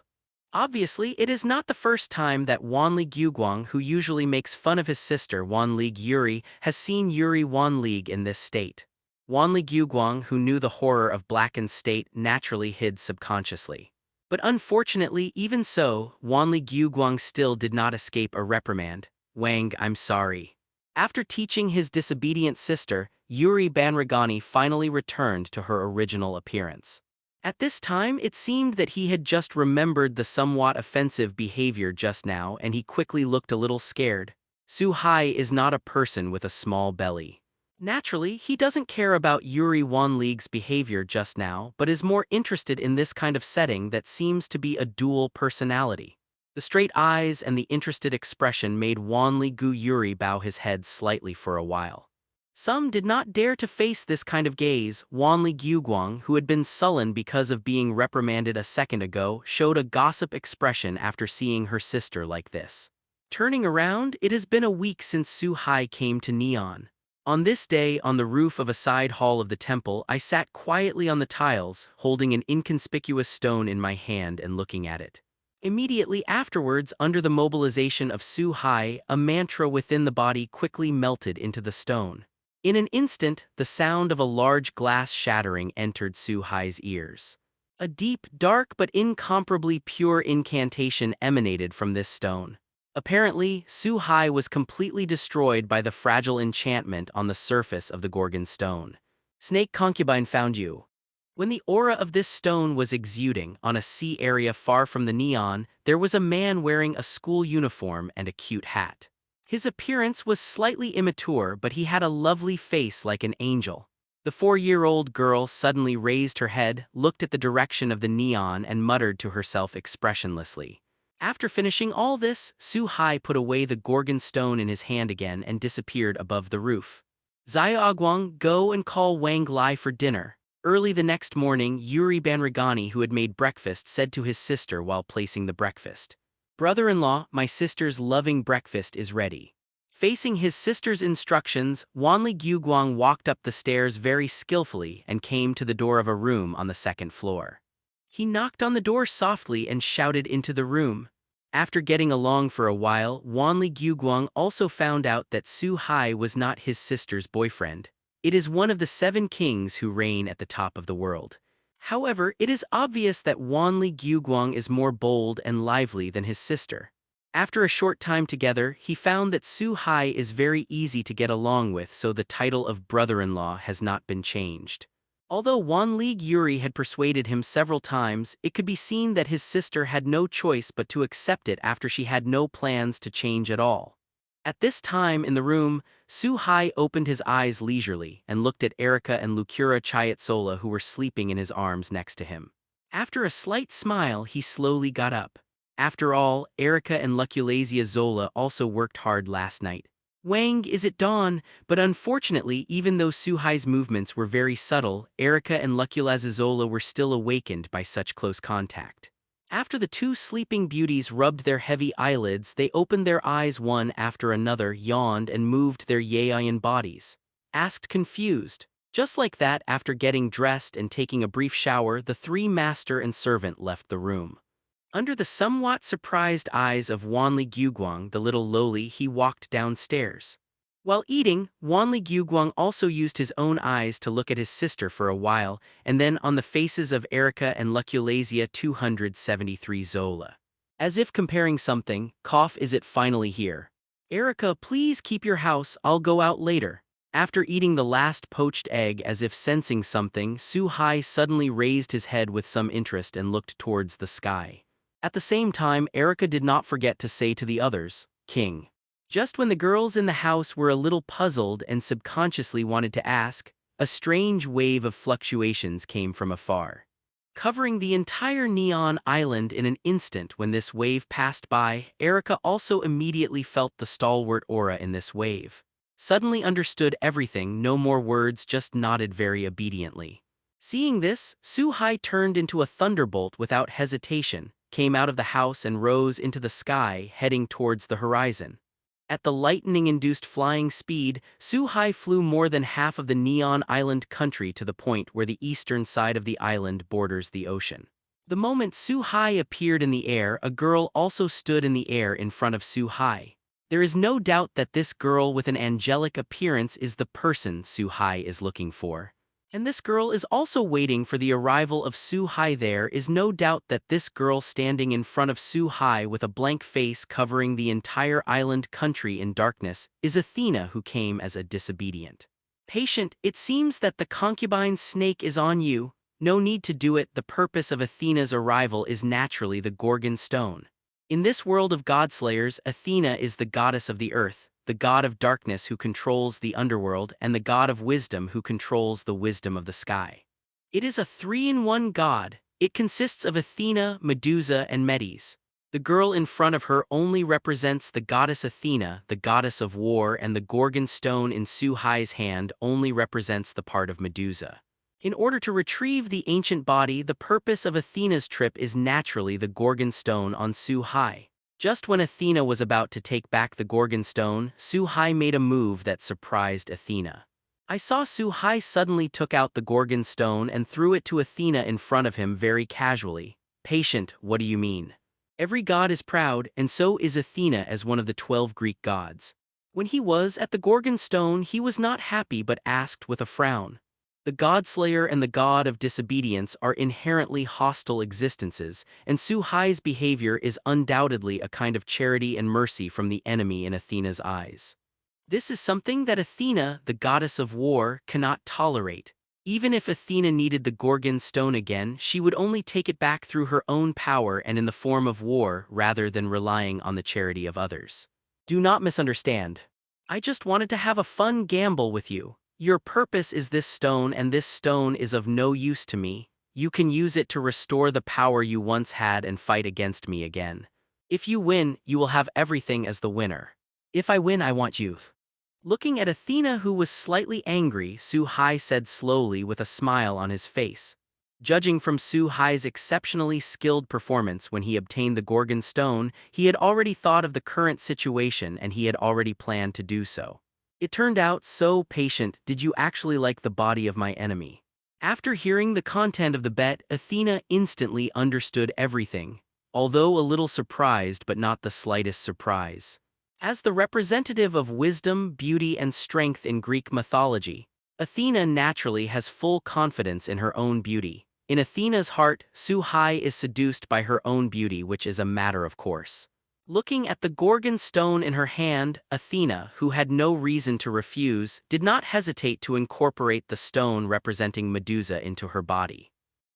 Obviously, it is not the first time that Wanli Gyuguang, who usually makes fun of his sister Wanlig Yuri, has seen Yuri Wanlig in this state. Wanli Gyuguang, who knew the horror of blackened state, naturally hid subconsciously. But unfortunately, even so, Wanli Gyuguang still did not escape a reprimand. Wang, I'm sorry. After teaching his disobedient sister, Yuri Banragani finally returned to her original appearance. At this time, it seemed that he had just remembered the somewhat offensive behavior just now, and he quickly looked a little scared. Su Hai is not a person with a small belly. Naturally, he doesn't care about Yuri Wanlig's behavior just now, but is more interested in this kind of setting that seems to be a dual personality. The straight eyes and the interested expression made Wanli Gu Yuri bow his head slightly for a while. Some did not dare to face this kind of gaze. Wanli Gyuguang, who had been sullen because of being reprimanded a second ago, showed a gossip expression after seeing her sister like this. Turning around, it has been a week since Su Hai came to Neon. On this day, on the roof of a side hall of the temple, I sat quietly on the tiles, holding an inconspicuous stone in my hand and looking at it. Immediately afterwards, under the mobilization of Su Hai, a mantra within the body quickly melted into the stone. In an instant, the sound of a large glass shattering entered Su Hai's ears. A deep, dark but incomparably pure incantation emanated from this stone. Apparently, Su Hai was completely destroyed by the fragile enchantment on the surface of the Gorgon stone. Snake concubine found you. When the aura of this stone was exuding on a sea area far from the neon, there was a man wearing a school uniform and a cute hat. His appearance was slightly immature, but he had a lovely face like an angel. The 4-year-old girl suddenly raised her head, looked at the direction of the neon, and muttered to herself expressionlessly. After finishing all this, Su-hai put away the Gorgon stone in his hand again and disappeared above the roof. Xiaoguang, go and call Wang Lai for dinner. Early the next morning, Yuri Banragani, who had made breakfast, said to his sister while placing the breakfast, "Brother-in-law, my sister's loving breakfast is ready." Facing his sister's instructions, Wanli Guguang walked up the stairs very skillfully and came to the door of a room on the second floor. He knocked on the door softly and shouted into the room. After getting along for a while, Wanli Guguang also found out that Su Hai was not his sister's boyfriend. It is one of the 7 kings who reign at the top of the world. However, it is obvious that Wanli Guguang is more bold and lively than his sister. After a short time together, he found that Su Hai is very easy to get along with, so the title of brother-in-law has not been changed. Although Wanli Yuri had persuaded him several times, it could be seen that his sister had no choice but to accept it after she had no plans to change at all. At this time in the room, Su Hai opened his eyes leisurely and looked at Erica and Lucura Chiatsola, who were sleeping in his arms next to him. After a slight smile, he slowly got up. After all, Erica and Luculazia Zola also worked hard last night. Wang, is it dawn? But unfortunately, even though Su-hai's movements were very subtle, Erica and Luculazia Zola were still awakened by such close contact. After the 2 sleeping beauties rubbed their heavy eyelids, they opened their eyes one after another, yawned, and moved their Yaoyan bodies. Asked confused. Just like that, after getting dressed and taking a brief shower, the 3 master and servant left the room. Under the somewhat surprised eyes of Wanli Guguang, the little lowly, he walked downstairs. While eating, Wanli Guguang also used his own eyes to look at his sister for a while, and then on the faces of Erica and Luculazia 273 Zola. As if comparing something, cough, is it finally here? Erica, please keep your house, I'll go out later. After eating the last poached egg, as if sensing something, Su Hai suddenly raised his head with some interest and looked towards the sky. At the same time, Erica did not forget to say to the others, "King." Just when the girls in the house were a little puzzled and subconsciously wanted to ask, a strange wave of fluctuations came from afar, covering the entire neon island in an instant. When this wave passed by, Erica also immediately felt the stalwart aura in this wave. Suddenly understood everything, no more words, just nodded very obediently. Seeing this, Su Hai turned into a thunderbolt without hesitation, came out of the house and rose into the sky, heading towards the horizon. At the lightning-induced flying speed, Su Hai flew more than half of the Neon Island country to the point where the eastern side of the island borders the ocean. The moment Su Hai appeared in the air, a girl also stood in the air in front of Su Hai. There is no doubt that this girl with an angelic appearance is the person Su Hai is looking for. And this girl is also waiting for the arrival of Su Hai. There is no doubt that this girl standing in front of Su Hai with a blank face covering the entire island country in darkness is Athena, who came as a disobedient patient. It seems that the concubine's snake is on you. No need to do it. The purpose of Athena's arrival is naturally the Gorgon stone. In this world of godslayers, Athena is the goddess of the earth, the god of darkness who controls the underworld, and the god of wisdom who controls the wisdom of the sky. It is a 3-in-1 god. It consists of Athena, Medusa, and Medes. The girl in front of her only represents the goddess Athena, the goddess of war, and the Gorgon stone in Su Hai's hand only represents the part of Medusa. In order to retrieve the ancient body, the purpose of Athena's trip is naturally the Gorgon stone on Su Hai. Just when Athena was about to take back the Gorgon stone, Su Hai made a move that surprised Athena. I saw Su Hai suddenly took out the Gorgon stone and threw it to Athena in front of him very casually. Patient, what do you mean? Every god is proud, and so is Athena as one of the 12 Greek gods. When he was at the Gorgon stone, he was not happy but asked with a frown. The Godslayer and the God of Disobedience are inherently hostile existences, and Su Hai's behavior is undoubtedly a kind of charity and mercy from the enemy in Athena's eyes. This is something that Athena, the goddess of war, cannot tolerate. Even if Athena needed the Gorgon stone again, she would only take it back through her own power and in the form of war rather than relying on the charity of others. Do not misunderstand. I just wanted to have a fun gamble with you. Your purpose is this stone, and this stone is of no use to me. You can use it to restore the power you once had and fight against me again. If you win, you will have everything as the winner. If I win, I want youth. Looking at Athena, who was slightly angry, Su-hai said slowly with a smile on his face. Judging from Su-hai's exceptionally skilled performance when he obtained the Gorgon stone, he had already thought of the current situation and he had already planned to do so. It turned out so patient. Did you actually like the body of my enemy? After hearing the content of the bet, Athena instantly understood everything, although a little surprised but not the slightest surprise. As the representative of wisdom, beauty, and strength in Greek mythology, Athena naturally has full confidence in her own beauty. In Athena's heart, Su-hai is seduced by her own beauty, which is a matter of course. Looking at the Gorgon stone in her hand, Athena, who had no reason to refuse, did not hesitate to incorporate the stone representing Medusa into her body.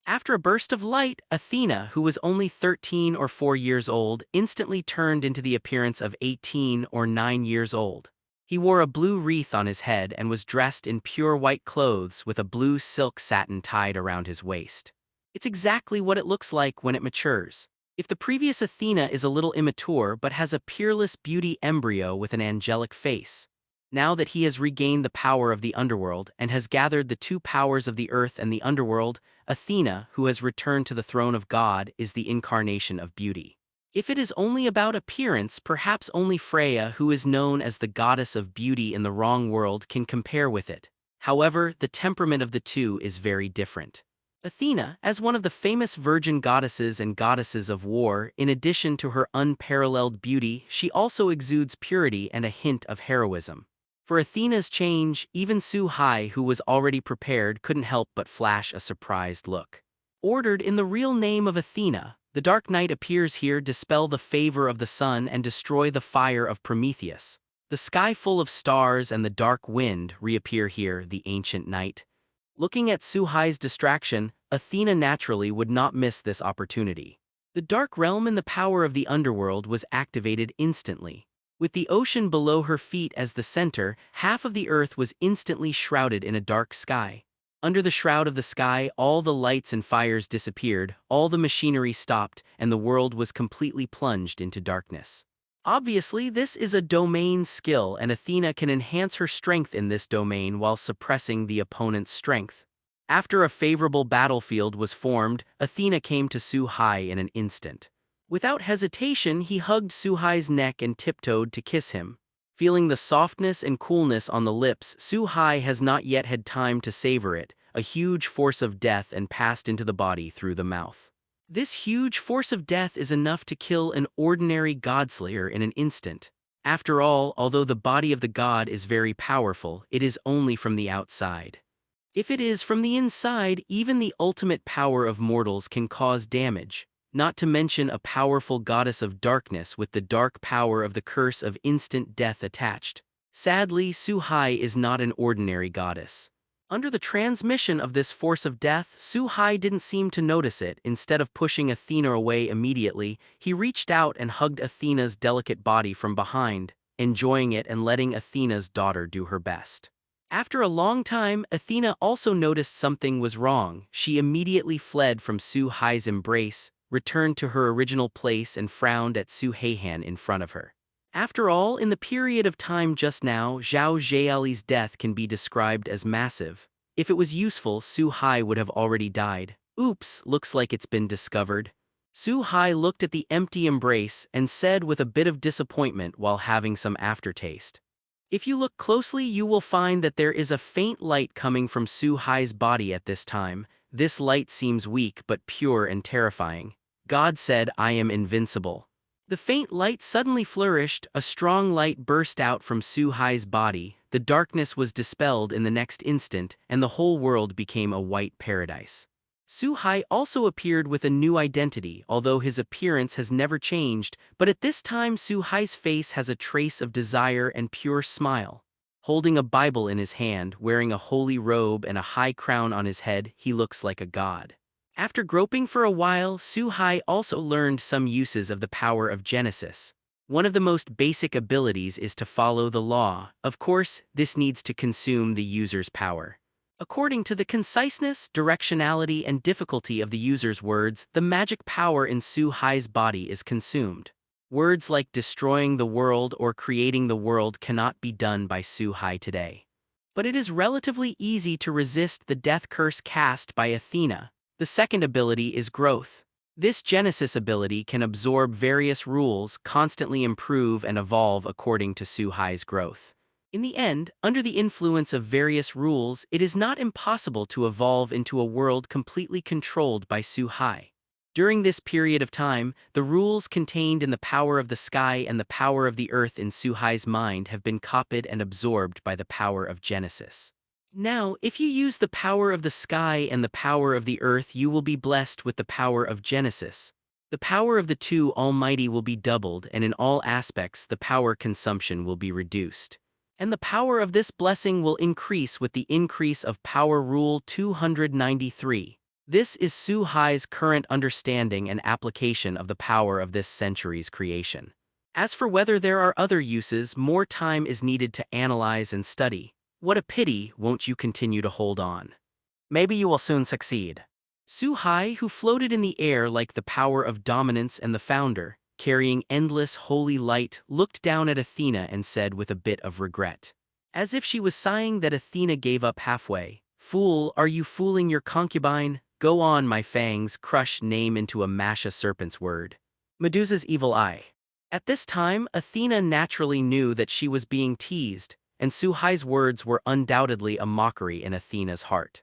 After a burst of light, Athena, who was only 13 or 4 years old, instantly turned into the appearance of 18 or 9 years old. He wore a blue wreath on his head and was dressed in pure white clothes with a blue silk satin tied around his waist. It's exactly what it looks like when it matures. If the previous Athena is a little immature but has a peerless beauty embryo with an angelic face, now that he has regained the power of the underworld and has gathered the two powers of the earth and the underworld, Athena, who has returned to the throne of God, is the incarnation of beauty. If it is only about appearance, perhaps only Freya, who is known as the goddess of beauty in the wrong world, can compare with it. However, the temperament of the two is very different. Athena, as one of the famous virgin goddesses and goddesses of war, in addition to her unparalleled beauty, she also exudes purity and a hint of heroism. For Athena's change, even Su-hai, who was already prepared, couldn't help but flash a surprised look. Ordered in the real name of Athena, the Dark Knight appears here, dispel the favor of the sun and destroy the fire of Prometheus. The sky full of stars and the dark wind reappear here, the ancient night. Looking at Su-hai's distraction, Athena naturally would not miss this opportunity. The dark realm and the power of the underworld was activated instantly. With the ocean below her feet as the center, half of the earth was instantly shrouded in a dark sky. Under the shroud of the sky, all the lights and fires disappeared, all the machinery stopped, and the world was completely plunged into darkness. Obviously, this is a domain skill, and Athena can enhance her strength in this domain while suppressing the opponent's strength. After a favorable battlefield was formed, Athena came to Su-hai in an instant. Without hesitation, he hugged Su-hai's neck and tiptoed to kiss him. Feeling the softness and coolness on the lips, Su-hai has not yet had time to savor it. A huge force of death and passed into the body through the mouth. This huge force of death is enough to kill an ordinary godslayer in an instant. After all, although the body of the god is very powerful, it is only from the outside. If it is from the inside, even the ultimate power of mortals can cause damage, not to mention a powerful goddess of darkness with the dark power of the curse of instant death attached. Sadly, Su-hai is not an ordinary goddess. Under the transmission of this force of death, Su-hai didn't seem to notice it. Instead of pushing Athena away immediately, he reached out and hugged Athena's delicate body from behind, enjoying it and letting Athena's daughter do her best. After a long time, Athena also noticed something was wrong. She immediately fled from Su-hai's embrace, returned to her original place and frowned at Su-heihan in front of her. After all, in the period of time just now, Zhao Zhaoli's death can be described as massive. If it was useful, Su-hai would have already died. Oops, looks like it's been discovered. Su-hai looked at the empty embrace and said with a bit of disappointment while having some aftertaste. If you look closely, you will find that there is a faint light coming from Su-hai's body at this time. This light seems weak but pure and terrifying. God said, "I am invincible." The faint light suddenly flourished, a strong light burst out from Su-hai's body, the darkness was dispelled in the next instant, and the whole world became a white paradise. Su-hai also appeared with a new identity, although his appearance has never changed, but at this time Su-hai's face has a trace of desire and pure smile. Holding a Bible in his hand, wearing a holy robe and a high crown on his head, he looks like a god. After groping for a while, Su-hai also learned some uses of the power of Genesis. One of the most basic abilities is to follow the law. Of course, this needs to consume the user's power. According to the conciseness, directionality, and difficulty of the user's words, the magic power in Su-hai's body is consumed. Words like destroying the world or creating the world cannot be done by Su-hai today. But it is relatively easy to resist the death curse cast by Athena. The second ability is growth. This Genesis ability can absorb various rules, constantly improve and evolve according to Su-hai's growth. In the end, under the influence of various rules, it is not impossible to evolve into a world completely controlled by Su-hai. During this period of time, the rules contained in the power of the sky and the power of the earth in Su-hai's mind have been copied and absorbed by the power of Genesis. Now, if you use the power of the sky and the power of the earth, you will be blessed with the power of Genesis. The power of the two Almighty will be doubled, and in all aspects the power consumption will be reduced. And the power of this blessing will increase with the increase of Power Rule 293. This is Su-hai's current understanding and application of the power of this century's creation. As for whether there are other uses, more time is needed to analyze and study. What a pity, won't you continue to hold on? Maybe you will soon succeed. Su-hai, who floated in the air like the power of dominance and the founder, carrying endless holy light, looked down at Athena and said with a bit of regret, as if she was sighing that Athena gave up halfway, "Fool, are you fooling your concubine? Go on, my fangs, crush name into a masha serpent's word." Medusa's evil eye. At this time, Athena naturally knew that she was being teased, and Su-hai's words were undoubtedly a mockery in Athena's heart.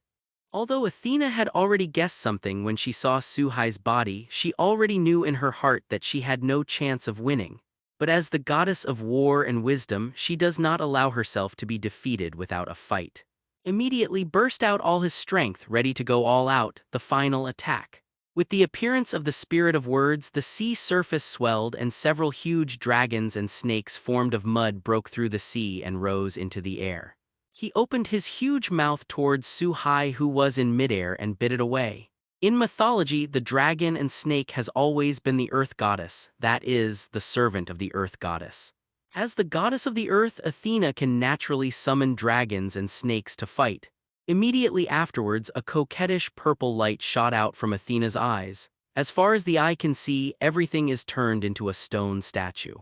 Although Athena had already guessed something when she saw Su-hai's body, she already knew in her heart that she had no chance of winning. But as the goddess of war and wisdom, she does not allow herself to be defeated without a fight. Immediately burst out all his strength, ready to go all out, the final attack. With the appearance of the spirit of words, the sea surface swelled and several huge dragons and snakes formed of mud broke through the sea and rose into the air. He opened his huge mouth towards Su-hai, who was in midair, and bit it away. In mythology, the dragon and snake has always been the earth goddess, that is, the servant of the earth goddess. As the goddess of the earth, Athena can naturally summon dragons and snakes to fight. Immediately afterwards, a coquettish purple light shot out from Athena's eyes. As far as the eye can see, everything is turned into a stone statue.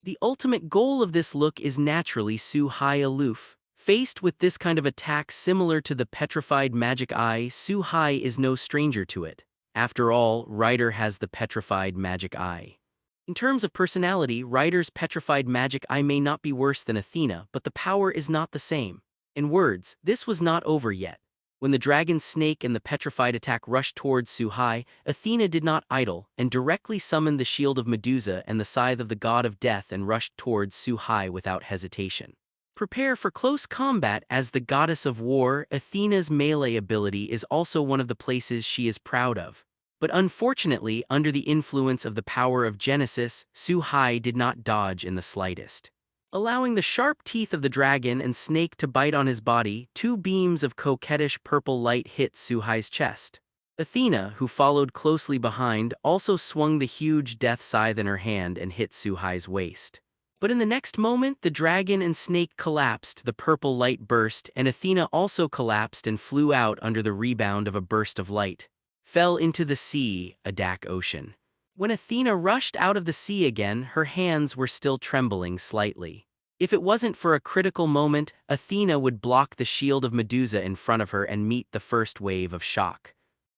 The ultimate goal of this look is naturally Su-hai aloof. Faced with this kind of attack similar to the petrified magic eye, Su-hai is no stranger to it. After all, Rider has the petrified magic eye. In terms of personality, Rider's petrified magic eye may not be worse than Athena, but the power is not the same. In words, this was not over yet. When the dragon snake and the petrified attack rushed towards Su-hai, Athena did not idle, and directly summoned the shield of Medusa and the scythe of the god of death and rushed towards Su-hai without hesitation. Prepare for close combat. As the goddess of war, Athena's melee ability is also one of the places she is proud of. But unfortunately, under the influence of the power of Genesis, Su-hai did not dodge in the slightest. Allowing the sharp teeth of the dragon and snake to bite on his body, two beams of coquettish purple light hit Su-hai's chest. Athena, who followed closely behind, also swung the huge death scythe in her hand and hit Su-hai's waist. But in the next moment, the dragon and snake collapsed, the purple light burst, and Athena also collapsed and flew out under the rebound of a burst of light. Fell into the sea, a dark ocean. When Athena rushed out of the sea again, her hands were still trembling slightly. If it wasn't for a critical moment, Athena would block the shield of Medusa in front of her and meet the first wave of shock.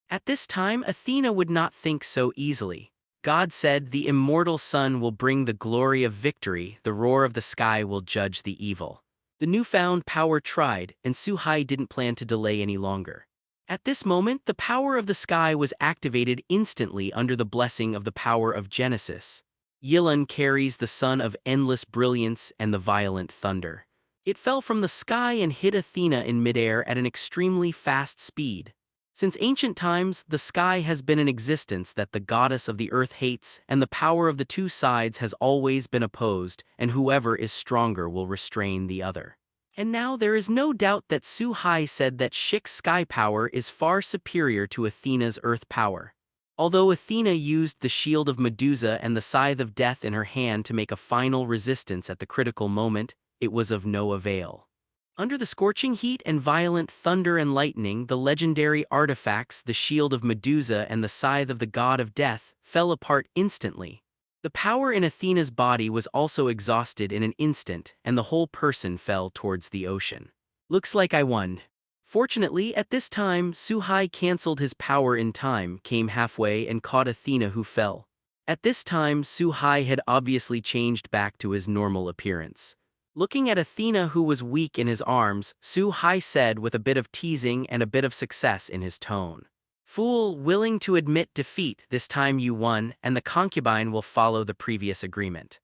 At this time, Athena would not think so easily. God said, "The immortal sun will bring the glory of victory, the roar of the sky will judge the evil." The newfound power tried, and Su-hai didn't plan to delay any longer. At this moment, the power of the sky was activated instantly under the blessing of the power of Genesis. Yilun carries the sun of endless brilliance and the violent thunder. It fell from the sky and hit Athena in midair at an extremely fast speed. Since ancient times, the sky has been in existence that the goddess of the earth hates, and the power of the two sides has always been opposed, and whoever is stronger will restrain the other. And now there is no doubt that Su-hai said that Shik's sky power is far superior to Athena's earth power. Although Athena used the shield of Medusa and the scythe of death in her hand to make a final resistance at the critical moment, it was of no avail. Under the scorching heat and violent thunder and lightning, the legendary artifacts, the shield of Medusa and the scythe of the god of death, fell apart instantly. The power in Athena's body was also exhausted in an instant, and the whole person fell towards the ocean. Looks like I won. Fortunately, at this time, Suhai cancelled his power in time, came halfway, and caught Athena, who fell. At this time, Suhai had obviously changed back to his normal appearance. Looking at Athena, who was weak in his arms, Suhai said with a bit of teasing and a bit of success in his tone. Fool, willing to admit defeat, this time you won, and the concubine will follow the previous agreement.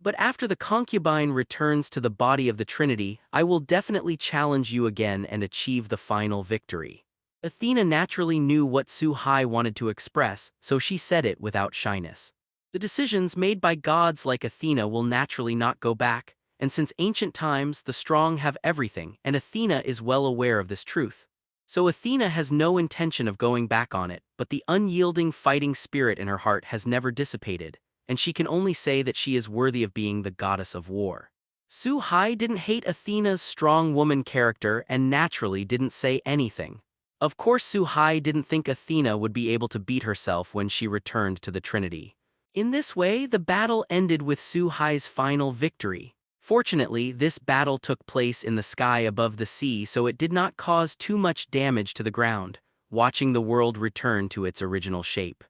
But after the concubine returns to the body of the Trinity, I will definitely challenge you again and achieve the final victory. Athena naturally knew what Suhai wanted to express, so she said it without shyness. The decisions made by gods like Athena will naturally not go back, and since ancient times the strong have everything, and Athena is well aware of this truth. So Athena has no intention of going back on it, but the unyielding fighting spirit in her heart has never dissipated, and she can only say that she is worthy of being the goddess of war. Suhai didn't hate Athena's strong woman character and naturally didn't say anything. Of course Suhai didn't think Athena would be able to beat herself when she returned to the Trinity. In this way, the battle ended with Suhai's final victory. Fortunately, this battle took place in the sky above the sea, so it did not cause too much damage to the ground, watching the world return to its original shape.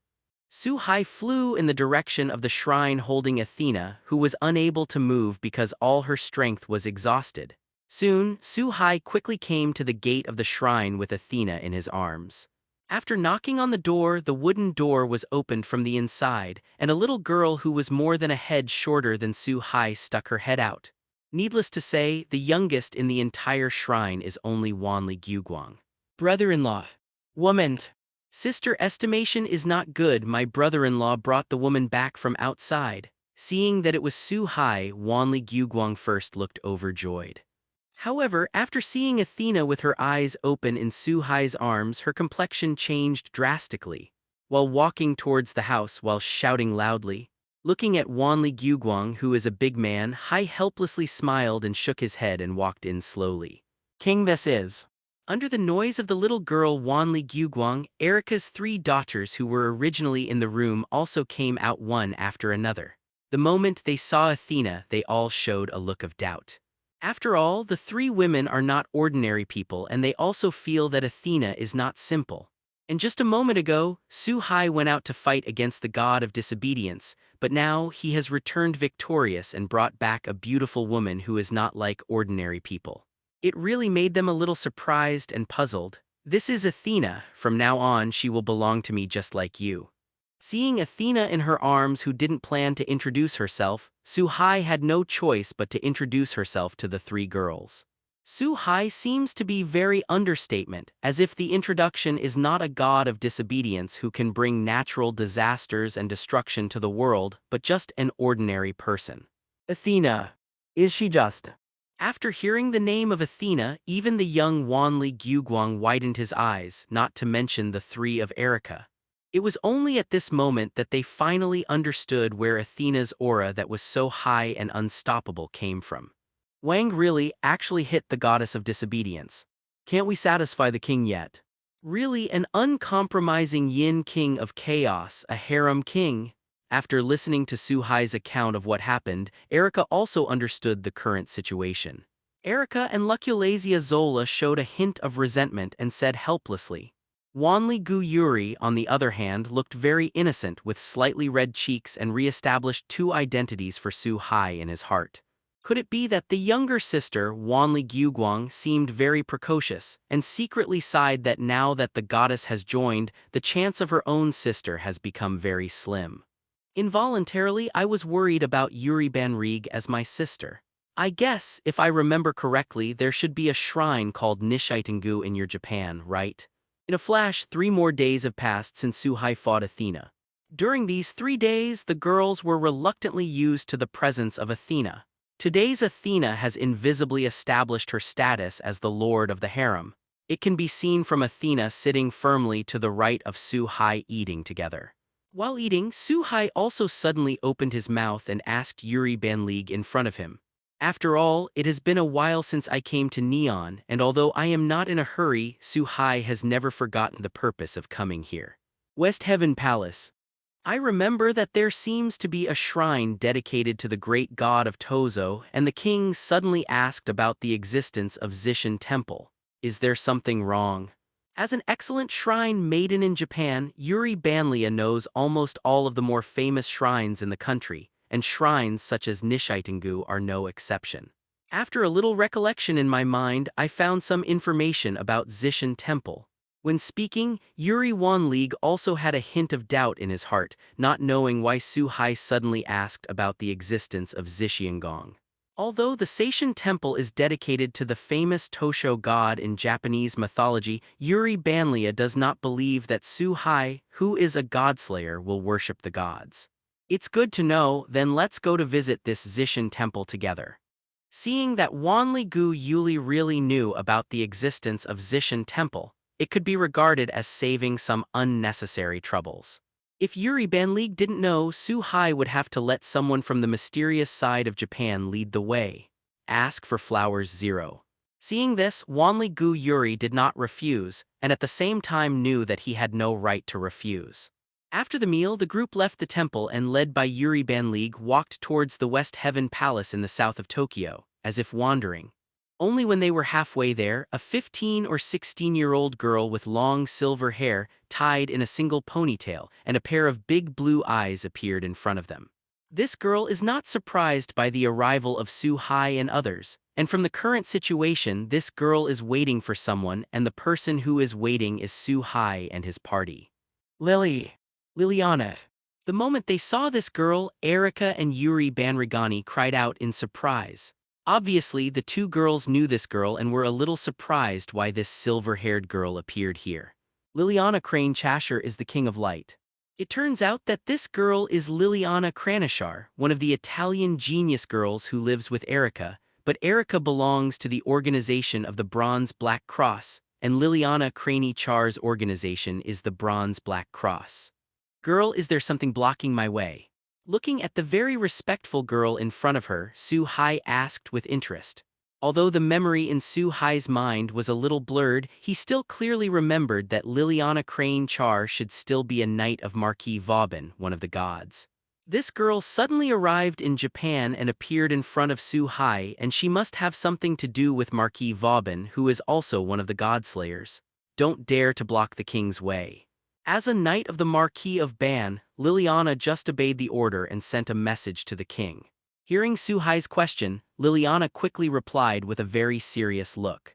Suhai flew in the direction of the shrine holding Athena, who was unable to move because all her strength was exhausted. Soon, Suhai quickly came to the gate of the shrine with Athena in his arms. After knocking on the door, the wooden door was opened from the inside, and a little girl who was more than a head shorter than Suhai stuck her head out. Needless to say, the youngest in the entire shrine is only Wanli Gyuguang. Brother-in-law. Woman. Sister, estimation is not good. My brother-in-law brought the woman back from outside. Seeing that it was Suhai, Wanli Gyuguang first looked overjoyed. However, after seeing Athena with her eyes open in Suhai's arms, her complexion changed drastically. While walking towards the house while shouting loudly, looking at Wanli Gyuguang, who is a big man, Hai helplessly smiled and shook his head and walked in slowly. King, this is. Under the noise of the little girl Wanli Gyuguang, Erica's 3 daughters who were originally in the room also came out one after another. The moment they saw Athena, they all showed a look of doubt. After all, the 3 women are not ordinary people, and they also feel that Athena is not simple. And just a moment ago, Suhai went out to fight against the god of disobedience, but now he has returned victorious and brought back a beautiful woman who is not like ordinary people. It really made them a little surprised and puzzled. This is Athena, from now on she will belong to me just like you. Seeing Athena in her arms who didn't plan to introduce herself, Suhai had no choice but to introduce herself to the 3 girls. Suhai seems to be very understatement, as if the introduction is not a god of disobedience who can bring natural disasters and destruction to the world, but just an ordinary person. Athena. Is she just? After hearing the name of Athena, even the young Wanli Gyuguang widened his eyes, not to mention the 3 of Erica. It was only at this moment that they finally understood where Athena's aura that was so high and unstoppable came from. Wang really actually hit the goddess of disobedience. Can't we satisfy the king yet? Really an uncompromising yin king of chaos, a harem king? After listening to Suhai's account of what happened, Erica also understood the current situation. Erica and Luculasia Zola showed a hint of resentment and said helplessly. Wanli Gu Yuri, on the other hand, looked very innocent with slightly red cheeks and re-established 2 identities for Suhai in his heart. Could it be that the younger sister, Wanli Gyuguang, seemed very precocious, and secretly sighed that now that the goddess has joined, the chance of her own sister has become very slim? Involuntarily, I was worried about Yuri Banrig as my sister. I guess, if I remember correctly, there should be a shrine called Nishitengu in your Japan, right? In a flash, 3 more days have passed since Suhai fought Athena. During these 3 days, the girls were reluctantly used to the presence of Athena. Today's Athena has invisibly established her status as the lord of the harem. It can be seen from Athena sitting firmly to the right of Suhai eating together. While eating, Suhai also suddenly opened his mouth and asked Yuri Banlig in front of him. After all, it has been a while since I came to Neon, and although I am not in a hurry, Suhai has never forgotten the purpose of coming here. West Heaven Palace. I remember that there seems to be a shrine dedicated to the great god of Tozo, and the king suddenly asked about the existence of Zishin Temple. Is there something wrong? As an excellent shrine maiden in Japan, Yuri Banlia knows almost all of the more famous shrines in the country, and shrines such as Nishitangu are no exception. After a little recollection in my mind, I found some information about Zishin Temple. When speaking, Yuri Wanlig also had a hint of doubt in his heart, not knowing why Su Hai suddenly asked about the existence of Zishiangong. Although the Seishin Temple is dedicated to the famous Tosho god in Japanese mythology, Yuri Banlia does not believe that Su Hai, who is a godslayer, will worship the gods. It's good to know, then let's go to visit this Zishin Temple together. Seeing that Wanli Gu Yuli really knew about the existence of Zishin Temple, it could be regarded as saving some unnecessary troubles. If Yuri Banlig didn't know, Su Hai would have to let someone from the mysterious side of Japan lead the way. Ask for flowers 0. Seeing this, Wanli Gu Yuri did not refuse, and at the same time knew that he had no right to refuse. After the meal, the group left the temple and, led by Yuri Banlig, walked towards the West Heaven Palace in the south of Tokyo, as if wandering. Only when they were halfway there, a 15 or 16-year-old girl with long silver hair tied in a single ponytail and a pair of big blue eyes appeared in front of them. This girl is not surprised by the arrival of Su Hai and others, and from the current situation, this girl is waiting for someone, and the person who is waiting is Su Hai and his party. Liliana. The moment they saw this girl, Erika and Yuri Banrigani cried out in surprise. Obviously, the two girls knew this girl and were a little surprised why this silver-haired girl appeared here. Liliana Crane Chashire is the King of Light. It turns out that this girl is Liliana Kranishar, one of the Italian genius girls who lives with Erika, but Erika belongs to the organization of the Bronze Black Cross, and Liliana Kranechar's organization is the Bronze Black Cross. Girl, is there something blocking my way? Looking at the very respectful girl in front of her, Su Hai asked with interest. Although the memory in Su Hai's mind was a little blurred, he still clearly remembered that Liliana Crane Char should still be a knight of Marquis Vauban, one of the gods. This girl suddenly arrived in Japan and appeared in front of Su Hai, and she must have something to do with Marquis Vauban, who is also one of the godslayers. Don't dare to block the king's way. As a knight of the Marquis of Ban, Liliana just obeyed the order and sent a message to the king. Hearing Su Hai's question, Liliana quickly replied with a very serious look.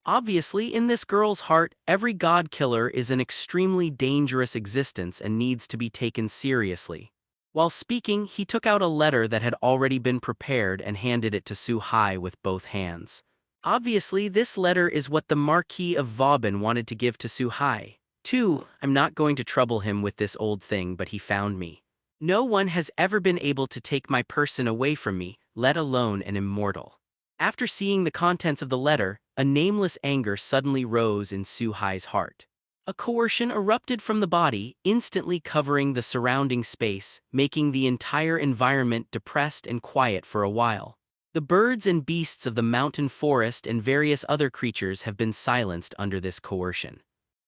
Obviously, in this girl's heart, every god killer is an extremely dangerous existence and needs to be taken seriously. While speaking, he took out a letter that had already been prepared and handed it to Su Hai with both hands. Obviously, this letter is what the Marquis of Vauban wanted to give to Su Hai. 2. I'm not going to trouble him with this old thing, but he found me. No one has ever been able to take my person away from me, let alone an immortal. After seeing the contents of the letter, a nameless anger suddenly rose in Su Hai's heart. A coercion erupted from the body, instantly covering the surrounding space, making the entire environment depressed and quiet for a while. The birds and beasts of the mountain forest and various other creatures have been silenced under this coercion.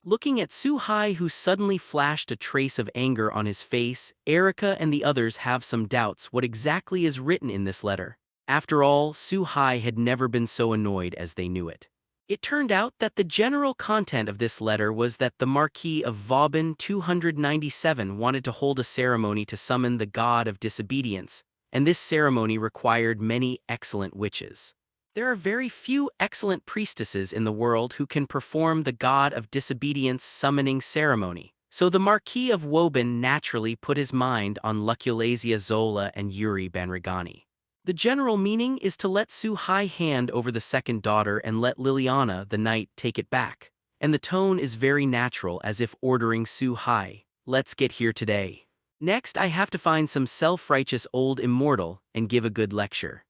Looking at Su Hai, who suddenly flashed a trace of anger on his face, Erika and the others have some doubts what exactly is written in this letter. After all, Su Hai had never been so annoyed as they knew it. It turned out that the general content of this letter was that the Marquis of Vauban 297 wanted to hold a ceremony to summon the god of disobedience, and this ceremony required many excellent witches. There are very few excellent priestesses in the world who can perform the god of disobedience summoning ceremony, so the Marquis of Vauban naturally put his mind on Luculasia Zola and Yuri Banrigani. The general meaning is to let Su Hai hand over the second daughter and let Liliana, the knight, take it back, and the tone is very natural, as if ordering Su Hai, let's get here today. Next, I have to find some self-righteous old immortal and give a good lecture.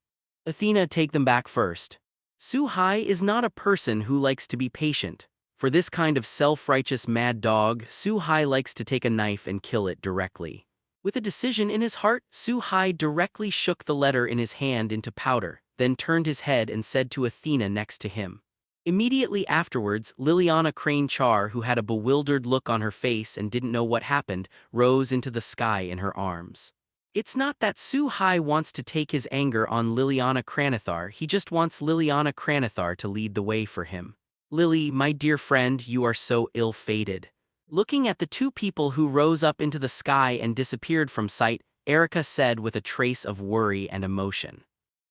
Athena, take them back first. Su Hai is not a person who likes to be patient. For this kind of self-righteous mad dog, Su Hai likes to take a knife and kill it directly. With a decision in his heart, Su Hai directly shook the letter in his hand into powder, then turned his head and said to Athena next to him, Immediately afterwards, Liliana Crane-Char, who had a bewildered look on her face and didn't know what happened, rose into the sky in her arms. It's not that Su-hai wants to take his anger on Liliana Cranithar, he just wants Liliana Cranithar to lead the way for him. Lily, my dear friend, you are so ill-fated. Looking at the two people who rose up into the sky and disappeared from sight, Erica said with a trace of worry and emotion.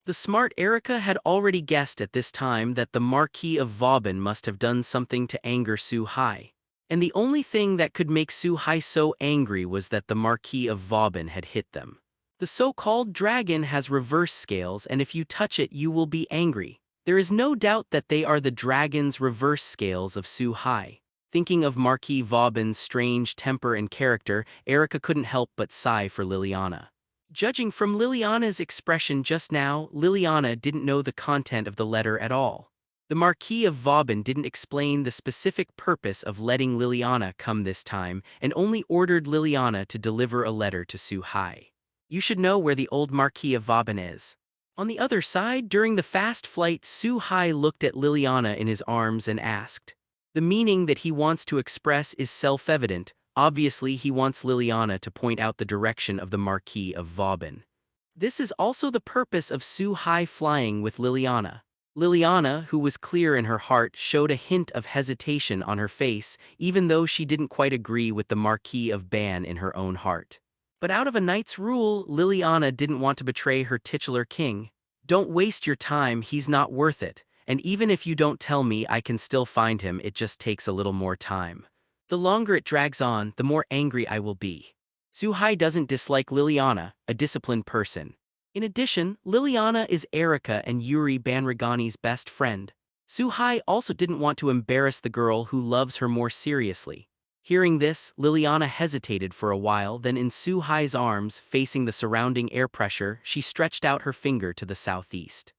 The smart Erica had already guessed at this time that the Marquis of Vauban must have done something to anger Su-hai. And the only thing that could make Su-hai so angry was that the Marquis of Vauban had hit them. The so-called dragon has reverse scales, and if you touch it you will be angry. There is no doubt that they are the dragon's reverse scales of Su-hai. Thinking of Marquis Vauban's strange temper and character, Erica couldn't help but sigh for Liliana. Judging from Liliana's expression just now, Liliana didn't know the content of the letter at all. The Marquis of Vauban didn't explain the specific purpose of letting Liliana come this time, and only ordered Liliana to deliver a letter to Su-hai. You should know where the old Marquis of Vauban is. On the other side, during the fast flight, Su-hai looked at Liliana in his arms and asked. The meaning that he wants to express is self-evident. Obviously, he wants Liliana to point out the direction of the Marquis of Vauban. This is also the purpose of Su-hai flying with Liliana. Liliana, who was clear in her heart, showed a hint of hesitation on her face, even though she didn't quite agree with the Marquis of Ban in her own heart. But out of a knight's rule, Liliana didn't want to betray her titular king. Don't waste your time, he's not worth it, and even if you don't tell me I can still find him, it just takes a little more time. The longer it drags on, the more angry I will be. Su-hai doesn't dislike Liliana, a disciplined person. In addition, Liliana is Erica and Yuri Banragani's best friend. Su-hai also didn't want to embarrass the girl who loves her more seriously. Hearing this, Liliana hesitated for a while, then in Su-hai's arms, facing the surrounding air pressure, she stretched out her finger to the southeast.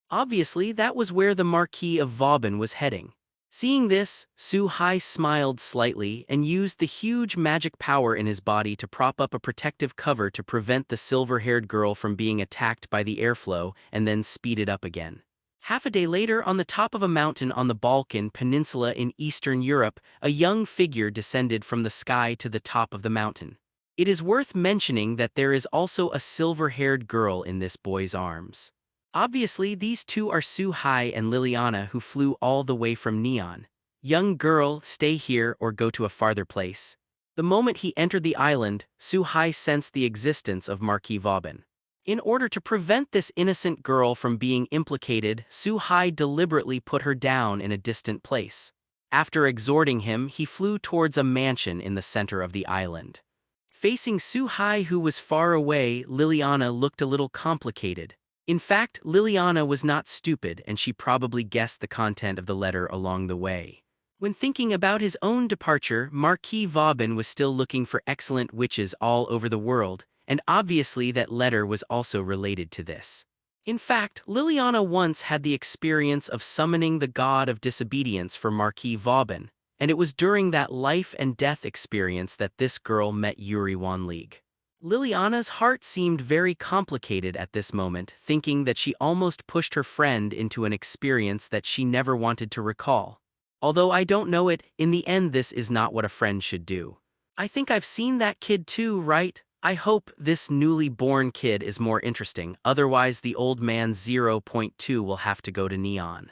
Obviously, that was where the Marquis of Vauban was heading. Seeing this, Su-hai smiled slightly and used the huge magic power in his body to prop up a protective cover to prevent the silver-haired girl from being attacked by the airflow, and then speed it up again. Half a day later, on the top of a mountain on the Balkan Peninsula in Eastern Europe, a young figure descended from the sky to the top of the mountain. It is worth mentioning that there is also a silver-haired girl in this boy's arms. Obviously, these two are Su-hai and Liliana, who flew all the way from Neon. Young girl, stay here or go to a farther place. The moment he entered the island, Su-hai sensed the existence of Marquis Vauban. In order to prevent this innocent girl from being implicated, Su-hai deliberately put her down in a distant place. After exhorting him, he flew towards a mansion in the center of the island. Facing Su-hai, who was far away, Liliana looked a little complicated. In fact, Liliana was not stupid, and she probably guessed the content of the letter along the way. When thinking about his own departure, Marquis Vauban was still looking for excellent witches all over the world, and obviously that letter was also related to this. In fact, Liliana once had the experience of summoning the god of disobedience for Marquis Vauban, and it was during that life and death experience that this girl met Yuri Wanlig. Liliana's heart seemed very complicated at this moment, thinking that she almost pushed her friend into an experience that she never wanted to recall. Although I don't know it, in the end this is not what a friend should do. I think I've seen that kid too, right? I hope this newly born kid is more interesting, otherwise the old man 0.2 will have to go to Neon.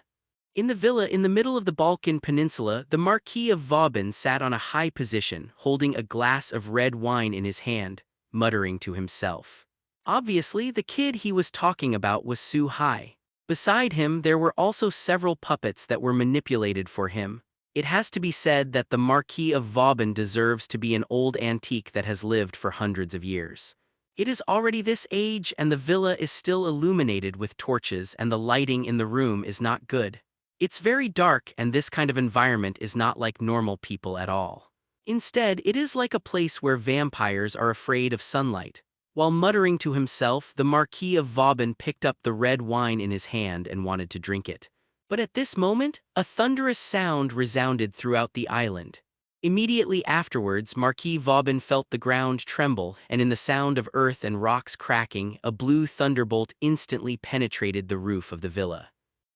In the villa in the middle of the Balkan Peninsula, the Marquis of Vauban sat on a high position, holding a glass of red wine in his hand, muttering to himself. Obviously, the kid he was talking about was Su-hai. Beside him, there were also several puppets that were manipulated for him. It has to be said that the Marquis of Vauban deserves to be an old antique that has lived for hundreds of years. It is already this age, and the villa is still illuminated with torches, and the lighting in the room is not good. It's very dark, and this kind of environment is not like normal people at all. Instead, it is like a place where vampires are afraid of sunlight. While muttering to himself, the Marquis of Vauban picked up the red wine in his hand and wanted to drink it. But at this moment, a thunderous sound resounded throughout the island. Immediately afterwards, Marquis Vauban felt the ground tremble, and in the sound of earth and rocks cracking, a blue thunderbolt instantly penetrated the roof of the villa.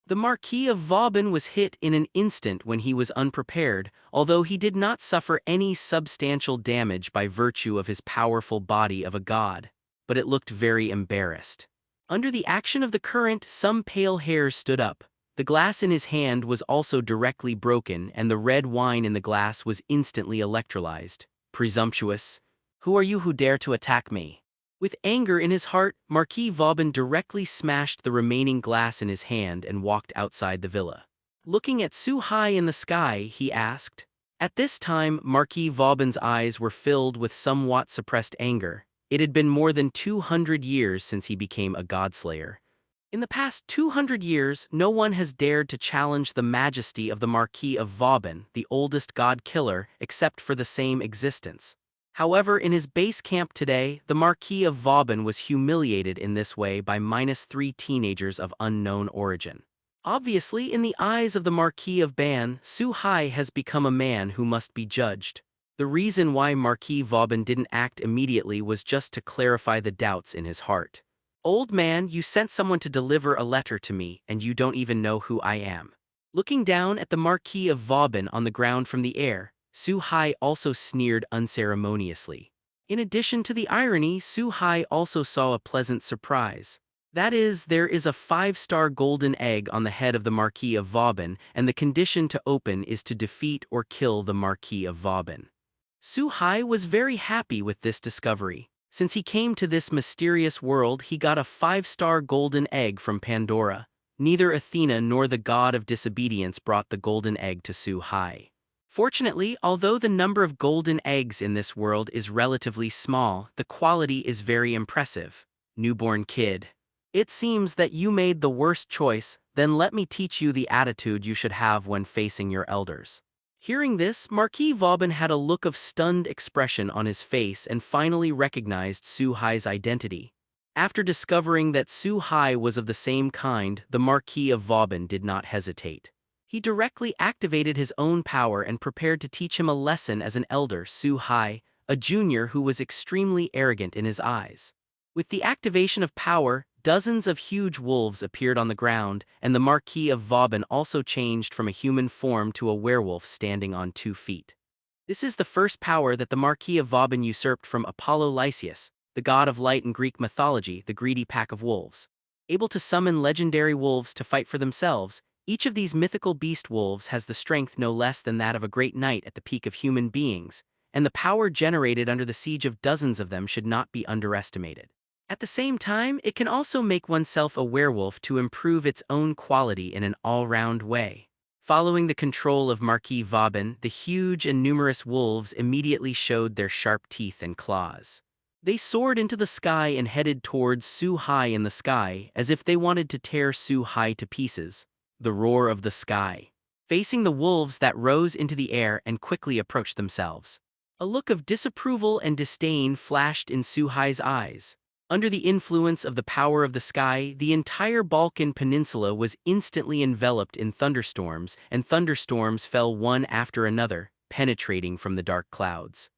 The Marquis of Vauban was hit in an instant when he was unprepared, although he did not suffer any substantial damage by virtue of his powerful body of a god, but it looked very embarrassed. Under the action of the current, some pale hairs stood up. The glass in his hand was also directly broken, and the red wine in the glass was instantly electrolyzed. Presumptuous! Who are you who dare to attack me? With anger in his heart, Marquis Vauban directly smashed the remaining glass in his hand and walked outside the villa. Looking at so high in the sky, he asked. At this time, Marquis Vauban's eyes were filled with somewhat suppressed anger. It had been more than 200 years since he became a godslayer. In the past 200 years, no one has dared to challenge the majesty of the Marquis of Vauban, the oldest god-killer, except for the same existence. However, in his base camp today, the Marquis of Vauban was humiliated in this way by -3 teenagers of unknown origin. Obviously, in the eyes of the Marquis of Ban, Su Hai has become a man who must be judged. The reason why Marquis Vauban didn't act immediately was just to clarify the doubts in his heart. Old man, you sent someone to deliver a letter to me, and you don't even know who I am. Looking down at the Marquis of Vauban on the ground from the air, Su Hai also sneered unceremoniously. In addition to the irony, Su Hai also saw a pleasant surprise. That is, there is a 5-star golden egg on the head of the Marquis of Vauban, and the condition to open is to defeat or kill the Marquis of Vauban. Su Hai was very happy with this discovery. Since he came to this mysterious world, he got a 5-star golden egg from Pandora. Neither Athena nor the god of disobedience brought the golden egg to Su Hai. Fortunately, although the number of golden eggs in this world is relatively small, the quality is very impressive. Newborn kid. It seems that you made the worst choice, then let me teach you the attitude you should have when facing your elders. Hearing this, Marquis Vauban had a look of stunned expression on his face and finally recognized Su Hai's identity. After discovering that Su Hai was of the same kind, the Marquis of Vauban did not hesitate. He directly activated his own power and prepared to teach him a lesson as an elder. Su Hai, a junior who was extremely arrogant in his eyes. With the activation of power, dozens of huge wolves appeared on the ground, and the Marquis of Vauban also changed from a human form to a werewolf standing on 2 feet. This is the first power that the Marquis of Vauban usurped from Apollo Lysius, the god of light in Greek mythology, the greedy pack of wolves. Able to summon legendary wolves to fight for themselves, each of these mythical beast wolves has the strength no less than that of a great knight at the peak of human beings, and the power generated under the siege of dozens of them should not be underestimated. At the same time, it can also make oneself a werewolf to improve its own quality in an all-round way. Following the control of Marquis Vauban, the huge and numerous wolves immediately showed their sharp teeth and claws. They soared into the sky and headed towards Su Hai in the sky, as if they wanted to tear Su Hai to pieces. The roar of the sky. Facing the wolves that rose into the air and quickly approached themselves. A look of disapproval and disdain flashed in Su Hai's eyes. Under the influence of the power of the sky, the entire Balkan Peninsula was instantly enveloped in thunderstorms, and thunderstorms fell one after another, penetrating from the dark clouds.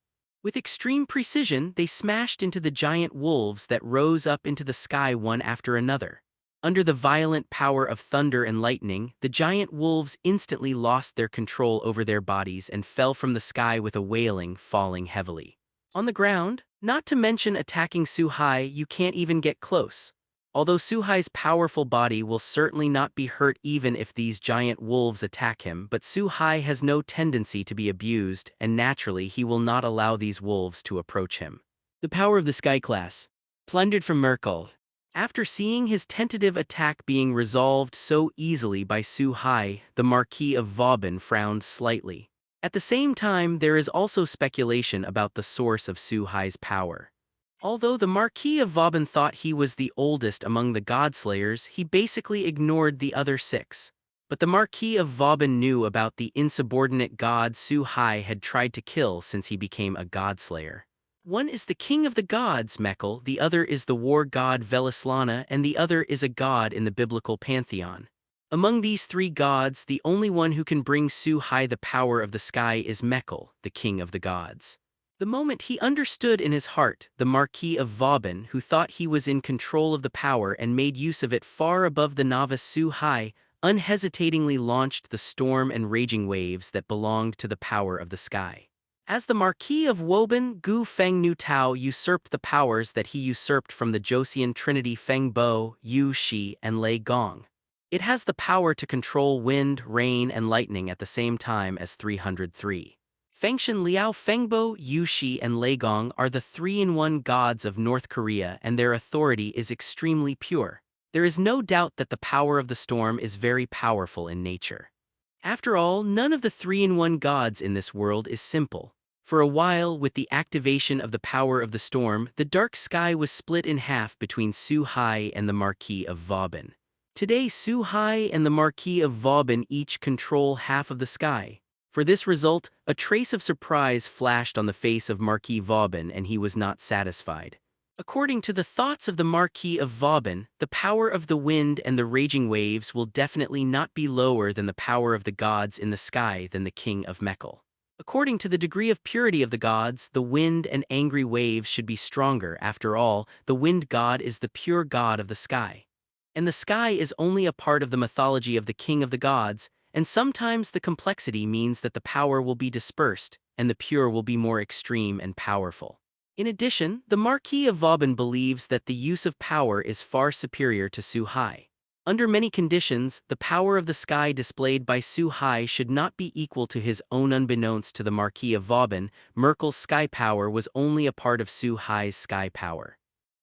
With extreme precision, they smashed into the giant wolves that rose up into the sky one after another. Under the violent power of thunder and lightning, the giant wolves instantly lost their control over their bodies and fell from the sky with a wailing, falling heavily. On the ground, not to mention attacking Su Hai, you can't even get close. Although Su Hai's powerful body will certainly not be hurt even if these giant wolves attack him, but Su Hai has no tendency to be abused, and naturally he will not allow these wolves to approach him. The power of the Sky class. Plundered from Merkel. After seeing his tentative attack being resolved so easily by Su Hai, the Marquis of Vauban frowned slightly. At the same time, there is also speculation about the source of Su Hai's power. Although the Marquis of Vauban thought he was the oldest among the Godslayers, he basically ignored the other 6. But the Marquis of Vauban knew about the insubordinate god Su Hai had tried to kill since he became a Godslayer. One is the king of the gods, Mekhl, the other is the war god Velislana, and the other is a god in the biblical pantheon. Among these 3 gods, the only one who can bring Su Hai the power of the sky is Mekhl, the king of the gods. The moment he understood in his heart, the Marquis of Vauban, who thought he was in control of the power and made use of it far above the novice Su Hai, unhesitatingly launched the storm and raging waves that belonged to the power of the sky. As the Marquis of Woban, Gu Feng Nu Tao usurped the powers that he usurped from the Joseon Trinity Feng Bo, Yu Shi, and Lei Gong. It has the power to control wind, rain, and lightning at the same time as 303. Fengshen Liao Fengbo, Yu Shi, and Lei Gong are the three-in-one gods of North Korea, and their authority is extremely pure. There is no doubt that the power of the storm is very powerful in nature. After all, none of the three-in-one gods in this world is simple. For a while, with the activation of the power of the storm, the dark sky was split in half between Su Hai and the Marquis of Vauban. Today, Su Hai and the Marquis of Vauban each control half of the sky. For this result, a trace of surprise flashed on the face of Marquis Vauban, and he was not satisfied. According to the thoughts of the Marquis of Vauban, the power of the wind and the raging waves will definitely not be lower than the power of the gods in the sky than the King of Mekhl. According to the degree of purity of the gods, the wind and angry waves should be stronger. After all, the wind god is the pure god of the sky. And the sky is only a part of the mythology of the king of the gods, and sometimes the complexity means that the power will be dispersed, and the pure will be more extreme and powerful. In addition, the Marquis of Vauban believes that the use of power is far superior to Su Hai. Under many conditions, the power of the sky displayed by Su Hai should not be equal to his own. Unbeknownst to the Marquis of Vauban, Merkel's sky power was only a part of Su Hai's sky power.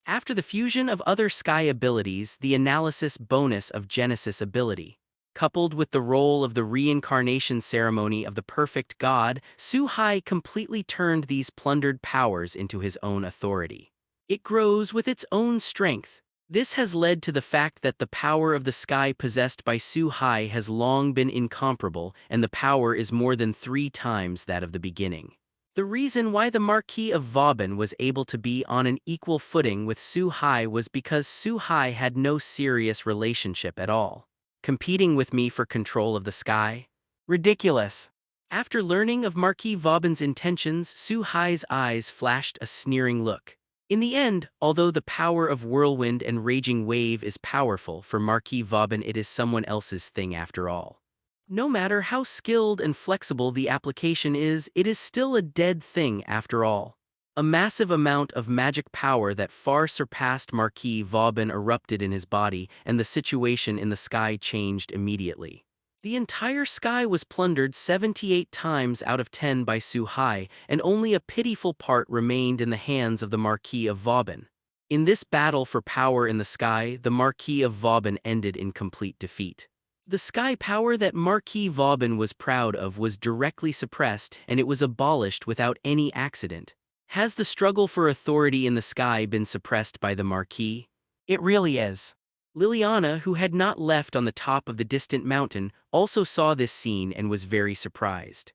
After the fusion of other sky abilities, the analysis bonus of Genesis ability, coupled with the role of the reincarnation ceremony of the perfect god, Su Hai completely turned these plundered powers into his own authority. It grows with its own strength. This has led to the fact that the power of the sky possessed by Su Hai has long been incomparable, and the power is more than 3 times that of the beginning. The reason why the Marquis of Vauban was able to be on an equal footing with Su Hai was because Su Hai had no serious relationship at all. Competing with me for control of the sky? Ridiculous. After learning of Marquis Vauban's intentions, Su Hai's eyes flashed a sneering look. In the end, although the power of whirlwind and raging wave is powerful, for Marquis Vauban it is someone else's thing after all. No matter how skilled and flexible the application is, it is still a dead thing after all. A massive amount of magic power that far surpassed Marquis Vauban erupted in his body, and the situation in the sky changed immediately. The entire sky was plundered 78 times out of 10 by Su Hai, and only a pitiful part remained in the hands of the Marquis of Vauban. In this battle for power in the sky, the Marquis of Vauban ended in complete defeat. The sky power that Marquis Vauban was proud of was directly suppressed, and it was abolished without any accident. Has the struggle for authority in the sky been suppressed by the Marquis? It really is. Liliana, who had not left on the top of the distant mountain, also saw this scene and was very surprised.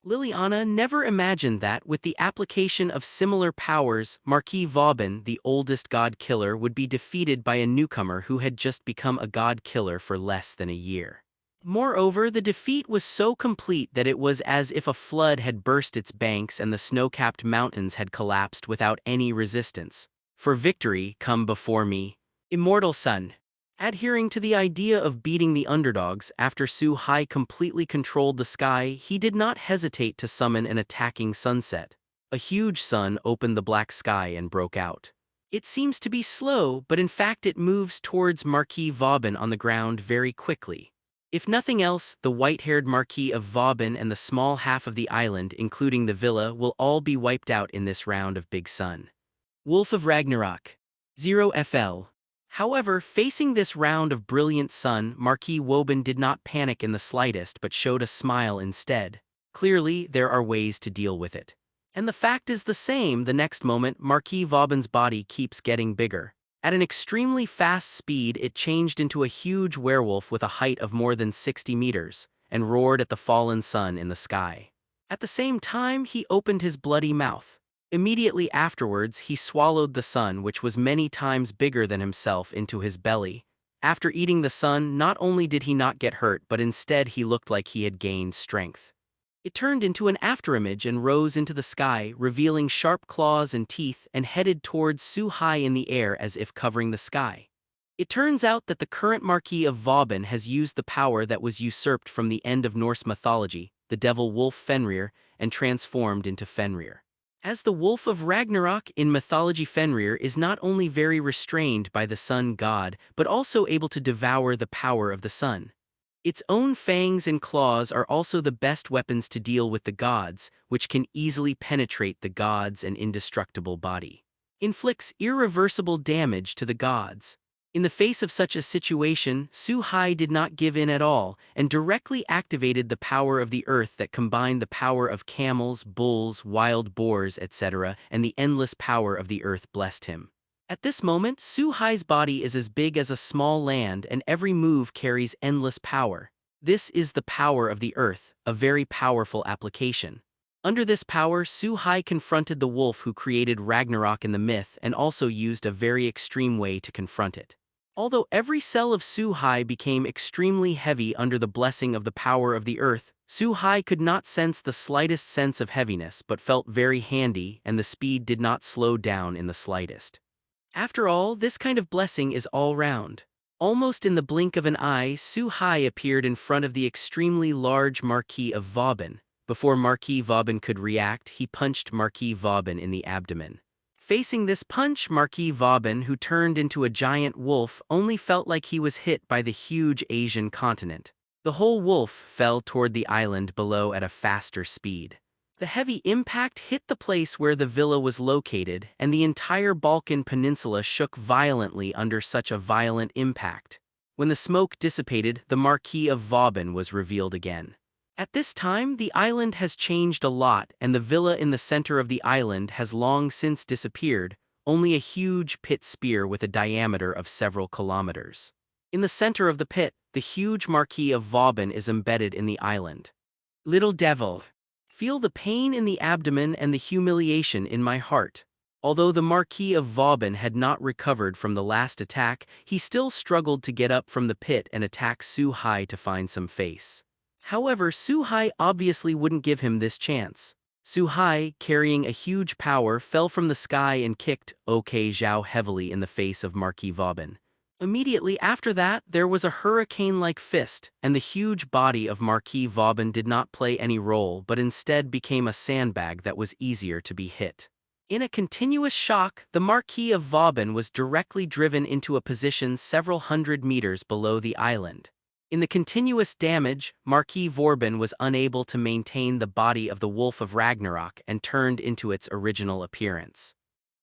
Liliana never imagined that, with the application of similar powers, Marquis Vauban, the oldest god-killer, would be defeated by a newcomer who had just become a god-killer for less than a year. Moreover, the defeat was so complete that it was as if a flood had burst its banks and the snow-capped mountains had collapsed without any resistance. For victory, come before me, immortal sun. Adhering to the idea of beating the underdogs, after Su Hai completely controlled the sky, he did not hesitate to summon an attacking sunset. A huge sun opened the black sky and broke out. It seems to be slow, but in fact it moves towards Marquis Vauban on the ground very quickly. If nothing else, the white-haired Marquis of Vauban and the small half of the island, including the villa, will all be wiped out in this round of Big Sun. Wolf of Ragnarok. 0FL. However, facing this round of brilliant sun, Marquis Vauban did not panic in the slightest but showed a smile instead. Clearly, there are ways to deal with it. And the fact is the same. The next moment, Marquis Vauban's body keeps getting bigger. At an extremely fast speed, it changed into a huge werewolf with a height of more than 60 meters, and roared at the fallen sun in the sky. At the same time, he opened his bloody mouth. Immediately afterwards, he swallowed the sun, which was many times bigger than himself, into his belly. After eating the sun, not only did he not get hurt, but instead he looked like he had gained strength. It turned into an afterimage and rose into the sky, revealing sharp claws and teeth, and headed towards Su Hai in the air as if covering the sky. It turns out that the current Marquis of Vauban has used the power that was usurped from the end of Norse mythology, the devil wolf Fenrir, and transformed into Fenrir. As the wolf of Ragnarok in mythology, Fenrir is not only very restrained by the sun god but also able to devour the power of the sun. Its own fangs and claws are also the best weapons to deal with the gods, which can easily penetrate the gods' and indestructible body. Inflicts irreversible damage to the gods. In the face of such a situation, Su-hai did not give in at all and directly activated the power of the earth that combined the power of camels, bulls, wild boars, etc., and the endless power of the earth blessed him. At this moment, Su-hai's body is as big as a small land and every move carries endless power. This is the power of the earth, a very powerful application. Under this power, Su-hai confronted the wolf who created Ragnarok in the myth and also used a very extreme way to confront it. Although every cell of Su-hai became extremely heavy under the blessing of the power of the earth, Su-hai could not sense the slightest sense of heaviness but felt very handy and the speed did not slow down in the slightest. After all, this kind of blessing is all round. Almost in the blink of an eye, Su-hai appeared in front of the extremely large Marquis of Vauban. Before Marquis Vauban could react, he punched Marquis Vauban in the abdomen. Facing this punch, Marquis Vauban, who turned into a giant wolf, only felt like he was hit by the huge Asian continent. The whole wolf fell toward the island below at a faster speed. The heavy impact hit the place where the villa was located, and the entire Balkan peninsula shook violently under such a violent impact. When the smoke dissipated, the Marquis of Vauban was revealed again. At this time, the island has changed a lot and the villa in the center of the island has long since disappeared, only a huge pit spear with a diameter of several kilometers. In the center of the pit, the huge Marquis of Vauban is embedded in the island. Little devil, feel the pain in the abdomen and the humiliation in my heart. Although the Marquis of Vauban had not recovered from the last attack, he still struggled to get up from the pit and attack Su-hai to find some face. However, Su-hai obviously wouldn't give him this chance. Su-hai, carrying a huge power, fell from the sky and kicked OK Zhao heavily in the face of Marquis Vauban. Immediately after that, there was a hurricane-like fist, and the huge body of Marquis Vauban did not play any role but instead became a sandbag that was easier to be hit. In a continuous shock, the Marquis of Vauban was directly driven into a position several hundred meters below the island. In the continuous damage, Marquis Vauban was unable to maintain the body of the Wolf of Ragnarok and turned into its original appearance.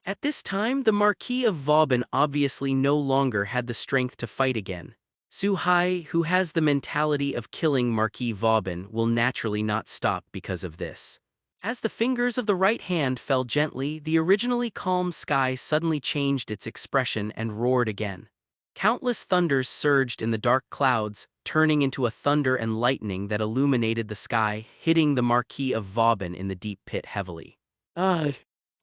At this time, the Marquis of Vauban obviously no longer had the strength to fight again. Su-hai, who has the mentality of killing Marquis Vauban, will naturally not stop because of this. As the fingers of the right hand fell gently, the originally calm sky suddenly changed its expression and roared again. Countless thunders surged in the dark clouds, turning into a thunder and lightning that illuminated the sky, hitting the Marquis of Vauban in the deep pit heavily.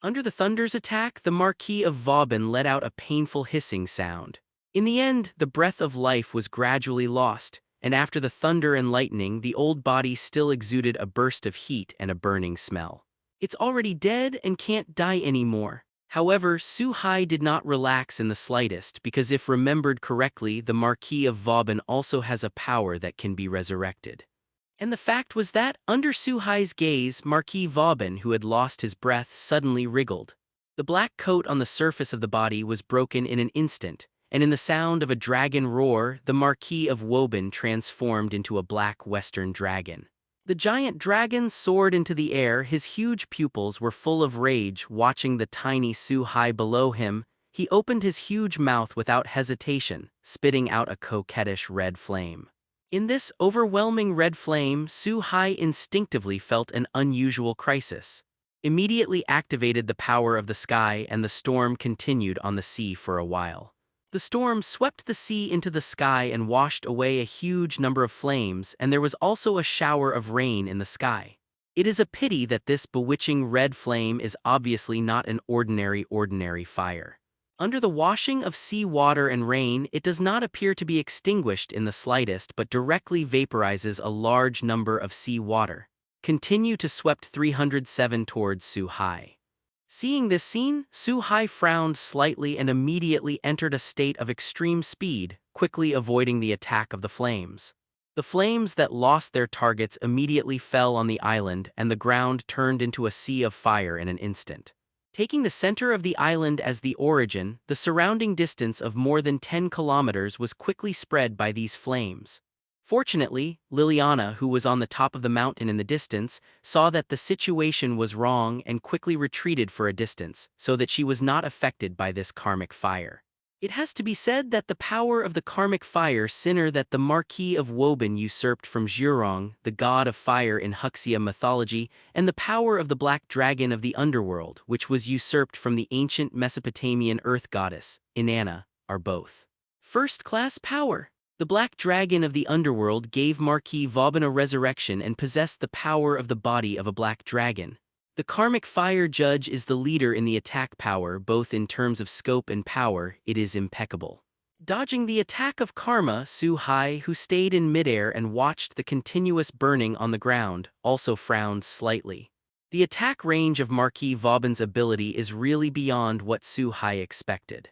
Under the thunder's attack, the Marquis of Vauban let out a painful hissing sound. In the end, the breath of life was gradually lost, and after the thunder and lightning, the old body still exuded a burst of heat and a burning smell. It's already dead and can't die anymore. However, Su-hai did not relax in the slightest because if remembered correctly, the Marquis of Vauban also has a power that can be resurrected. And the fact was that, under Su-hai's gaze, Marquis Vauban, who had lost his breath, suddenly wriggled. The black coat on the surface of the body was broken in an instant, and in the sound of a dragon roar, the Marquis of Vauban transformed into a black western dragon. The giant dragon soared into the air, his huge pupils were full of rage. Watching the tiny Su-hai below him, he opened his huge mouth without hesitation, spitting out a coquettish red flame. In this overwhelming red flame, Su-hai instinctively felt an unusual crisis. Immediately activated the power of the sky and the storm continued on the sea for a while. The storm swept the sea into the sky and washed away a huge number of flames, and there was also a shower of rain in the sky. It is a pity that this bewitching red flame is obviously not an ordinary fire. Under the washing of sea water and rain, it does not appear to be extinguished in the slightest but directly vaporizes a large number of sea water. Continue to swept 307 towards Su-hai. Seeing this scene, Su Hai frowned slightly and immediately entered a state of extreme speed, quickly avoiding the attack of the flames. The flames that lost their targets immediately fell on the island, and the ground turned into a sea of fire in an instant. Taking the center of the island as the origin, the surrounding distance of more than 10 kilometers was quickly spread by these flames. Fortunately, Liliana, who was on the top of the mountain in the distance, saw that the situation was wrong and quickly retreated for a distance, so that she was not affected by this karmic fire. It has to be said that the power of the karmic fire sinner that the Marquis of Woban usurped from Zhurong, the god of fire in Huxia mythology, and the power of the black dragon of the underworld, which was usurped from the ancient Mesopotamian earth goddess, Inanna, are both first-class power. The black dragon of the underworld gave Marquis Vauban a resurrection and possessed the power of the body of a black dragon. The karmic fire judge is the leader in the attack power, both in terms of scope and power. It is impeccable. Dodging the attack of karma, Su Hai, who stayed in midair and watched the continuous burning on the ground, also frowned slightly. The attack range of Marquis Vauban's ability is really beyond what Su Hai expected.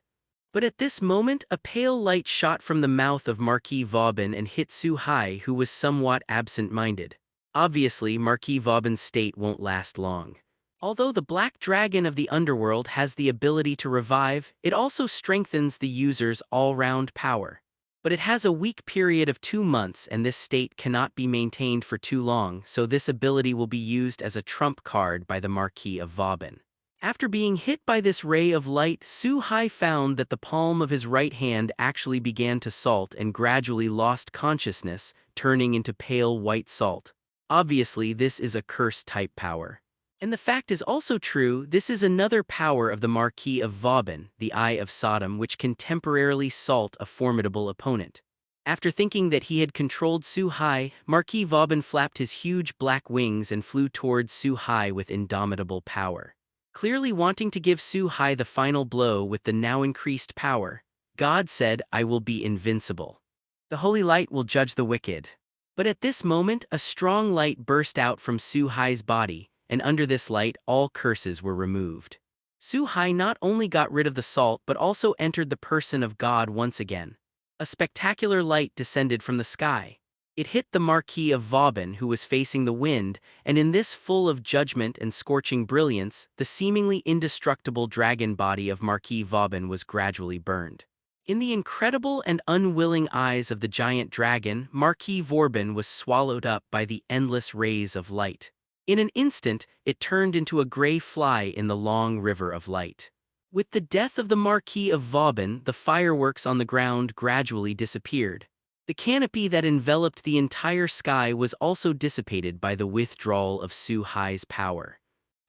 But at this moment, a pale light shot from the mouth of Marquis Vauban and hit Su Hai, who was somewhat absent-minded. Obviously, Marquis Vauban's state won't last long. Although the Black Dragon of the Underworld has the ability to revive, it also strengthens the user's all-round power. But it has a weak period of 2 months, and this state cannot be maintained for too long, so this ability will be used as a trump card by the Marquis of Vauban. After being hit by this ray of light, Su Hai found that the palm of his right hand actually began to salt and gradually lost consciousness, turning into pale white salt. Obviously, this is a curse-type power. And the fact is also true, this is another power of the Marquis of Vauban, the Eye of Sodom, which can temporarily salt a formidable opponent. After thinking that he had controlled Su Hai, Marquis Vauban flapped his huge black wings and flew towards Su Hai with indomitable power. Clearly wanting to give Su Hai the final blow with the now increased power, God said, "I will be invincible. The holy light will judge the wicked." But at this moment, a strong light burst out from Su Hai's body, and under this light all curses were removed. Su Hai not only got rid of the salt but also entered the person of God once again. A spectacular light descended from the sky. It hit the Marquis of Vauban, who was facing the wind, and in this full of judgment and scorching brilliance, the seemingly indestructible dragon body of Marquis Vauban was gradually burned. In the incredible and unwilling eyes of the giant dragon, Marquis Vauban was swallowed up by the endless rays of light. In an instant, it turned into a gray fly in the long river of light. With the death of the Marquis of Vauban, the fireworks on the ground gradually disappeared. The canopy that enveloped the entire sky was also dissipated by the withdrawal of Su Hai's power.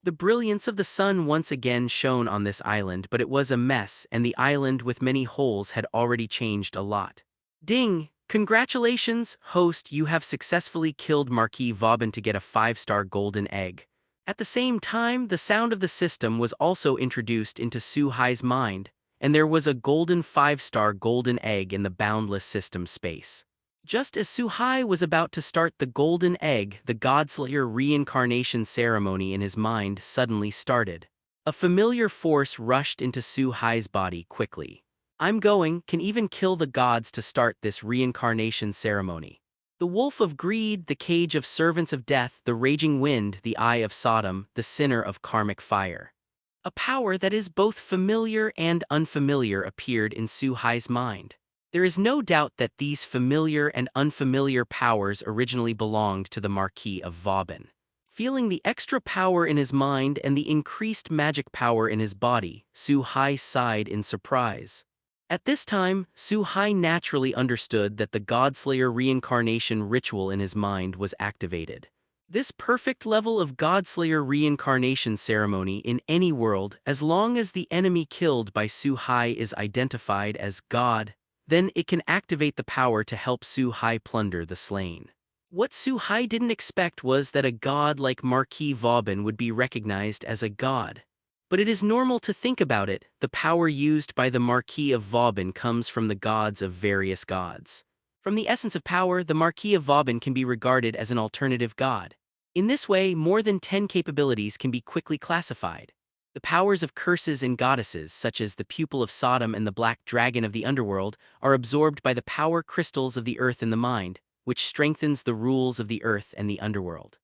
The brilliance of the sun once again shone on this island, but it was a mess, and the island with many holes had already changed a lot. Ding! Congratulations, host, you have successfully killed Marquis Vauban to get a 5-star golden egg. At the same time, the sound of the system was also introduced into Su Hai's mind, and there was a golden 5-star golden egg in the boundless system space. Just as Su Hai was about to start the golden egg, the Godslayer reincarnation ceremony in his mind suddenly started. A familiar force rushed into Su Hai's body quickly. Can even kill the gods to start this reincarnation ceremony. The wolf of greed, the cage of servants of death, the raging wind, the eye of Sodom, the sinner of karmic fire. A power that is both familiar and unfamiliar appeared in Su Hai's mind. There is no doubt that these familiar and unfamiliar powers originally belonged to the Marquis of Vauban. Feeling the extra power in his mind and the increased magic power in his body, Su Hai sighed in surprise. At this time, Su Hai naturally understood that the Godslayer reincarnation ritual in his mind was activated. This perfect level of Godslayer reincarnation ceremony in any world, as long as the enemy killed by Su Hai is identified as God, then it can activate the power to help Su Hai plunder the slain. What Su Hai didn't expect was that a god like Marquis Vauban would be recognized as a god. But it is normal to think about it, the power used by the Marquis of Vauban comes from the gods of various gods. From the essence of power, the Marquis of Vauban can be regarded as an alternative god. In this way, more than 10 capabilities can be quickly classified. The powers of curses and goddesses, such as the pupil of Sodom and the black dragon of the underworld, are absorbed by the power crystals of the earth in the mind, which strengthens the rules of the earth and the underworld.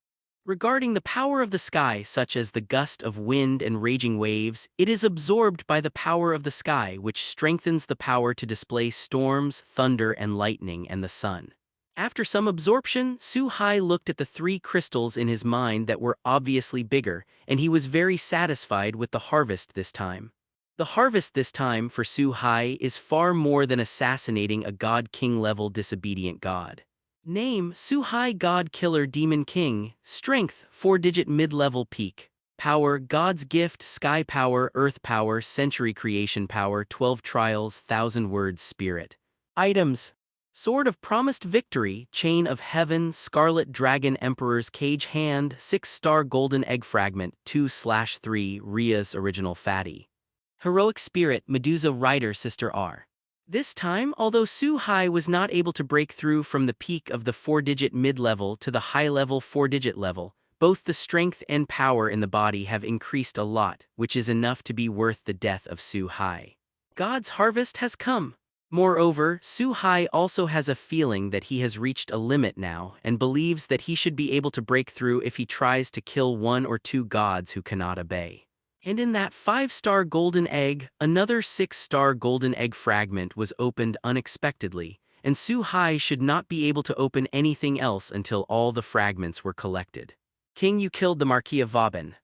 Regarding the power of the sky, such as the gust of wind and raging waves, it is absorbed by the power of the sky, which strengthens the power to display storms, thunder, and lightning, and the sun. After some absorption, Su Hai looked at the three crystals in his mind that were obviously bigger, and he was very satisfied with the harvest this time. The harvest this time for Su Hai is far more than assassinating a god-king level disobedient god. Name: Su Hai God Killer Demon King. Strength: 4-digit mid-level peak. Power: God's Gift, Sky Power, Earth Power, Century Creation Power, 12 Trials, 1000 Words Spirit. Items: Sword of Promised Victory, Chain of Heaven, Scarlet Dragon Emperor's Cage Hand, 6-star Golden Egg Fragment, 2/3, Ria's Original Fatty. Heroic Spirit, Medusa Rider Sister R. This time, although Su Hai was not able to break through from the peak of the 4-digit mid-level to the high-level 4-digit level, both the strength and power in the body have increased a lot, which is enough to be worth the death of Su Hai. God's harvest has come. Moreover, Su Hai also has a feeling that he has reached a limit now and believes that he should be able to break through if he tries to kill 1 or 2 gods who cannot obey. And in that 5-star golden egg, another 6-star golden egg fragment was opened unexpectedly, and Su Hai should not be able to open anything else until all the fragments were collected. King, you killed the Marquis of Vauban.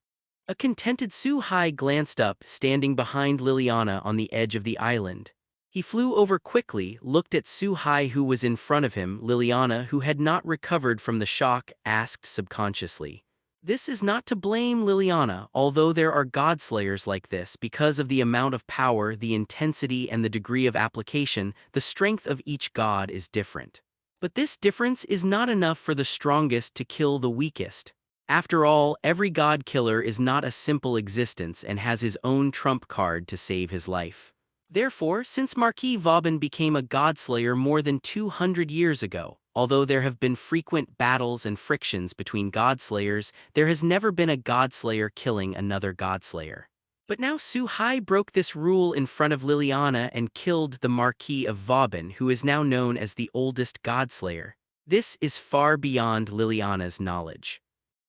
A contented Su Hai glanced up, standing behind Liliana on the edge of the island. He flew over quickly, looked at Su Hai who was in front of him. Liliana, who had not recovered from the shock, asked subconsciously. This is not to blame Liliana, although there are godslayers like this because of the amount of power, the intensity, and the degree of application, the strength of each god is different. But this difference is not enough for the strongest to kill the weakest. After all, every god killer is not a simple existence and has his own trump card to save his life. Therefore, since Marquis Vauban became a godslayer more than 200 years ago, although there have been frequent battles and frictions between godslayers, there has never been a godslayer killing another godslayer. But now Su Hai broke this rule in front of Liliana and killed the Marquis of Vauban, who is now known as the oldest godslayer. This is far beyond Liliana's knowledge.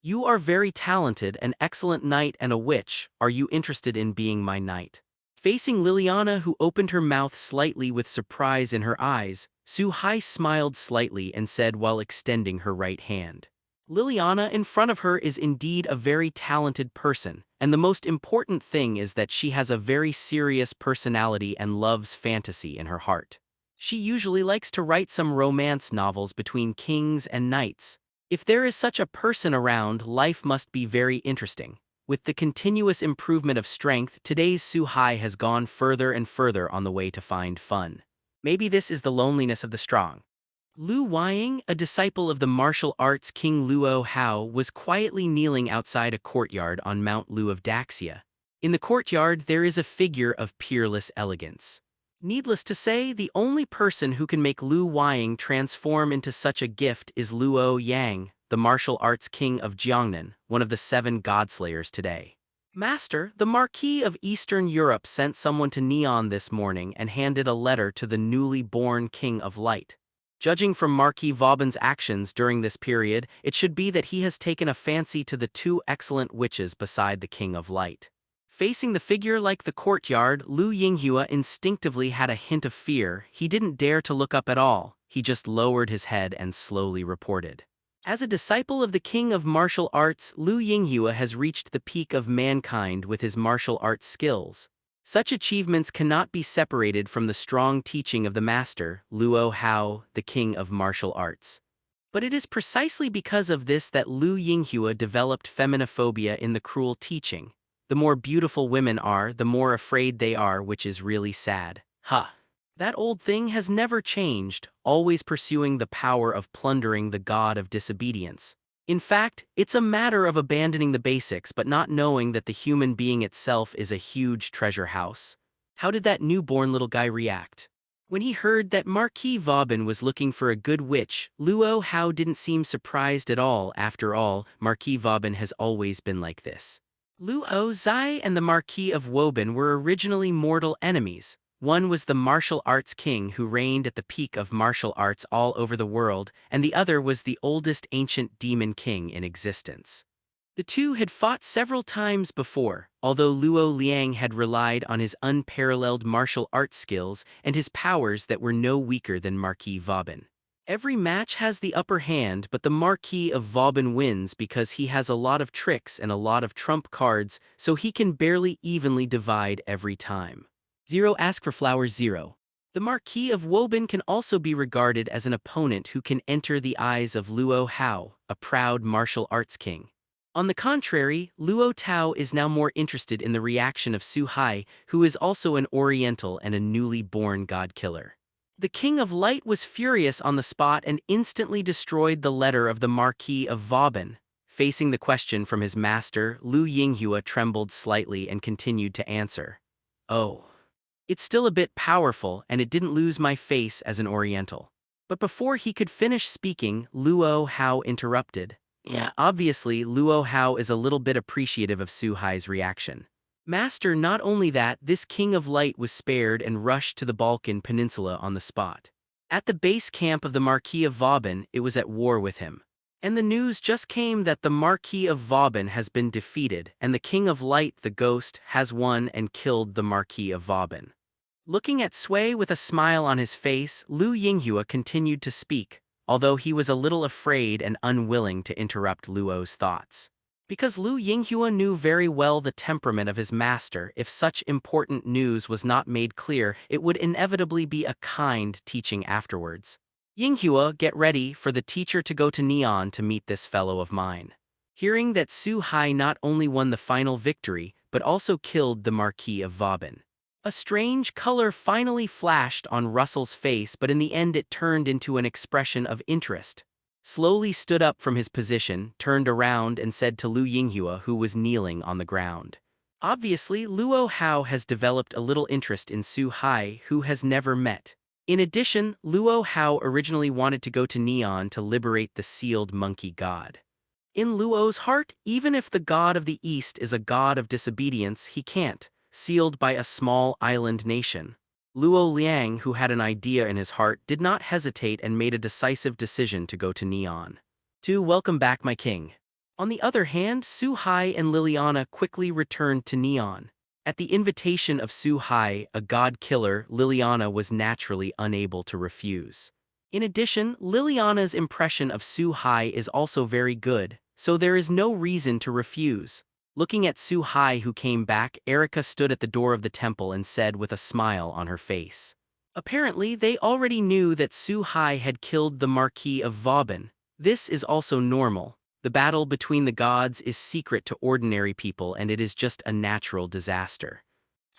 You are very talented, an excellent knight and a witch. Are you interested in being my knight? Facing Liliana, who opened her mouth slightly with surprise in her eyes, Su Hai smiled slightly and said while extending her right hand. Liliana in front of her is indeed a very talented person, and the most important thing is that she has a very serious personality and loves fantasy in her heart. She usually likes to write some romance novels between kings and knights. If there is such a person around, life must be very interesting. With the continuous improvement of strength, today's Su Hai has gone further and further on the way to find fun. Maybe this is the loneliness of the strong. Lu Weiying, a disciple of the martial arts King Luo Hao, was quietly kneeling outside a courtyard on Mount Lu of Daxia. In the courtyard there is a figure of peerless elegance. Needless to say, the only person who can make Lu Weiying transform into such a gift is Luo Yang, the martial arts king of Jiangnan, one of the 7 godslayers today. Master, the Marquis of Eastern Europe sent someone to Neon this morning and handed a letter to the newly born King of Light. Judging from Marquis Vauban's actions during this period, it should be that he has taken a fancy to the 2 excellent witches beside the King of Light. Facing the figure like the courtyard, Lu Yinghua instinctively had a hint of fear. He didn't dare to look up at all. He just lowered his head and slowly reported. As a disciple of the king of martial arts, Lu Yinghua has reached the peak of mankind with his martial arts skills. Such achievements cannot be separated from the strong teaching of the master, Luo Hao, the king of martial arts. But it is precisely because of this that Lu Yinghua developed feminophobia in the cruel teaching. The more beautiful women are, the more afraid they are, which is really sad. That old thing has never changed, always pursuing the power of plundering the god of disobedience. In fact, it's a matter of abandoning the basics but not knowing that the human being itself is a huge treasure house. How did that newborn little guy react? When he heard that Marquis Vauban was looking for a good witch, Luo Hao didn't seem surprised at all. After all, Marquis Vauban has always been like this. Luo Zai and the Marquis of Woban were originally mortal enemies. One was the martial arts king who reigned at the peak of martial arts all over the world, and the other was the oldest ancient demon king in existence. The two had fought several times before, although Luo Liang had relied on his unparalleled martial arts skills and his powers that were no weaker than Marquis Vauban. Every match has the upper hand, but the Marquis of Vauban wins because he has a lot of tricks and a lot of trump cards, so he can barely evenly divide every time. 0 Ask for flowers 0. The Marquis of Woban can also be regarded as an opponent who can enter the eyes of Luo Hao, a proud martial arts king. On the contrary, Luo Tao is now more interested in the reaction of Su Hai, who is also an Oriental and a newly born god-killer. The King of Light was furious on the spot and instantly destroyed the letter of the Marquis of Vauban. Facing the question from his master, Lu Yinghua trembled slightly and continued to answer. Oh. It's still a bit powerful, and it didn't lose my face as an Oriental. But before he could finish speaking, Luo Hao interrupted. Yeah, obviously, Luo Hao is a little bit appreciative of Su Hai's reaction. Master, not only that, this King of Light was spared and rushed to the Balkan Peninsula on the spot. At the base camp of the Marquis of Vauban, it was at war with him. And the news just came that the Marquis of Vauban has been defeated, and the King of Light, the ghost, has won and killed the Marquis of Vauban. Looking at Sui with a smile on his face, Lu Yinghua continued to speak, although he was a little afraid and unwilling to interrupt Luo's thoughts. Because Lu Yinghua knew very well the temperament of his master, if such important news was not made clear, it would inevitably be a kind teaching afterwards. Yinghua, get ready for the teacher to go to Neon to meet this fellow of mine. Hearing that Su Hai not only won the final victory, but also killed the Marquis of Vauban. A strange color finally flashed on Russell's face, but in the end it turned into an expression of interest. Slowly stood up from his position, turned around and said to Lu Yinghua, who was kneeling on the ground. Obviously, Luo Hao has developed a little interest in Su Hai, who has never met. In addition, Luo Hao originally wanted to go to Neon to liberate the sealed monkey god. In Luo's heart, even if the god of the East is a god of disobedience, he can't, sealed by a small island nation. Luo Liang, who had an idea in his heart, did not hesitate and made a decisive decision to go to Neon. 2 Welcome back, my king. On the other hand, Su Hai and Liliana quickly returned to Neon. At the invitation of Su Hai, a god-killer, Liliana was naturally unable to refuse. In addition, Liliana's impression of Su Hai is also very good, so there is no reason to refuse. Looking at Su Hai, who came back, Erica stood at the door of the temple and said with a smile on her face. Apparently, they already knew that Su Hai had killed the Marquis of Vauban. This is also normal. The battle between the gods is secret to ordinary people, and it is just a natural disaster.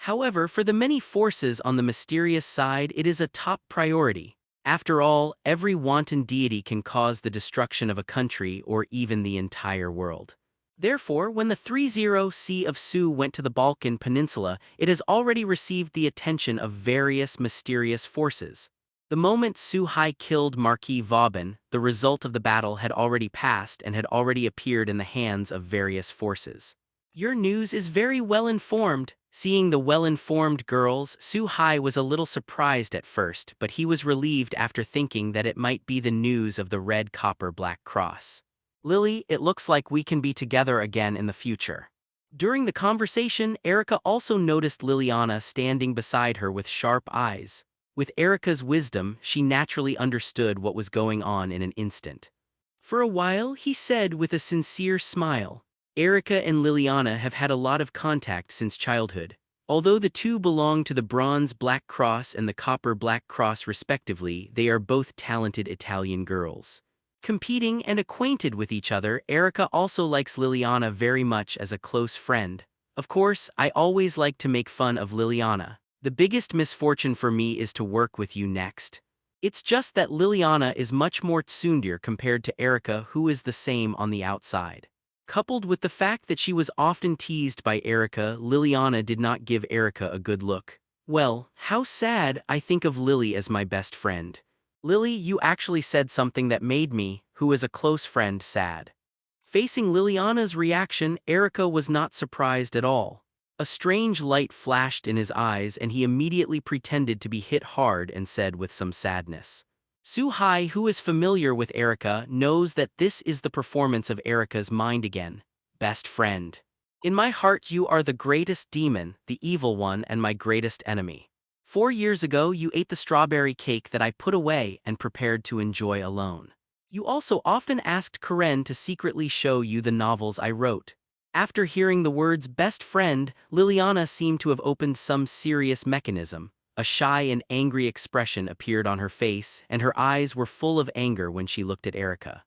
However, for the many forces on the mysterious side, it is a top priority. After all, every wanton deity can cause the destruction of a country or even the entire world. Therefore, when the 30 Sea of Su went to the Balkan Peninsula, it has already received the attention of various mysterious forces. The moment Su Hai killed Marquis Vauban, the result of the battle had already passed and had already appeared in the hands of various forces. Your news is very well-informed. Seeing the well-informed girls, Su Hai was a little surprised at first, but he was relieved after thinking that it might be the news of the red copper black cross. Lily, it looks like we can be together again in the future. During the conversation, Erica also noticed Liliana standing beside her with sharp eyes. With Erica's wisdom, she naturally understood what was going on in an instant. For a while, he said with a sincere smile, Erica and Liliana have had a lot of contact since childhood. Although the two belong to the Bronze Black Cross and the Copper Black Cross respectively, they are both talented Italian girls. Competing and acquainted with each other, Erica also likes Liliana very much as a close friend. Of course, I always like to make fun of Liliana. The biggest misfortune for me is to work with you next. It's just that Liliana is much more tsundere compared to Erica, who is the same on the outside. Coupled with the fact that she was often teased by Erica, Liliana did not give Erica a good look. Well, how sad. I think of Lily as my best friend. Lily, you actually said something that made me, who is a close friend, sad. Facing Liliana's reaction, Erika was not surprised at all. A strange light flashed in his eyes and he immediately pretended to be hit hard and said with some sadness. Suhai, who is familiar with Erika, knows that this is the performance of Erika's mind again. Best friend. In my heart you are the greatest demon, the evil one, and my greatest enemy. 4 years ago you ate the strawberry cake that I put away and prepared to enjoy alone. You also often asked Karen to secretly show you the novels I wrote. After hearing the words best friend, Liliana seemed to have opened some serious mechanism. A shy and angry expression appeared on her face, and her eyes were full of anger when she looked at Erika.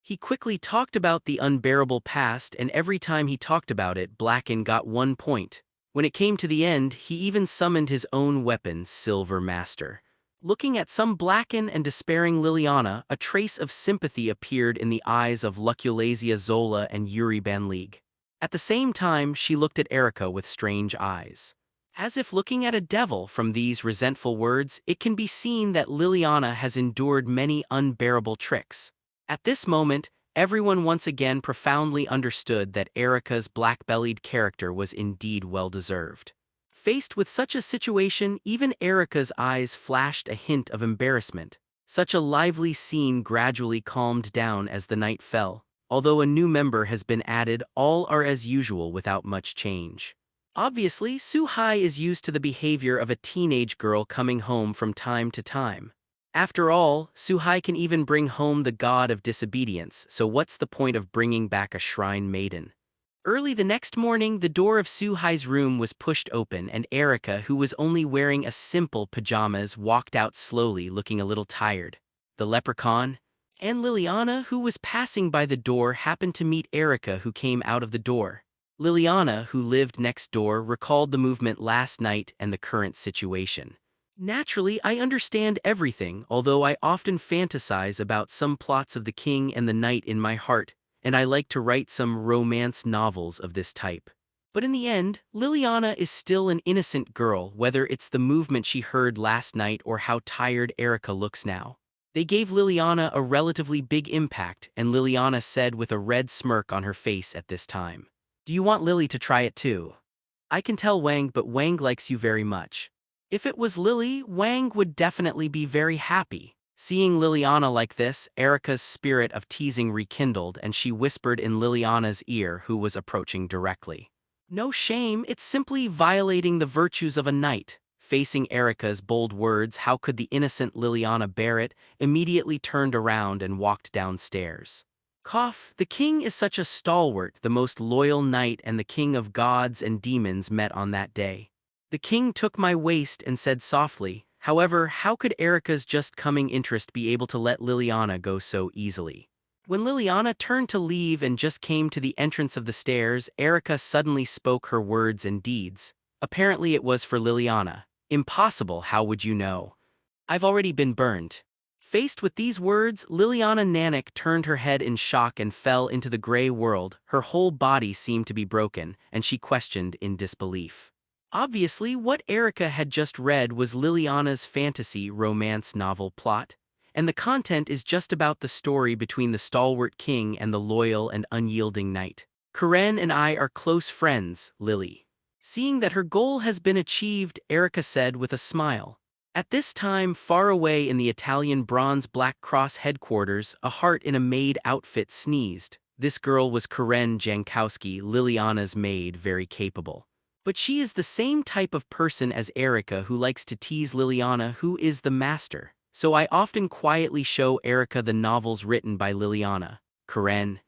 He quickly talked about the unbearable past, and every time he talked about it, Blacken got 1 point. When it came to the end, he even summoned his own weapon, Silver Master. Looking at some blackened and despairing Liliana, a trace of sympathy appeared in the eyes of Luculasia Zola and Yuri Banlig. At the same time, she looked at Erika with strange eyes. As if looking at a devil. From these resentful words, it can be seen that Liliana has endured many unbearable tricks. At this moment, everyone once again profoundly understood that Erika's black-bellied character was indeed well-deserved. Faced with such a situation, even Erika's eyes flashed a hint of embarrassment. Such a lively scene gradually calmed down as the night fell. Although a new member has been added, all are as usual without much change. Obviously, Suhai is used to the behavior of a teenage girl coming home from time to time. After all, Suhai can even bring home the god of disobedience, so what's the point of bringing back a shrine maiden? Early the next morning, the door of Suhai's room was pushed open and Erika, who was only wearing a simple pajamas, walked out slowly, looking a little tired. The leprechaun and Liliana, who was passing by the door, happened to meet Erika, who came out of the door. Liliana, who lived next door, recalled the movement last night and the current situation. Naturally, I understand everything, although I often fantasize about some plots of the king and the knight in my heart, and I like to write some romance novels of this type. But in the end, Liliana is still an innocent girl, whether it's the movement she heard last night or how tired Erika looks now. They gave Liliana a relatively big impact, and Liliana said with a red smirk on her face at this time. Do you want Lily to try it too? I can tell Wang, but Wang likes you very much. If it was Lily, Wang would definitely be very happy. Seeing Liliana like this, Erika's spirit of teasing rekindled and she whispered in Liliana's ear, who was approaching directly. No shame, it's simply violating the virtues of a knight. Facing Erika's bold words, how could the innocent Liliana bear it, immediately turned around and walked downstairs. Cough, the king is such a stalwart, the most loyal knight and the king of gods and demons met on that day. The king took my waist and said softly, however, how could Erika's just coming interest be able to let Liliana go so easily? When Liliana turned to leave and just came to the entrance of the stairs, Erika suddenly spoke her words and deeds. Apparently it was for Liliana. Impossible, how would you know? I've already been burned. Faced with these words, Liliana Nanak turned her head in shock and fell into the gray world. Her whole body seemed to be broken, and she questioned in disbelief. Obviously, what Erika had just read was Liliana's fantasy romance novel plot, and the content is just about the story between the stalwart king and the loyal and unyielding knight. Karen and I are close friends, Lily. Seeing that her goal has been achieved, Erika said with a smile. At this time, far away in the Italian Bronze Black Cross headquarters, a heart in a maid outfit sneezed. This girl was Karen Jankowski, Liliana's maid, very capable. But she is the same type of person as Erika, who likes to tease Liliana, who is the master. So I often quietly show Erika the novels written by Liliana. Karen,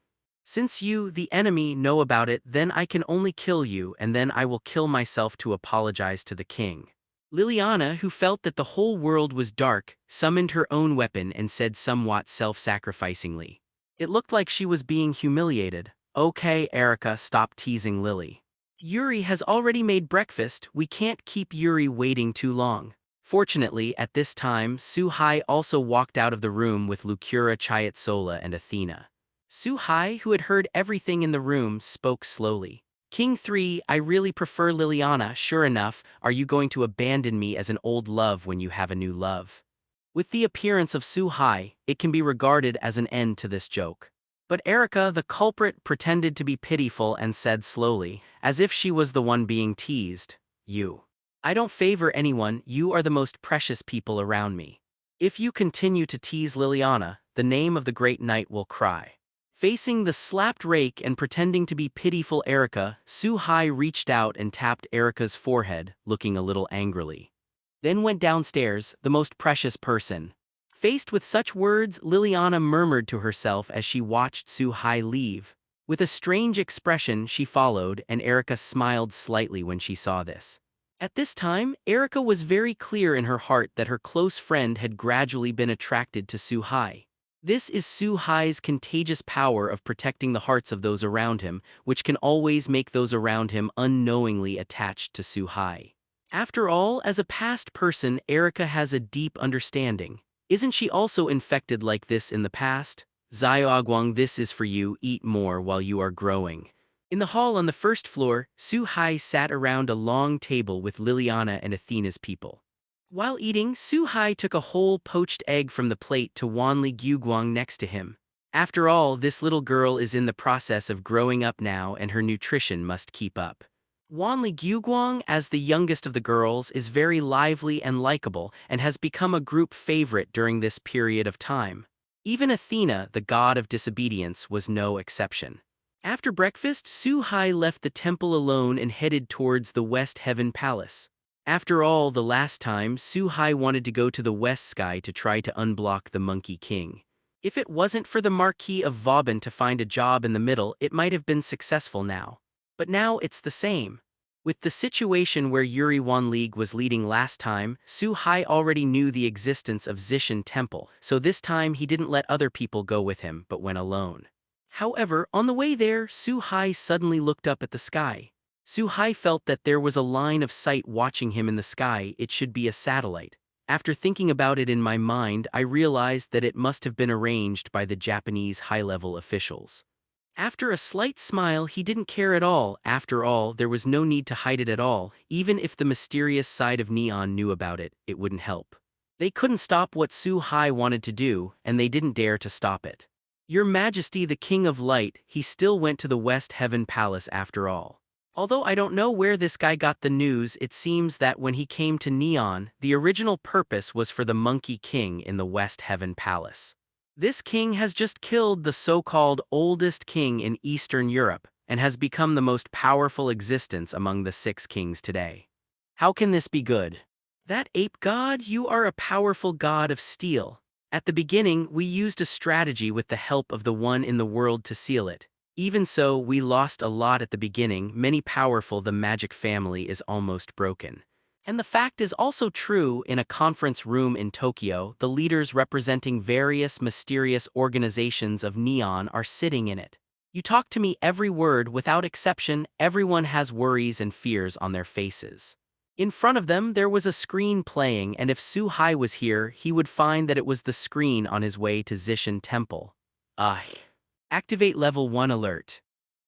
since you, the enemy, know about it, then I can only kill you, and then I will kill myself to apologize to the king. Liliana, who felt that the whole world was dark, summoned her own weapon and said somewhat self-sacrificingly. It looked like she was being humiliated. Okay, Erika, stop teasing Lily. Yuri has already made breakfast, we can't keep Yuri waiting too long. Fortunately, at this time, Suhai also walked out of the room with Lucura Chiatsola and Athena. Suhai, who had heard everything in the room, spoke slowly. King 3, I really prefer Liliana, sure enough, are you going to abandon me as an old love when you have a new love? With the appearance of Suhai, it can be regarded as an end to this joke. But Erica, the culprit, pretended to be pitiful and said slowly, as if she was the one being teased, "You. I don't favor anyone, you are the most precious people around me. If you continue to tease Liliana, the name of the great knight will cry." Facing the slapped rake and pretending to be pitiful Erica, Su-hai reached out and tapped Erica's forehead, looking a little angrily. Then went downstairs, the most precious person. Faced with such words, Liliana murmured to herself as she watched Su-hai leave. With a strange expression, she followed, and Erica smiled slightly when she saw this. At this time, Erica was very clear in her heart that her close friend had gradually been attracted to Su-hai. This is Su-hai's contagious power of protecting the hearts of those around him, which can always make those around him unknowingly attached to Su-hai. After all, as a past person, Erica has a deep understanding. Isn't she also infected like this in the past? Xiaoguang, this is for you, eat more while you are growing. In the hall on the first floor, Su-hai sat around a long table with Liliana and Athena's people. While eating, Su-hai took a whole poached egg from the plate to Wanli Guguang next to him. After all, this little girl is in the process of growing up now and her nutrition must keep up. Wanli Guguang, as the youngest of the girls, is very lively and likable and has become a group favorite during this period of time. Even Athena, the god of disobedience, was no exception. After breakfast, Su-hai left the temple alone and headed towards the West Heaven Palace. After all, the last time, Su-hai wanted to go to the West Sky to try to unblock the Monkey King. If it wasn't for the Marquis of Vauban to find a job in the middle, it might have been successful now. But now it's the same. With the situation where Yuri Wanlig was leading last time, Su-hai already knew the existence of Zishan Temple, so this time he didn't let other people go with him but went alone. However, on the way there, Su-hai suddenly looked up at the sky. Su-hai felt that there was a line of sight watching him in the sky. It should be a satellite. After thinking about it in my mind, I realized that it must have been arranged by the Japanese high-level officials. After a slight smile, he didn't care at all. After all, there was no need to hide it at all. Even if the mysterious side of Neon knew about it, it wouldn't help. They couldn't stop what Su-hai wanted to do, and they didn't dare to stop it. Your Majesty, the King of Light, he still went to the West Heaven Palace after all. Although I don't know where this guy got the news, it seems that when he came to Neon, the original purpose was for the Monkey King in the West Heaven Palace. This king has just killed the so-called oldest king in Eastern Europe and has become the most powerful existence among the 6 kings today. How can this be good? That ape god, you are a powerful god of steel. At the beginning, we used a strategy with the help of the one in the world to seal it. Even so, we lost a lot at the beginning. Many powerful, the magic family is almost broken. And the fact is also true. In a conference room in Tokyo, the leaders representing various mysterious organizations of Neon are sitting in it. You talk to me, every word without exception, everyone has worries and fears on their faces. In front of them, there was a screen playing, and if Su-hai was here, he would find that it was the screen on his way to Zishan Temple. Activate Level 1 alert.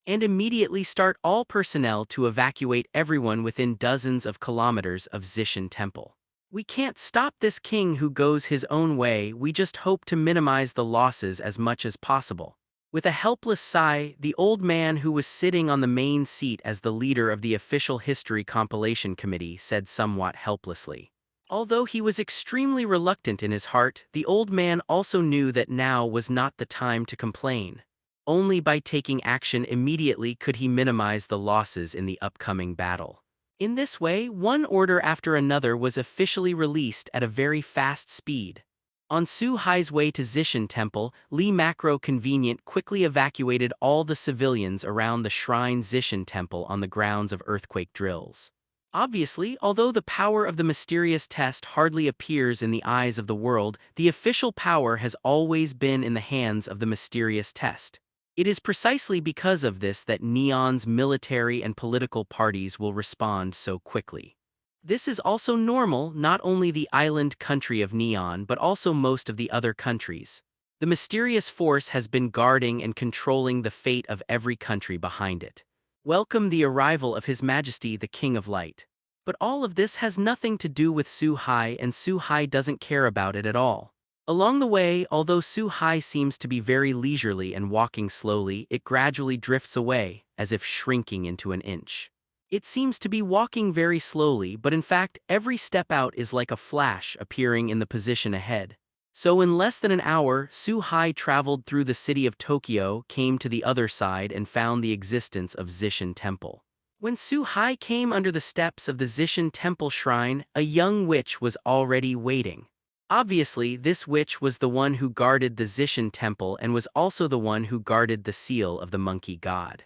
And immediately start all personnel to evacuate everyone within dozens of kilometers of Zishan Temple. We can't stop this king who goes his own way, we just hope to minimize the losses as much as possible. With a helpless sigh, the old man who was sitting on the main seat as the leader of the official history compilation committee said somewhat helplessly. Although he was extremely reluctant in his heart, the old man also knew that now was not the time to complain. Only by taking action immediately could he minimize the losses in the upcoming battle. In this way, one order after another was officially released at a very fast speed. On Su-hai's way to Zishan Temple, Li Macro Convenient quickly evacuated all the civilians around the shrine Zishan Temple on the grounds of earthquake drills. Obviously, although the power of the mysterious test hardly appears in the eyes of the world, the official power has always been in the hands of the mysterious test. It is precisely because of this that Neon's military and political parties will respond so quickly. This is also normal, not only the island country of Neon but also most of the other countries. The mysterious force has been guarding and controlling the fate of every country behind it. Welcome the arrival of His Majesty the King of Light. But all of this has nothing to do with Su-hai, and Su-hai doesn't care about it at all. Along the way, although Su Hai seems to be very leisurely and walking slowly, it gradually drifts away, as if shrinking into an inch. It seems to be walking very slowly, but in fact, every step out is like a flash appearing in the position ahead. So in less than an hour, Su Hai traveled through the city of Tokyo, came to the other side, and found the existence of Zishin Temple. When Su Hai came under the steps of the Zishin Temple shrine, a young witch was already waiting. Obviously, this witch was the one who guarded the Zishin Temple and was also the one who guarded the seal of the monkey god.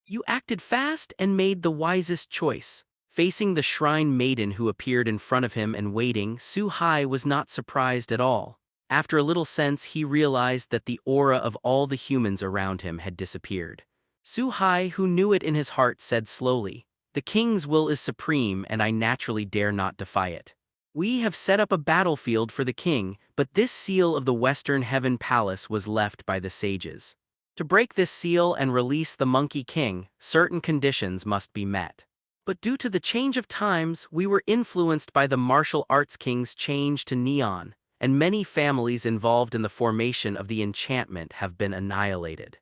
You acted fast and made the wisest choice. Facing the shrine maiden who appeared in front of him and waiting, Su Hai was not surprised at all. After a little sense, he realized that the aura of all the humans around him had disappeared. Su Hai, who knew it in his heart, said slowly, "The king's will is supreme, and I naturally dare not defy it. We have set up a battlefield for the king, but this seal of the Western Heaven Palace was left by the sages. To break this seal and release the Monkey King, certain conditions must be met. But due to the change of times, we were influenced by the martial arts king's change to neon, and many families involved in the formation of the enchantment have been annihilated.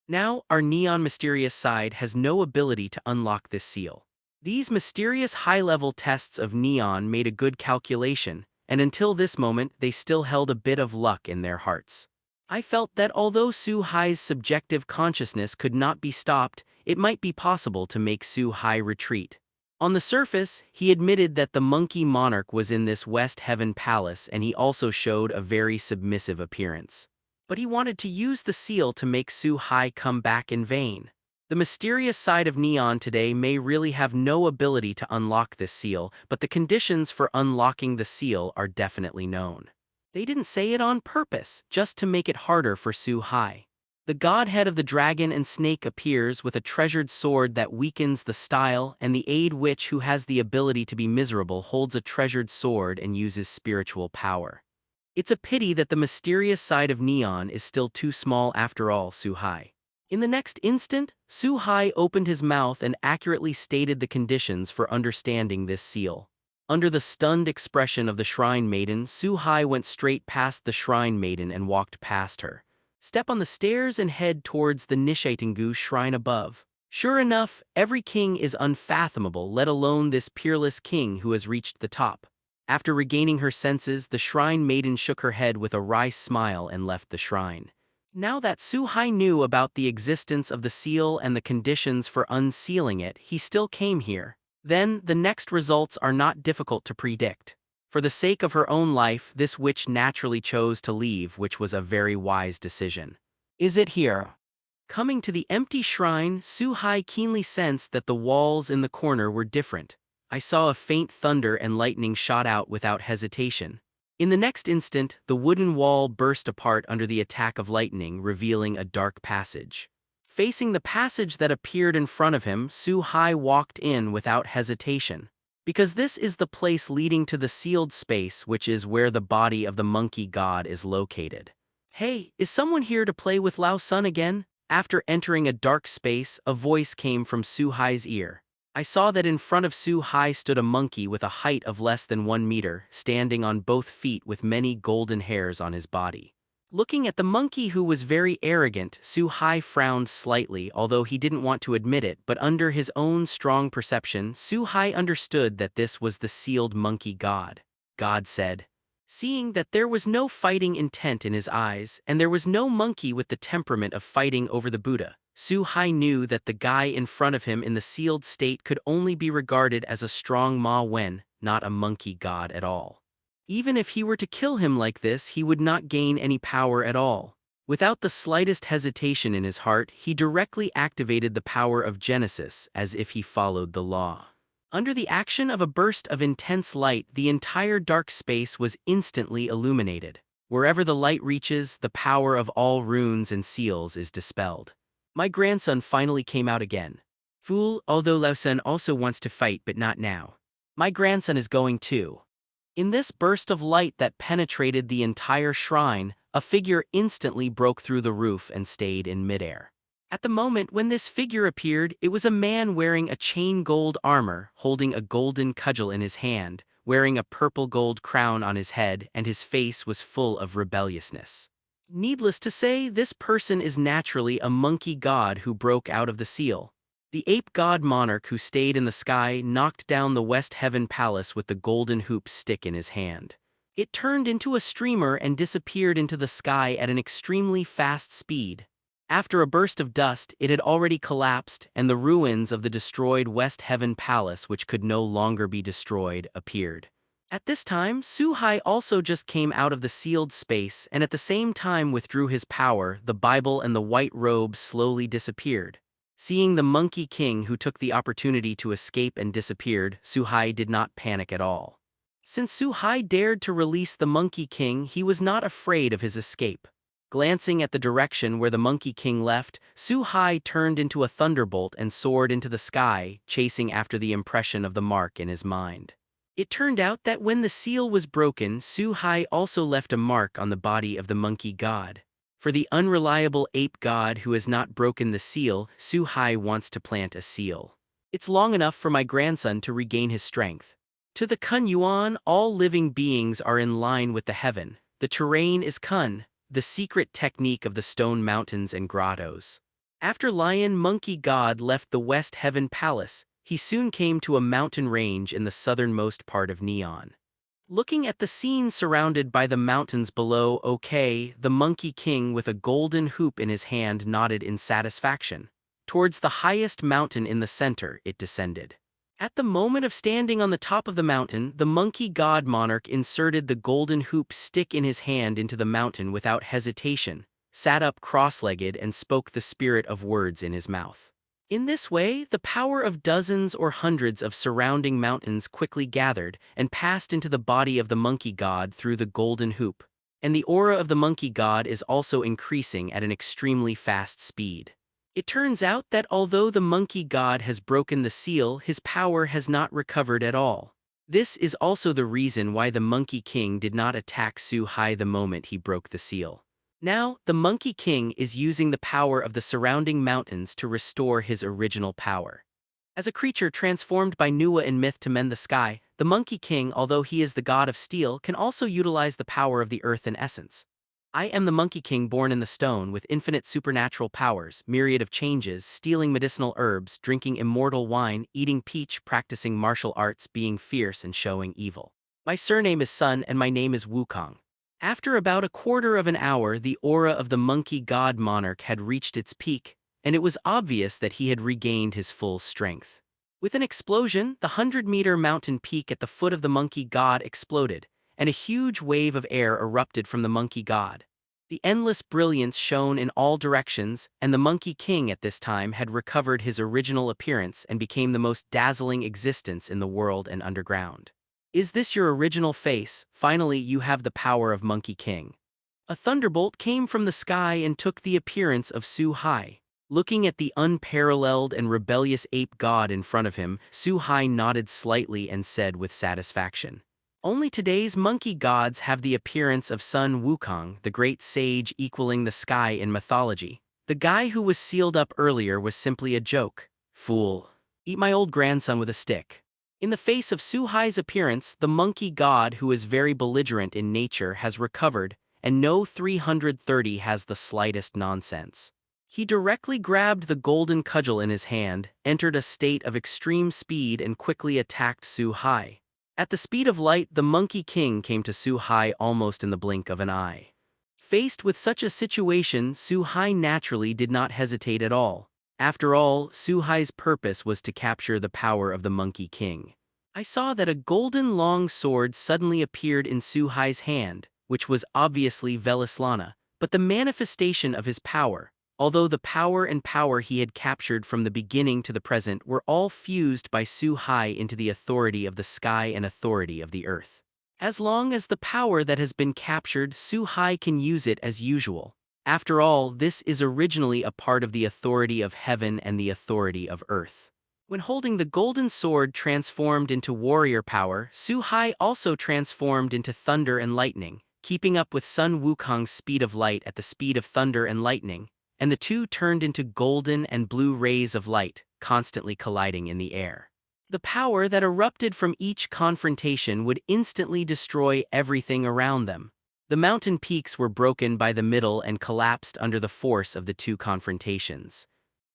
Now, our neon mysterious side has no ability to unlock this seal. These mysterious high-level tests of neon made a good calculation, and until this moment they still held a bit of luck in their hearts. I felt that although Su Hai's subjective consciousness could not be stopped, it might be possible to make Su Hai retreat. On the surface, he admitted that the monkey monarch was in this West Heaven Palace, and he also showed a very submissive appearance. But he wanted to use the seal to make Su Hai come back in vain. The mysterious side of neon today may really have no ability to unlock this seal, but the conditions for unlocking the seal are definitely known. They didn't say it on purpose, just to make it harder for Su Hai. The godhead of the dragon and snake appears with a treasured sword that weakens the style, and the aid witch who has the ability to be miserable holds a treasured sword and uses spiritual power. It's a pity that the mysterious side of neon is still too small after all, Su Hai. In the next instant, Su Hai opened his mouth and accurately stated the conditions for understanding this seal. Under the stunned expression of the shrine maiden, Su Hai went straight past the shrine maiden and walked past her. Step on the stairs and head towards the Nishaitengu shrine above. Sure enough, every king is unfathomable, let alone this peerless king who has reached the top. After regaining her senses, the shrine maiden shook her head with a wry smile and left the shrine. Now that Su Hai knew about the existence of the seal and the conditions for unsealing it, he still came here. Then, the next results are not difficult to predict. For the sake of her own life, this witch naturally chose to leave, which was a very wise decision. Is it here? Coming to the empty shrine, Su Hai keenly sensed that the walls in the corner were different. I saw a faint thunder and lightning shot out without hesitation. In the next instant, the wooden wall burst apart under the attack of lightning, revealing a dark passage. Facing the passage that appeared in front of him, Su Hai walked in without hesitation. Because this is the place leading to the sealed space, which is where the body of the monkey god is located. "Hey, is someone here to play with Lao Sun again?" After entering a dark space, a voice came from Su Hai's ear. I saw that in front of Su Hai stood a monkey with a height of less than 1 meter, standing on both feet with many golden hairs on his body. Looking at the monkey, who was very arrogant, Su Hai frowned slightly, although he didn't want to admit it, but under his own strong perception, Su Hai understood that this was the sealed monkey god. God said. Seeing that there was no fighting intent in his eyes, and there was no monkey with the temperament of fighting over the Buddha, Su Hai knew that the guy in front of him in the sealed state could only be regarded as a strong Ma Wen, not a monkey god at all. Even if he were to kill him like this, he would not gain any power at all. Without the slightest hesitation in his heart, he directly activated the power of Genesis, as if he followed the law. Under the action of a burst of intense light, the entire dark space was instantly illuminated. Wherever the light reaches, the power of all runes and seals is dispelled. My grandson finally came out again. Fool, although Lao Sun also wants to fight, but not now. My grandson is going too. In this burst of light that penetrated the entire shrine, a figure instantly broke through the roof and stayed in midair. At the moment when this figure appeared, it was a man wearing a chain gold armor, holding a golden cudgel in his hand, wearing a purple gold crown on his head, and his face was full of rebelliousness. Needless to say, this person is naturally a monkey god who broke out of the seal. The ape god monarch who stayed in the sky knocked down the West Heaven Palace with the golden hoop stick in his hand. It turned into a streamer and disappeared into the sky at an extremely fast speed. After a burst of dust, it had already collapsed, and the ruins of the destroyed West Heaven Palace, which could no longer be destroyed, appeared. At this time, Su-hai also just came out of the sealed space and at the same time withdrew his power. The Bible and the white robe slowly disappeared. Seeing the Monkey King who took the opportunity to escape and disappeared, Su-hai did not panic at all. Since Su-hai dared to release the Monkey King, he was not afraid of his escape. Glancing at the direction where the Monkey King left, Su-hai turned into a thunderbolt and soared into the sky, chasing after the impression of the mark in his mind. It turned out that when the seal was broken, Su-hai also left a mark on the body of the monkey god. For the unreliable ape god who has not broken the seal, Su-hai wants to plant a seal. It's long enough for my grandson to regain his strength. To the Kun Yuan, all living beings are in line with the heaven. The terrain is Kun, the secret technique of the stone mountains and grottos. After Lion Monkey God left the West Heaven Palace, he soon came to a mountain range in the southernmost part of Neon. Looking at the scene surrounded by the mountains below, the Monkey King with a golden hoop in his hand nodded in satisfaction. Towards the highest mountain in the center, it descended. At the moment of standing on the top of the mountain, the monkey god monarch inserted the golden hoop stick in his hand into the mountain without hesitation, sat up cross-legged and spoke the spirit of words in his mouth. In this way, the power of dozens or hundreds of surrounding mountains quickly gathered and passed into the body of the monkey god through the golden hoop, and the aura of the monkey god is also increasing at an extremely fast speed. It turns out that although the monkey god has broken the seal, his power has not recovered at all. This is also the reason why the Monkey King did not attack Su-hai the moment he broke the seal. Now, the Monkey King is using the power of the surrounding mountains to restore his original power. As a creature transformed by Nuwa in myth to mend the sky, the Monkey King, although he is the god of steel, can also utilize the power of the earth and essence. I am the Monkey King born in the stone with infinite supernatural powers, myriad of changes, stealing medicinal herbs, drinking immortal wine, eating peach, practicing martial arts, being fierce and showing evil. My surname is Sun and my name is Wukong. After about a quarter of an hour, the aura of the monkey god monarch had reached its peak, and it was obvious that he had regained his full strength. With an explosion, the 100-meter mountain peak at the foot of the monkey god exploded, and a huge wave of air erupted from the monkey god. The endless brilliance shone in all directions, and the Monkey King at this time had recovered his original appearance and became the most dazzling existence in the world and underground. Is this your original face? Finally, you have the power of Monkey King. A thunderbolt came from the sky and took the appearance of Su-hai. Looking at the unparalleled and rebellious ape god in front of him, Su-hai nodded slightly and said with satisfaction, "Only today's monkey gods have the appearance of Sun Wukong, the great sage equaling the sky in mythology. The guy who was sealed up earlier was simply a joke. Fool. Eat my old grandson with a stick." In the face of Su-hai's appearance, the monkey god, who is very belligerent in nature, has recovered, and no 330 has the slightest nonsense. He directly grabbed the golden cudgel in his hand, entered a state of extreme speed and quickly attacked Su-hai. At the speed of light, the Monkey King came to Su-hai almost in the blink of an eye. Faced with such a situation, Su-hai naturally did not hesitate at all. After all, Su-hai's purpose was to capture the power of the Monkey King. I saw that a golden long sword suddenly appeared in Su-hai's hand, which was obviously Velislana, but the manifestation of his power, although the power he had captured from the beginning to the present were all fused by Su-hai into the authority of the sky and authority of the earth. As long as the power that has been captured, Su-hai can use it as usual. After all, this is originally a part of the authority of heaven and the authority of earth. When holding the golden sword transformed into warrior power, Su-hai also transformed into thunder and lightning, keeping up with Sun Wukong's speed of light at the speed of thunder and lightning, and the two turned into golden and blue rays of light, constantly colliding in the air. The power that erupted from each confrontation would instantly destroy everything around them. The mountain peaks were broken by the middle and collapsed under the force of the two confrontations.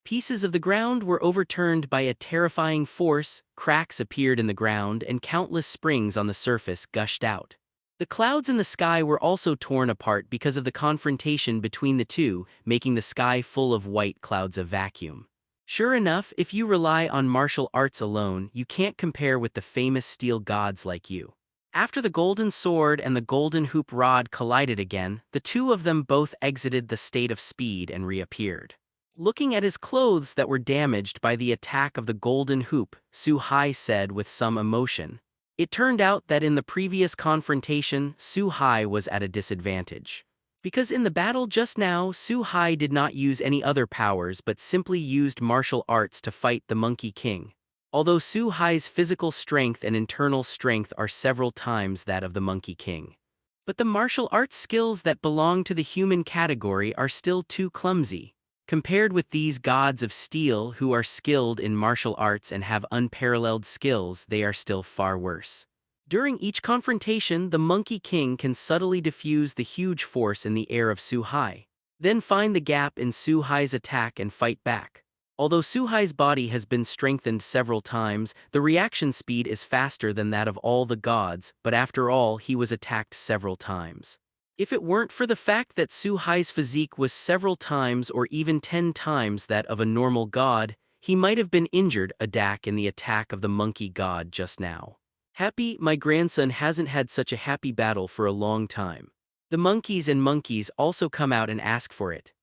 Pieces of the ground were overturned by a terrifying force, cracks appeared in the ground, and countless springs on the surface gushed out. The clouds in the sky were also torn apart because of the confrontation between the two, making the sky full of white clouds of vacuum. Sure enough, if you rely on martial arts alone, you can't compare with the famous steel gods like you. After the golden sword and the golden hoop rod collided again, the two of them both exited the state of speed and reappeared. Looking at his clothes that were damaged by the attack of the golden hoop, Su-hai said with some emotion. It turned out that in the previous confrontation, Su-hai was at a disadvantage. Because in the battle just now, Su-hai did not use any other powers but simply used martial arts to fight the Monkey King. Although Su-hai's physical strength and internal strength are several times that of the Monkey King. But the martial arts skills that belong to the human category are still too clumsy. Compared with these gods of steel who are skilled in martial arts and have unparalleled skills, they are still far worse. During each confrontation, the Monkey King can subtly diffuse the huge force in the air of Su-hai, then find the gap in Su-hai's attack and fight back. Although Su-hai's body has been strengthened several times, the reaction speed is faster than that of all the gods, but after all, he was attacked several times. If it weren't for the fact that Su-hai's physique was several times or even 10 times that of a normal god, he might have been injured in the attack of the monkey god just now. Happy, my grandson hasn't had such a happy battle for a long time. The monkeys also come out and ask for it.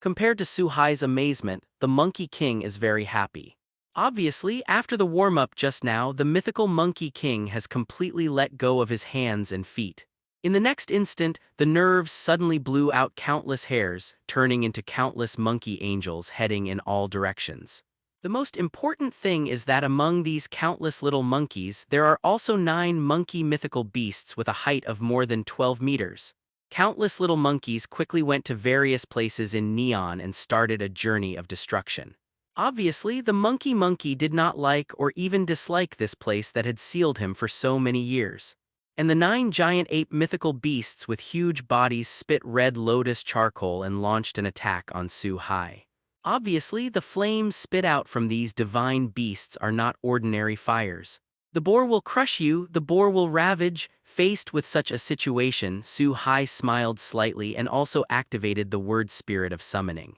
Compared to Su-hai's amazement, the Monkey King is very happy. Obviously, after the warm-up just now, the mythical Monkey King has completely let go of his hands and feet. In the next instant, the nerves suddenly blew out countless hairs, turning into countless monkey angels heading in all directions. The most important thing is that among these countless little monkeys, there are also 9 monkey mythical beasts with a height of more than 12 meters. Countless little monkeys quickly went to various places in Neon and started a journey of destruction. Obviously, the monkey did not like or even dislike this place that had sealed him for so many years. And the 9 giant ape mythical beasts with huge bodies spit red lotus charcoal and launched an attack on Su-hai. Obviously, the flames spit out from these divine beasts are not ordinary fires. The boar will crush you, the boar will ravage. Faced with such a situation, Su-hai smiled slightly and also activated the word spirit of summoning.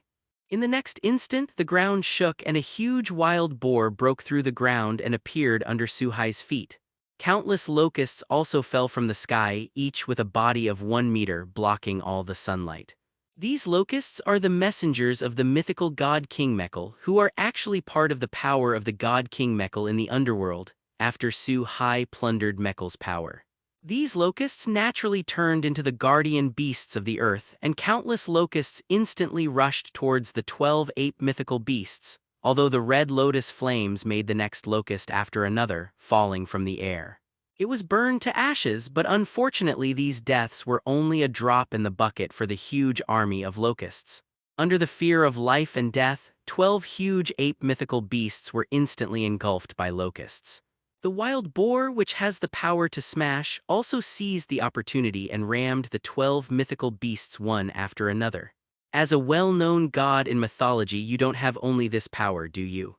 In the next instant, the ground shook and a huge wild boar broke through the ground and appeared under Su-hai's feet. Countless locusts also fell from the sky, each with a body of 1 meter, blocking all the sunlight. These locusts are the messengers of the mythical god King Mekl, who are actually part of the power of the god King Mekl in the underworld, after Su-hai plundered Mekl's power. These locusts naturally turned into the guardian beasts of the earth, and countless locusts instantly rushed towards the 12 ape mythical beasts, although the red lotus flames made the next locust after another, falling from the air. It was burned to ashes, but unfortunately these deaths were only a drop in the bucket for the huge army of locusts. Under the fear of life and death, 12 huge ape mythical beasts were instantly engulfed by locusts. The wild boar, which has the power to smash, also seized the opportunity and rammed the 12 mythical beasts one after another. As a well-known god in mythology, you don't have only this power, do you?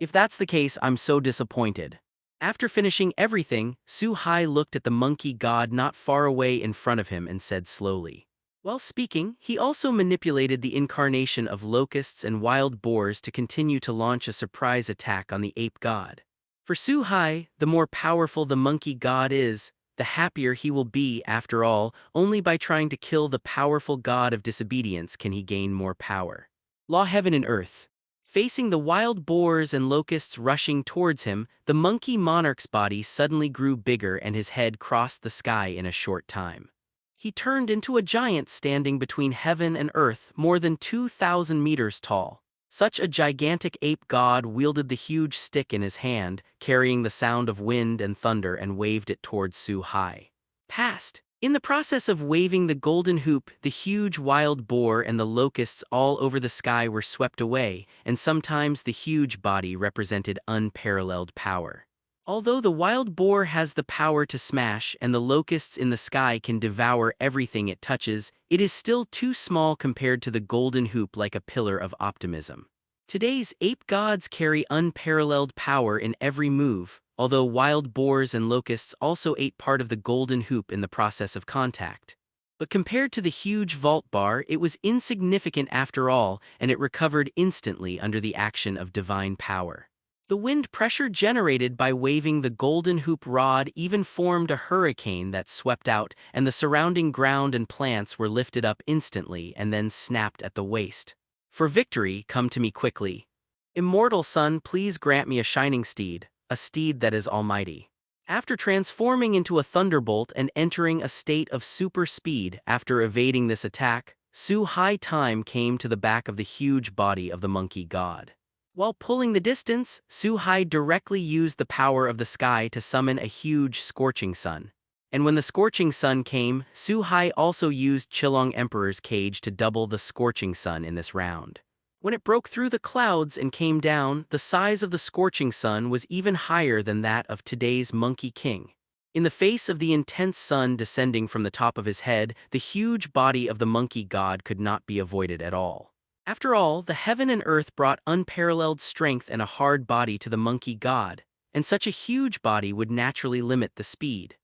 If that's the case, I'm so disappointed. After finishing everything, Su-hai looked at the monkey god not far away in front of him and said slowly. While speaking, he also manipulated the incarnation of locusts and wild boars to continue to launch a surprise attack on the ape god. For Su-hai, the more powerful the monkey god is, the happier he will be. After all, only by trying to kill the powerful god of disobedience can he gain more power. Law heaven and earth. Facing the wild boars and locusts rushing towards him, the monkey monarch's body suddenly grew bigger and his head crossed the sky in a short time. He turned into a giant standing between heaven and earth, more than 2,000 meters tall. Such a gigantic ape god wielded the huge stick in his hand, carrying the sound of wind and thunder, and waved it towards Su-hai. Past. In the process of waving the golden hoop, the huge wild boar and the locusts all over the sky were swept away, and sometimes the huge body represented unparalleled power. Although the wild boar has the power to smash and the locusts in the sky can devour everything it touches, it is still too small compared to the golden hoop like a pillar of optimism. Today's ape gods carry unparalleled power in every move, although wild boars and locusts also ate part of the golden hoop in the process of contact. But compared to the huge vault bar, it was insignificant after all, and it recovered instantly under the action of divine power. The wind pressure generated by waving the golden hoop rod even formed a hurricane that swept out, and the surrounding ground and plants were lifted up instantly and then snapped at the waist. For victory, come to me quickly. Immortal sun, please grant me a shining steed, a steed that is almighty. After transforming into a thunderbolt and entering a state of super speed after evading this attack, Su Hai time came to the back of the huge body of the monkey god. While pulling the distance, Su Hai directly used the power of the sky to summon a huge scorching sun. And when the scorching sun came, Su Hai also used Qilong Emperor's cage to double the scorching sun in this round. When it broke through the clouds and came down, the size of the scorching sun was even higher than that of today's Monkey King. In the face of the intense sun descending from the top of his head, the huge body of the monkey god could not be avoided at all. After all, the heaven and earth brought unparalleled strength and a hard body to the monkey god, and such a huge body would naturally limit the speed.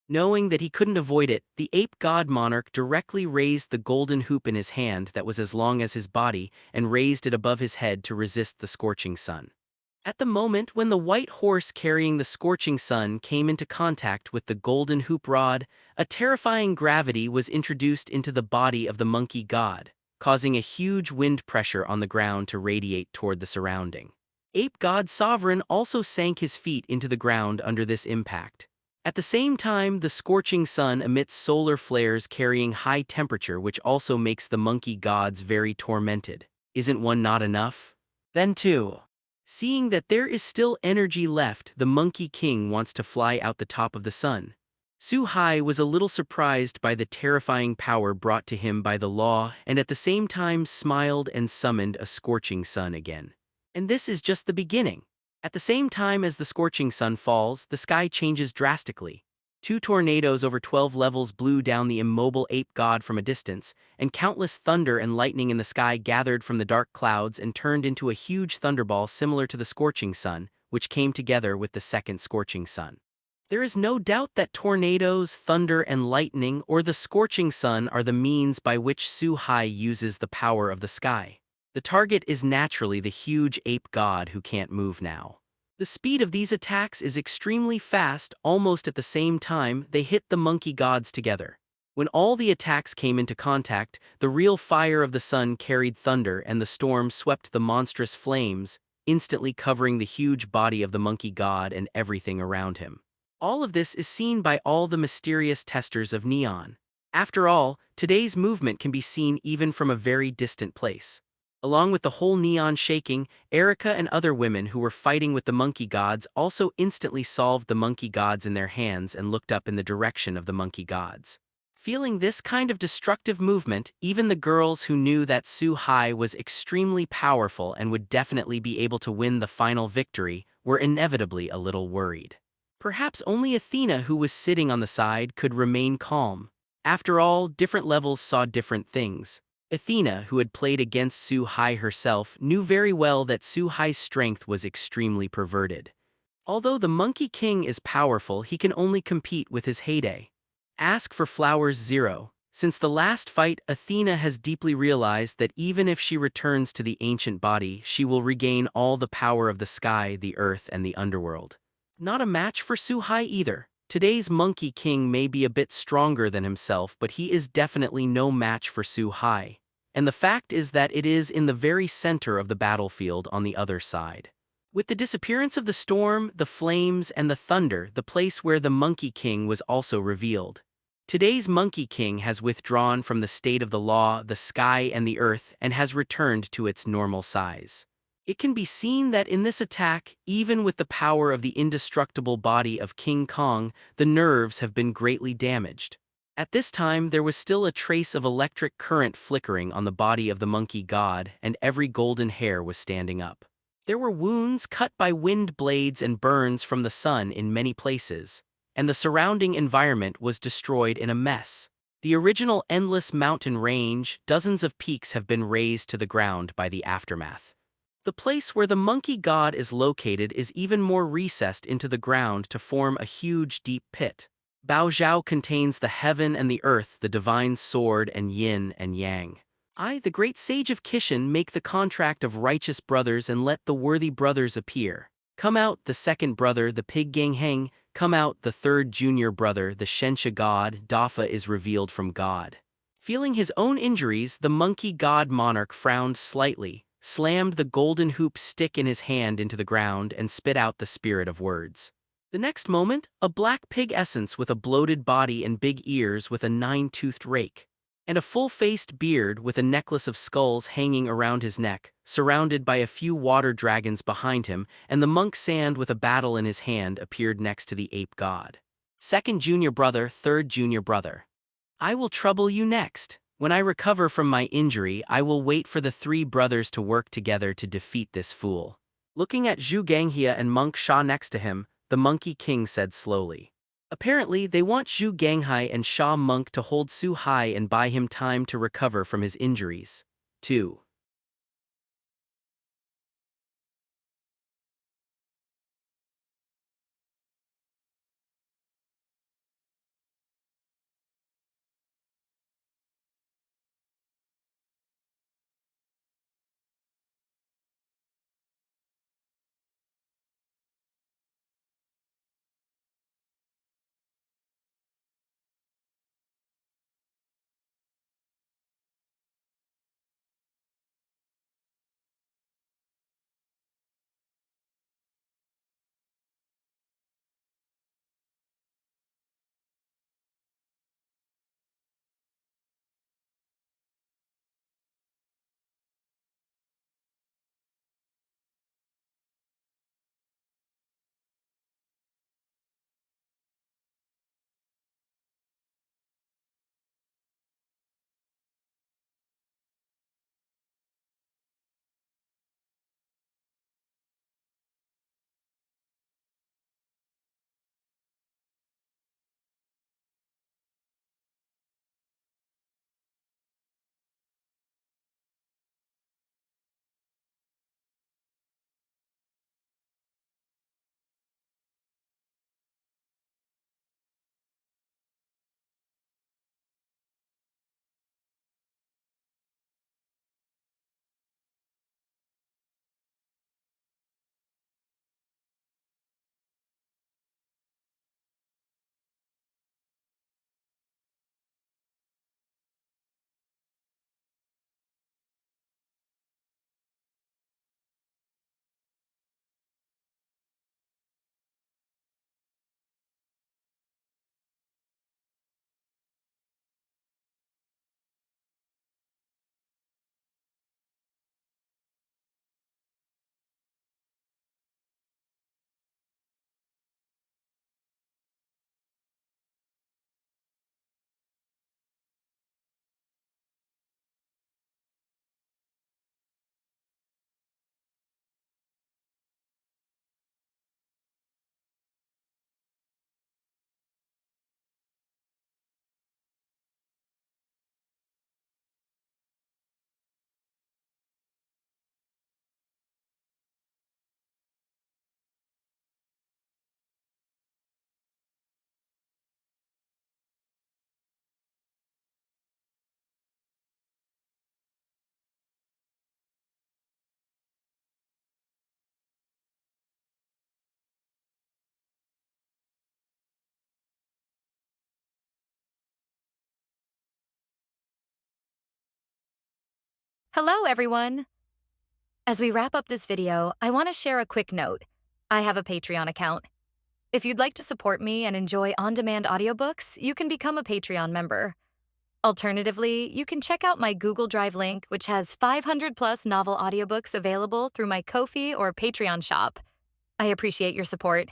Knowing that he couldn't avoid it, the ape god monarch directly raised the golden hoop in his hand that was as long as his body and raised it above his head to resist the scorching sun. At the moment when the white horse carrying the scorching sun came into contact with the golden hoop rod, a terrifying gravity was introduced into the body of the monkey god, causing a huge wind pressure on the ground to radiate toward the surrounding. Ape god Sovereign also sank his feet into the ground under this impact. At the same time, the scorching sun emits solar flares carrying high temperature, which also makes the monkey gods very tormented. Isn't one not enough? Then two. Seeing that there is still energy left, the Monkey King wants to fly out the top of the sun. Su Hai was a little surprised by the terrifying power brought to him by the law and at the same time smiled and summoned a scorching sun again. And this is just the beginning. At the same time as the scorching sun falls, the sky changes drastically. 2 tornadoes over 12 levels blew down the immobile ape god from a distance, and countless thunder and lightning in the sky gathered from the dark clouds and turned into a huge thunderball similar to the scorching sun, which came together with the second scorching sun. There is no doubt that tornadoes, thunder, and lightning, or the scorching sun, are the means by which Su Hai uses the power of the sky. The target is naturally the huge ape god who can't move now. The speed of these attacks is extremely fast. Almost at the same time, they hit the monkey gods together. When all the attacks came into contact, the real fire of the sun carried thunder and the storm swept the monstrous flames, instantly covering the huge body of the monkey god and everything around him. All of this is seen by all the mysterious testers of neon. After all, today's movement can be seen even from a very distant place. Along with the whole neon shaking, Erica and other women who were fighting with the monkey gods also instantly solved the monkey gods in their hands and looked up in the direction of the monkey gods. Feeling this kind of destructive movement, even the girls who knew that Su Hai was extremely powerful and would definitely be able to win the final victory, were inevitably a little worried. Perhaps only Athena, who was sitting on the side, could remain calm. After all, different levels saw different things. Athena, who had played against Su Hai herself, knew very well that Su Hai's strength was extremely perverted. Although the Monkey King is powerful, he can only compete with his heyday. Ask for flowers 0. Since the last fight, Athena has deeply realized that even if she returns to the ancient body, she will regain all the power of the sky, the earth, and the underworld. Not a match for Su Hai either. Today's Monkey King may be a bit stronger than himself, but he is definitely no match for Su Hai. And the fact is that it is in the very center of the battlefield on the other side. With the disappearance of the storm, the flames, and the thunder, the place where the Monkey King was also revealed. Today's Monkey King has withdrawn from the state of the law, the sky, and the earth, and has returned to its normal size. It can be seen that in this attack, even with the power of the indestructible body of King Kong, the nerves have been greatly damaged. At this time, there was still a trace of electric current flickering on the body of the monkey god, and every golden hair was standing up. There were wounds cut by wind blades and burns from the sun in many places, and the surrounding environment was destroyed in a mess. The original endless mountain range, dozens of peaks have been razed to the ground by the aftermath. The place where the monkey god is located is even more recessed into the ground to form a huge deep pit. Baozhao contains the heaven and the earth, the divine sword and yin and yang. I, the great sage of Kishan, make the contract of righteous brothers and let the worthy brothers appear. Come out, the second brother, the pig gang hang, come out, the third junior brother, the Shensha god, Dafa is revealed from God. Feeling his own injuries, the monkey god monarch frowned slightly, slammed the golden hoop stick in his hand into the ground, and spit out the spirit of words. The next moment, a black pig essence with a bloated body and big ears with a nine-toothed rake, and a full-faced beard with a necklace of skulls hanging around his neck, surrounded by a few water dragons behind him, and the monk sand with a battle in his hand appeared next to the ape god. Second junior brother, third junior brother. I will trouble you next. When I recover from my injury, I will wait for the three brothers to work together to defeat this fool. Looking at Zhu Ganghia and Monk Sha next to him, the Monkey King said slowly. Apparently, they want Zhu Ganghai and Sha Monk to hold Su Hai and buy him time to recover from his injuries. 2. Hello, everyone! As we wrap up this video, I want to share a quick note. I have a Patreon account. If you'd like to support me and enjoy on-demand audiobooks, you can become a Patreon member. Alternatively, you can check out my Google Drive link, which has 500-plus novel audiobooks available through my Ko-fi or Patreon shop. I appreciate your support.